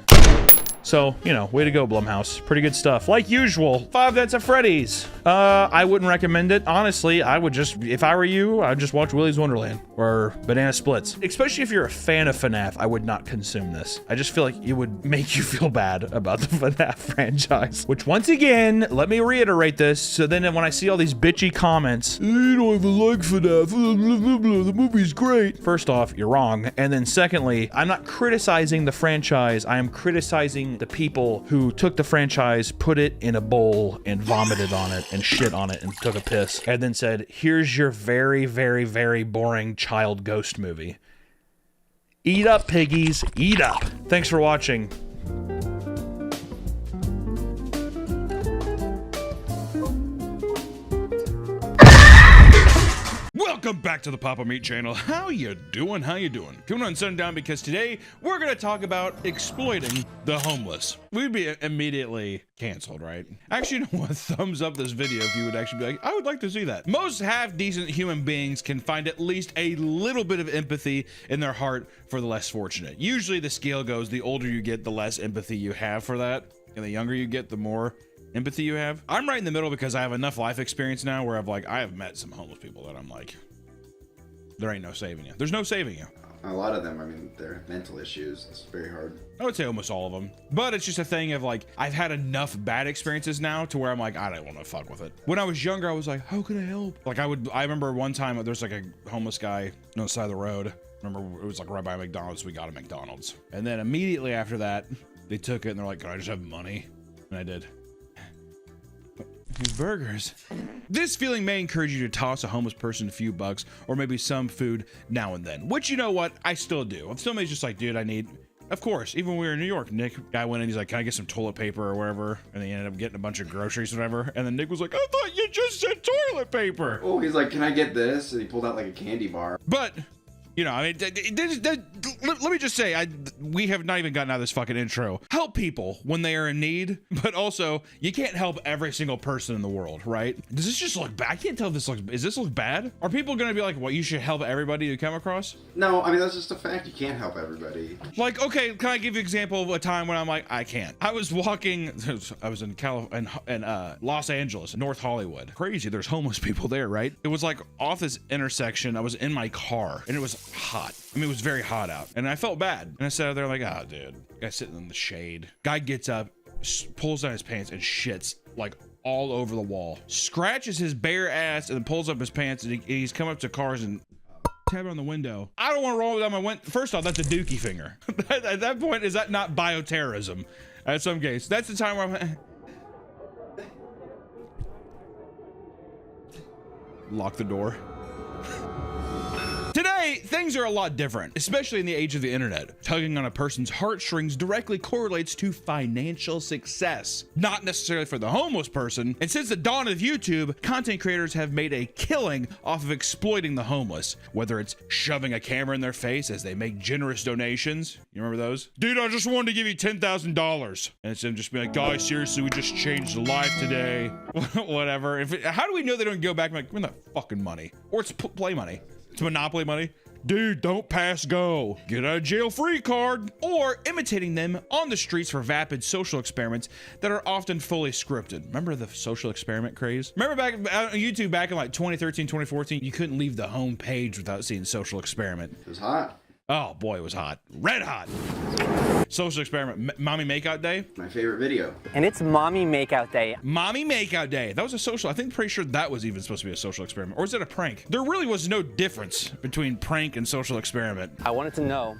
So, you know, way to go, Blumhouse. Pretty good stuff. Like usual, Five Nights at Freddy's. I wouldn't recommend it. Honestly, I would just, if I were you, I'd just watch Willy's Wonderland or Banana Splits. Especially if you're a fan of FNAF, I would not consume this. I just feel like it would make you feel bad about the FNAF franchise. Which, once again, let me reiterate this, so then when I see all these bitchy comments, you don't even like FNAF, the movie's great. First off, you're wrong. And then secondly, I'm not criticizing the franchise, I am criticizing the people who took the franchise, put it in a bowl, and vomited on it, and shit on it, and took a piss, and then said, here's your very, very, very boring child ghost movie. Eat up, piggies, eat up. Thanks for watching. Welcome back to the Papa Meat channel. How you doing? How you doing? Coming on Sundown down because today we're gonna talk about exploiting the homeless. We'd be immediately canceled, right? Actually, you know what? Thumbs up this video if you would actually be like, I would like to see that. Most half-decent human beings can find at least a little bit of empathy in their heart for the less fortunate. Usually the scale goes, the older you get, the less empathy you have for that, and the younger you get, the more empathy you have. I'm right in the middle because I have enough life experience now where I have met some homeless people that I'm like, there ain't no saving you. There's no saving you. A lot of them, I mean, they're mental issues. It's very hard. I would say almost all of them. But it's just a thing of like, I've had enough bad experiences now to where I'm like, I don't want to fuck with it. When I was younger, I was like, how can I help? Like I remember one time there's like a homeless guy on the side of the road. Remember, it was like right by McDonald's. We got a McDonald's. And then immediately after that, they took it and they're like, can I just have money? And I did. These burgers. This feeling may encourage you to toss a homeless person a few bucks or maybe some food now and then, which, you know what, I still do. If somebody's just like, dude, I need, of course, even when we were in New York, Nick, guy went in, he's like, can I get some toilet paper or whatever? And he ended up getting a bunch of groceries or whatever. And then Nick was like, I thought you just said toilet paper. Oh, he's like, can I get this? And he pulled out like a candy bar. But, you know, I mean, let me just say, we have not even gotten out of this fucking intro. Help people when they are in need, but also you can't help every single person in the world, right? Does this just look bad? I can't tell if this looks, is this look bad? Are people gonna be like, well, you should help everybody you come across? No, I mean, that's just a fact. You can't help everybody. Like, okay, can I give you an example of a time when I'm like, I can't. I was walking, I was in Los Angeles, North Hollywood. Crazy, there's homeless people there, right? It was like off this intersection. I was in my car and it was hot. I mean, it was very hot out and I felt bad. And I sat there like, oh, dude, guy sitting in the shade. Guy gets up, pulls down his pants and shits like all over the wall, scratches his bare ass and then pulls up his pants and he's come up to cars and tapping on the window. I don't want to roll down my window. First off, that's a dookie finger. At that point, is that not bioterrorism? At some case, that's the time where I'm lock the door. Today, things are a lot different, especially in the age of the internet. Tugging on a person's heartstrings directly correlates to financial success, not necessarily for the homeless person. And since the dawn of YouTube, content creators have made a killing off of exploiting the homeless, whether it's shoving a camera in their face as they make generous donations. You remember those? Dude, I just wanted to give you $10,000. And it's them just being like, guys, seriously, we just changed a life today. Whatever. How do we know they don't go back and be like, give me that fucking money? Or it's play money. It's Monopoly money. Dude, don't pass go. Get a jail free card. Or imitating them on the streets for vapid social experiments that are often fully scripted. Remember the social experiment craze? Remember back on YouTube back in like 2013, 2014, you couldn't leave the home page without seeing social experiment. It was hot. Oh boy, it was hot. Red hot. Social experiment. Mommy Makeout Day. My favorite video. And it's Mommy Makeout Day. Mommy Makeout Day. That was a social. I think pretty sure that was even supposed to be a social experiment. Or is it a prank? There really was no difference between prank and social experiment. I wanted to know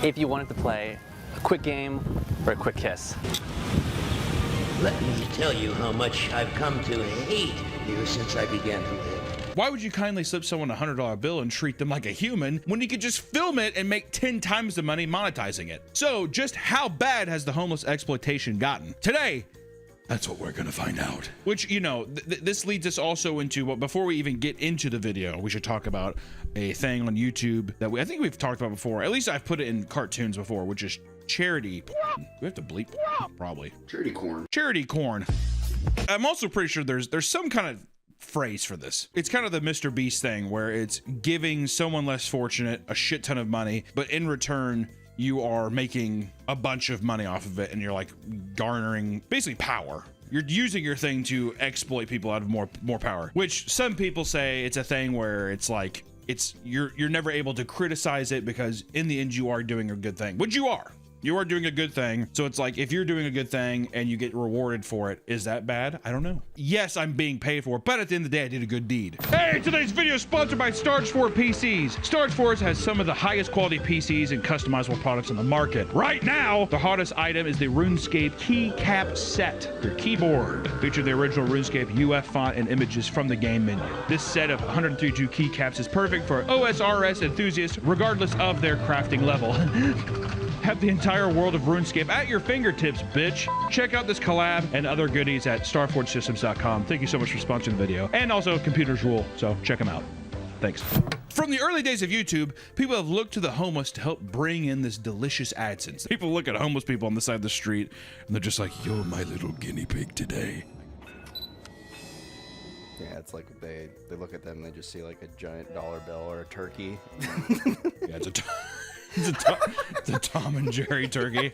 if you wanted to play a quick game or a quick kiss. Let me tell you how much I've come to hate you since I began to live. Why would you kindly slip someone a $100 bill and treat them like a human when you could just film it and make 10 times the money monetizing it? So just how bad has the homeless exploitation gotten? Today, that's what we're gonna find out. Which, you know, this leads us also into what, before we even get into the video, we should talk about a thing on YouTube that I think we've talked about before. At least I've put it in cartoons before, which is charity porn. Do we have to bleep? Probably. Charity corn. Charity corn. I'm also pretty sure there's some kind of phrase for this. It's kind of the Mr. Beast thing where it's giving someone less fortunate a shit ton of money, but in return you are making a bunch of money off of it and you're like garnering basically power. You're using your thing to exploit people out of more power, which some people say it's a thing where it's like you're never able to criticize it because in the end you are doing a good thing, which you are. You are doing a good thing. So it's like, if you're doing a good thing and you get rewarded for it, is that bad? I don't know. Yes, I'm being paid for it, but at the end of the day, I did a good deed. Hey, today's video is sponsored by Starge4 PCs. Starge4 has some of the highest quality PCs and customizable products on the market. Right now, the hottest item is the RuneScape Keycap Set. Your keyboard features the original RuneScape UF font and images from the game menu. This set of 132 keycaps is perfect for OSRS enthusiasts, regardless of their crafting level. Have the entire world of RuneScape at your fingertips, bitch. Check out this collab and other goodies at StarForgeSystems.com. Thank you so much for sponsoring the video. And also, computers rule, so check them out. Thanks. From the early days of YouTube, people have looked to the homeless to help bring in this delicious AdSense. People look at homeless people on the side of the street, and they're just like, you're my little guinea pig today. Yeah, it's like they look at them and they just see like a giant dollar bill or a turkey. Yeah, it's a Tom and Jerry turkey.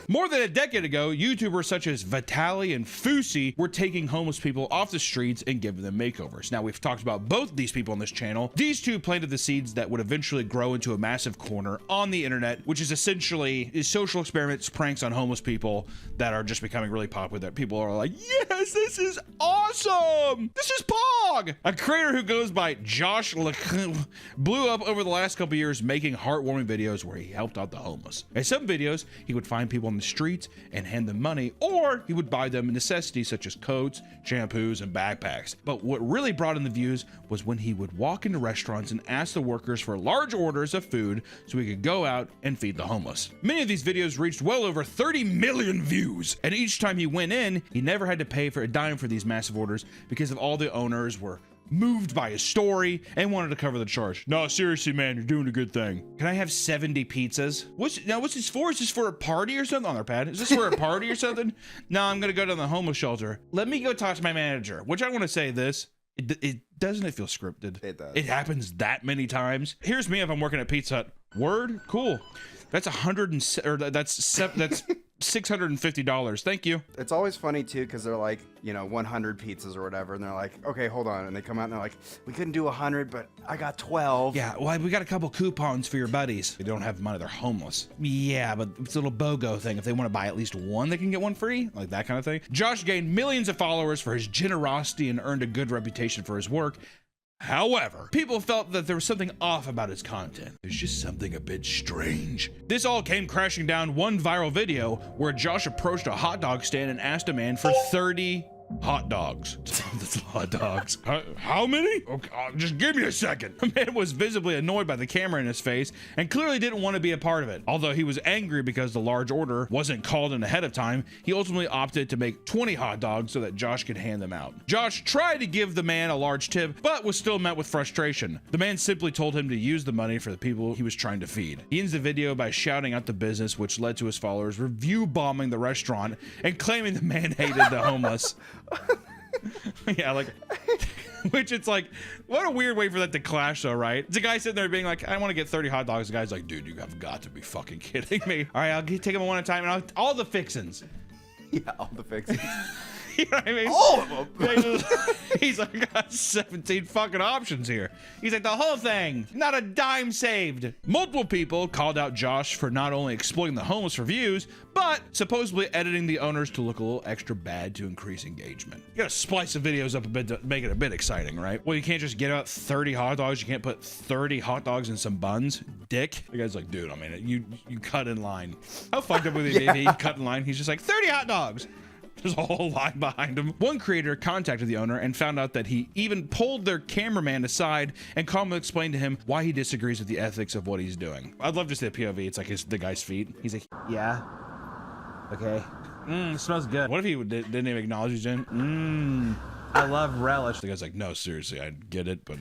More than a decade ago, YouTubers such as Vitaly and Fousey were taking homeless people off the streets and giving them makeovers. Now, we've talked about both these people on this channel. These two planted the seeds that would eventually grow into a massive corner on the internet, which is essentially social experiments, pranks on homeless people that are just becoming really popular. That people are like, yes, this is awesome. This is Pog. A creator who goes by Josh blew up over the last couple years making heartwarming videos where he helped out the homeless. In some videos, he would find people in on the streets and hand them money, or he would buy them necessities such as coats, shampoos, and backpacks. But what really brought in the views was when he would walk into restaurants and ask the workers for large orders of food so he could go out and feed the homeless. Many of these videos reached well over 30 million views, and each time he went in, he never had to pay for a dime for these massive orders because of all the owners were moved by his story and wanted to cover the charge. No, seriously, man, you're doing a good thing. Can I have 70 pizzas? What's this for? Is this for a party or something? On their pad? Is this for a party or something? No, I'm gonna go to the homeless shelter. Let me go talk to my manager. Which I want to say this. It doesn't it feel scripted? It does. It happens that many times. Here's me if I'm working at Pizza Hut. Word? Cool. That's $650. Thank you. It's always funny too because they're like, 100 pizzas or whatever, and they're like, okay, hold on, and they come out and they're like, we couldn't do 100, but I got 12. Yeah, well, we got a couple coupons for your buddies. They don't have money, they're homeless. Yeah, but it's a little BOGO thing. If they want to buy at least one, they can get one free, like that kind of thing. Josh gained millions of followers for his generosity and earned a good reputation for his work. However, people felt that there was something off about his content. There's just something a bit strange. This all came crashing down one viral video where Josh approached a hot dog stand and asked a man for 30 hot dogs. That's hot dogs. How many? Okay, just give me a second. The man was visibly annoyed by the camera in his face and clearly didn't want to be a part of it. Although he was angry because the large order wasn't called in ahead of time, he ultimately opted to make 20 hot dogs so that Josh could hand them out. Josh tried to give the man a large tip, but was still met with frustration. The man simply told him to use the money for the people he was trying to feed. He ends the video by shouting out the business, which led to his followers review bombing the restaurant and claiming the man hated the homeless. Yeah, like, which it's like, what a weird way for that to clash though, right? It's a guy sitting there being like, I want to get 30 hot dogs. The guy's like, dude, you have got to be fucking kidding me. All right, I'll take them one at a time, and all the fixins. Yeah, all the fixins. You know what I mean? All of them. He's like, I got 17 fucking options here. He's like, the whole thing, not a dime saved. Multiple people called out Josh for not only exploiting the homeless for views, but supposedly editing the owners to look a little extra bad to increase engagement. You gotta splice the videos up a bit to make it a bit exciting, right? Well, you can't just get out 30 hot dogs. You can't put 30 hot dogs in some buns, dick. The guy's like, dude, I mean, you cut in line. How fucked up would he be? He cut in line. He's just like, 30 hot dogs. There's a whole line behind him. One creator contacted the owner and found out that he even pulled their cameraman aside and calmly explained to him why he disagrees with the ethics of what he's doing. I'd love to see the POV. It's like the guy's feet. He's like, yeah, okay. It smells good. What if he didn't even acknowledge he's in? I love relish. The guy's like, no, seriously, I get it, but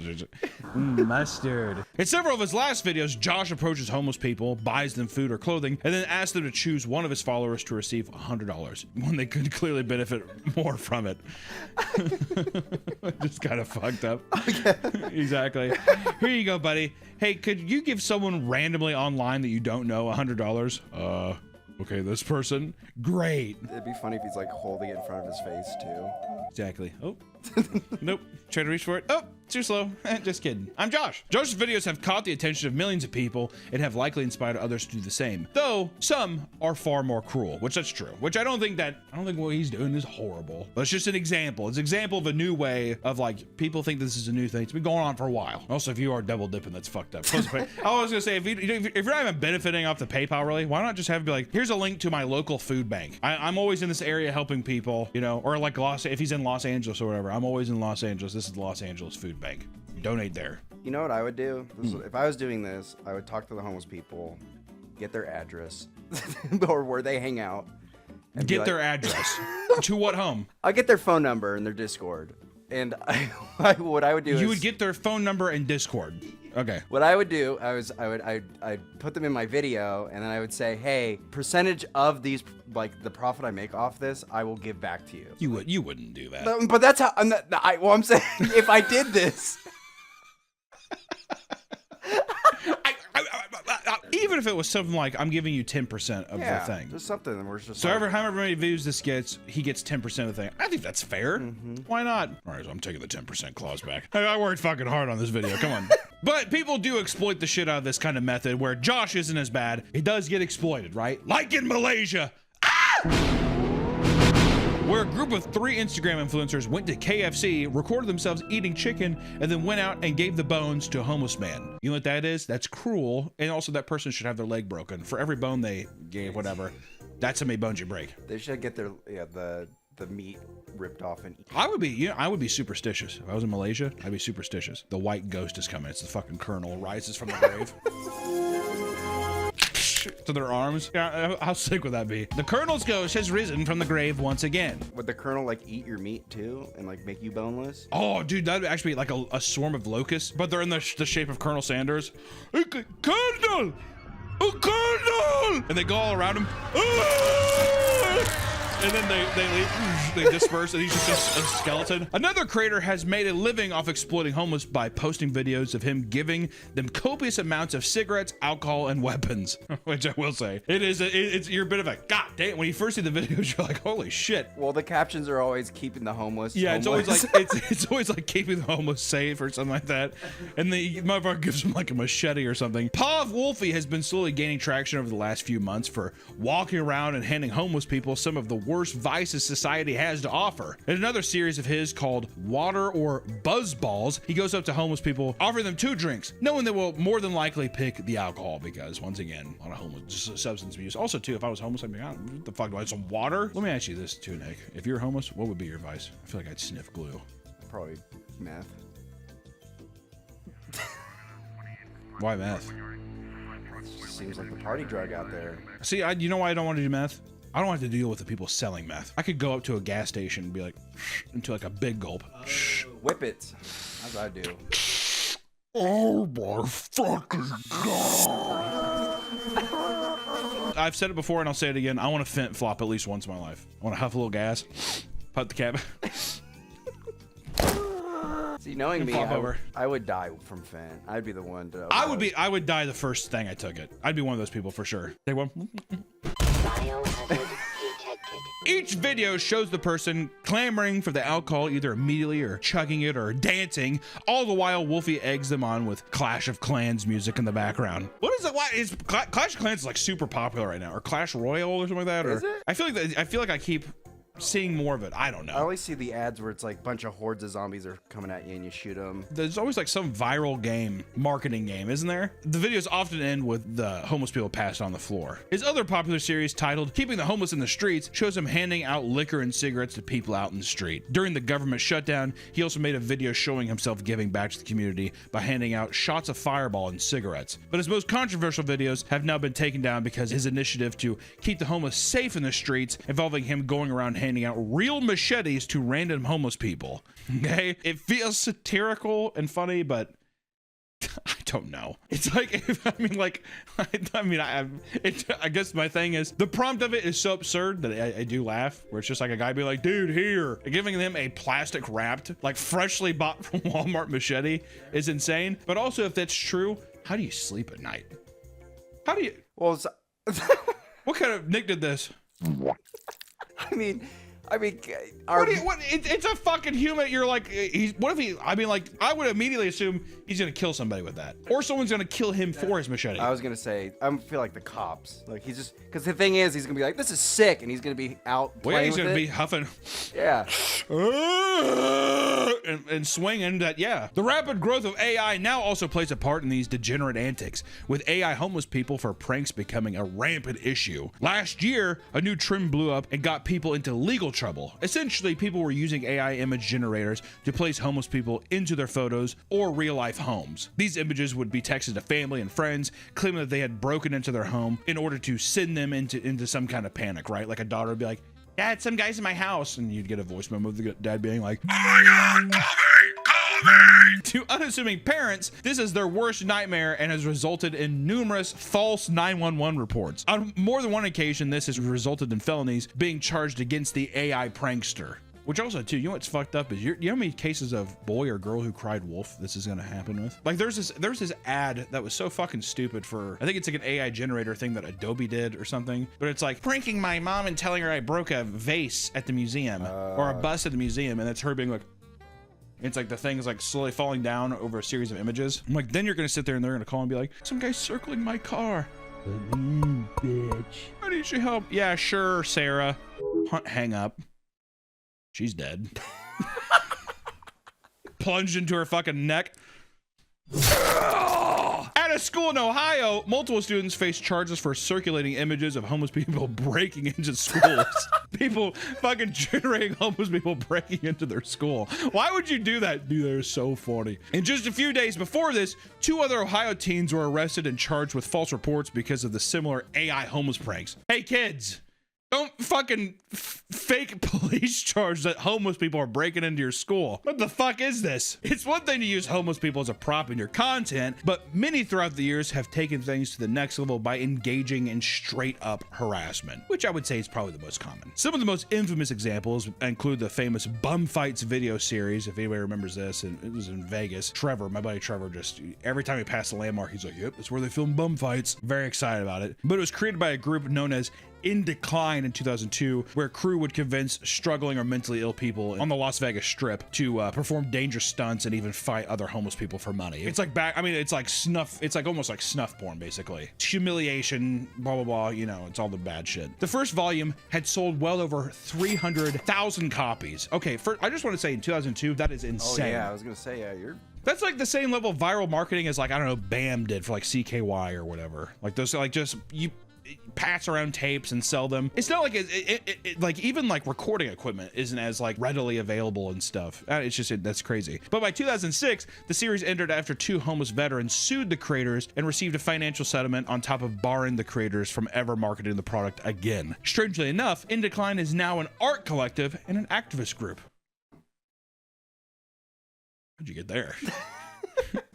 mustard. In several of his last videos, Josh approaches homeless people, buys them food or clothing, and then asks them to choose one of his followers to receive $100 when they could clearly benefit more from it. Just kind of fucked up. Okay. Exactly. Here you go, buddy. Hey, could you give someone randomly online that you don't know $100? Okay, this person. Great. It'd be funny if he's like holding it in front of his face too. Exactly. Oh. Nope. Try to reach for it. Oh, too slow. Just kidding. I'm Josh. Josh's videos have caught the attention of millions of people and have likely inspired others to do the same. Though some are far more cruel, which that's true. Which I don't think what he's doing is horrible. But it's just an example. It's an example of a new way of like people think this is a new thing. It's been going on for a while. Also, if you are double dipping, that's fucked up. I was gonna say if you're not even benefiting off the PayPal, really, why not just have it be like, here's a link to my local food bank. I'm always in this area helping people, or like if he's in Los Angeles or whatever, I'm always in Los Angeles. This is the Los Angeles Food Bank. Donate there. You know what I would do? If I was doing this, I would talk to the homeless people, get their address, or where they hang out. And get their address. To what home? I'll get their phone number and their Discord. And what I would do is... You would get their phone number and Discord. Okay. What I would do, I'd put them in my video, and then I would say, hey, percentage of these, like the profit I make off this, I will give back to you. You wouldn't do that. But that's how I'm saying if I did this. Even if it was something like I'm giving you 10% of the thing. Just something where it's just so however many views this gets, he gets 10% of the thing. I think that's fair. Why not? All right, so I'm taking the 10% clause back. I worked fucking hard on this video. Come on. But people do exploit the shit out of this kind of method where Josh isn't as bad. He does get exploited, right? Like in Malaysia. Where a group of 3 Instagram influencers went to KFC, recorded themselves eating chicken, and then went out and gave the bones to a homeless man. You know what that is? That's cruel. And also that person should have their leg broken. For every bone they gave, whatever. That's how many bones you break. They should get their the meat ripped off and eat. I would be superstitious. If I was in Malaysia, I'd be superstitious. The white ghost is coming. It's the fucking colonel rises from the grave. To their arms. Yeah, how sick would that be? The colonel's ghost has risen from the grave once again. Would the colonel like eat your meat too and like make you boneless? Oh, dude, that'd actually be like a swarm of locusts, but they're in the shape of Colonel Sanders. Colonel! Oh, Colonel! And they go all around him. And then they leave, they disperse, and he's just a skeleton. Another creator has made a living off exploiting homeless by posting videos of him giving them copious amounts of cigarettes, alcohol, and weapons. Which I will say, you're a bit of a god damn. When you first see the videos, you're like, holy shit. Well, the captions are always keeping the homeless. Yeah, homeless. it's always like keeping the homeless safe or something like that. And the motherfucker gives him like a machete or something. Pav Wolfie has been slowly gaining traction over the last few months for walking around and handing homeless people some of the worst vices society has to offer. In another series of his called Water or Buzz Balls, he goes up to homeless people, offering them 2 drinks, knowing they will more than likely pick the alcohol because, once again, a lot of homeless, just substance abuse. Also, too, if I was homeless, I'd be like, what the fuck, do I have some water? Let me ask you this, too, Nick. If you're homeless, what would be your advice? I feel like I'd sniff glue. Probably meth. Why meth? Seems like the party drug out there. See, you know why I don't want to do meth? I don't have to deal with the people selling meth. I could go up to a gas station and be like, into like a big gulp. Whip it. That's what I do. Oh my fucking god. I've said it before and I'll say it again. I want to fent flop at least once in my life. I want to huff a little gas, put the cap. See, knowing me, over. I would die from fent. I'd be the one to. I would die the first thing I took it. I'd be one of those people for sure. Take one. Each video shows the person clamoring for the alcohol either immediately or chugging it or dancing, all the while Wolfie eggs them on with Clash of Clans music in the background. What is it? Why is Clash of Clans like super popular right now, or Clash Royale or something like that? Is it? I feel like I keep seeing more of it. I don't know. I always see the ads where it's like a bunch of hordes of zombies are coming at you and you shoot them. There's always like some viral marketing game, isn't there? The videos often end with the homeless people passed on the floor. His other popular series titled Keeping the Homeless in the Streets shows him handing out liquor and cigarettes to people out in the street. During the government shutdown, he also made a video showing himself giving back to the community by handing out shots of Fireball and cigarettes. But his most controversial videos have now been taken down because his initiative to keep the homeless safe in the streets, involving him going around handing out real machetes to random homeless people. Okay, it feels satirical and funny, but I don't know. It's like, I guess my thing is the prompt of it is so absurd that I do laugh, where it's just like a guy be like, dude, here, giving them a plastic wrapped, like freshly bought from Walmart machete is insane. But also, if that's true, how do you sleep at night? How do you, well, what kind of Nick did this? It's a fucking human. You're like, I would immediately assume he's gonna kill somebody with that, or someone's gonna kill him for his machete. I was gonna say, I feel like the cops, like he's just, because the thing is, he's gonna be like, this is sick, and he's gonna be out playing he's gonna be huffing, yeah, and swinging that. Yeah, the rapid growth of AI now also plays a part in these degenerate antics, with AI homeless people for pranks becoming a rampant issue. Last year, a new trend blew up and got people into legal trouble. Essentially, people were using AI image generators to place homeless people into their photos or real-life homes. These images would be texted to family and friends, claiming that they had broken into their home in order to send them into some kind of panic, right? Like a daughter would be like, Dad, some guy's in my house, and you'd get a voice memo of the dad being like, oh my God, call me! To unassuming parents, this is their worst nightmare and has resulted in numerous false 911 reports. On more than one occasion, this has resulted in felonies being charged against the AI prankster. Which also, too, you know what's fucked up is, you know how many cases of boy or girl who cried wolf this is gonna happen with? Like, there's this ad that was so fucking stupid for, I think it's like an AI generator thing that Adobe did or something, but it's like pranking my mom and telling her I broke a vase at the museum or a bus at the museum, and it's her being like, it's like the thing is like slowly falling down over a series of images. I'm like, then you're gonna sit there and they're gonna call and be like, some guy's circling my car. Bitch. I need your help. Yeah, sure, Sarah. Hang up. She's dead. Plunged into her fucking neck. At At a school in Ohio, multiple students face charges for circulating images of homeless people breaking into schools. People fucking generating homeless people breaking into their school. Why would you do that? Dude, they're so funny. And just a few days before this, 2 other Ohio teens were arrested and charged with false reports because of the similar AI homeless pranks. Hey kids, don't fucking fake police charge that homeless people are breaking into your school. What the fuck is this? It's one thing to use homeless people as a prop in your content, but many throughout the years have taken things to the next level by engaging in straight up harassment, which I would say is probably the most common. Some of the most infamous examples include the famous Bum Fights video series, if anybody remembers this, and it was in Vegas. Trevor, my buddy Trevor, just every time he passed the landmark, he's like, yep, that's where they film bum fights. Very excited about it. But it was created by a group known as In Decline in 2002, where a crew would convince struggling or mentally ill people on the Las Vegas Strip to perform dangerous stunts and even fight other homeless people for money. It's like it's like snuff, it's like almost like snuff porn, basically. Humiliation, blah, blah, blah, you know, it's all the bad shit. The first volume had sold well over 300,000 copies. Okay, I just want to say in 2002, that is insane. Oh yeah, I was gonna say, yeah, that's like the same level of viral marketing as like, I don't know, BAM did for like CKY or whatever. Like those, like just, you pass around tapes and sell them. It's not like like even like recording equipment isn't as like readily available and stuff. It's just, that's crazy. But by 2006, the series ended after 2 homeless veterans sued the creators and received a financial settlement on top of barring the creators from ever marketing the product again. Strangely enough, In Decline is now an art collective and an activist group. How'd you get there?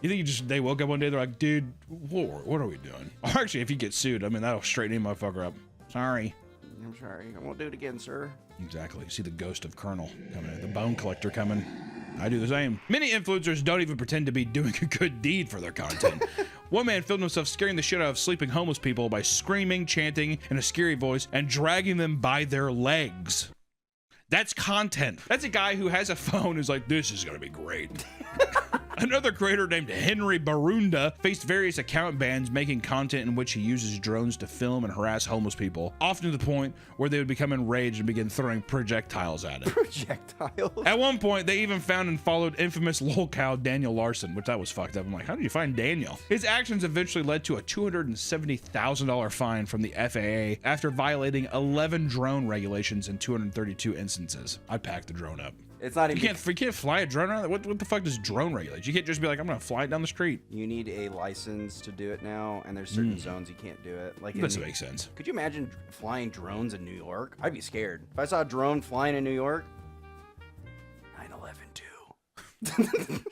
You think they woke up one day, they're like, dude, what are we doing? Or actually, if you get sued, I mean, that'll straighten any motherfucker up. Sorry. I'm sorry. I won't do it again, sir. Exactly. See the ghost of Colonel coming, the bone collector coming. I do the same. Many influencers don't even pretend to be doing a good deed for their content. One man filmed himself scaring the shit out of sleeping homeless people by screaming, chanting in a scary voice, and dragging them by their legs. That's content. That's a guy who has a phone who's like, this is gonna be great. Another creator named Henry Barunda faced various account bans making content in which he uses drones to film and harass homeless people, often to the point where they would become enraged and begin throwing projectiles at it. Projectiles? At one point, they even found and followed infamous lolcow Daniel Larson, which that was fucked up. I'm like, how did you find Daniel? His actions eventually led to a $270,000 fine from the FAA after violating 11 drone regulations in 232 instances. I packed the drone up. It's not even. You can't fly a drone around. What the fuck does drone regulate? You can't just be like, I'm gonna fly it down the street. You need a license to do it now, and there's certain zones you can't do it. Like, doesn't make sense. Could you imagine flying drones in New York? I'd be scared. If I saw a drone flying in New York, 9/11 too.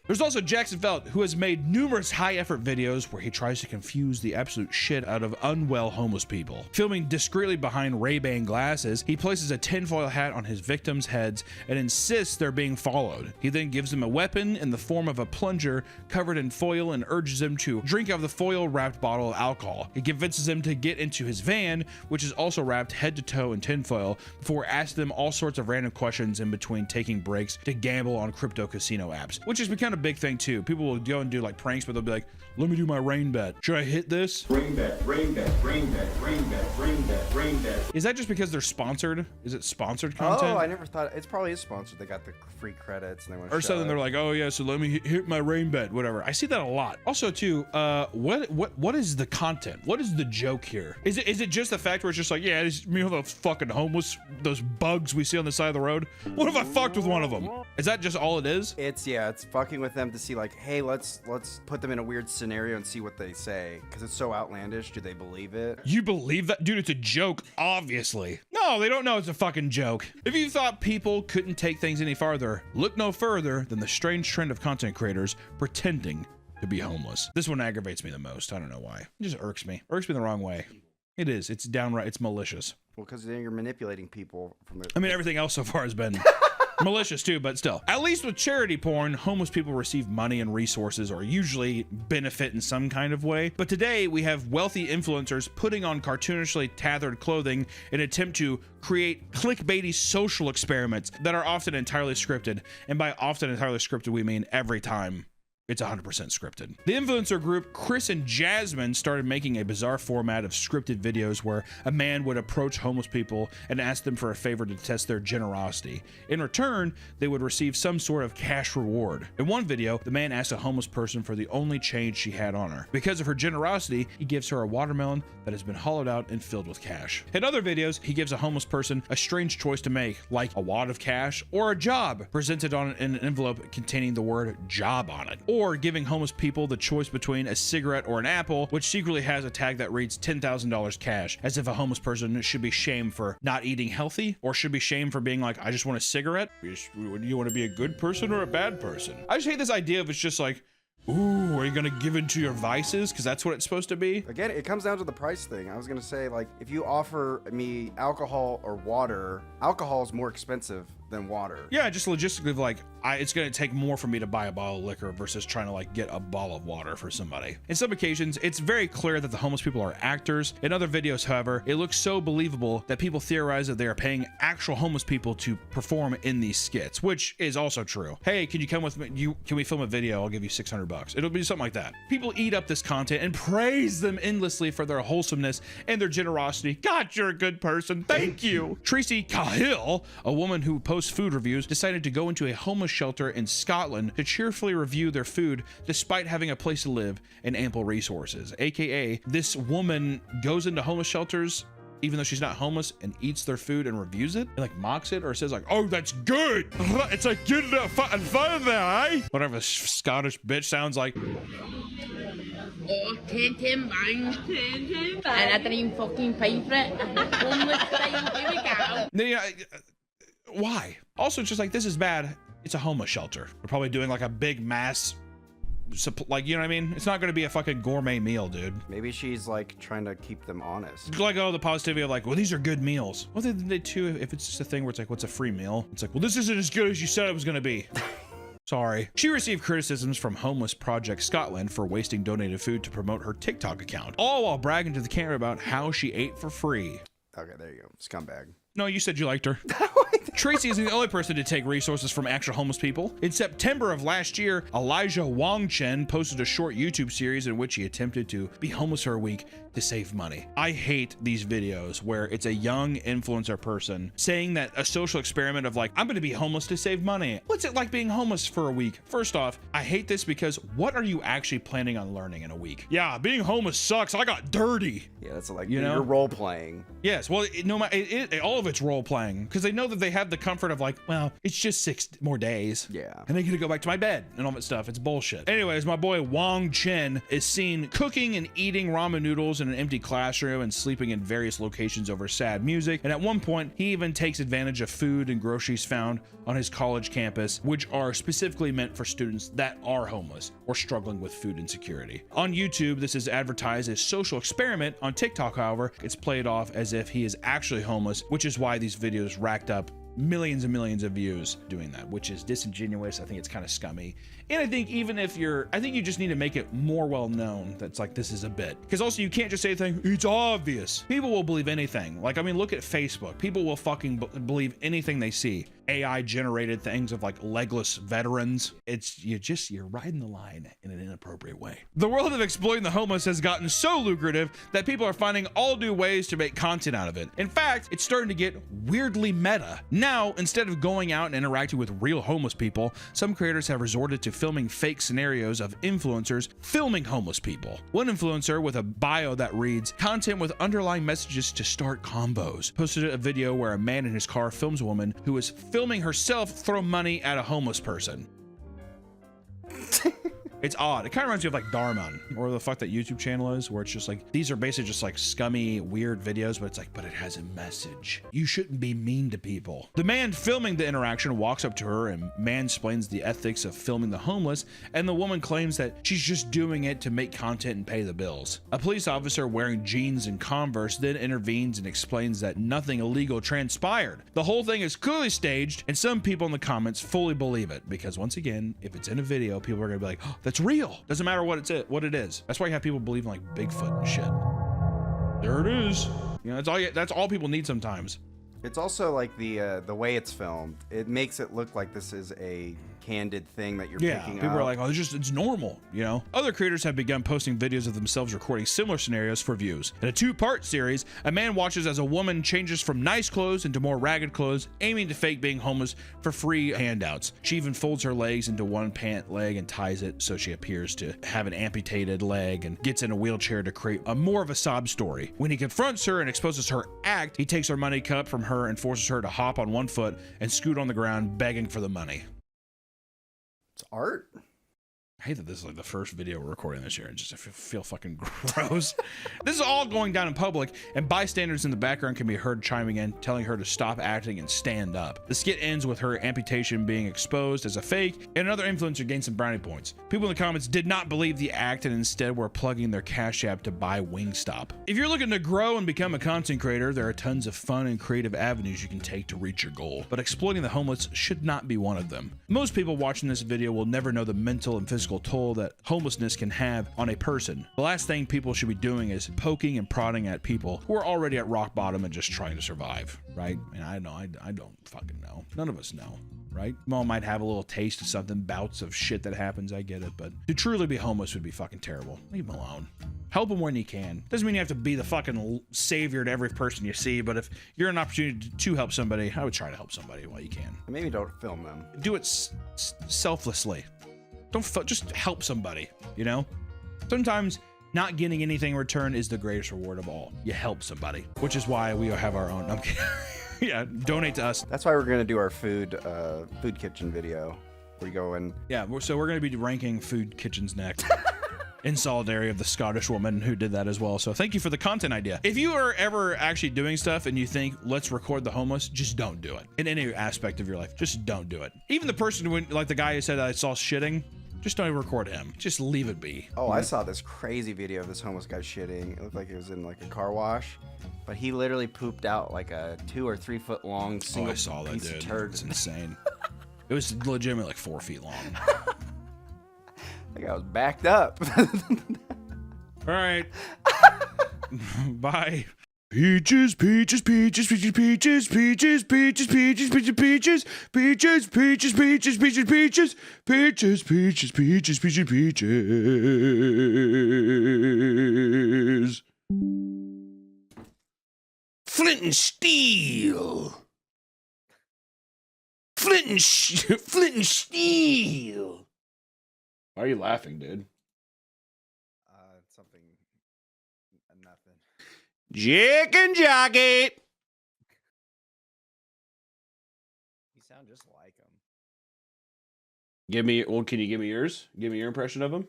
There's also Jackson Felt, who has made numerous high-effort videos where he tries to confuse the absolute shit out of unwell homeless people. Filming discreetly behind Ray-Ban glasses, he places a tinfoil hat on his victims' heads and insists they're being followed. He then gives them a weapon in the form of a plunger covered in foil and urges them to drink out of the foil-wrapped bottle of alcohol. He convinces them to get into his van, which is also wrapped head to toe in tinfoil, before asking them all sorts of random questions in between taking breaks to gamble on crypto casino apps, which has become a big thing too. People will go and do like pranks, but they'll be like, let me do my rain bet. Should I hit this? Rain bet, rain bet, rain bet, rain bet, rain bet, rain bet. Is that just because they're sponsored? Is it sponsored content? Oh, I never thought. It's probably is sponsored. They got the free credits and they want to or something. They're like, oh yeah, so let me hit my rain bet, whatever. I see that a lot. Also too, what is the content? What is the joke here? Is it just the fact where it's just like, yeah, you know the fucking homeless, those bugs we see on the side of the road? What if I fucked with one of them? Is that just all it is? It's fucking with them to see like, hey, let's put them in a weird scenario and see what they say, because it's so outlandish. Do they believe it? You believe that? Dude, it's a joke, obviously. No, they don't know it's a fucking joke. If you thought people couldn't take things any farther, look no further than the strange trend of content creators pretending to be homeless. This one aggravates me the most. I don't know why. It just irks me. Irks me the wrong way. It is. It's downright. It's malicious. Well, because then you're manipulating people from the. I mean, everything else so far has been malicious too, but still. At least with charity porn, homeless people receive money and resources or usually benefit in some kind of way. But today we have wealthy influencers putting on cartoonishly tethered clothing in an attempt to create clickbaity social experiments that are often entirely scripted. And by often entirely scripted, we mean every time. it's 100% scripted. The influencer group Chris and Jasmine started making a bizarre format of scripted videos where a man would approach homeless people and ask them for a favor to test their generosity. In return, they would receive some sort of cash reward. In one video, the man asked a homeless person for the only change she had on her. Because of her generosity, he gives her a watermelon that has been hollowed out and filled with cash. In other videos, he gives a homeless person a strange choice to make, like a wad of cash or a job, presented on an envelope containing the word job on it. Or giving homeless people the choice between a cigarette or an apple, which secretly has a tag that reads $10,000 cash, as if a homeless person should be shamed for not eating healthy, or should be shamed for being like, I just want a cigarette. You want to be a good person or a bad person? I just hate this idea of it's just like, ooh, are you gonna give in to your vices? Because that's what it's supposed to be. Again, it comes down to the price thing. I was gonna say, like, if you offer me alcohol or water, alcohol is more expensive than water. Yeah, just logistically, like, it's gonna take more for me to buy a bottle of liquor versus trying to like get a bottle of water for somebody. In some occasions, it's very clear that the homeless people are actors. In other videos, however, it looks so believable that people theorize that they are paying actual homeless people to perform in these skits, which is also true. Hey, can you come with me? Can we film a video? I'll give you $600. It'll be something like that. People eat up this content and praise them endlessly for their wholesomeness and their generosity. God, you're a good person. Thank you. Tracy Cahill, a woman who posts food reviews, decided to go into a homeless shelter in Scotland to cheerfully review their food despite having a place to live and ample resources. AKA, this woman goes into homeless shelters even though she's not homeless and eats their food and reviews it and like mocks it or says like, oh, that's good. It's like good enough fucking fun there, eh? Whatever Scottish bitch sounds like. Oh, 10 bangs. And I didn't even fucking pay for it. Homeless style, here we go. Why? Also, it's just like, this is bad. It's a homeless shelter. We're probably doing like a big mass, like, you know what I mean? It's not going to be a fucking gourmet meal, dude. Maybe she's like trying to keep them honest. Like, oh, the positivity of like, well, these are good meals. Well, they too, if it's just a thing where it's like, what's a free meal? It's like, well, this isn't as good as you said it was going to be. Sorry. She received criticisms from Homeless Project Scotland for wasting donated food to promote her TikTok account, all while bragging to the camera about how she ate for free. Okay, there you go. Scumbag. No, you said you liked her. Tracy isn't the only person to take resources from actual homeless people. In September of last year, Elijah Wong Chen posted a short YouTube series in which he attempted to be homeless for a week to save money. I hate these videos where it's a young influencer person saying that a social experiment of like, I'm gonna be homeless to save money. What's it like being homeless for a week? First off, I hate this because what are you actually planning on learning in a week? Yeah, being homeless sucks. I got dirty. Yeah, that's like, you know, you're role playing. Yes, well, no matter, all of it's role playing because they know that they have the comfort of like, well, it's just 6 more days. Yeah. And they get to go back to my bed and all that stuff. It's bullshit. Anyways, my boy Wong Chen is seen cooking and eating ramen noodles in an empty classroom and sleeping in various locations over sad music. And at one point, he even takes advantage of food and groceries found on his college campus, which are specifically meant for students that are homeless or struggling with food insecurity. On YouTube, this is advertised as social experiment. On TikTok, however, it's played off as if he is actually homeless, which is why these videos racked up millions and millions of views doing that, which is disingenuous. I think it's kind of scummy. And I think even if I think you just need to make it more well known that's like, this is a bit. Because also you can't just say anything, it's obvious. People will believe anything. Like, I mean, look at Facebook. People will fucking believe anything they see. AI generated things of like legless veterans. You're riding the line in an inappropriate way. The world of exploiting the homeless has gotten so lucrative that people are finding all new ways to make content out of it. In fact, it's starting to get weirdly meta. Now, instead of going out and interacting with real homeless people, some creators have resorted to filming fake scenarios of influencers filming homeless people. One influencer with a bio that reads, content with underlying messages to start combos, posted a video where a man in his car films a woman who is filming herself throw money at a homeless person. It's odd. It kind of reminds me of like Darman, or the fuck that YouTube channel is, where it's just like, these are basically just like scummy, weird videos, but it's like, but it has a message. You shouldn't be mean to people. The man filming the interaction walks up to her and mansplains the ethics of filming the homeless, and the woman claims that she's just doing it to make content and pay the bills. A police officer wearing jeans and Converse then intervenes and explains that nothing illegal transpired. The whole thing is clearly staged, and some people in the comments fully believe it, because once again, if it's in a video, people are gonna be like, oh, that's real. Doesn't matter what it is. That's why you have people believing like Bigfoot and shit. There it is. You know, that's all people need sometimes. It's also like the way it's filmed. It makes it look like this is a candid thing that you're picking people up. are like, oh, it's normal, you know? Other creators have begun posting videos of themselves recording similar scenarios for views. In a 2-part series, a man watches as a woman changes from nice clothes into more ragged clothes, aiming to fake being homeless for free handouts. She even folds her legs into one pant leg and ties it so she appears to have an amputated leg and gets in a wheelchair to create more of a sob story. When he confronts her and exposes her act, he takes her money cup from her and forces her to hop on one foot and scoot on the ground begging for the money. It's art. I hate that this is like the first video we're recording this year. I feel fucking gross. This is all going down in public, and bystanders in the background can be heard chiming in, telling her to stop acting and stand up. The skit ends with her amputation being exposed as a fake, and another influencer gains some brownie points. People in the comments did not believe the act and instead were plugging their Cash App to buy Wingstop. If you're looking to grow and become a content creator, there are tons of fun and creative avenues you can take to reach your goal, but exploiting the homeless should not be one of them. Most people watching this video will never know the mental and physical toll that homelessness can have on a person. The last thing people should be doing is poking and prodding at people who are already at rock bottom and just trying to survive, right? And I don't fucking know. None of us know, right? We all might have a little taste of something, bouts of shit that happens, I get it, but to truly be homeless would be fucking terrible. Leave them alone. Help them when you can. Doesn't mean you have to be the fucking savior to every person you see, but if you're an opportunity to help somebody, I would try to help somebody while you can. Maybe don't film them. Do it selflessly. Don't just help somebody, you know? Sometimes not getting anything in return is the greatest reward of all. You help somebody, which is why we have our own. Okay. Yeah, donate to us. That's why we're gonna do our food kitchen video. We go and so we're gonna be ranking food kitchens next. In solidarity of the Scottish woman who did that as well. So thank you for the content idea. If you are ever actually doing stuff and you think, let's record the homeless, just don't do it. In any aspect of your life, just don't do it. Even the person who, like the guy who said I saw shitting, just don't even record him. Just leave it be. Oh, I saw this crazy video of this homeless guy shitting. It looked like it was in like a car wash, but he literally pooped out like a 2 or 3 foot long single I saw that, piece dude. of turd. It's insane. It was legitimately like 4 feet long. Like I was backed up. All right. Bye. Peaches, peaches, peaches, peaches, peaches, peaches, peaches, peaches, peaches, peaches, peaches, peaches, peaches, peaches, peaches, peaches, peaches, peaches, peaches, peaches. Flint and steel. Flint and steel. Why are you laughing, dude? Something, nothing. Chicken jockey. You sound just like him. Can you give me yours? Give me your impression of him.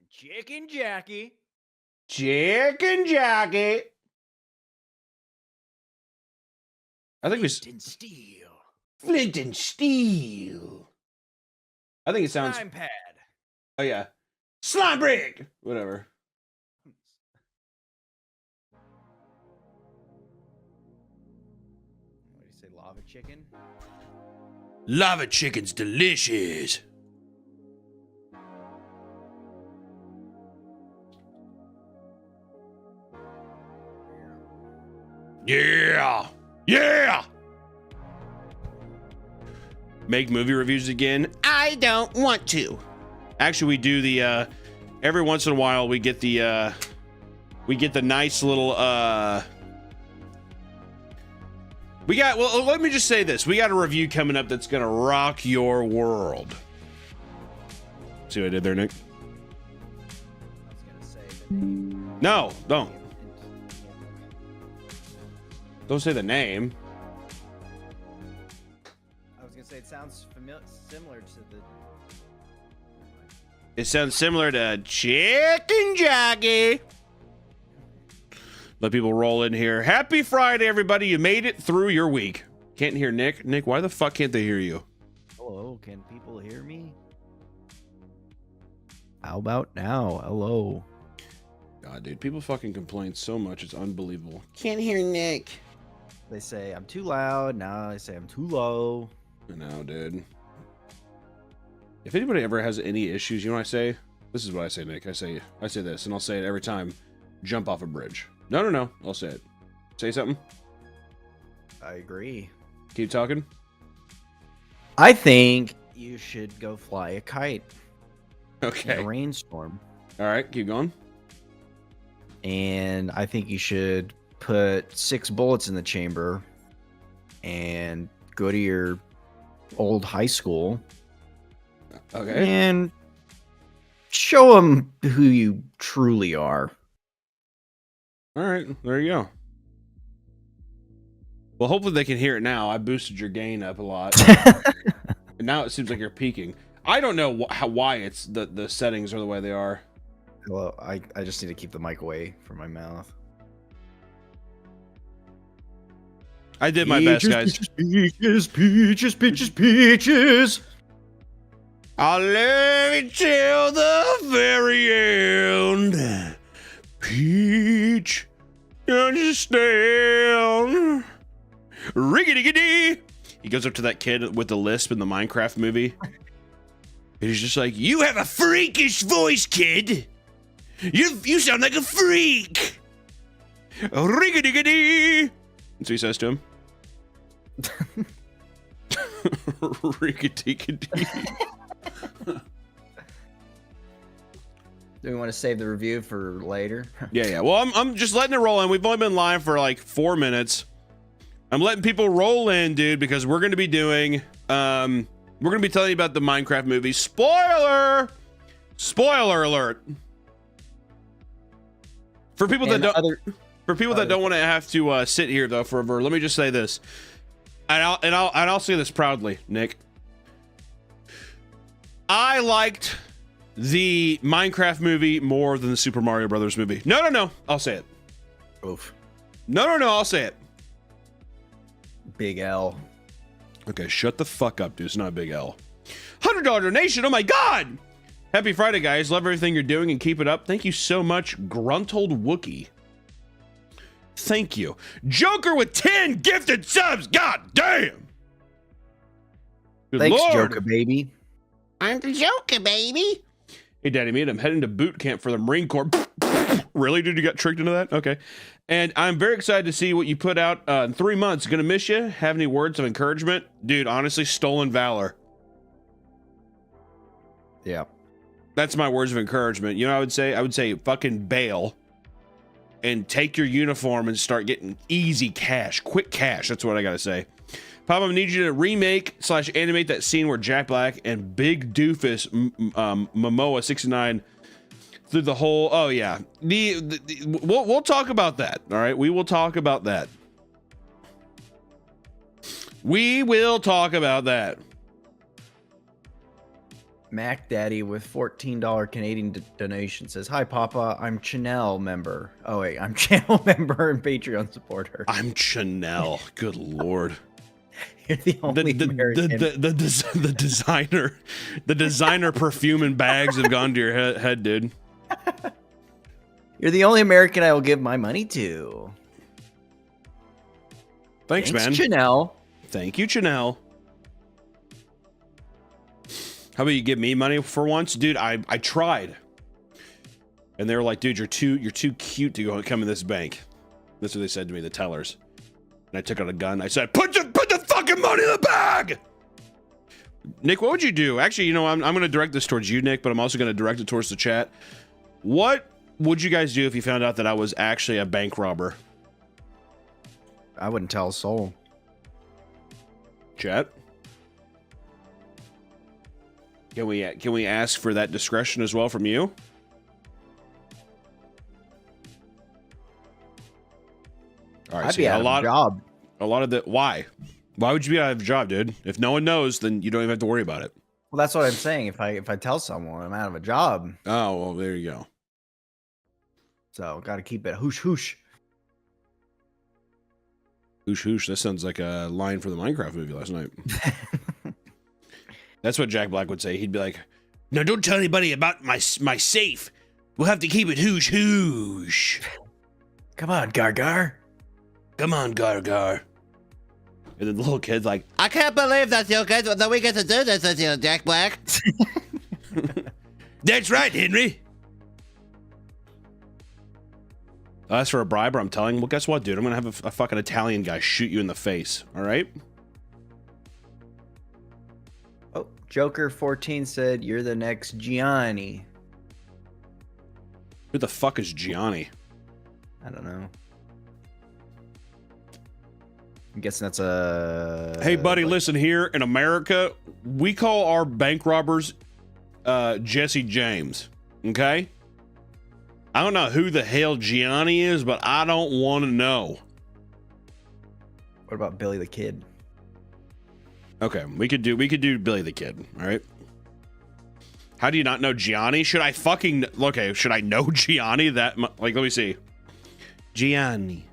Chicken Jackie. Chicken jockey. I think Flint and steel. Flint and steel. I think it sounds. Slime pad. Oh yeah, slime brick. Whatever. What do you say, lava chicken? Lava chicken's delicious. Yeah. Yeah. Make movie reviews again? I don't want to. Actually, we do the every once in a while we get the nice little well, let me just say this. We got a review coming up that's gonna rock your world. See what I did there, Nick? I was gonna say the name. No, don't. Don't say the name. I was gonna say it sounds similar to the. It sounds similar to Chicken Jockey. Let people roll in here. Happy Friday, everybody. You made it through your week. Can't hear Nick. Nick, why the fuck can't they hear you? Hello, can people hear me? How about now? Hello. God, dude, people fucking complain so much. It's unbelievable. Can't hear Nick. They say I'm too loud. Now they say I'm too low. I know, dude. If anybody ever has any issues, you know what I say? This is what I say, Nick. I say this, and I'll say it every time. Jump off a bridge. No. I'll say it. Say something. I agree. Keep talking. I think you should go fly a kite. Okay. In a rainstorm. All right, keep going. And I think you should put 6 bullets in the chamber and go to your old high school. Okay. And show them who you truly are. All right, there you go. Well, hopefully they can hear it now. I boosted your gain up a lot. And now it seems like you're peaking. I don't know why it's the settings are the way they are. Well, I just need to keep the mic away from my mouth. I did my best, guys. Peaches, peaches, peaches, peaches. I'll love you till the very end. Peach, understand? Riggedy-giddy. He goes up to that kid with the lisp in the Minecraft movie. And he's just like, you have a freakish voice, kid. You sound like a freak. Riggedy-giddy. That's what he says to him. Riggedy-giddy. Do we want to save the review for later? Yeah. Well, I'm just letting it roll in. We've only been live for like 4 minutes. I'm letting people roll in, dude, because we're going to be doing, we're going to be telling you about the Minecraft movie. Spoiler alert. For people that don't, that don't want to have to sit here though forever, let me just say this, and I'll say this proudly, Nick. I liked the Minecraft movie more than the Super Mario Brothers movie. No. I'll say it. Oof. No. I'll say it. Big L. Okay, shut the fuck up, dude. It's not a big L. $100 donation. Oh my God. Happy Friday, guys. Love everything you're doing and keep it up. Thank you so much, Gruntled Wookie. Thank you. Joker with 10 gifted subs. God damn. Good Thanks, Lord. Joker, baby. I'm the Joker, baby. Hey, Daddy Meat, I'm heading to boot camp for the Marine Corps. Really, dude? You got tricked into that? Okay. And I'm very excited to see what you put out in 3 months. Gonna miss you. Have any words of encouragement? Dude, honestly, stolen valor. Yeah. That's my words of encouragement. You know, I would say fucking bail and take your uniform and start getting easy cash, quick cash. That's what I gotta say. Papa, I need you to remake / animate that scene where Jack Black and Big Doofus Momoa 69 through the whole. Oh yeah, we'll talk about that. All right, we will talk about that. We will talk about that. Mac Daddy with $14 Canadian donation says, "Hi Papa, I'm Chanel member. Oh wait, I'm channel member and Patreon supporter. I'm Chanel. Good Lord." You're the only American. The designer perfume and bags have gone to your head, dude. You're the only American I will give my money to. Thanks, man. Chanel. Thank you, Chanel. How about you give me money for once, dude? I tried, and they were like, "Dude, you're too cute to go come in this bank." That's what they said to me, the tellers. And I took out a gun. I said, "Put the fucking money in the bag." Nick, what would you do? Actually, you know, I'm going to direct this towards you, Nick, but I'm also going to direct it towards the chat. What would you guys do if you found out that I was actually a bank robber? I wouldn't tell a soul. Chat. Can we ask for that discretion as well from you? All right, I'd be out of a job. A lot of the why would you be out of a job, dude? If no one knows, then you don't even have to worry about it. Well, that's what I'm saying. If I tell someone I'm out of a job. Oh, well, there you go. So got to keep it hoosh hoosh. Hoosh hoosh. That sounds like a line from the Minecraft movie last night. That's what Jack Black would say. He'd be like, "No, don't tell anybody about my safe. We'll have to keep it hoosh hoosh. Come on, Gar. Come on, Gar." And then the little kid's like, I can't believe that we get to do this with you, Jack Black. "That's right, Henry." As for a bribe, I'm telling. Well, guess what, dude? I'm gonna have a fucking Italian guy shoot you in the face. All right. Oh, Joker 14 said you're the next Gianni. Who the fuck is Gianni? I don't know. I'm guessing that's a. Hey, buddy, listen here. In America, we call our bank robbers Jesse James. Okay? I don't know who the hell Gianni is, but I don't want to know. What about Billy the Kid? Okay, we could do Billy the Kid. All right. How do you not know Gianni? Should I fucking okay? Should I know Gianni that like? Let me see. Gianni.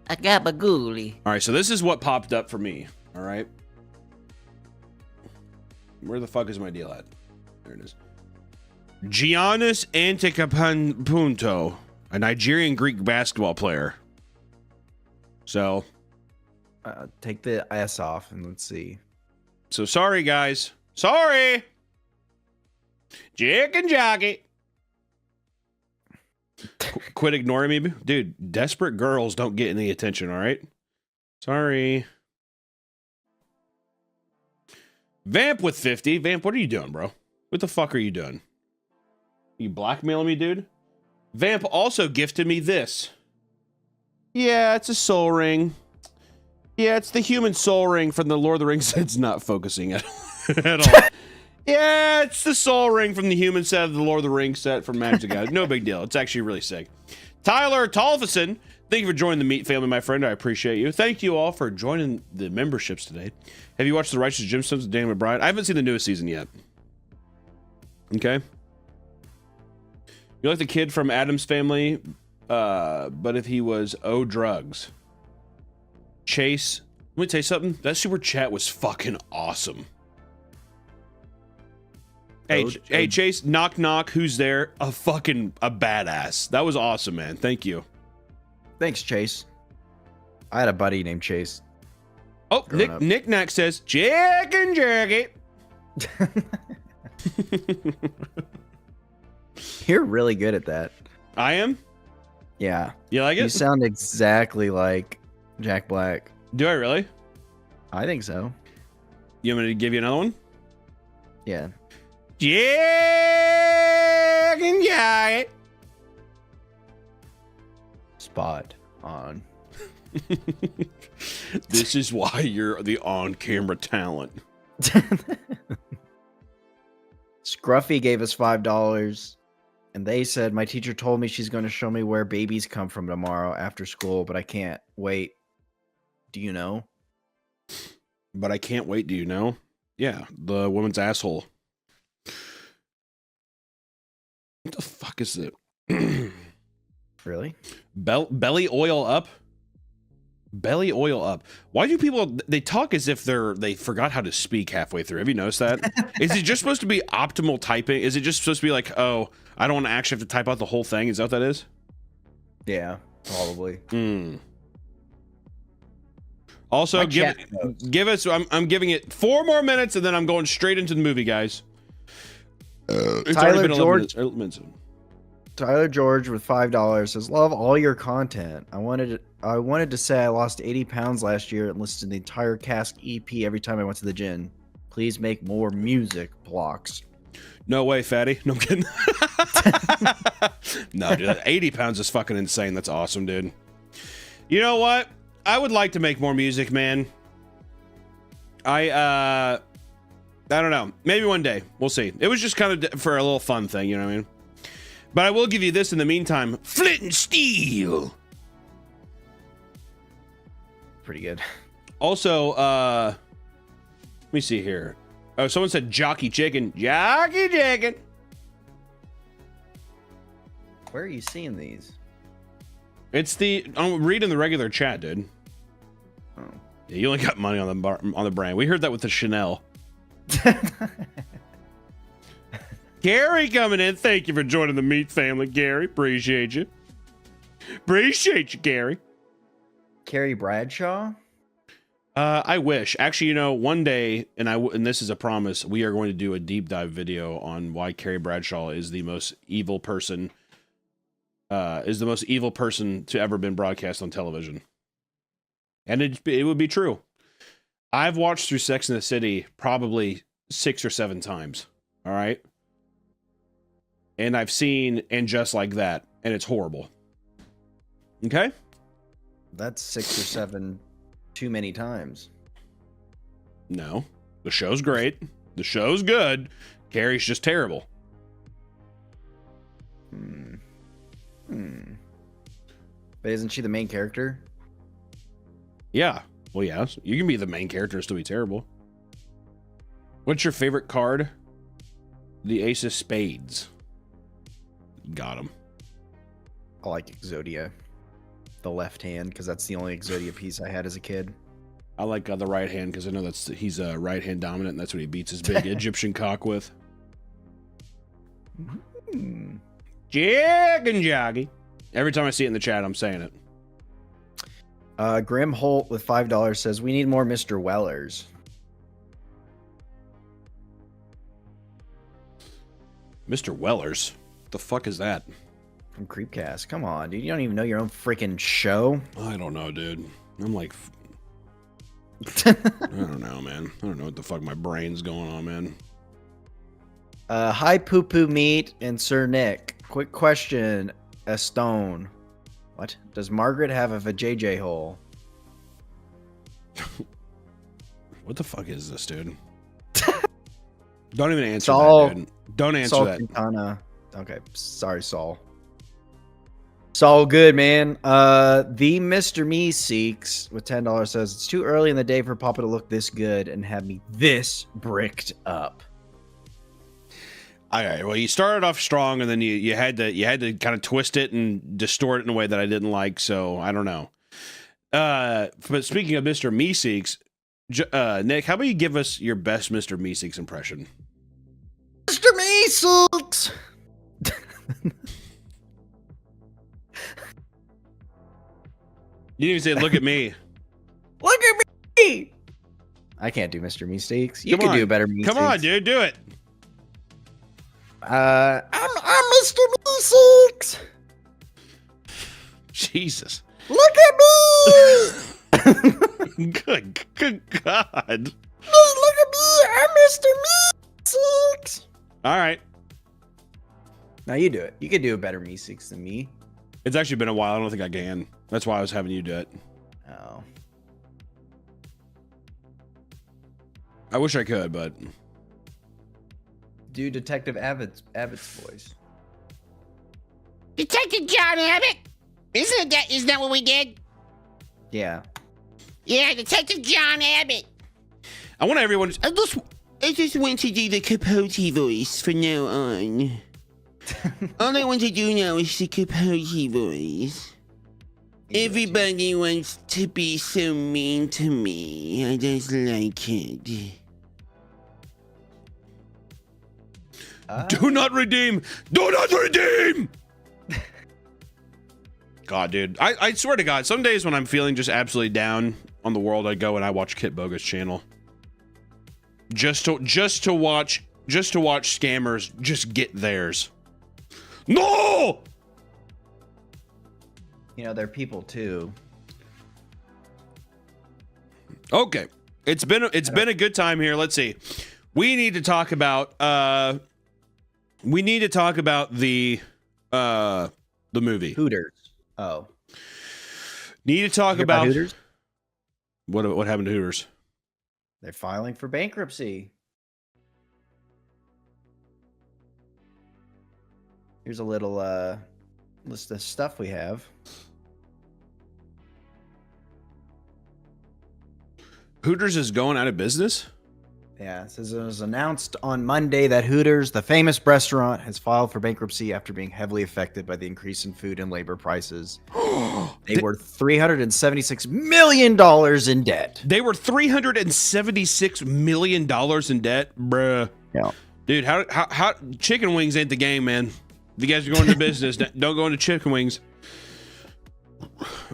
A gabagooli. All right, so this is what popped up for me. All right. Where the fuck is my deal at? There it is. Giannis Antetokounmpo, a Nigerian Greek basketball player. So, take the S off and let's see. So sorry, guys. Sorry. Chicken jockey. Quit ignoring me, dude. Desperate girls don't get any attention. All right. Sorry. Vamp with 50. Vamp, what are you doing, bro? What the fuck are you doing? You blackmailing me, dude? Vamp also gifted me this. Yeah, it's a soul ring. Yeah, it's the human soul ring from the Lord of the Rings. It's not focusing at all. Yeah, it's the soul ring from the human set of the Lord of the Rings set from Magic Guys. No big deal. It's actually really sick. Tyler Tolfison, thank you for joining the Meat family, my friend. I appreciate you. Thank you all for joining the memberships today. Have you watched The Righteous Gemstones with Danny McBride? I haven't seen the newest season yet. Okay. You like the kid from Addams Family, but if he was drugs. Chase, let me tell you something. That super chat was fucking awesome. Hey, Chase, knock, knock. Who's there? A badass. That was awesome, man. Thank you. Thanks, Chase. I had a buddy named Chase. Oh, Nick Knack says, chicken jerky. You're really good at that. I am? Yeah. You like it? You sound exactly like Jack Black. Do I really? I think so. You want me to give you another one? Yeah. Chicken jerky. Spot on. This is why you're the on-camera talent. Scruffy gave us $5, and they said, my teacher told me she's going to show me where babies come from tomorrow after school, but I can't wait. Do you know? But I can't wait, do you know? Yeah, the woman's asshole. What the fuck is it? Really? Belly oil up? Belly oil up. Why do people, they talk as if they forgot how to speak halfway through. Have you noticed that? Is it just supposed to be optimal typing? Is it just supposed to be like, oh, I don't want to actually have to type out the whole thing? Is that what that is? Yeah, probably. Also, give us, I'm giving it 4 more minutes and then I'm going straight into the movie, guys. It's Tyler already been George. 11 minutes. Tyler George with $5 says, love all your content. I wanted to say I lost 80 pounds last year and listened to the entire Cask EP every time I went to the gym. Please make more music blocks. No way, fatty. No, I'm kidding. No, dude, 80 pounds is fucking insane. That's awesome, dude. You know what? I would like to make more music, man. I don't know. Maybe one day. We'll see. It was just kind of for a little fun thing, you know what I mean? But I will give you this in the meantime. Flint and Steel. Pretty good. Also, let me see here. Oh, someone said Jockey Chicken. Jockey Chicken. Where are you seeing these? It's I'm reading the regular chat, dude. Oh. Yeah, you only got money on the brand. We heard that with the Chanel. Gary coming in. Thank you for joining the Meat family, Gary. Appreciate you. Appreciate you, Gary. Carrie Bradshaw? I wish. Actually, you know, one day, and this is a promise, we are going to do a deep dive video on why Carrie Bradshaw is the most evil person is the most evil person to ever been broadcast on television. And it would be true. I've watched through Sex and the City probably 6 or 7 times. All right. And I've seen And Just Like That, and it's horrible. Okay? That's 6 or 7 too many times. No. The show's great. The show's good. Carrie's just terrible. But isn't she the main character? Yeah. Well, yeah. You can be the main character and still be terrible. What's your favorite card? The Ace of Spades. Got him. I like Exodia. The left hand, because that's the only Exodia piece I had as a kid. I like the right hand because I know he's right hand dominant, and that's what he beats his big Egyptian cock with. Jig and joggy. Every time I see it in the chat, I'm saying it. Grim Holt with $5 says, we need more Mr. Wellers. Mr. Wellers? What the fuck is that? From Creepcast. Come on, dude. You don't even know your own freaking show. I don't know, dude. I'm like... I don't know, man. I don't know what the fuck my brain's going on, man. Hi, Poo Poo Meat and Sir Nick. Quick question. A stone. What? Does Margaret have a vajayjay hole? What the fuck is this, dude? Don't even answer Saul, that, dude. Don't answer Saul that. Quintana. Okay, sorry, Saul. Saul, good, man. The Mr. Me Seeks with $10 says, it's too early in the day for Papa to look this good and have me this bricked up. All right. Well, you started off strong, and then you had to kind of twist it and distort it in a way that I didn't like. So I don't know. But speaking of Mr. Meeseeks, Nick, how about you give us your best Mr. Meeseeks impression? Mr. Meeseeks. You didn't even say, "Look at me." Look at me. I can't do Mr. Meeseeks. You can do a better Meeseeks. Come on, dude, do it. I'm Mr. Meeseeks. Jesus. Look at me. Good God. Look at me. I'm Mr. Meeseeks. All right. Now you do it. You can do a better Meeseeks than me. It's actually been a while. I don't think I can. That's why I was having you do it. Oh. I wish I could, but... Do Detective Abbott's voice. Detective John Abbott? Isn't that what we did? Yeah. Yeah, Detective John Abbott. I want everyone... I just want to do the Capote voice from now on. All I want to do now is the Capote voice. Everybody wants to be so mean to me. I just like it. Do not redeem! Do not redeem! God, dude. I swear to God, some days when I'm feeling just absolutely down on the world, I go and I watch Kit Boga's channel. Just to watch scammers just get theirs. No! You know, they're people too. Okay. It's been a good time here. Let's see. We need to talk about the movie. Hooters. Oh. Need to talk about Hooters? What happened to Hooters? They're filing for bankruptcy. Here's a little list of stuff we have. Hooters is going out of business? Yeah, it says it was announced on Monday that Hooters, the famous restaurant, has filed for bankruptcy after being heavily affected by the increase in food and labor prices. They were $376 million in debt. They were $376 million in debt? Bruh. Yeah. Dude, how chicken wings ain't the game, man. If you guys are going into business, don't go into chicken wings.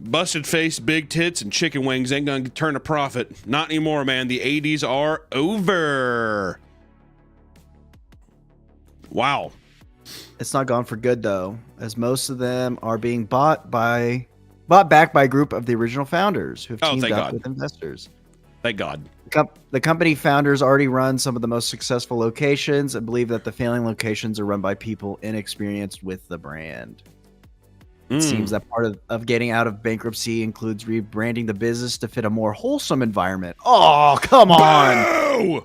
Busted face, big tits, and chicken wings ain't gonna turn a profit. Not anymore, man. The 80s are over. Wow. It's not gone for good though, as most of them are being bought back by a group of the original founders who have teamed up with investors. Thank God. The company founders already run some of the most successful locations and believe that the failing locations are run by people inexperienced with the brand. It seems that part of getting out of bankruptcy includes rebranding the business to fit a more wholesome environment. Oh, come on. Boo!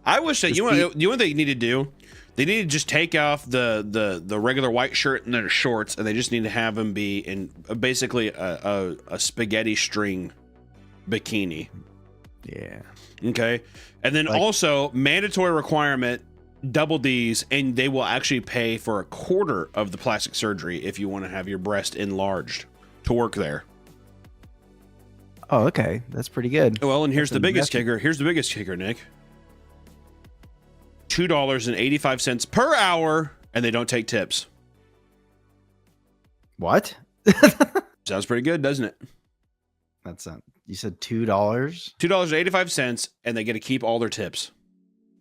I wish that you know what they need to do? They need to just take off the regular white shirt and their shorts, and they just need to have them be in basically a spaghetti string bikini. Yeah. Okay. And then also mandatory requirement, double D's, and they will actually pay for a quarter of the plastic surgery if you want to have your breast enlarged to work there. Oh, okay. That's pretty good. Well, and here's the biggest kicker. Here's the biggest kicker, Nick. $2.85 per hour, and they don't take tips. What? Sounds pretty good, doesn't it? That's you said $2? $2.85, and they get to keep all their tips.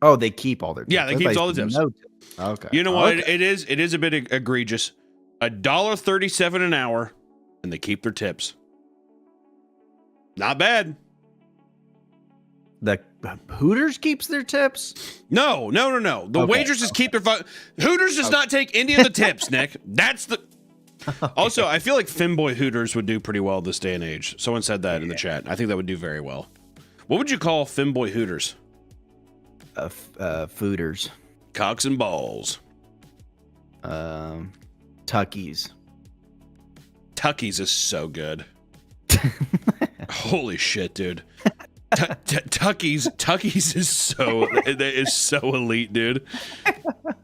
Oh, they keep all their tips. Yeah, they keep all the tips. No tips. Okay. You know what? It is a bit egregious. $1.37 an hour, and they keep their tips. Not bad. The Hooters keeps their tips? No. The waitresses keep their Hooters does not take any of the tips, Nick. That's the. Also, I feel like Femboy Hooters would do pretty well this day and age. Someone said that in the chat. I think that would do very well. What would you call Femboy Hooters? Fooders. Cocks and balls. Tuckies. Tuckies is so good. Holy shit, dude. Tuckies is so elite, dude.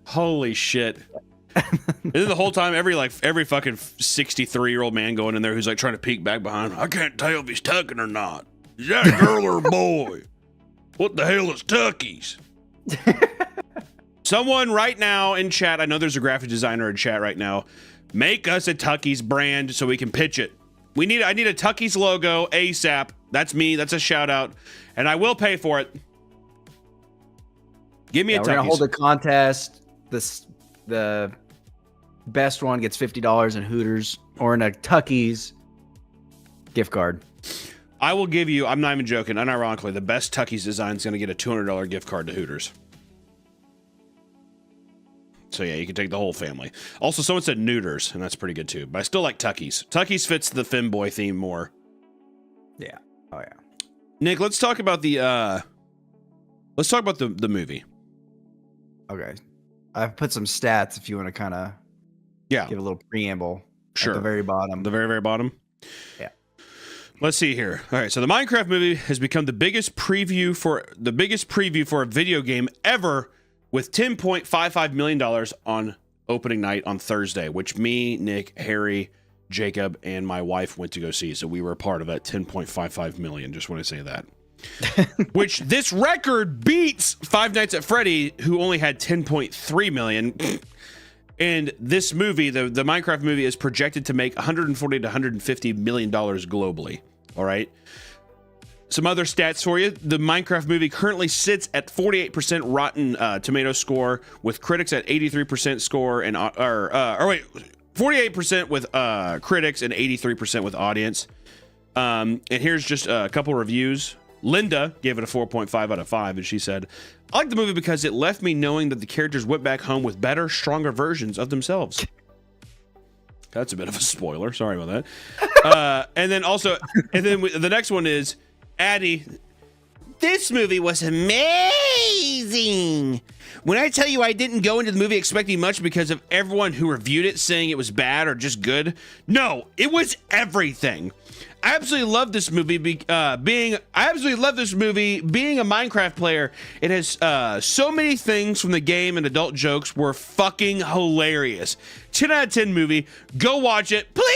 Holy shit. And then the whole time, every fucking 63-year-old man going in there who's like trying to peek back behind. I can't tell if he's tucking or not. Is that a girl or a boy? What the hell is Tuckies? Someone right now in chat, I know there's a graphic designer in chat right now, make us a Tuckies brand so we can pitch it. I need a Tuckies logo ASAP. That's me. That's a shout out. And I will pay for it. Give me a Tuckies. We're going to hold a contest. The best one gets $50 in Hooters or in a Tuckies gift card. I will give you, I'm not even joking, unironically, the best Tuckies design is going to get a $200 gift card to Hooters. So yeah, you can take the whole family. Also, someone said Neuters, and that's pretty good too. But I still like Tuckies. Tuckies fits the Femboy theme more. Yeah. Oh yeah. Nick, let's talk about the movie. Okay. I've put some stats if you want to kind of give a little preamble. Sure. At the very bottom. The very, very bottom? Yeah. Let's see here. All right, so the Minecraft movie has become the biggest preview for a video game ever, with $10.55 million on opening night on Thursday, which me, Nick, Harry, Jacob, and my wife went to go see. So we were a part of that $10.55 million. Just want to say that. Which this record beats Five Nights at Freddy, who only had $10.3 million. And this movie, the Minecraft movie, is projected to make $140 to $150 million globally. All right. Some other stats for you. The Minecraft movie currently sits at 48% Rotten Tomato score, with critics at 83% score, and 48% with critics and 83% with audience. And here's just a couple reviews. Linda gave it a 4.5 out of 5, and she said, "I like the movie because it left me knowing that the characters went back home with better, stronger versions of themselves." That's a bit of a spoiler. Sorry about that. And then the next one is Addie. "This movie was amazing. When I tell you I didn't go into the movie expecting much because of everyone who reviewed it saying it was bad or just good. No, it was everything. I absolutely love this movie being a Minecraft player. It has so many things from the game, and adult jokes were fucking hilarious. 10 out of 10 movie. Go watch it, please."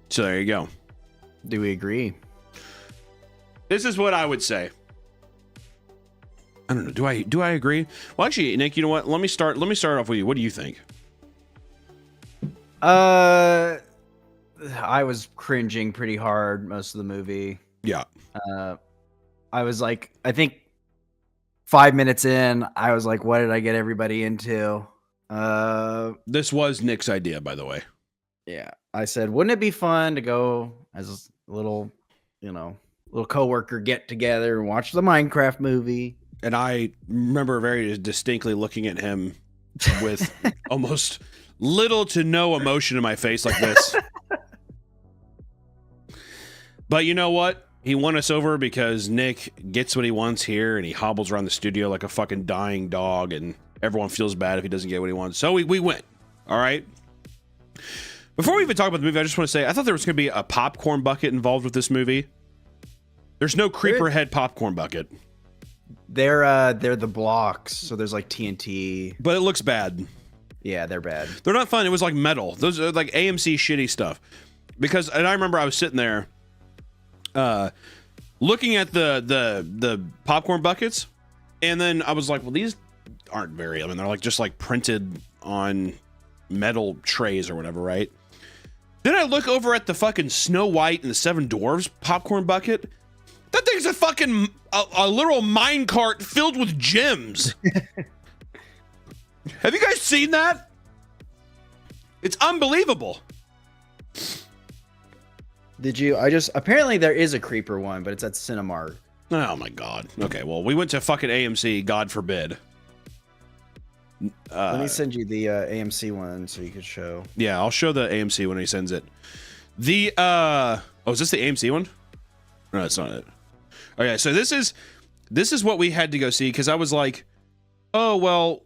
So there you go. Do we agree? This is what I would say. I don't know. Do I agree? Well, actually, Nick, you know what? Let me start off with you. What do you think? I was cringing pretty hard most of the movie. Yeah. I was like, I think 5 minutes in, I was like, what did I get everybody into? This was Nick's idea, by the way. Yeah. I said, wouldn't it be fun to go as a little, little coworker get together and watch the Minecraft movie? And I remember very distinctly looking at him with almost little to no emotion in my face like this. But you know what? He won us over because Nick gets what he wants here and he hobbles around the studio like a fucking dying dog and everyone feels bad if he doesn't get what he wants. So we win. All right? Before we even talk about the movie, I just want to say I thought there was going to be a popcorn bucket involved with this movie. There's no creeper head popcorn bucket. They're the blocks, so there's like TNT. But it looks bad. Yeah, they're bad. They're not fun. It was like metal. Those are like AMC shitty stuff. Because, and I remember I was sitting there looking at the popcorn buckets, and then I was like, well, these aren't very, I mean, they're like just like printed on metal trays or whatever, right? Then I look over at the fucking Snow White and the Seven Dwarfs popcorn bucket. That thing's a fucking a literal minecart filled with gems. Have you guys seen that? It's unbelievable. Did you? Apparently there is a creeper one, but it's at Cinemark. Oh my god. Okay, well, we went to fucking AMC, God forbid. Let me send you the AMC one so you could show. Yeah, I'll show the AMC when he sends it. The oh, is this the AMC one? No, it's not it. Okay, so this is what we had to go see because I was like, oh well,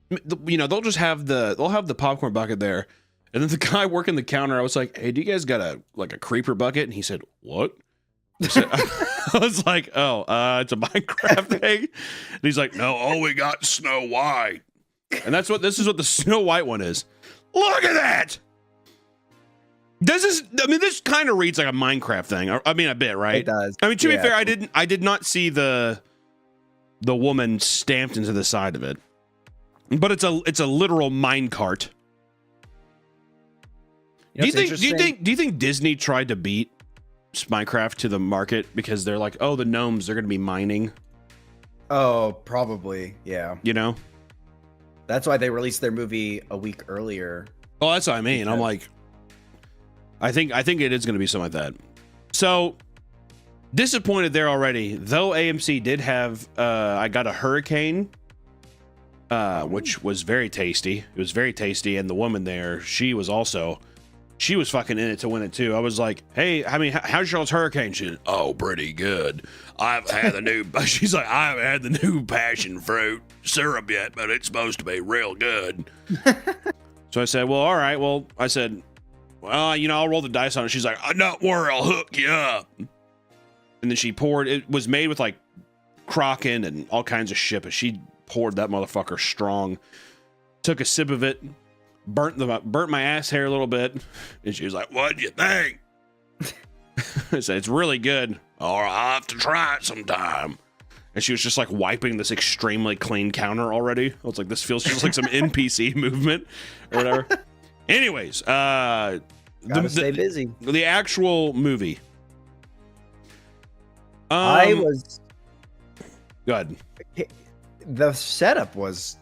they'll just have the popcorn bucket there, and then the guy working the counter, I was like, hey, do you guys got a creeper bucket? And he said, what? I was like, oh, it's a Minecraft thing. And he's like, no, all we got Snow White, and this is what the Snow White one is. Look at that. This kind of reads like a Minecraft thing. I mean, a bit, right? It does. I mean, to be fair, I did not see the woman stamped into the side of it, but it's a literal minecart. Do you think Disney tried to beat Minecraft to the market because they're like, oh, the gnomes, they're going to be mining? Oh, probably, yeah. That's why they released their movie a week earlier. Oh, that's what I mean. I'm like, I think it is going to be something like that. So disappointed there already. Though AMC did have, I got a hurricane, which was very tasty. It was very tasty, and the woman there, she was fucking in it to win it too. I was like, hey, I mean, how's y'all's hurricane? She said, oh, pretty good. I've had the new. She's like, I haven't had the new passion fruit syrup yet, but it's supposed to be real good. So I said, well, all right. Well, I said, well, I'll roll the dice on it. She's like, don't worry, I'll hook you up. And then she poured. It was made with like Kraken and all kinds of shit, but she poured that motherfucker strong. Took a sip of it. Burnt my ass hair a little bit, and she was like, what'd you think? I said, it's really good. All right, I'll have to try it sometime. And she was just like wiping this extremely clean counter already. I was like, this feels just like some NPC movement or whatever. Anyways, gotta stay busy. The actual movie. I was good. The setup was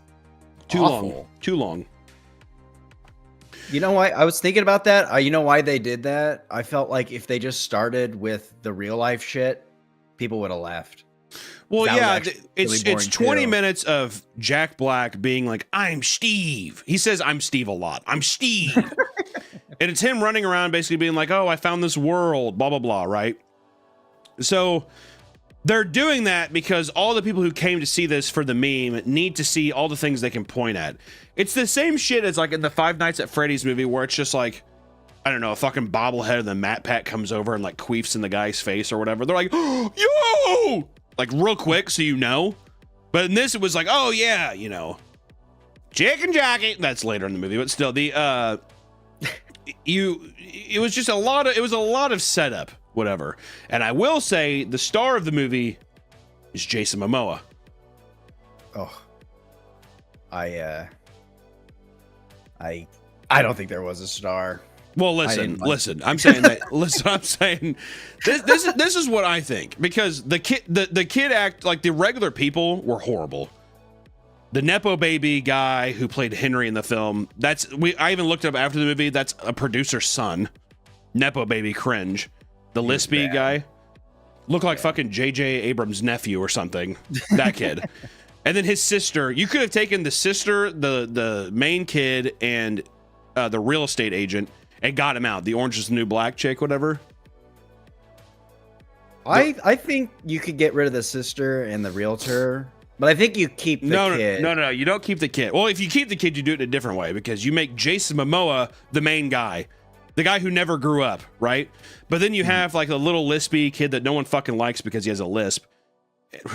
too awful. long. Too long. You know why? I was thinking about that. You know why they did that? I felt like if they just started with the real life shit, people would have left. Well, yeah, it's it's 20 minutes of Jack Black being like, I'm Steve. He says I'm Steve a lot. I'm Steve. And it's him running around basically being like, oh, I found this world, blah, blah, blah, right? So they're doing that because all the people who came to see this for the meme need to see all the things they can point at. It's the same shit as like in the Five Nights at Freddy's movie where it's just like, I don't know, a fucking bobblehead and the Matt Pat comes over and like queefs in the guy's face or whatever. They're like, oh, yo! Like real quick so you know. But in this it was like, oh yeah, chicken jockey. That's later in the movie, but still it was just a lot of setup, whatever. And I will say the star of the movie is Jason Momoa. Oh. I don't think there was a star. Well, listen. I'm saying that. Listen, I'm saying this is what I think, because the kid act like the regular people were horrible. The Nepo baby guy who played Henry in the film, I even looked up after the movie, that's a producer's son. Nepo baby cringe. The Lispy guy looked like fucking J.J. Abrams' nephew or something. That kid. And then his sister, you could have taken the sister, the main kid, and the real estate agent and got him out. The Orange is the New Black chick, whatever. I think you could get rid of the sister and the realtor, but I think you keep the kid. No, you don't keep the kid. Well, if you keep the kid, you do it in a different way, because you make Jason Momoa the main guy, the guy who never grew up, right? But then you have like a little lispy kid that no one fucking likes because he has a lisp.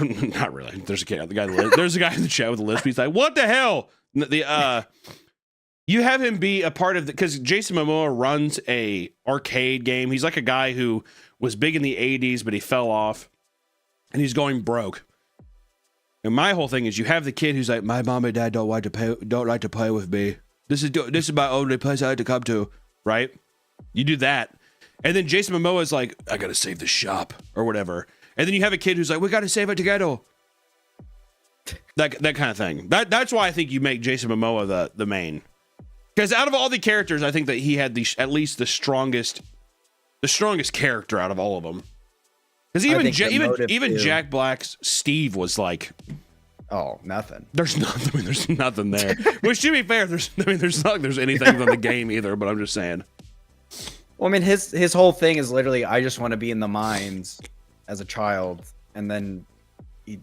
Not really. There's a kid. There's a guy in the chat with a lisp. He's like, "What the hell?" You have him be a part of because Jason Momoa runs a arcade game. He's like a guy who was big in the 80s, but he fell off, and he's going broke. And my whole thing is, you have the kid who's like, "My mom and dad don't like to play with me. This is my only place I like to come to," right? You do that, and then Jason Momoa is like, "I gotta save the shop" or whatever. And then you have a kid who's like, "We gotta save it together." That kind of thing. That's why I think you make Jason Momoa the main. Because out of all the characters, I think that he had at least the strongest character out of all of them. Because even Jack Black's Steve was like, oh, nothing. There's nothing there. Which, to be fair, there's not anything in the game either. But I'm just saying. Well, I mean, his whole thing is literally, I just want to be in the mines as a child, and then he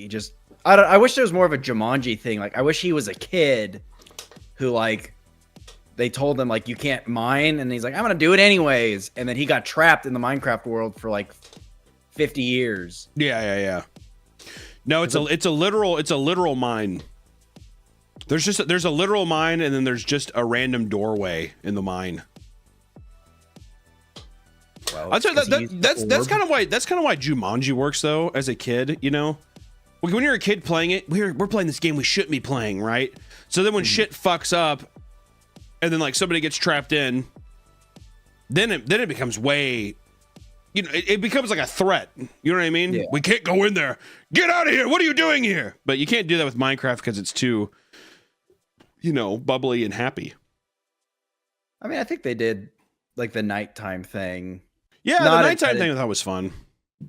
just I wish there was more of a Jumanji thing. Like, I wish he was a kid who, like, they told him, like, you can't mine, and he's like, I'm gonna do it anyways, and then he got trapped in the Minecraft world for like 50 years. Yeah. No, it's a literal mine. There's a literal mine, and then there's just a random doorway in the mine. Well, that's kind of why Jumanji works though. As a kid, you know, when you're a kid playing it, we're playing this game we shouldn't be playing, right? So then when shit fucks up, and then like somebody gets trapped in, then it becomes way, you know, it becomes like a threat. You know what I mean? Yeah. We can't go in there. Get out of here. What are you doing here? But you can't do that with Minecraft because it's too, you know, bubbly and happy. I mean, I think they did like the nighttime thing. Yeah, the nighttime thing I thought was fun.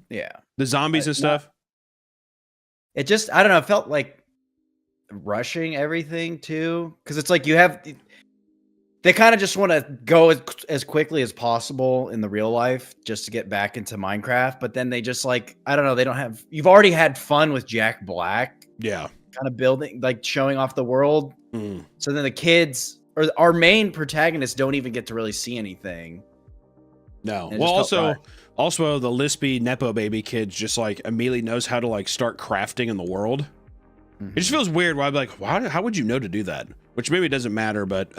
Yeah. The zombies and stuff. It just, I don't know, it felt like rushing everything too. Because it's like they kind of just want to go as quickly as possible in the real life just to get back into Minecraft. But then they just like, I don't know, you've already had fun with Jack Black. Yeah. Kind of building, like showing off the world. So then the kids, or our main protagonists, don't even get to really see anything. No. Well, also the lispy Nepo baby kid just like immediately knows how to like start crafting in the world. It just feels weird. Why I'd be like, how would you know to do that? Which maybe doesn't matter, but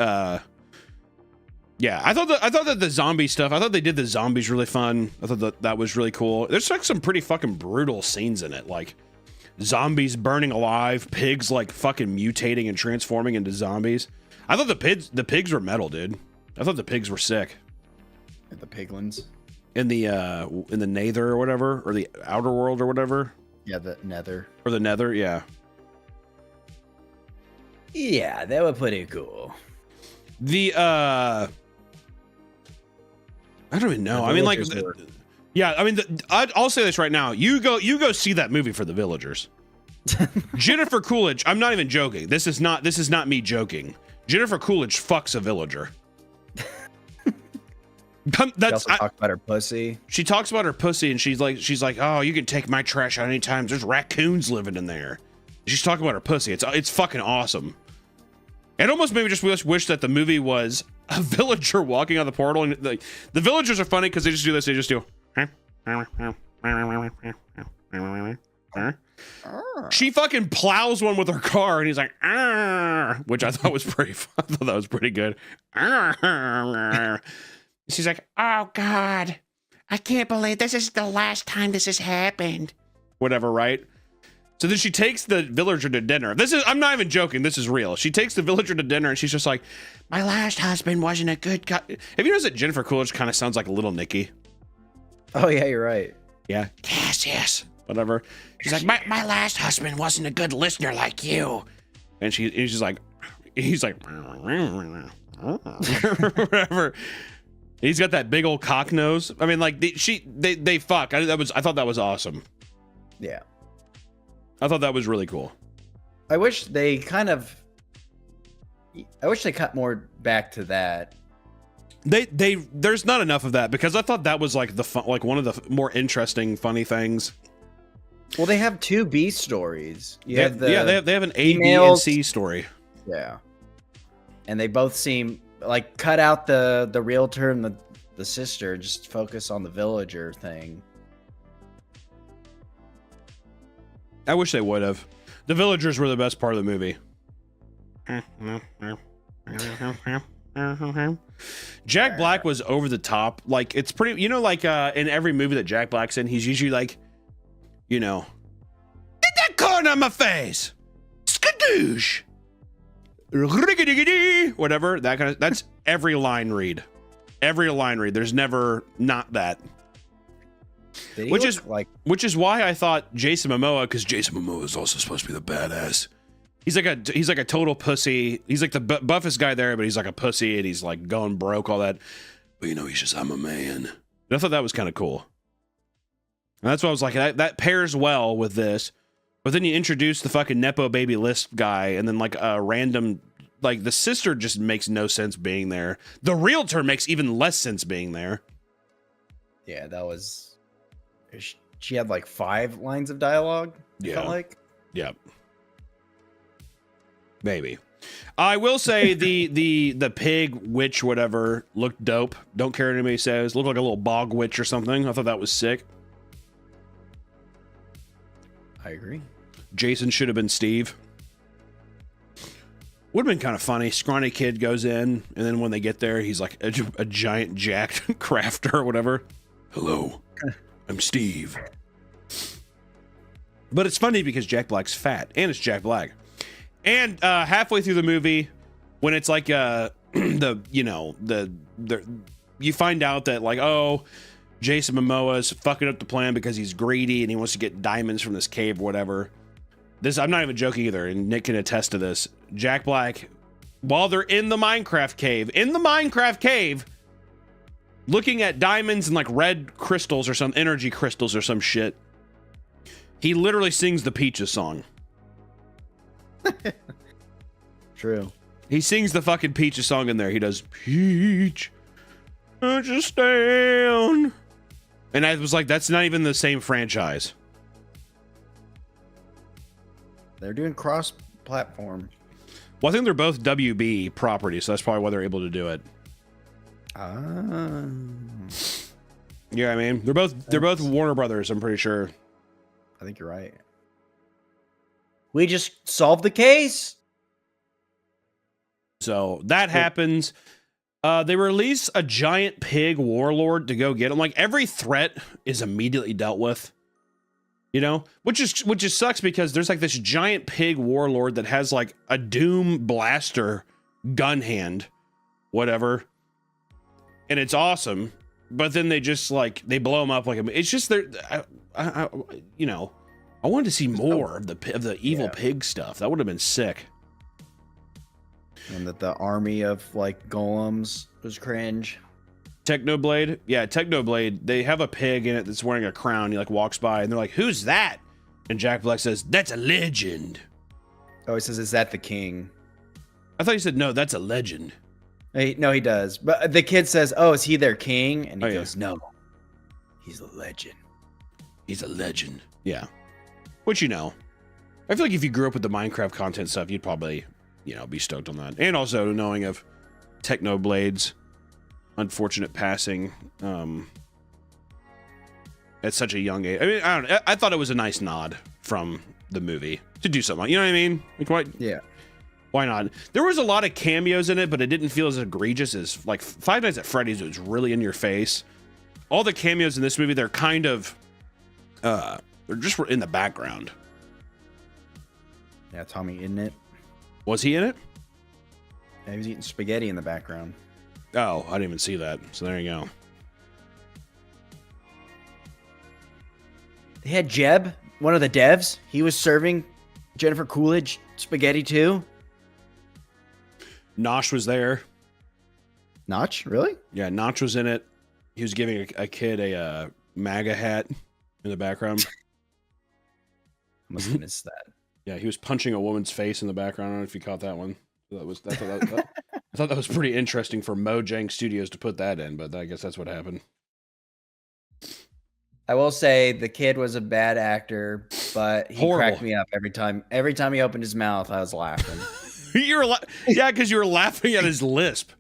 yeah, I thought that the zombie stuff, I thought they did the zombies really fun. I thought that was really cool. There's like some pretty fucking brutal scenes in it, like zombies burning alive, pigs like fucking mutating and transforming into zombies. I thought the pigs were metal, dude. I thought the pigs were sick. The piglins in the Nether or whatever, or the Outer World or whatever. Yeah, the Nether or the Nether. Yeah. Yeah, they were pretty cool. I don't even know. I mean, like, yeah. I mean, I'll say this right now. You go see that movie for the villagers. Jennifer Coolidge. I'm not even joking. This is not me joking. Jennifer Coolidge fucks a villager. She also talks about her pussy. She talks about her pussy, and she's like, oh, you can take my trash out anytime. There's raccoons living in there. She's talking about her pussy. It's fucking awesome. It almost made me just wish that the movie was a villager walking on the portal, and the villagers are funny because they just do this. They just do. She fucking plows one with her car, and he's like, which I thought was pretty fun. I thought that was pretty good. She's like, oh God, I can't believe this is the last time this has happened. Whatever, right? So then she takes the villager to dinner. I'm not even joking. This is real. She takes the villager to dinner and she's just like, my last husband wasn't a good guy. Have you noticed that Jennifer Coolidge kind of sounds like a little Nikki? Oh yeah, you're right. Yeah. Yes. Whatever. She's like, my last husband wasn't a good listener like you. And he's like, whatever. He's got that big old cock nose. I mean, like they fuck. I thought that was awesome. Yeah. I thought that was really cool. I wish they cut more back to that. There's not enough of that because I thought that was like one of the more interesting, funny things. Well, they have 2 B stories. They have an A, B, and C story. Yeah. And they both seem like cut out the realtor and the sister, just focus on the villager thing. I wish they would have. The villagers were the best part of the movie. Jack Black was over the top. Like, it's pretty, in every movie that Jack Black's in, he's usually like, get that corn on my face. Skadoosh. Whatever. That's every line read. Every line read. There's never not that. Which is why I thought Jason Momoa, because Jason Momoa is also supposed to be the badass. He's like a total pussy. He's like the buffest guy there, but he's like a pussy and he's like going broke, all that. But he's just, I'm a man. And I thought that was kind of cool. And that's why I was like, that pairs well with this. But then you introduce the fucking Nepo Baby List guy, and then like a random, like the sister just makes no sense being there. The realtor makes even less sense being there. Yeah, that was. She had like 5 lines of dialogue. Yeah. Felt like. Yeah. Maybe. I will say the pig witch whatever looked dope. Don't care what anybody says. Looked like a little bog witch or something. I thought that was sick. I agree. Jason should have been Steve. Would have been kind of funny. Scrawny kid goes in, and then when they get there, he's like a giant jacked crafter or whatever. Hello, I'm Steve. But it's funny because Jack Black's fat, and it's Jack Black. And halfway through the movie, when it's like you find out that like, oh, Jason Momoa's fucking up the plan because he's greedy and he wants to get diamonds from this cave or whatever. This, I'm not even joking either, and Nick can attest to this. Jack Black, while they're in the Minecraft cave, looking at diamonds and like red crystals or some energy crystals or some shit, he literally sings the Peaches song. True. He sings the fucking Peaches song in there. He does, Peach, understand. And I was like, that's not even the same franchise. They're doing cross-platform. Well, I think they're both WB properties, so that's probably why they're able to do it. Yeah, I mean, they're both Warner Brothers, I'm pretty sure. I think you're right. We just solved the case. So that happens. They release a giant pig warlord to go get him. Like every threat is immediately dealt with. Which sucks because there's like this giant pig warlord that has like a Doom blaster gun hand, whatever. And it's awesome. But then they just like, they blow him up like, it's just I wanted to see more of the evil pig stuff. That would have been sick. And that the army of like golems was cringe. Technoblade, yeah, Technoblade. They have a pig in it that's wearing a crown. He like walks by and they're like, "Who's that?" And Jack Black says, "That's a legend." Oh, he says, "Is that the king?" I thought he said, "No, that's a legend." No, he does. But the kid says, "Oh, is he their king?" And he goes, "No, he's a legend." He's a legend. Yeah. Which I feel like if you grew up with the Minecraft content stuff, you'd probably be stoked on that. And also knowing of Technoblade's unfortunate passing at such a young age. I mean, I don't know. I thought it was a nice nod from the movie to do something. You know what I mean? Like, yeah. Why not? There was a lot of cameos in it, but it didn't feel as egregious as like Five Nights at Freddy's. It was really in your face. All the cameos in this movie, they're kind of, they're just in the background. Yeah, Tommy, isn't it? Was he in it? Yeah, he was eating spaghetti in the background. Oh, I didn't even see that. So there you go. They had Jeb, one of the devs. He was serving Jennifer Coolidge spaghetti too. Nosh was there. Notch, really? Yeah, Notch was in it. He was giving a kid a MAGA hat in the background. Must have missed that. Yeah, he was punching a woman's face in the background. I don't know if you caught that one. I thought that was pretty interesting for Mojang Studios to put that in, but I guess that's what happened. I will say the kid was a bad actor, but he cracked me up every time. Every time he opened his mouth, I was laughing. Yeah, because you were laughing at his lisp.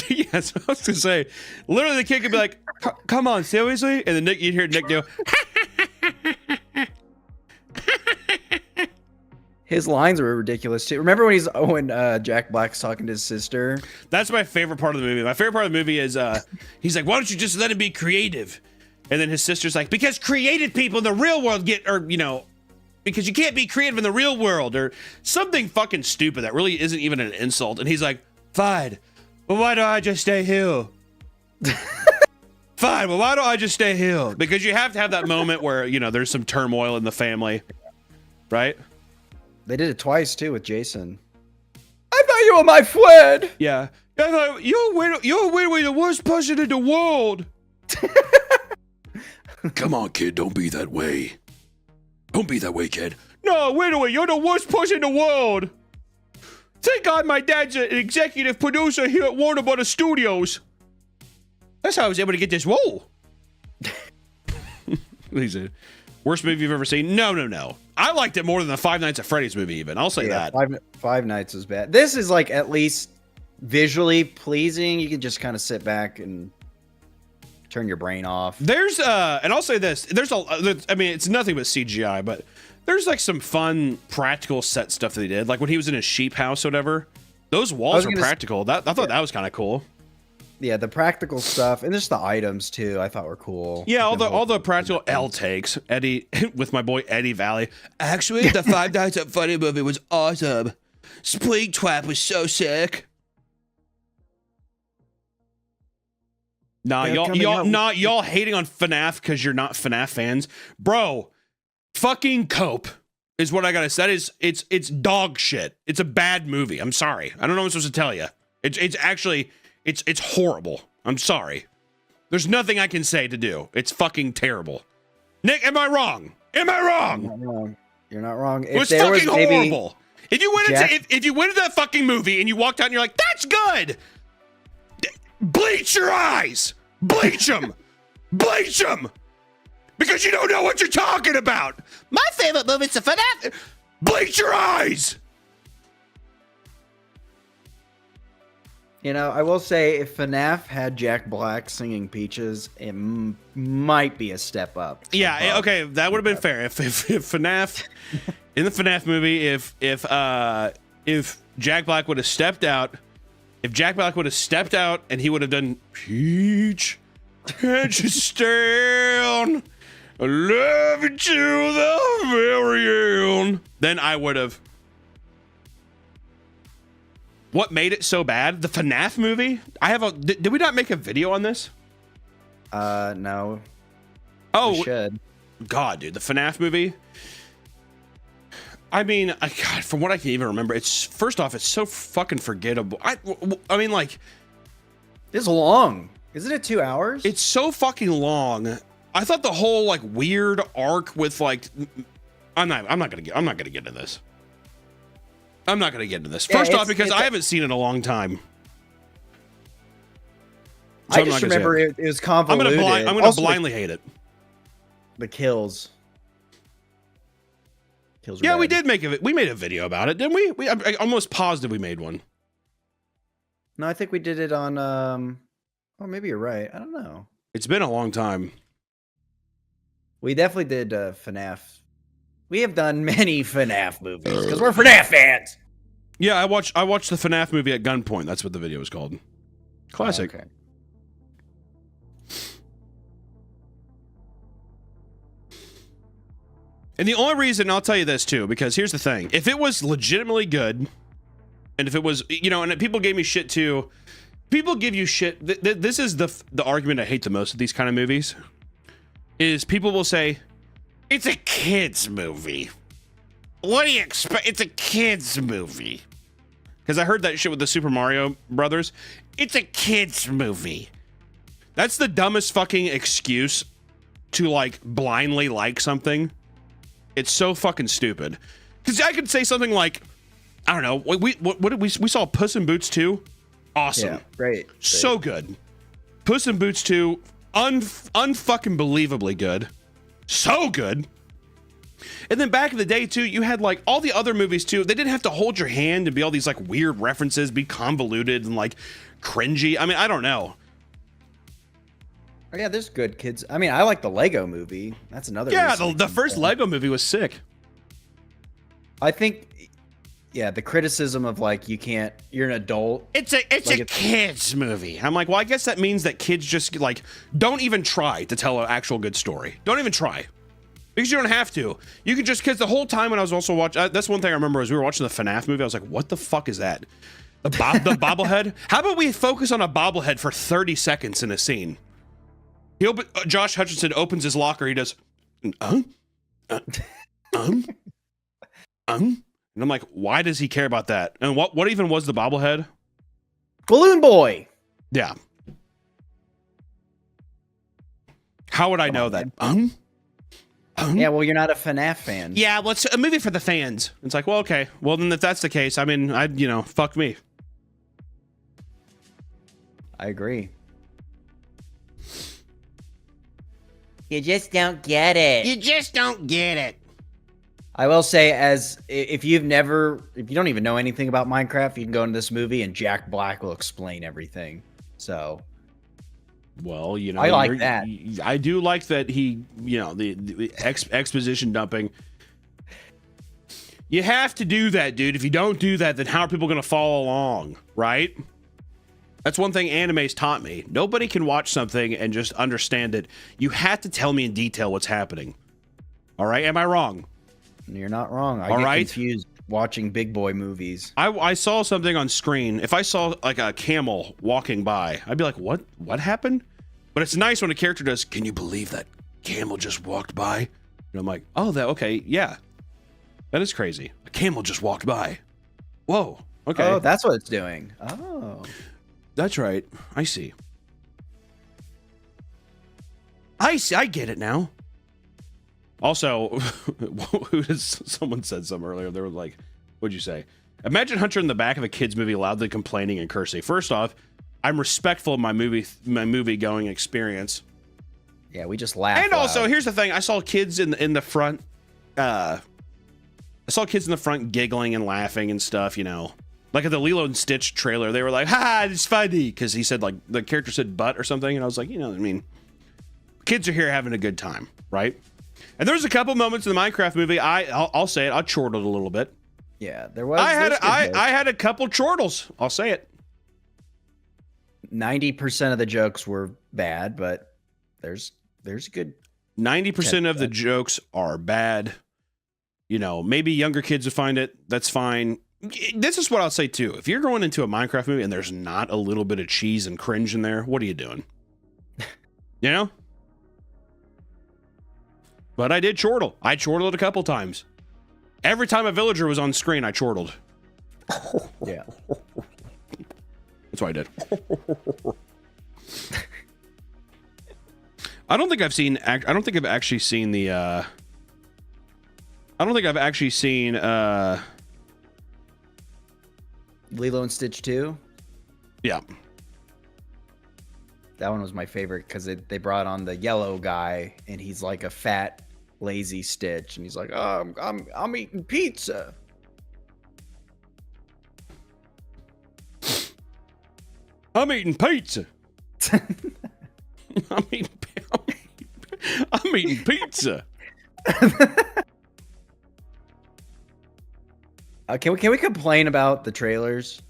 Yes, I was gonna say, literally the kid could be like, "Come on, seriously," and then you'd hear Nick do. His lines were ridiculous too. Remember when Jack Black's talking to his sister? That's my favorite part of the movie. My favorite part of the movie is he's like, "Why don't you just let him be creative?" And then his sister's like, "Because creative people in the real world because you can't be creative in the real world," or something fucking stupid that really isn't even an insult. And he's like, "Fine, well, why don't I just stay here?" Fine, well, why don't I just stay here? Because you have to have that moment where, there's some turmoil in the family, right? They did it twice too with Jason. I thought you were my friend. Yeah. I thought you're literally the worst person in the world. Come on, kid, don't be that way. Don't be that way, kid. No, literally, you're the worst person in the world. Thank God my dad's an executive producer here at Warner Brothers Studios. That's how I was able to get this role. He said, worst movie you've ever seen? No. I liked it more than the Five Nights at Freddy's movie even. I'll say that. Five Nights is bad. This is like at least visually pleasing. You can just kind of sit back and turn your brain off. There's and I'll say this, it's nothing but CGI, but there's like some fun practical set stuff that they did. Like when he was in his sheep house or whatever. Those walls were practical. I thought that was kind of cool. Yeah, the practical stuff and just the items too, I thought were cool. Yeah, all the practical L takes. Eddie with my boy Eddie Valley. Actually, the Five Nights at Freddy's movie was awesome. Spring Trap was so sick. Nah, y'all hating on FNAF because you're not FNAF fans, bro. Fucking Cope is what I gotta say. It's dog shit. It's a bad movie. I'm sorry. I don't know what I'm supposed to tell you. It's horrible. I'm sorry. There's nothing I can say to do. It's fucking terrible. Nick, am I wrong? Am I wrong? You're not wrong. You're not wrong. It was fucking horrible. If you went into that fucking movie and you walked out and you're like, that's good. Bleach your eyes. Bleach them. Bleach them. Because you don't know what you're talking about. My favorite movie's the FNAF. Bleach your eyes. I will say if FNAF had Jack Black singing Peaches, it might be a step up. Yeah, okay, that would have been fair. If FNAF in the FNAF movie, if Jack Black would have stepped out, and he would have done Peach, can't you stand? I love you to the very end. Then I would have. What made it so bad? The FNAF movie? Did we not make a video on this? No. Oh, we should. God, dude, the FNAF movie. I mean, God, from what I can even remember, it's so fucking forgettable. I mean, like, it's long. Isn't it 2 hours? It's so fucking long. I thought the whole like weird arc with like, I'm not gonna get into this. I'm not going to get into this. First off, because I haven't seen it in a long time. So I just remember it was convoluted. I'm going to blindly hate it. The kills. Yeah, we did we made a video about it, didn't we? I almost positive we made one. No, I think we did it on, oh, maybe you're right. I don't know. It's been a long time. We definitely did FNAF. We have done many FNAF movies because we're FNAF fans. Yeah, I watched the FNAF movie at gunpoint. That's what the video was called. Classic. Okay. And the only reason, I'll tell you this too, because here's the thing. If it was legitimately good, and if it was, you know, and people gave me shit too, people give you shit. This is the argument I hate the most of these kind of movies, is people will say, it's a kid's movie. What do you expect? It's a kid's movie. Because I heard that shit with the Super Mario Brothers. It's a kid's movie. That's the dumbest fucking excuse to like blindly like something. It's so fucking stupid. Because I could say something like, I don't know, what did we saw Puss in Boots 2? Awesome. Yeah, great. So good. Puss in Boots 2, unfucking believably good. So good. And then back in the day too, you had like all the other movies too. They didn't have to hold your hand and be all these like weird references, be convoluted and like cringy. I mean, I don't know. Oh, yeah, there's good kids. I mean, I like the Lego movie. That's another. Yeah, the first Lego movie was sick. I think, yeah, the criticism of like you're an adult. It's a kids movie. I'm like, well, I guess that means that kids just like don't even try to tell an actual good story. Don't even try. Because you don't have to. You can just, because the whole time when I was also watching, that's one thing I remember as we were watching the FNAF movie, I was like, what the fuck is that? The bobblehead? How about we focus on a bobblehead for 30 seconds in a scene? Josh Hutcherson opens his locker, he does, and I'm like, why does he care about that? And what even was the bobblehead? Balloon Boy. Yeah. How would I know that? Yeah, well, you're not a FNAF fan. Yeah, well, it's a movie for the fans. It's like, well, okay. Well, then if that's the case, I mean, fuck me. I agree. You just don't get it. You just don't get it. I will say, if you don't even know anything about Minecraft, you can go into this movie and Jack Black will explain everything. So, well, you know, I like that. I do like that he, you know, the exposition dumping. You have to do that, dude. If you don't do that, then how are people going to follow along, right? That's one thing anime's taught me. Nobody can watch something and just understand it. You have to tell me in detail what's happening. All right? Am I wrong? You're not wrong. I get confused watching big boy movies. I saw something on screen. If I saw like a camel walking by, I'd be like, what happened? But it's nice when a character does, can you believe that camel just walked by? And I'm like, oh, okay, yeah. That is crazy. A camel just walked by. Whoa, okay. Oh, that's what it's doing. Oh. That's right. I see. I get it now. Also, someone said something earlier. They were like, what'd you say? Imagine Hunter in the back of a kid's movie loudly complaining and cursing. First off, I'm respectful of my movie going experience. Yeah, we just laugh. And also, here's the thing. I saw kids in the front. I saw kids in the front giggling and laughing and stuff, you know. Like at the Lilo and Stitch trailer, they were like, ha, it's funny. Because he said, like, the character said butt or something. And I was like, you know what I mean? Kids are here having a good time, right? And there's a couple moments in the Minecraft movie, I'll say it, I chortled a little bit. Yeah, there was. I had a couple chortles. I'll say it. 90% of the jokes were bad, but there's good. 90% of the jokes are bad. You know, maybe younger kids would find it. That's fine. This is what I'll say too. If you're going into a Minecraft movie and there's not a little bit of cheese and cringe in there, what are you doing? You know? But I did chortle. I chortled a couple times. Every time a villager was on screen, I chortled. Yeah. That's what I did. I don't think I've actually seen the Lilo and Stitch 2? Yeah. That one was my favorite because they brought on the yellow guy and he's like a fat, lazy Stitch and he's like, oh, I'm eating pizza. I'm eating pizza. I'm eating pizza. Can we complain about the trailers?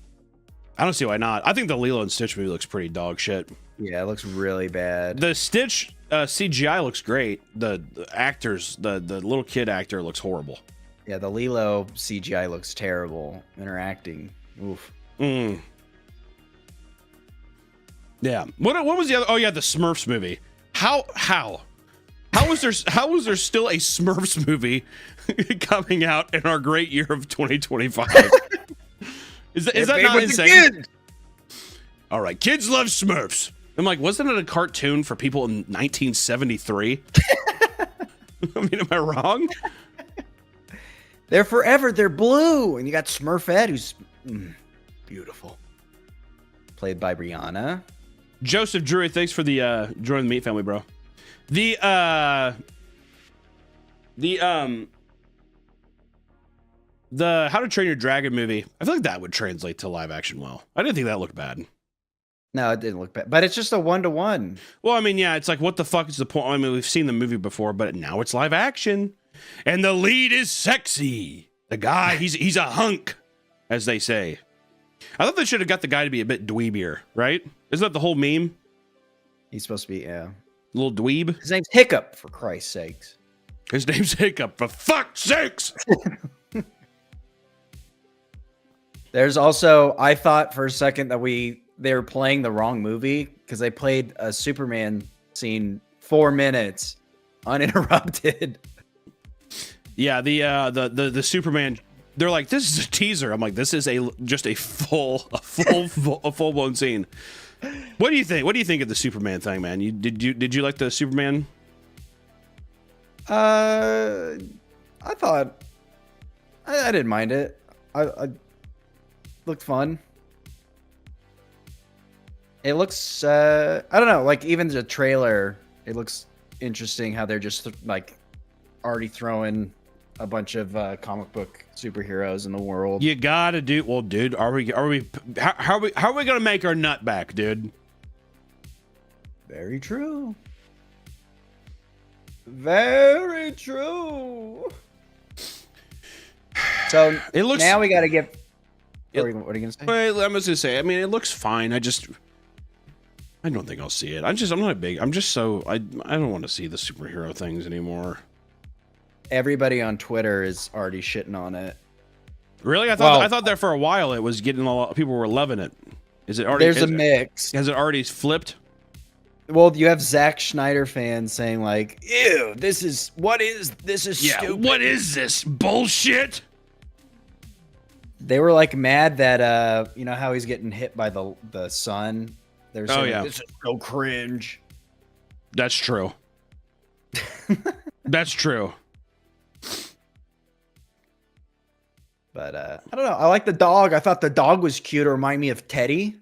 I don't see why not. I think the Lilo and Stitch movie looks pretty dog shit. Yeah, it looks really bad. The Stitch CGI looks great. The actors, the little kid actor looks horrible. Yeah, the Lilo CGI looks terrible. Interacting. Oof. Yeah. What was the other? Oh yeah, the Smurfs movie. How was there still a Smurfs movie coming out in our great year of 2025? Is that not insane? All right, kids love Smurfs. I'm like, wasn't it a cartoon for people in 1973? I mean, am I wrong? They're forever. They're blue, and you got Smurfette, who's beautiful, played by Rihanna. Joseph Drury, thanks for the join the meat family, bro. The How to Train Your Dragon movie, I feel like that would translate to live action well. I didn't think that looked bad. No, it didn't look bad, but it's just a 1-to-1. Well, I mean, yeah, it's like, what the fuck is the point? I mean, we've seen the movie before, but now it's live action, and the lead is sexy. The guy, he's a hunk, as they say. I thought they should have got the guy to be a bit dweebier, right? Isn't that the whole meme? He's supposed to be, yeah. Little dweeb. His name's Hiccup, for Christ's sakes. His name's Hiccup, for fuck's sakes. There's also, I thought for a second that they were playing the wrong movie because they played a Superman scene 4 minutes uninterrupted. Yeah, the Superman. They're like, this is a teaser. I'm like, this is just a full blown scene. What do you think? What do you think of the Superman thing, man? Did you like the Superman? I thought I didn't mind it. I looked fun. It looks I don't know, like even the trailer, it looks interesting how they're just like already throwing a bunch of comic book superheroes in the world. You gotta do well, dude. How are we gonna make our nut back, dude? Very true. Very true. So it looks. Now we gotta get. What are you gonna say? Well, I'm just gonna say. I mean, it looks fine. I don't think I'll see it. I'm not a big. I'm just so. I don't want to see the superhero things anymore. Everybody on Twitter is already shitting on it. Really? I thought that for a while it was getting a lot. People were loving it. Is it already? There's a mix. Has it already flipped? Well, you have Zack Snyder fans saying like, "Ew, this is stupid. What is this bullshit?" They were like mad that you know how he's getting hit by the sun. They're saying, this is so cringe. That's true. That's true. But I don't know. I like the dog. I thought the dog was cute. It reminded me of Teddy.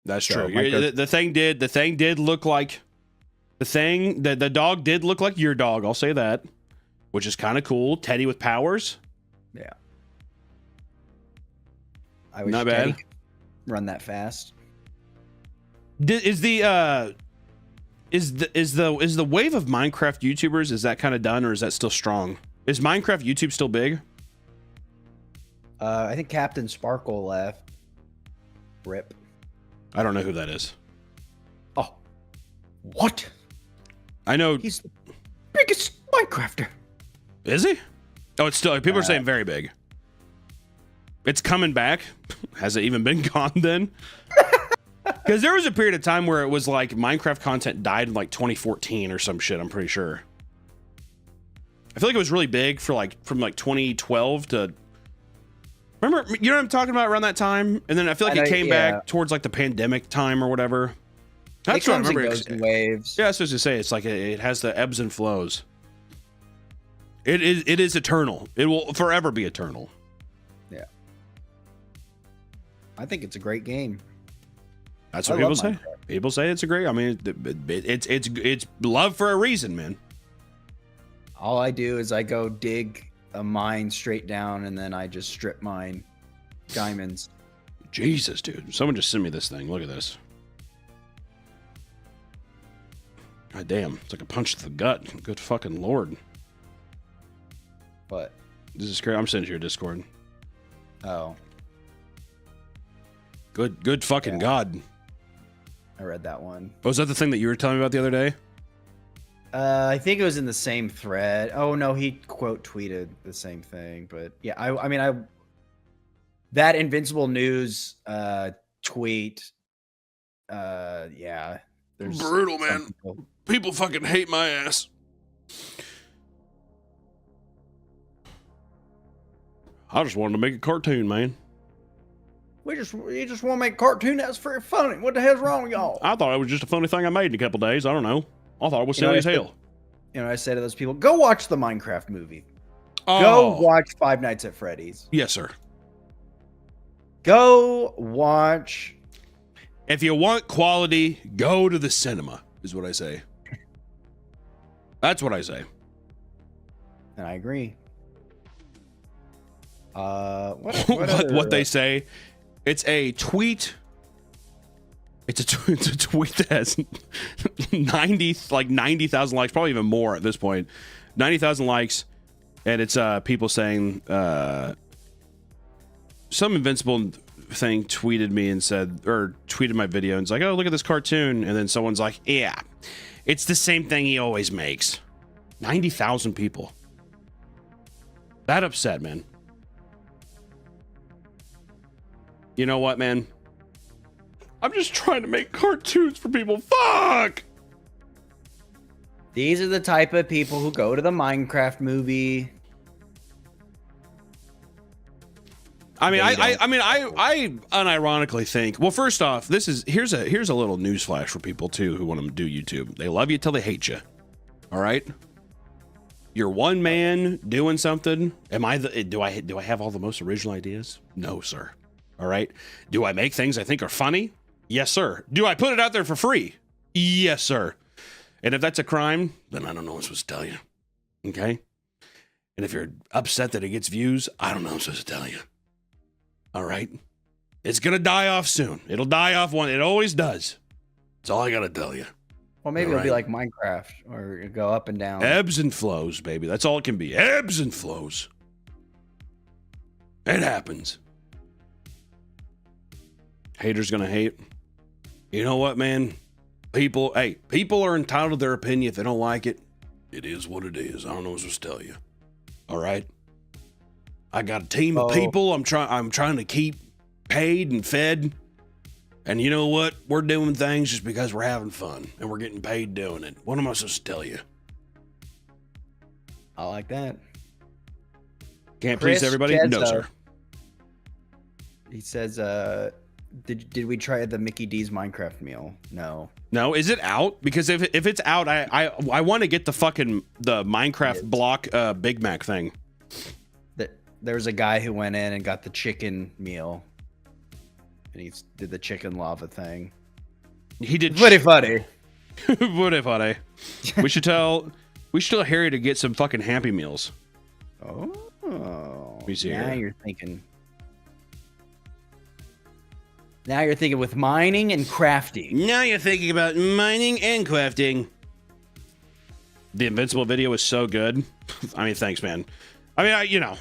That's true. The thing did look like the dog did look like your dog. I'll say that, which is kind of cool. Teddy with powers. Yeah. I wish Not Teddy bad. could run that fast. Is the wave of Minecraft YouTubers, is that kind of done, or is that still strong? Is Minecraft YouTube still big? I think Captain Sparkle left. Rip. I don't know who that is. Oh. What? I know he's the biggest Minecrafter. Is he? Oh, it's still, people are saying very big. It's coming back. Has it even been gone then? Because there was a period of time where it was like Minecraft content died in like 2014 or some shit, I'm pretty sure. I feel like it was really big for like from like 2012 to, remember, you know what I'm talking about, around that time? And then I feel like it came back towards like the pandemic time or whatever. That's what I remember. Goes in waves. Yeah, that's what I was to say. It's like it has the ebbs and flows. It is eternal. It will forever be eternal. Yeah. I think it's a great game. That's what people say. People say it's a great. I mean, it's love for a reason, man. All I do is I go dig a mine straight down, and then I just strip mine diamonds. Jesus, dude! Someone just sent me this thing. Look at this. God damn! It's like a punch to the gut. Good fucking lord. What? This is great. I'm sending you a Discord. Oh. Good fucking God. I read that one. Was that the thing that you were telling me about the other day? I think it was in the same thread. Oh no, he quote tweeted the same thing. But yeah, I mean, that Invincible News tweet. Yeah, there's brutal, man. People fucking hate my ass. I just wanted to make a cartoon, man. You just want to make a cartoon that's very funny. What the hell's wrong with y'all? I thought it was just a funny thing I made in a couple days. I don't know. I thought it was silly as hell. You know, I say to those people, go watch the Minecraft movie. Oh. Go watch Five Nights at Freddy's. Yes, sir. Go watch. If you want quality, go to the cinema, is what I say. That's what I say. And I agree. What they say? It's a tweet. It's a tweet that has 90,000 likes, probably even more at this point. 90,000 likes, and it's people saying some Invincible thing tweeted me and said, or tweeted my video and it's like, oh, look at this cartoon, and then someone's like, yeah, it's the same thing he always makes. 90,000 people. That upset, man. You know what, man? I'm just trying to make cartoons for people. Fuck! These are the type of people who go to the Minecraft movie. I mean, I unironically think. Well, first off, here's a little newsflash for people too who want to do YouTube. They love you till they hate you. All right. You're one man doing something. Do I have all the most original ideas? No, sir. All right. Do I make things I think are funny? Yes, sir. Do I put it out there for free? Yes, sir. And if that's a crime, then I don't know what I'm supposed to tell you. Okay? And if you're upset that it gets views, I don't know what I'm supposed to tell you. All right? It's going to die off soon. It'll die off one. It always does. That's all I got to tell you. Well, maybe it'll be like Minecraft, or it'll go up and down. Ebbs and flows, baby. That's all it can be. Ebbs and flows. It happens. Haters gonna hate. You know what, man? People are entitled to their opinion. If they don't like it, it is what it is. I don't know what to tell you. All right? I got a team of people I'm trying to keep paid and fed. And you know what? We're doing things just because we're having fun and we're getting paid doing it. What am I supposed to tell you? I like that. Can't please everybody? No, sir. He says, did we try the Mickey D's Minecraft meal? No. No, is it out? Because if it's out, I want to get the Minecraft block Big Mac thing. There was a guy who went in and got the chicken meal. And he did the chicken lava thing. He did. Pretty funny. Pretty funny. We should tell Harry to get some fucking Happy Meals. Oh. Let me see now here. You're thinking. Now you're thinking with mining and crafting. Now you're thinking about mining and crafting. The Invincible video was so good. I mean, thanks, man. I mean,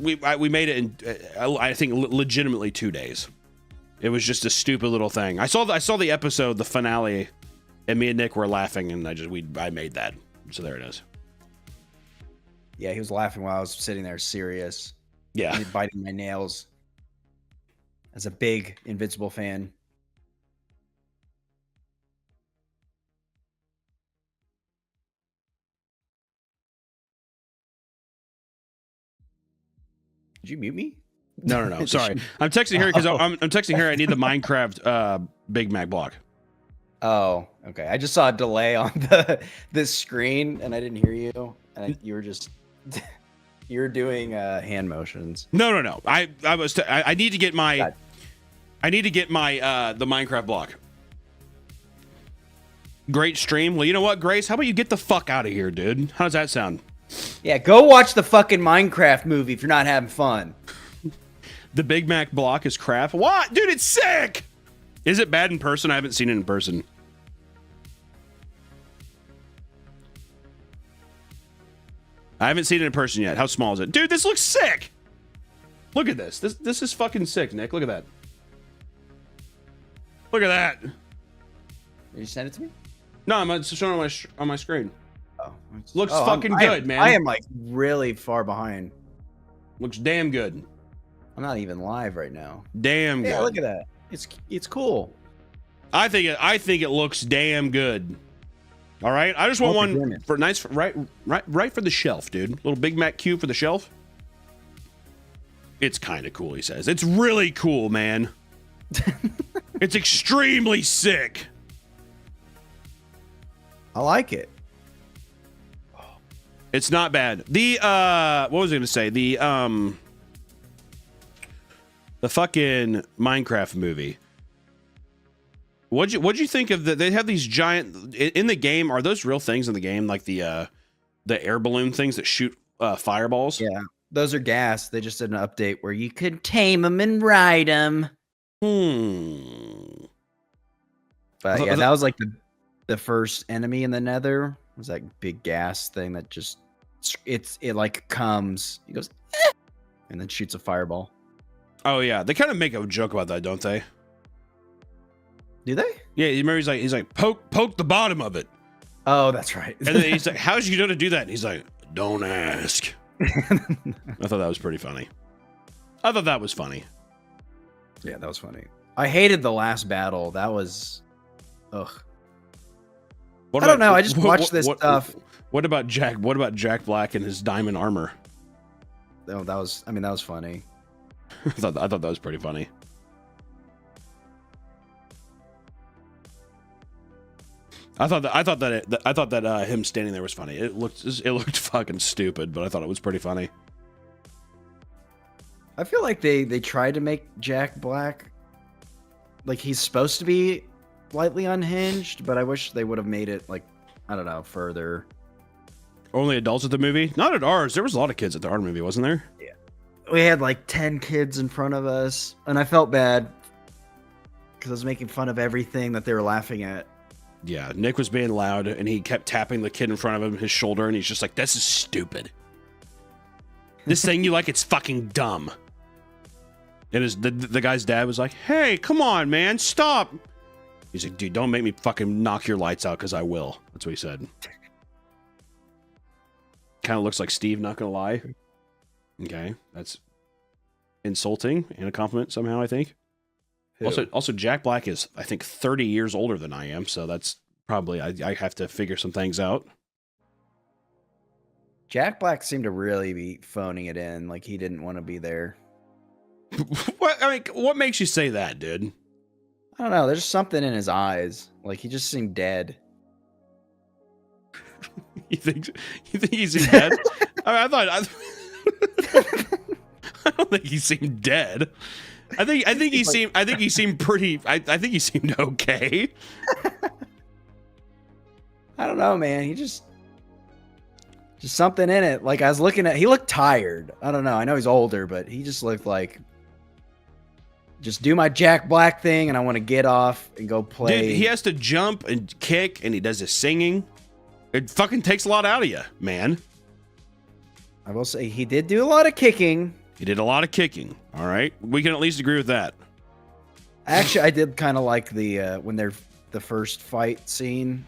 we made it in I think legitimately 2 days. It was just a stupid little thing. I saw the episode, the finale, and me and Nick were laughing, and I made that. So there it is. Yeah, he was laughing while I was sitting there serious. Yeah. Biting my nails. As a big Invincible fan. Did you mute me? No. Sorry. I'm texting Harry because I'm texting Harry. I need the Minecraft Big Mac block. Oh, okay. I just saw a delay on this screen, and I didn't hear you. And you were just you're doing hand motions. No. I need to get my the Minecraft block. Great stream. Well, you know what, Grace? How about you get the fuck out of here, dude? How does that sound? Yeah, go watch the fucking Minecraft movie if you're not having fun. The Big Mac block is crap. What? Dude, it's sick! Is it bad in person? I haven't seen it in person. I haven't seen it in person yet. How small is it? Dude, this looks sick! Look at this. This is fucking sick, Nick. Look at that. Look at that. Did you send it to me? No, it's showing on my screen. Oh, looks oh, fucking good, man. I am like really far behind. Looks damn good. I'm not even live right now. Damn good. Yeah, look at that. It's cool. I think it looks damn good. All right, I just want one for nice, right for the shelf, dude. Little Big Mac cube for the shelf. It's kind of cool, he says. It's really cool, man. It's extremely sick. I like it. It's not bad. The what was I gonna say? The fucking Minecraft movie. What'd you think of the? They have these giant in the game. Are those real things in the game? Like the air balloon things that shoot fireballs? Yeah, those are gas. They just did an update where you could tame them and ride them. But yeah, that was like the first enemy in the Nether. Was that big gas thing that just it like comes. He goes and then shoots a fireball. Oh yeah, they kind of make a joke about that, don't they? Do they? Yeah, you remember he's like poke the bottom of it. Oh, that's right. And then he's like, how's you know to do that? And he's like, don't ask. I thought that was pretty funny. I thought that was funny. Yeah, that was funny. I hated the last battle. That was ugh. I don't know. I just watched this stuff. What about Jack Black and his diamond armor? Oh, that was funny. I thought that was pretty funny. I thought that him standing there was funny. It looked fucking stupid, but I thought it was pretty funny. I feel like they tried to make Jack Black like he's supposed to be lightly unhinged, but I wish they would have made it like, I don't know, further. Only adults at the movie? Not at ours. There was a lot of kids at the art movie, wasn't there? Yeah. We had like 10 kids in front of us, and I felt bad because I was making fun of everything that they were laughing at. Yeah, Nick was being loud, and he kept tapping the kid in front of him, his shoulder, and he's just like, this is stupid. This thing you like, it's fucking dumb. And the guy's dad was like, hey, come on, man, stop. He's like, dude, don't make me fucking knock your lights out, because I will. That's what he said. Kind of looks like Steve, not gonna lie. Okay, that's insulting and a compliment somehow, I think. Also, Jack Black is, I think, 30 years older than I am, so that's probably, I have to figure some things out. Jack Black seemed to really be phoning it in, like he didn't want to be there. What makes you say that, dude? I don't know. There's something in his eyes. Like he just seemed dead. You think he seemed dead? I don't think he seemed dead. I think he seemed pretty. I think he seemed okay. I don't know, man. He just something in it. Like I was looking at, he looked tired. I don't know. I know he's older, but he just looked like, just do my Jack Black thing, and I want to get off and go play. Dude, he has to jump and kick, and he does his singing. It fucking takes a lot out of you, man. I will say he did do a lot of kicking. He did a lot of kicking. All right, we can at least agree with that. Actually, I did kind of like the when they're the first fight scene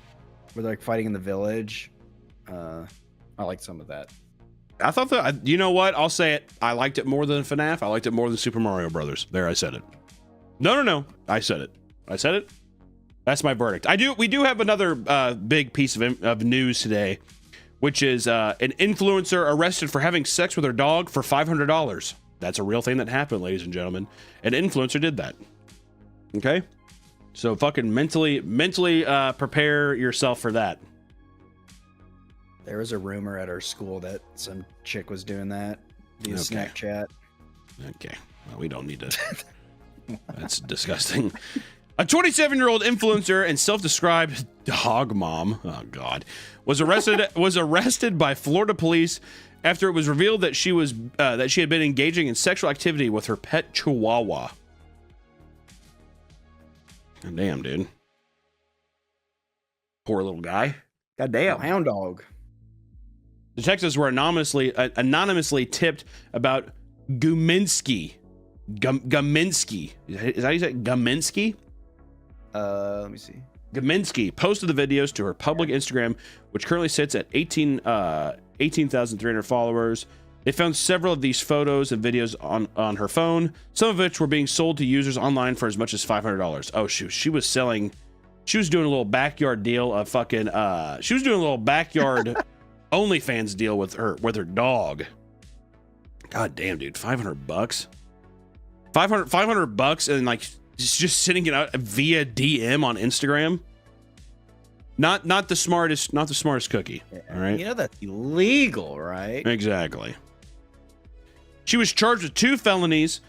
where they're like fighting in the village. I liked some of that. I thought that, you know what? I'll say it. I liked it more than FNAF. I liked it more than Super Mario Brothers. There, I said it. No. I said it. That's my verdict. We do have another big piece of news today, which is an influencer arrested for having sex with her dog for $500. That's a real thing that happened, ladies and gentlemen. An influencer did that. Okay? So fucking mentally prepare yourself for that. There was a rumor at our school that some chick was doing that via Snapchat. Okay. Well, we don't need to. That's disgusting. A 27-year-old influencer and self-described dog mom, oh god, was arrested by Florida police after it was revealed that she had been engaging in sexual activity with her pet Chihuahua. God damn, dude. Poor little guy. God damn. Hound dog. Detectives were anonymously tipped about Guminski. Guminski. Is that how you say it? Guminski? Let me see. Gaminsky posted the videos to her public Instagram, which currently sits at 18,300 followers. They found several of these photos and videos on her phone, some of which were being sold to users online for as much as $500. Oh, shoot. She was doing a little backyard deal of fucking, she was doing a little backyard OnlyFans deal with her dog. God damn, dude. $500? $500 and like just sending it out via DM on Instagram. Not the smartest cookie. All right. You know that's illegal, right? Exactly. She was charged with 2 felonies,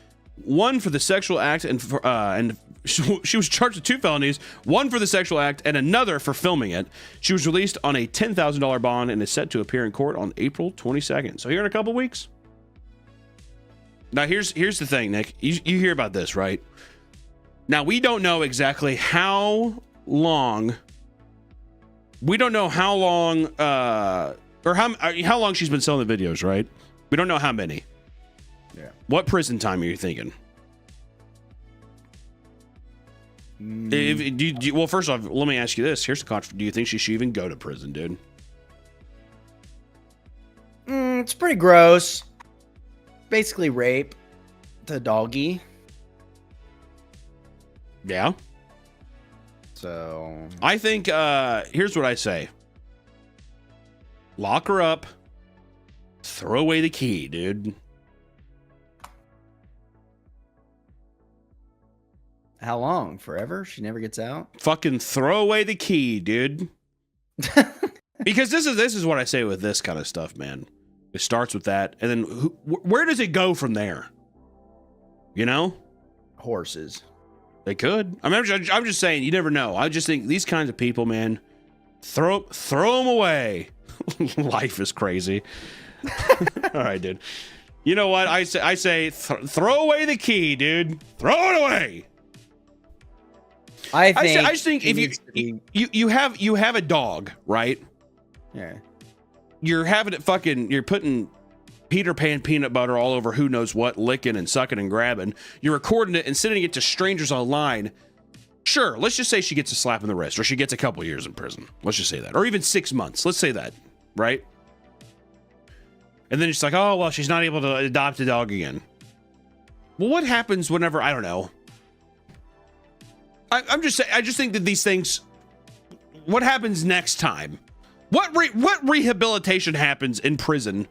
one for the sexual act and she was charged with 2 felonies, one for the sexual act and another for filming it. She was released on a $10,000 bond and is set to appear in court on April 22nd. So here in a couple weeks. Now here's the thing, Nick. You hear about this, right? Now we don't know exactly how long. We don't know how long, or how long she's been selling the videos, right? We don't know how many. Yeah. What prison time are you thinking? Well, first off, let me ask you this. Here's the contrast. Do you think she should even go to prison, dude? It's pretty gross. Basically rape the doggy. Yeah. So I think here's what I say. Lock her up. Throw away the key, dude. How long? Forever? She never gets out? Fucking throw away the key, dude. Because this is what I say with this kind of stuff, man. It starts with that, and then where does it go from there? You know? Horses. They could. I mean, I'm just saying, you never know. I just think these kinds of people, man, throw them away. Life is crazy. All right, dude. You know what? I say throw away the key, dude. Throw it away. I just think if you have a dog, right? Yeah. You're having it fucking. You're putting Peter Pan peanut butter all over who knows what, licking and sucking and grabbing. You're recording it and sending it to strangers online. Sure, let's just say she gets a slap in the wrist, or she gets a couple years in prison. Let's just say that, or even 6 months. Let's say that, right? And then it's like, oh well, she's not able to adopt a dog again. Well, what happens whenever, I don't know. I'm just saying. I just think that these things. What happens next time? What rehabilitation happens in prison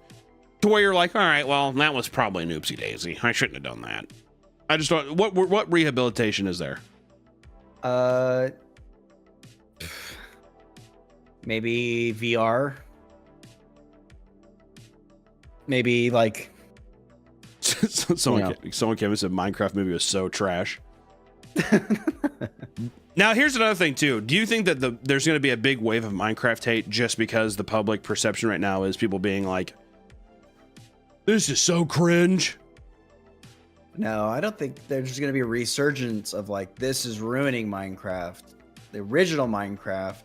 to where you're like, all right, well, that was probably an oopsie daisy. I shouldn't have done that. I just don't. What rehabilitation is there? Maybe VR. Maybe like. Someone came and said Minecraft movie was so trash. Now, here's another thing, too. Do you think that there's going to be a big wave of Minecraft hate just because the public perception right now is people being like, this is so cringe? No, I don't think there's going to be a resurgence of like, this is ruining Minecraft. The original Minecraft.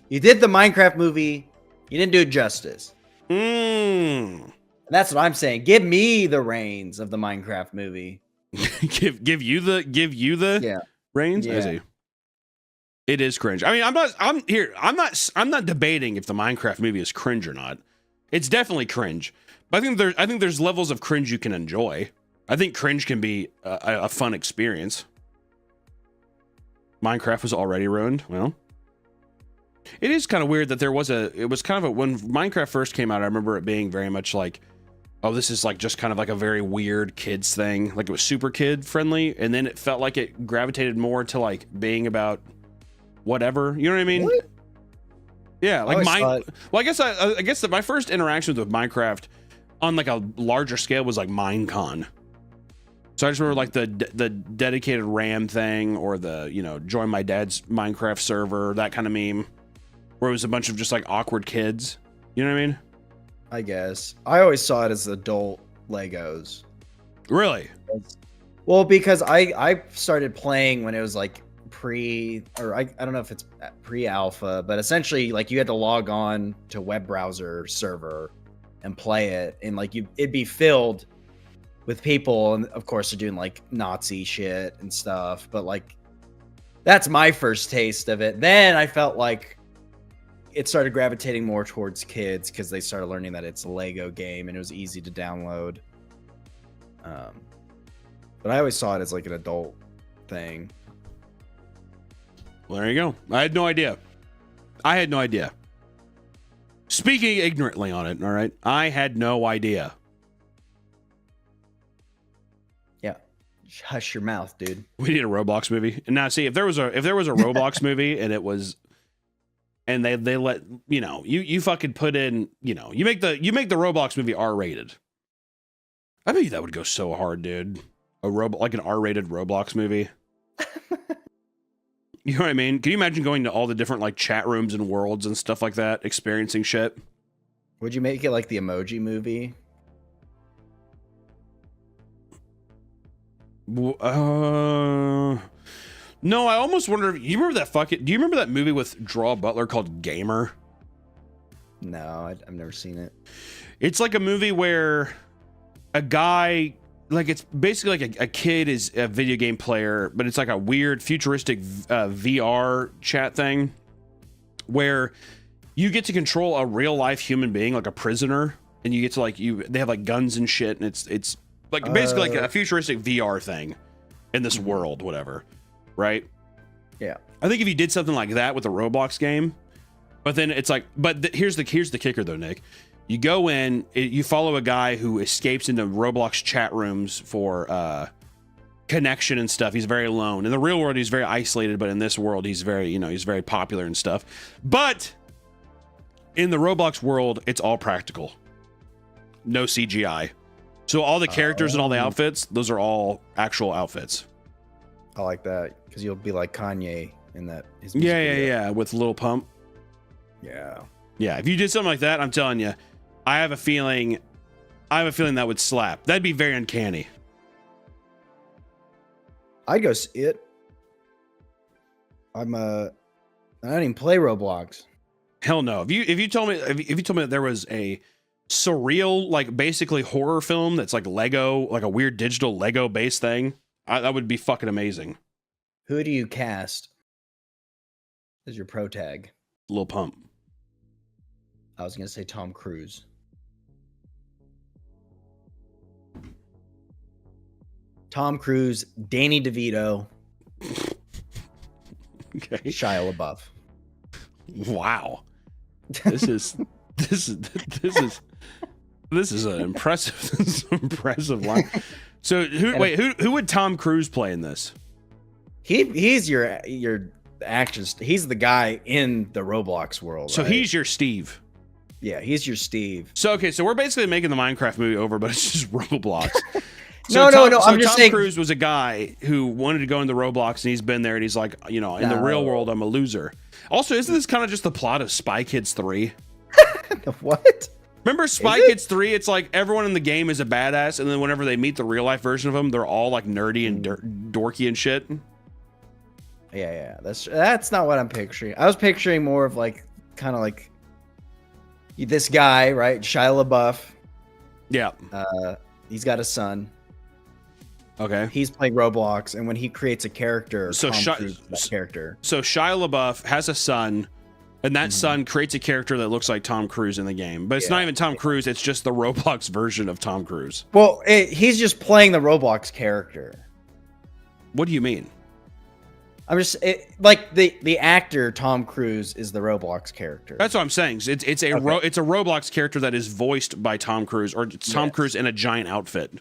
You did the Minecraft movie. You didn't do it justice. And that's what I'm saying. Give me the reins of the Minecraft movie. give you the reins. Yeah. It is cringe. I mean, I'm not debating if the Minecraft movie is cringe or not. It's definitely cringe, but I think there's levels of cringe you can enjoy. I think cringe can be a fun experience. Minecraft was already ruined. Well, it is kind of weird that when Minecraft first came out, I remember it being very much like, oh, this is like just kind of like a very weird kids thing. Like it was super kid friendly. And then it felt like it gravitated more to like being about whatever. You know what I mean? What? Yeah. Like I guess that my first interactions with Minecraft on like a larger scale was like Minecon. So I just remember like the dedicated RAM thing, or the, join my dad's Minecraft server, that kind of meme, where it was a bunch of just like awkward kids. You know what I mean? I guess. I always saw it as adult Legos. Really? Well, because I started playing when it was like I don't know if it's pre-alpha, but essentially like you had to log on to web browser server and play it, and like it'd be filled with people, and of course they're doing like Nazi shit and stuff, but like That's my first taste of it. Then I felt like it started gravitating more towards kids because they started learning that it's a Lego game and it was easy to download. But I always saw it as like an adult thing. Well, there you go. I had no idea. I had no idea. Speaking ignorantly on it, all right? I had no idea. Yeah. Hush your mouth, dude. We need a Roblox movie. And now see, if there was a Roblox movie and it was and they let, you know, you fucking put in, you know, you make the Roblox movie R-rated. I bet you that would go so hard, dude. Like an R-rated Roblox movie. You know what I mean? Can you imagine going to all the different like chat rooms and worlds and stuff like that, experiencing shit? Would you make it like the Emoji Movie? No, I almost wonder if you remember that do you remember that movie with Draw Butler called Gamer? No, I've never seen it. It's like a movie where a guy, like it's basically like a kid is a video game player, but it's like a weird futuristic VR chat thing where you get to control a real life human being, like a prisoner, and you get to like they have like guns and shit, and it's like basically like a futuristic VR thing in this world, whatever, right? Yeah. I think if you did something like that with a Roblox game, but then it's like, here's the kicker though, Nick. You go in, you follow a guy who escapes into Roblox chat rooms for connection and stuff. He's very alone. In the real world, he's very isolated, but in this world, he's very, he's very popular and stuff. But in the Roblox world, it's all practical. No CGI. So all the characters and all the outfits, those are all actual outfits. I like that because you'll be like Kanye in that. Yeah, with Lil Pump. Yeah. Yeah, if you did something like that, I'm telling you, I have a feeling that would slap. That'd be very uncanny. I'd go see it. I don't even play Roblox. Hell no. If you told me that there was a surreal, like basically horror film that's like Lego, like a weird digital Lego based thing, that would be fucking amazing. Who do you cast as your pro tag? Lil Pump. I was gonna say Tom Cruise. Tom Cruise, Danny DeVito, okay, Shia LaBeouf. Wow, this is an impressive line. So who would Tom Cruise play in this? He's your action. He's the guy in the Roblox world. So right? he's your Steve. Yeah, he's your Steve. So so we're basically making the Minecraft movie over, but it's just Roblox. No. I'm just saying. Tom Cruise was a guy who wanted to go into Roblox, and he's been there, and he's like, in the real world, I'm a loser. Also, isn't this kind of just the plot of Spy Kids 3? What? Remember Spy Kids 3? It's like everyone in the game is a badass, and then whenever they meet the real life version of them, they're all like nerdy and dorky and shit. Yeah. That's not what I'm picturing. I was picturing more of like kind of like this guy, right? Shia LaBeouf. Yeah. He's got a son. Okay. He's playing Roblox, and when he creates a character, so Tom Cruise is that character. So Shia LaBeouf has a son, and that son creates a character that looks like Tom Cruise in the game. But it's not even Tom Cruise, it's just the Roblox version of Tom Cruise. Well, he's just playing the Roblox character. What do you mean? I'm just like the actor Tom Cruise is the Roblox character. That's what I'm saying. It's a Roblox character that is voiced by Tom Cruise, or it's Tom Cruise in a giant outfit.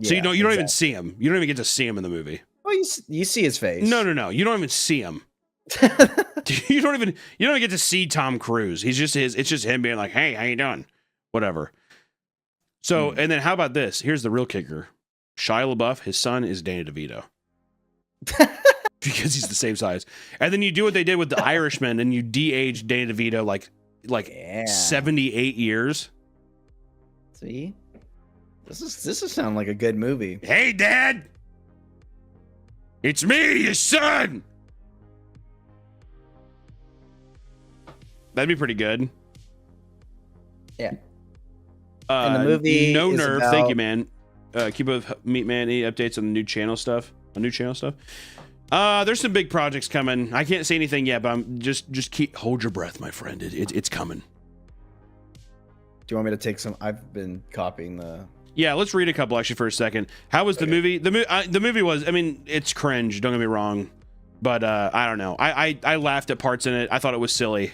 So you don't even see him. You don't even get to see him in the movie. Well, you see his face. No. You don't even see him. You don't even get to see Tom Cruise. It's just him being like, "Hey, how you doing?" Whatever. So, and then how about this? Here's the real kicker. Shia LaBeouf, his son is Danny DeVito. Because he's the same size. And then you do what they did with The Irishman, and you de-age Danny DeVito like 78 years. See? This is sounding like a good movie. Hey, Dad! It's me, your son! That'd be pretty good. Yeah. And the movie No is Nerve, about... thank you, man. Keep up with Meat Man. Any updates on the new channel stuff? There's some big projects coming. I can't say anything yet, but I'm just hold your breath, my friend. It's coming. Do you want me to take some? I've been copying the. Yeah, let's read a couple actually for a second. How was the movie? The movie was, I mean, it's cringe. Don't get me wrong, but I don't know. I laughed at parts in it. I thought it was silly.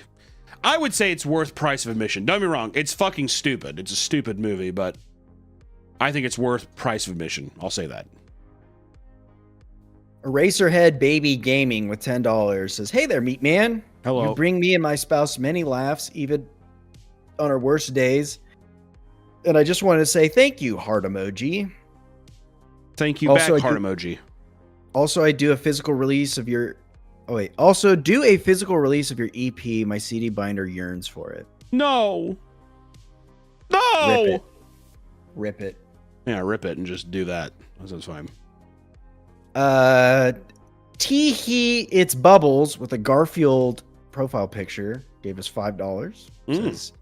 I would say it's worth price of admission. Don't get me wrong. It's fucking stupid. It's a stupid movie, but I think it's worth price of admission. I'll say that. Eraserhead Baby Gaming with $10 says, "Hey there, meat man. Hello. You bring me and my spouse many laughs, even on our worst days. And I just wanted to say thank you, heart emoji. Thank you back, heart emoji. Also, I do a physical release of your... Oh, wait. Also, do a physical release of your EP. My CD binder yearns for it. No. No! Rip it. Yeah, rip it and just do that. That's fine. Teehee, it's Bubbles with a Garfield profile picture. Gave us $5. Says,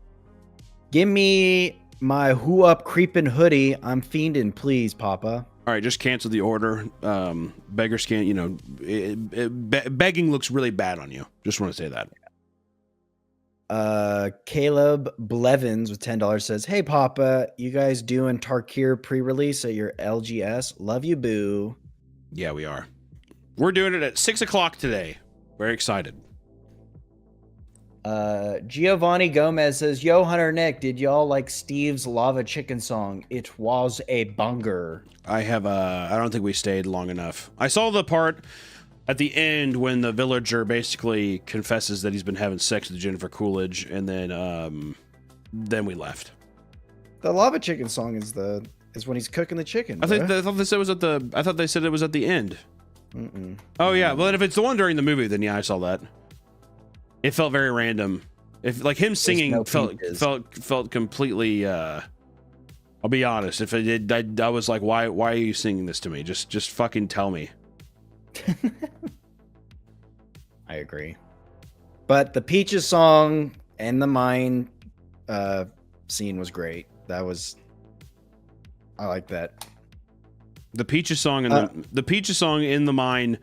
give me my who up creepin' hoodie. I'm fiending, please, Papa. All right, just cancel the order. Beggars can't, you know, begging looks really bad on you. Just want to say that. Caleb Blevins with $10 says, "Hey, Papa, you guys doing Tarkir pre-release at your LGS? Love you, boo." Yeah, we are. We're doing it at 6 o'clock today. Very excited. Giovanni Gomez says, "Yo, Hunter Nick, did y'all like Steve's Lava Chicken song? It was a banger." I don't think we stayed long enough. I saw the part at the end when the villager basically confesses that he's been having sex with Jennifer Coolidge, and then we left. The Lava Chicken song is when he's cooking the chicken. I thought they said it was at the. I thought they said it was at the end. Oh yeah, well if it's the one during the movie, then yeah, I saw that. It felt very random. If like him singing felt completely. I'll be honest. If it did, I was like, why are you singing this to me? Just fucking tell me. I agree. But the Peaches song and the mine scene was great. I like that. The Peaches song and the Peaches song in the mine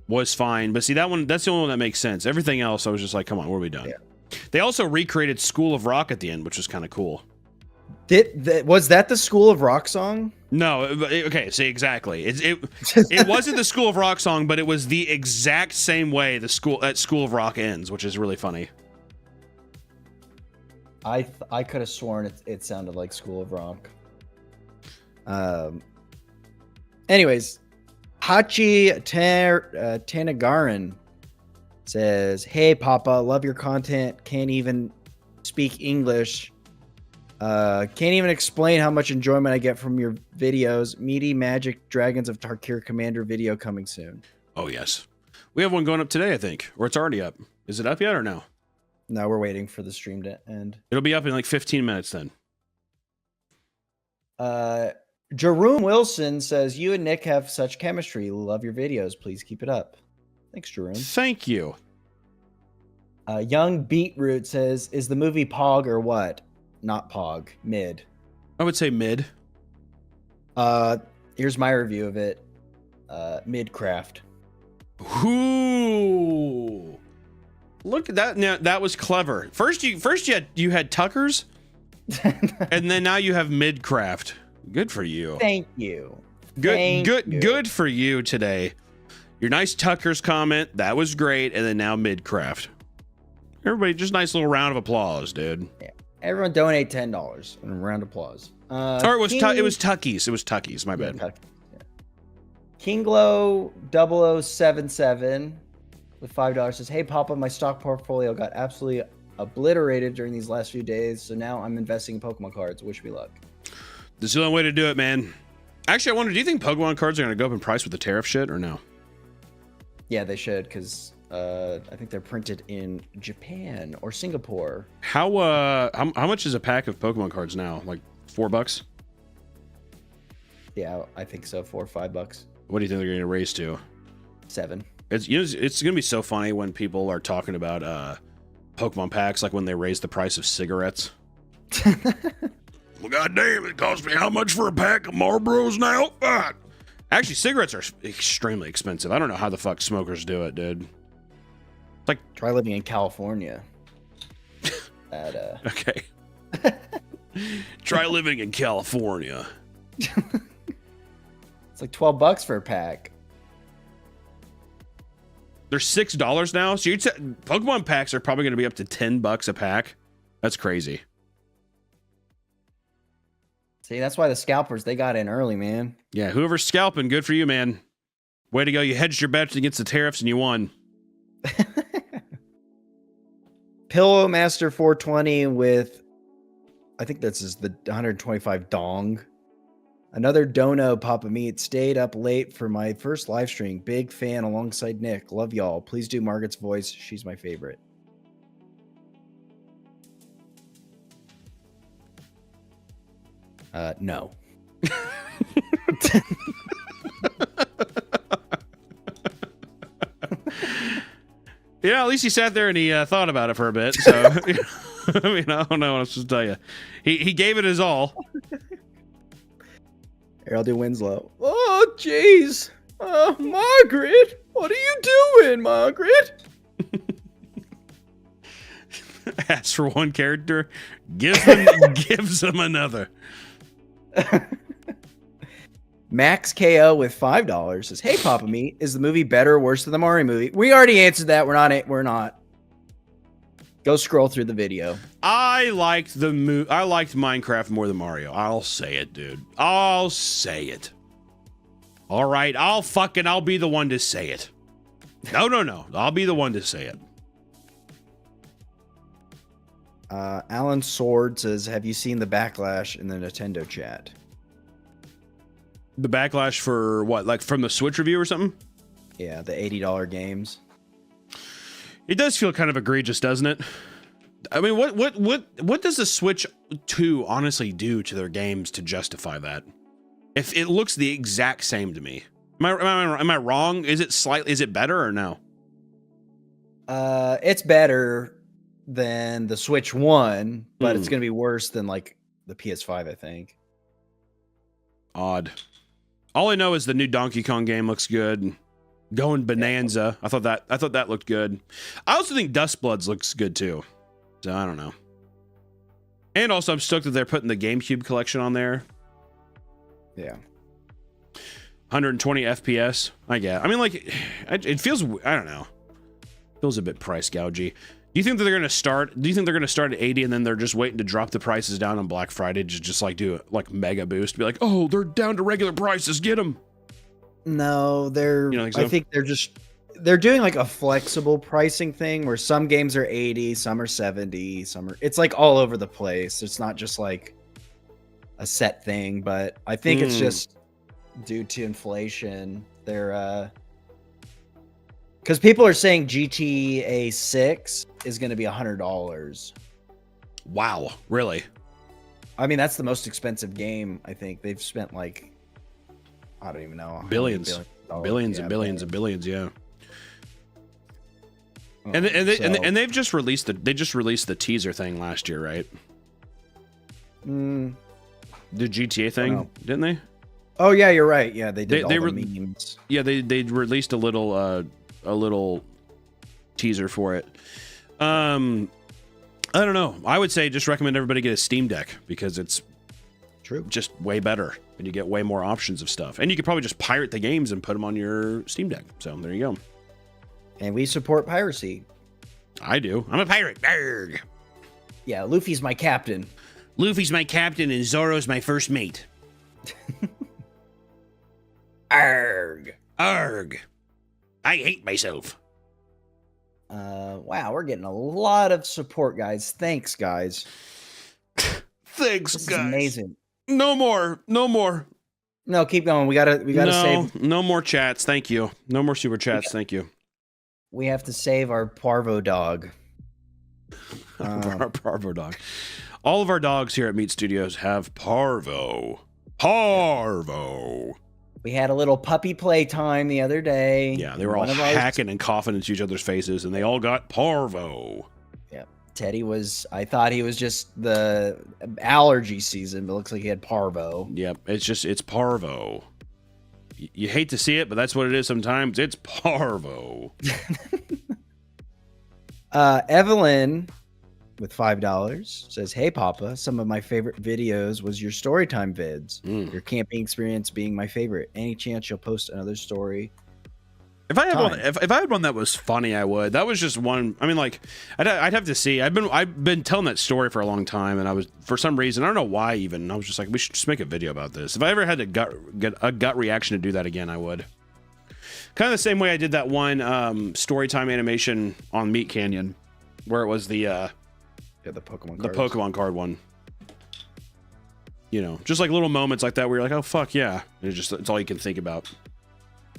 was fine, but see that's the only one that makes sense. Everything else, I was just like, come on, where are we done? Yeah. They also recreated School of Rock at the end, which was kind of cool. Was that the School of Rock song? No, okay, see exactly. It wasn't the School of Rock song, but it was the exact same way the School of Rock ends, which is really funny. I could have sworn it sounded like School of Rock. Anyways, Hachi Tanagaran says, "Hey, Papa, love your content. Can't even speak English. Can't even explain how much enjoyment I get from your videos. Meaty Magic Dragons of Tarkir Commander video coming soon." Oh, yes. We have one going up today, I think. Or it's already up. Is it up yet or no? No, we're waiting for the stream to end. It'll be up in like 15 minutes then. Jerome Wilson says, "You and Nick have such chemistry. Love your videos. Please keep it up." Thanks, Jerome. Thank you. Young Beetroot says, "Is the movie Pog or what?" Not Pog. Mid. I would say mid. Here's my review of it. Midcraft. Ooh. Look at that. Now that was clever. First you had Tuckers, and then now you have Midcraft. Good for you. Thank you. Good for you today. Your nice Tuckers comment, that was great, and then now Midcraft. Everybody, just nice little round of applause, dude. Yeah. Everyone donate $10 and a round of applause. Or it was Tuckies. It was Tuckies. My bad. Yeah. Kinglow 0077 with $5 says, "Hey, Papa, my stock portfolio got absolutely obliterated during these last few days, so now I'm investing in Pokemon cards. Wish me luck." This is the only way to do it, man. Actually, I wonder, do you think Pokemon cards are going to go up in price with the tariff shit or no? Yeah, they should, because I think they're printed in Japan or Singapore. How much is a pack of Pokemon cards now? Like $4? Yeah, I think so. $4 or $5. What do you think they're going to raise to? $7. It's going to be so funny when people are talking about Pokemon packs, like when they raise the price of cigarettes. Well, goddamn, it costs me how much for a pack of Marlboros now? Actually, cigarettes are extremely expensive. I don't know how the fuck smokers do it, dude. Like, try living in California. Okay. Try living in California. It's like $12 for a pack. They're $6 now. So you'd say Pokemon packs are probably going to be up to $10 a pack. That's crazy. See, that's why the scalpers, they got in early, man. Yeah, whoever's scalping, good for you, man. Way to go. You hedged your bets against the tariffs and you won. Pillow Master 420 with, I think this is the 125 dong. Another dono, Papa Meat. Stayed up late for my first live stream. Big fan alongside Nick. Love y'all. Please do Margaret's voice. She's my favorite. No. Yeah, at least he sat there and he thought about it for a bit. So, I mean, I don't know what else to tell you. He gave it his all. Here, I'll do Winslow. Oh, jeez. Margaret, what are you doing, Margaret? Asks for one character, gives him another. Max KO with $5 says, "Hey, Papa Meat, is the movie better or worse than the Mario movie?" We already answered that. We're not. Go scroll through the video. I liked Minecraft more than Mario. I'll say it, dude. I'll say it. All right, I'll be the one to say it. No. I'll be the one to say it. Alan Sword says, "Have you seen the backlash in the Nintendo chat?" The backlash for what? Like from the Switch review or something? Yeah, the $80 games. It does feel kind of egregious, doesn't it? I mean, what does the Switch 2 honestly do to their games to justify that? If it looks the exact same to me, am I wrong? Is it better or no? It's better than the Switch 1, but it's going to be worse than like the PS5, I think. Odd. All I know is the new Donkey Kong game looks good. Going Bonanza. I thought that looked good. I also think Dustbloods looks good too. So I don't know. And also I'm stoked that they're putting the GameCube collection on there. Yeah. 120 FPS. I get. I mean, like, it feels, I don't know. Feels a bit price gougy. Do you think that they're gonna start at 80 and then they're just waiting to drop the prices down on Black Friday to just like do like mega boost? Be like, oh, they're down to regular prices. Get them. No, they're. You don't think so? I think they're doing like a flexible pricing thing where some games are 80, some are 70, it's like all over the place. It's not just like a set thing, but I think it's just due to inflation. They're because people are saying GTA 6 is going to be $100. Wow, really? I mean, that's the most expensive game. I think they've spent like, I don't even know, billions and billions. Yeah. And they've just released the teaser thing last year, right? The GTA thing, didn't they? Oh yeah, you're right. Yeah, they did all the memes. Yeah, they released a little teaser for it. I don't know. I would say just recommend everybody get a Steam Deck because it's just way better and you get way more options of stuff. And you could probably just pirate the games and put them on your Steam Deck. So there you go. And we support piracy. I do. I'm a pirate. Arrgh. Yeah, Luffy's my captain. Luffy's my captain and Zoro's my first mate. Arrgh. Arrgh. I hate myself. Wow, we're getting a lot of support, guys. Thanks, guys. Thanks, this guys. Is amazing. No more. No, keep going. We gotta save. No more chats. Thank you. No more super chats. Thank you. We have to save our Parvo dog. Our Parvo dog. All of our dogs here at Meat Studios have Parvo. Parvo. We had a little puppy play time the other day. Yeah, they were all hacking and coughing into each other's faces, and they all got Parvo. Yeah, Teddy I thought he was just the allergy season, but it looks like he had Parvo. Yep, it's Parvo. You hate to see it, but that's what it is sometimes. It's Parvo. Evelyn with $5 says, "Hey Papa, some of my favorite videos was your storytime vids. Your camping experience being my favorite. Any chance you'll post another story?" If I had one, if I had one that was funny, I would. That was just one. I mean, like, I'd have to see. I've been telling that story for a long time, and I was, for some reason, I don't know why even. I was just like, we should just make a video about this. If I ever had to get a gut reaction to do that again, I would. Kind of the same way I did that one storytime animation on Meat Canyon, where it was the Pokemon card one. You know, just like little moments like that where you're like, oh fuck yeah, and it's all you can think about.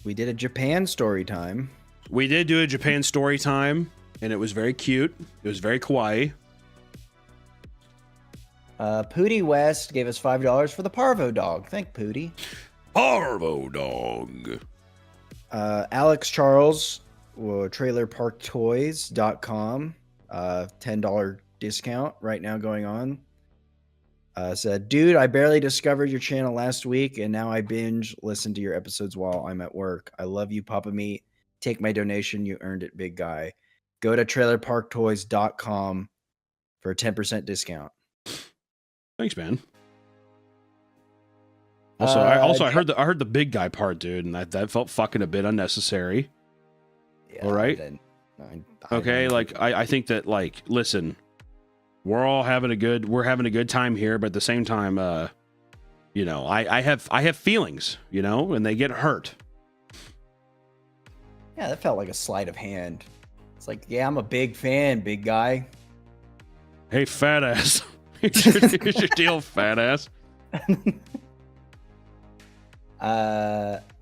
We did a Japan story time. We did do a Japan story time, and it was very cute. It was very kawaii. Pootie West gave us $5 for the Parvo dog. Thank Pootie. Parvo dog. Alex Charles, trailerparktoys.com. $10 discount right now going on. Said, "Dude, I barely discovered your channel last week, and now I binge listen to your episodes while I'm at work. I love you, Papa Meat. Take my donation. You earned it, big guy. Go to trailerparktoys.com for a 10% discount." Thanks, man. Also, I heard the big guy part, dude, and that felt fucking a bit unnecessary. Yeah, all right. Okay, like I think that, like, listen. We're having a good time here, but at the same time, you know, I have feelings, you know, and they get hurt. Yeah, that felt like a sleight of hand. It's like, yeah, I'm a big fan, big guy. Hey, fat ass. Here's your deal, fat ass.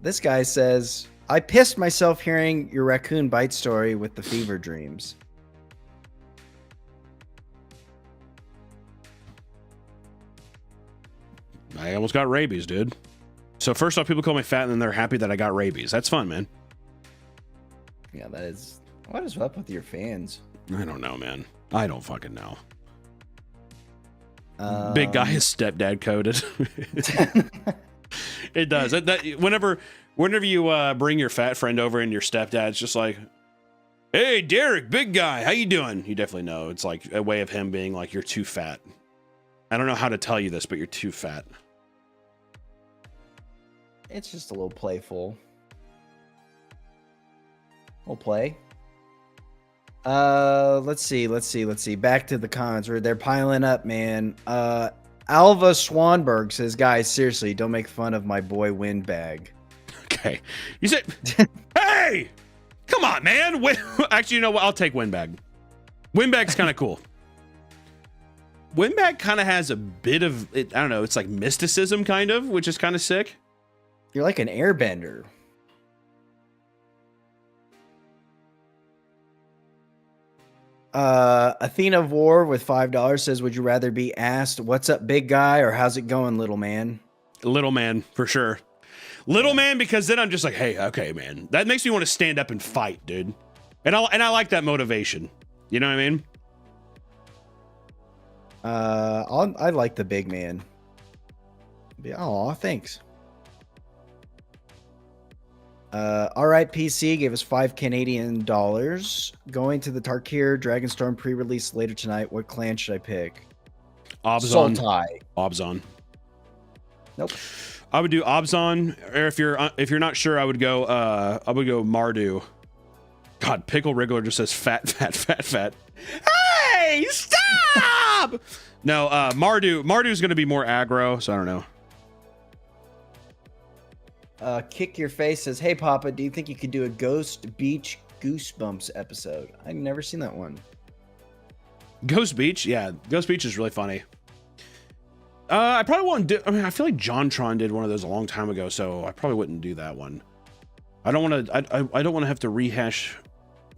This guy says, "I pissed myself hearing your raccoon bite story with the fever dreams." I almost got rabies, dude. So first off, people call me fat, and then they're happy that I got rabies. That's fun, man. Yeah, that is. What is up with your fans? I don't know, man. I don't fucking know. Big guy is stepdad coded. It does. Whenever you bring your fat friend over and your stepdad's just like, "Hey, Derek, big guy, how you doing?" You definitely know it's like a way of him being like, "You're too fat." I don't know how to tell you this, but you're too fat. It's just a little playful. We'll play. Let's see. Back to the comments. They're piling up, man. Alva Swanberg says, "Guys, seriously, don't make fun of my boy Windbag." Okay. You said, hey! Come on, man! Actually, you know what? I'll take Windbag. Windbag's kind of cool. Windbag kind of has a bit of, I don't know, it's like mysticism, kind of, which is kind of sick. You're like an airbender. Athena War with $5 says, "Would you rather be asked, 'What's up, big guy?' or 'How's it going, little man?'" Little man, for sure. Little man, because then I'm just like, hey, okay, man. That makes me want to stand up and fight, dude. And I like that motivation. You know what I mean? I like the big man. Oh, thanks. Alright PC gave us $5 Canadian. Going to the Tarkir Dragonstorm pre-release later tonight. What clan should I pick? Obzon. Sultai. Obzon. Nope. I would do Obzon, or if you're not sure, I would go Mardu. God, Pickle Wriggler just says fat. Hey, stop! No, Mardu's gonna be more aggro, so I don't know. Kick Your Face says, "Hey Papa, do you think you could do a Ghost Beach Goosebumps episode?" I've never seen that one. Ghost Beach, yeah, Ghost Beach is really funny. I probably won't do. I mean, I feel like JonTron did one of those a long time ago, so I probably wouldn't do that one. I don't want to. I don't want to have to rehash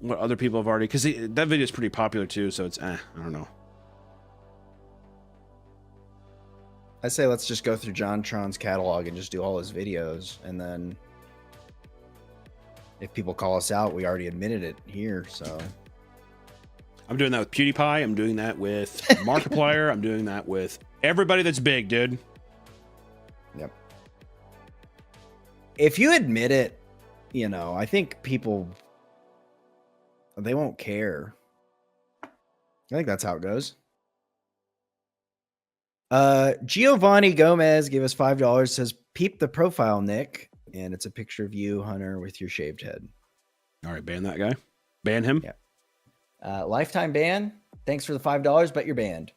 what other people have already, because that video is pretty popular too. So it's I don't know. I say let's just go through JonTron's catalog and just do all his videos, and then if people call us out, we already admitted it here. So I'm doing that with PewDiePie. I'm doing that with Markiplier. I'm doing that with everybody that's big, dude. Yep. if you admit it, you know, I think people, they won't care. I think that's how it goes. Giovanni Gomez gave us $5, says, peep the profile, Nick. And it's a picture of you, Hunter, with your shaved head. All right, ban that guy. Ban him. Yeah. Lifetime ban. Thanks for the $5, but you're banned.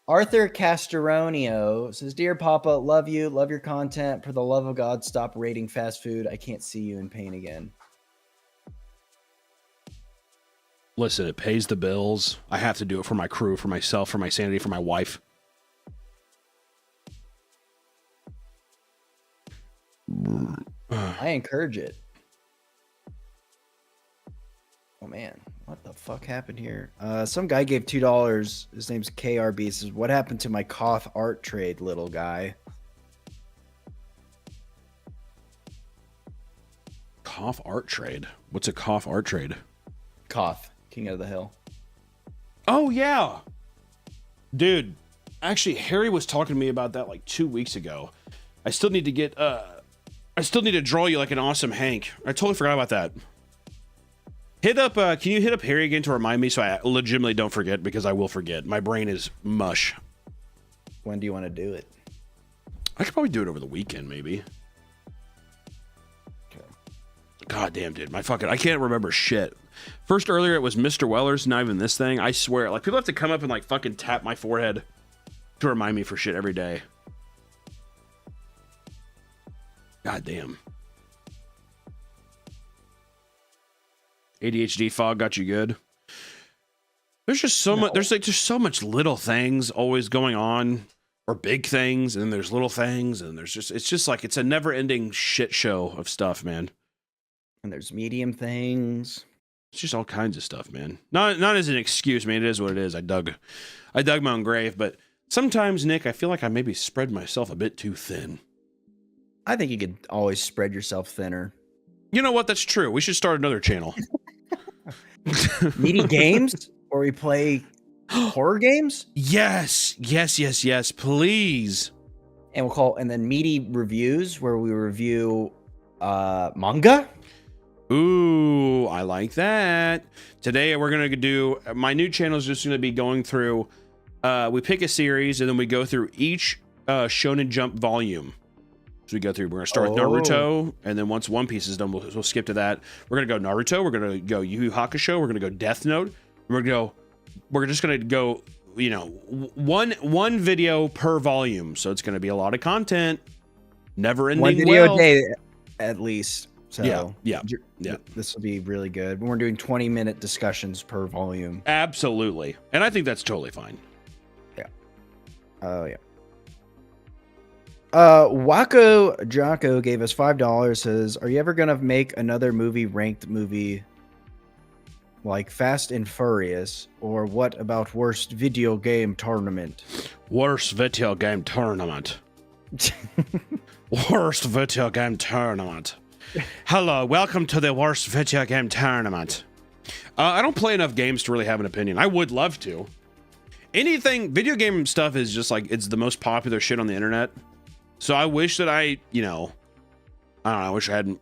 Arthur Casteronio says, Dear Papa, love you. Love your content. For the love of God, stop rating fast food. I can't see you in pain again. Listen, it pays the bills. I have to do it for my crew, for myself, for my sanity, for my wife. I encourage it. Oh man, what the fuck happened here? Some guy gave $2. His name's KRB. Says, what happened to my Koth art trade, little guy? Koth art trade? What's a Koth art trade? Koth, King of the Hill. Oh yeah. Dude, actually Harry was talking to me about that like 2 weeks ago. I still need to draw you like an awesome Hank. I totally forgot about that. Hit up, can you hit up Harry again to remind me so I legitimately don't forget, because I will forget. My brain is mush. When do you want to do it? I could probably do it over the weekend, maybe. Okay. God damn, dude. I can't remember shit. First earlier it was Mr. Weller's, not even this thing. I swear, like people have to come up and like fucking tap my forehead to remind me for shit every day. God damn. ADHD fog got you good. There's just so much. There's like just so much little things always going on, or big things, and then there's little things, and there's just it's just like it's a never-ending shit show of stuff, man. And there's medium things. It's just all kinds of stuff, man. Not as an excuse, man. It is what it is. I dug my own grave, but sometimes, Nick, I feel like I maybe spread myself a bit too thin. I think you could always spread yourself thinner. You know what? That's true. We should start another channel. Meaty games, or we play horror games. Yes, please. And then meaty reviews, where we review manga. Ooh, I like that. Today we're gonna do my new channel is just gonna be going through. We pick a series and then we go through each Shonen Jump volume. So we go through. We're gonna start with Naruto, and then once One Piece is done, we'll skip to that. We're gonna go Naruto. We're gonna go Yu Yu Hakusho. We're gonna go Death Note. We're just gonna go. You know, one video per volume. So it's gonna be a lot of content. Never ending. One video a day, at least. So yeah. This will be really good. We're doing 20-minute discussions per volume. Absolutely, and I think that's totally fine. Yeah. Oh yeah. Wako Jocko gave us $5. Says, "Are you ever gonna make another ranked movie like Fast and Furious, or what about worst video game tournament?" Worst video game tournament. Worst video game tournament. Hello, welcome to the worst video game tournament. I don't play enough games to really have an opinion. I would love to. Video game stuff is just like, it's the most popular shit on the internet. So I wish that I don't know, I wish I had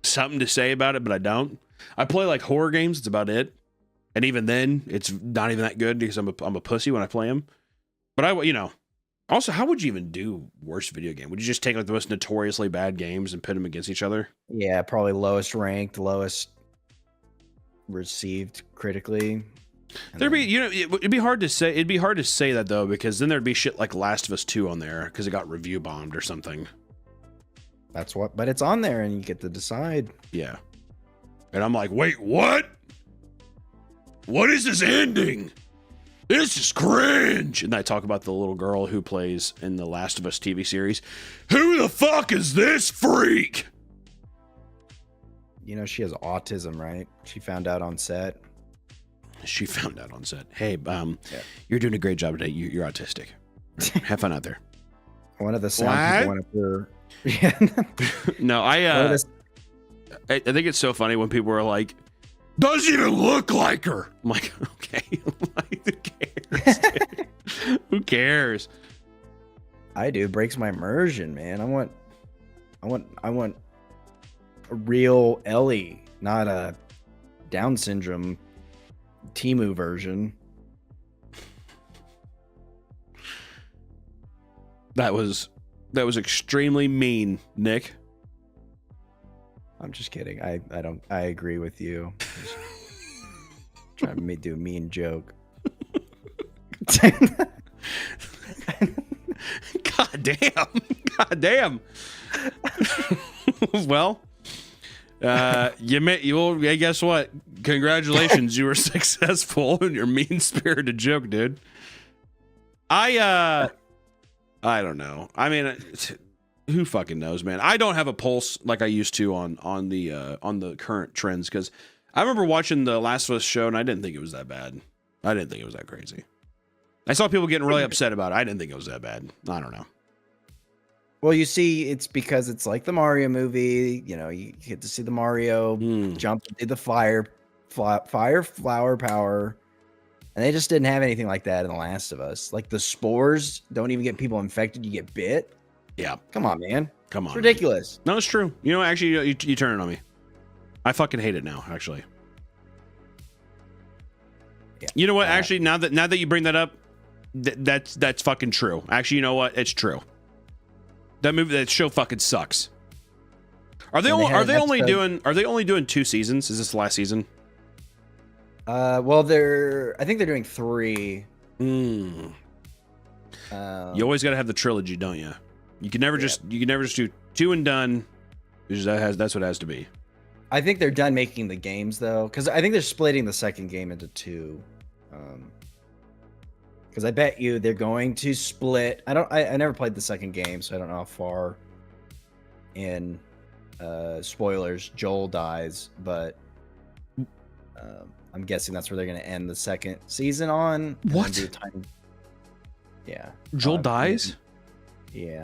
something to say about it, but I don't. I play like horror games, it's about it. And even then, it's not even that good because I'm a pussy when I play them. But also, how would you even do worst video game? Would you just take like the most notoriously bad games and pit them against each other? Yeah, probably lowest ranked, lowest received critically. It'd be hard to say. It'd be hard to say that though, because then there'd be shit like Last of Us 2 on there because it got review bombed or something. But it's on there and you get to decide. Yeah. And I'm like, wait, what? What is this ending? This is cringe. And I talk about the little girl who plays in the Last of Us TV series. Who the fuck is this freak? You know, she has autism, right? She found out on set. Hey, you're doing a great job today. You're autistic. Have fun out there. One of the sound people went up there. No, I think it's so funny when people are like, doesn't even look like her. I'm like, okay, who cares? Who cares? I do. It breaks my immersion, man. I want I want a real Ellie, not a Down syndrome Temu version. That was extremely mean, Nick. I'm just kidding. I agree with you. Just trying to do a mean joke. God damn. Well, guess what? Congratulations, you were successful in your mean-spirited joke, dude. I don't know. I mean, who fucking knows, man? I don't have a pulse like I used to on the current trends, because I remember watching the Last of Us show and I didn't think it was that bad. I didn't think it was that crazy. I saw people getting really upset about it. I didn't think it was that bad. I don't know. Well, you see, it's because it's like the Mario movie. You know, you get to see the Mario jump into the fire flower power. And they just didn't have anything like that in The Last of Us. Like the spores don't even get people infected. You get bit. Yeah. Come on, man. Come on. It's ridiculous. No, it's true. You know, actually, you turn it on me. I fucking hate it now, actually. Yeah. You know what? Actually, now that you bring that up, that's fucking true. Actually, you know what? It's true. That show fucking sucks. Are they only doing 2 seasons? Is this the last season? Well, I think they're doing 3. You always got to have the trilogy, don't you? You can never just do 2 and done. That's what it has to be. I think they're done making the games though, because I think they're splitting the second game into 2. Because I bet you they're going to split. I never played the second game, so I don't know how far in spoilers Joel dies, but I'm guessing that's where they're going to end the second season on. What? Yeah. Joel dies? Yeah.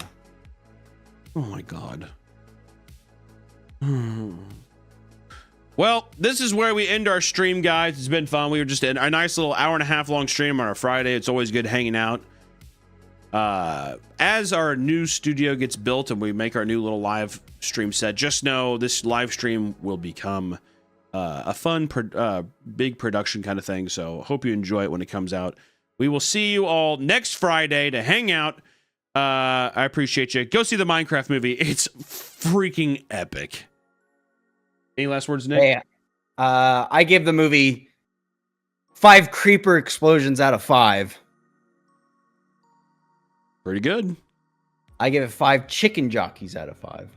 Oh my god. Well, this is where we end our stream, guys. It's been fun. We were just in a nice little 1.5 hour long stream on a Friday. It's always good hanging out. As our new studio gets built and we make our new little live stream set, just know this live stream will become a fun, big production kind of thing. So hope you enjoy it when it comes out. We will see you all next Friday to hang out. I appreciate you. Go see the Minecraft movie. It's freaking epic. Any last words, Nick? Yeah. I give the movie 5 creeper explosions out of 5. Pretty good. I give it 5 chicken jockeys out of 5.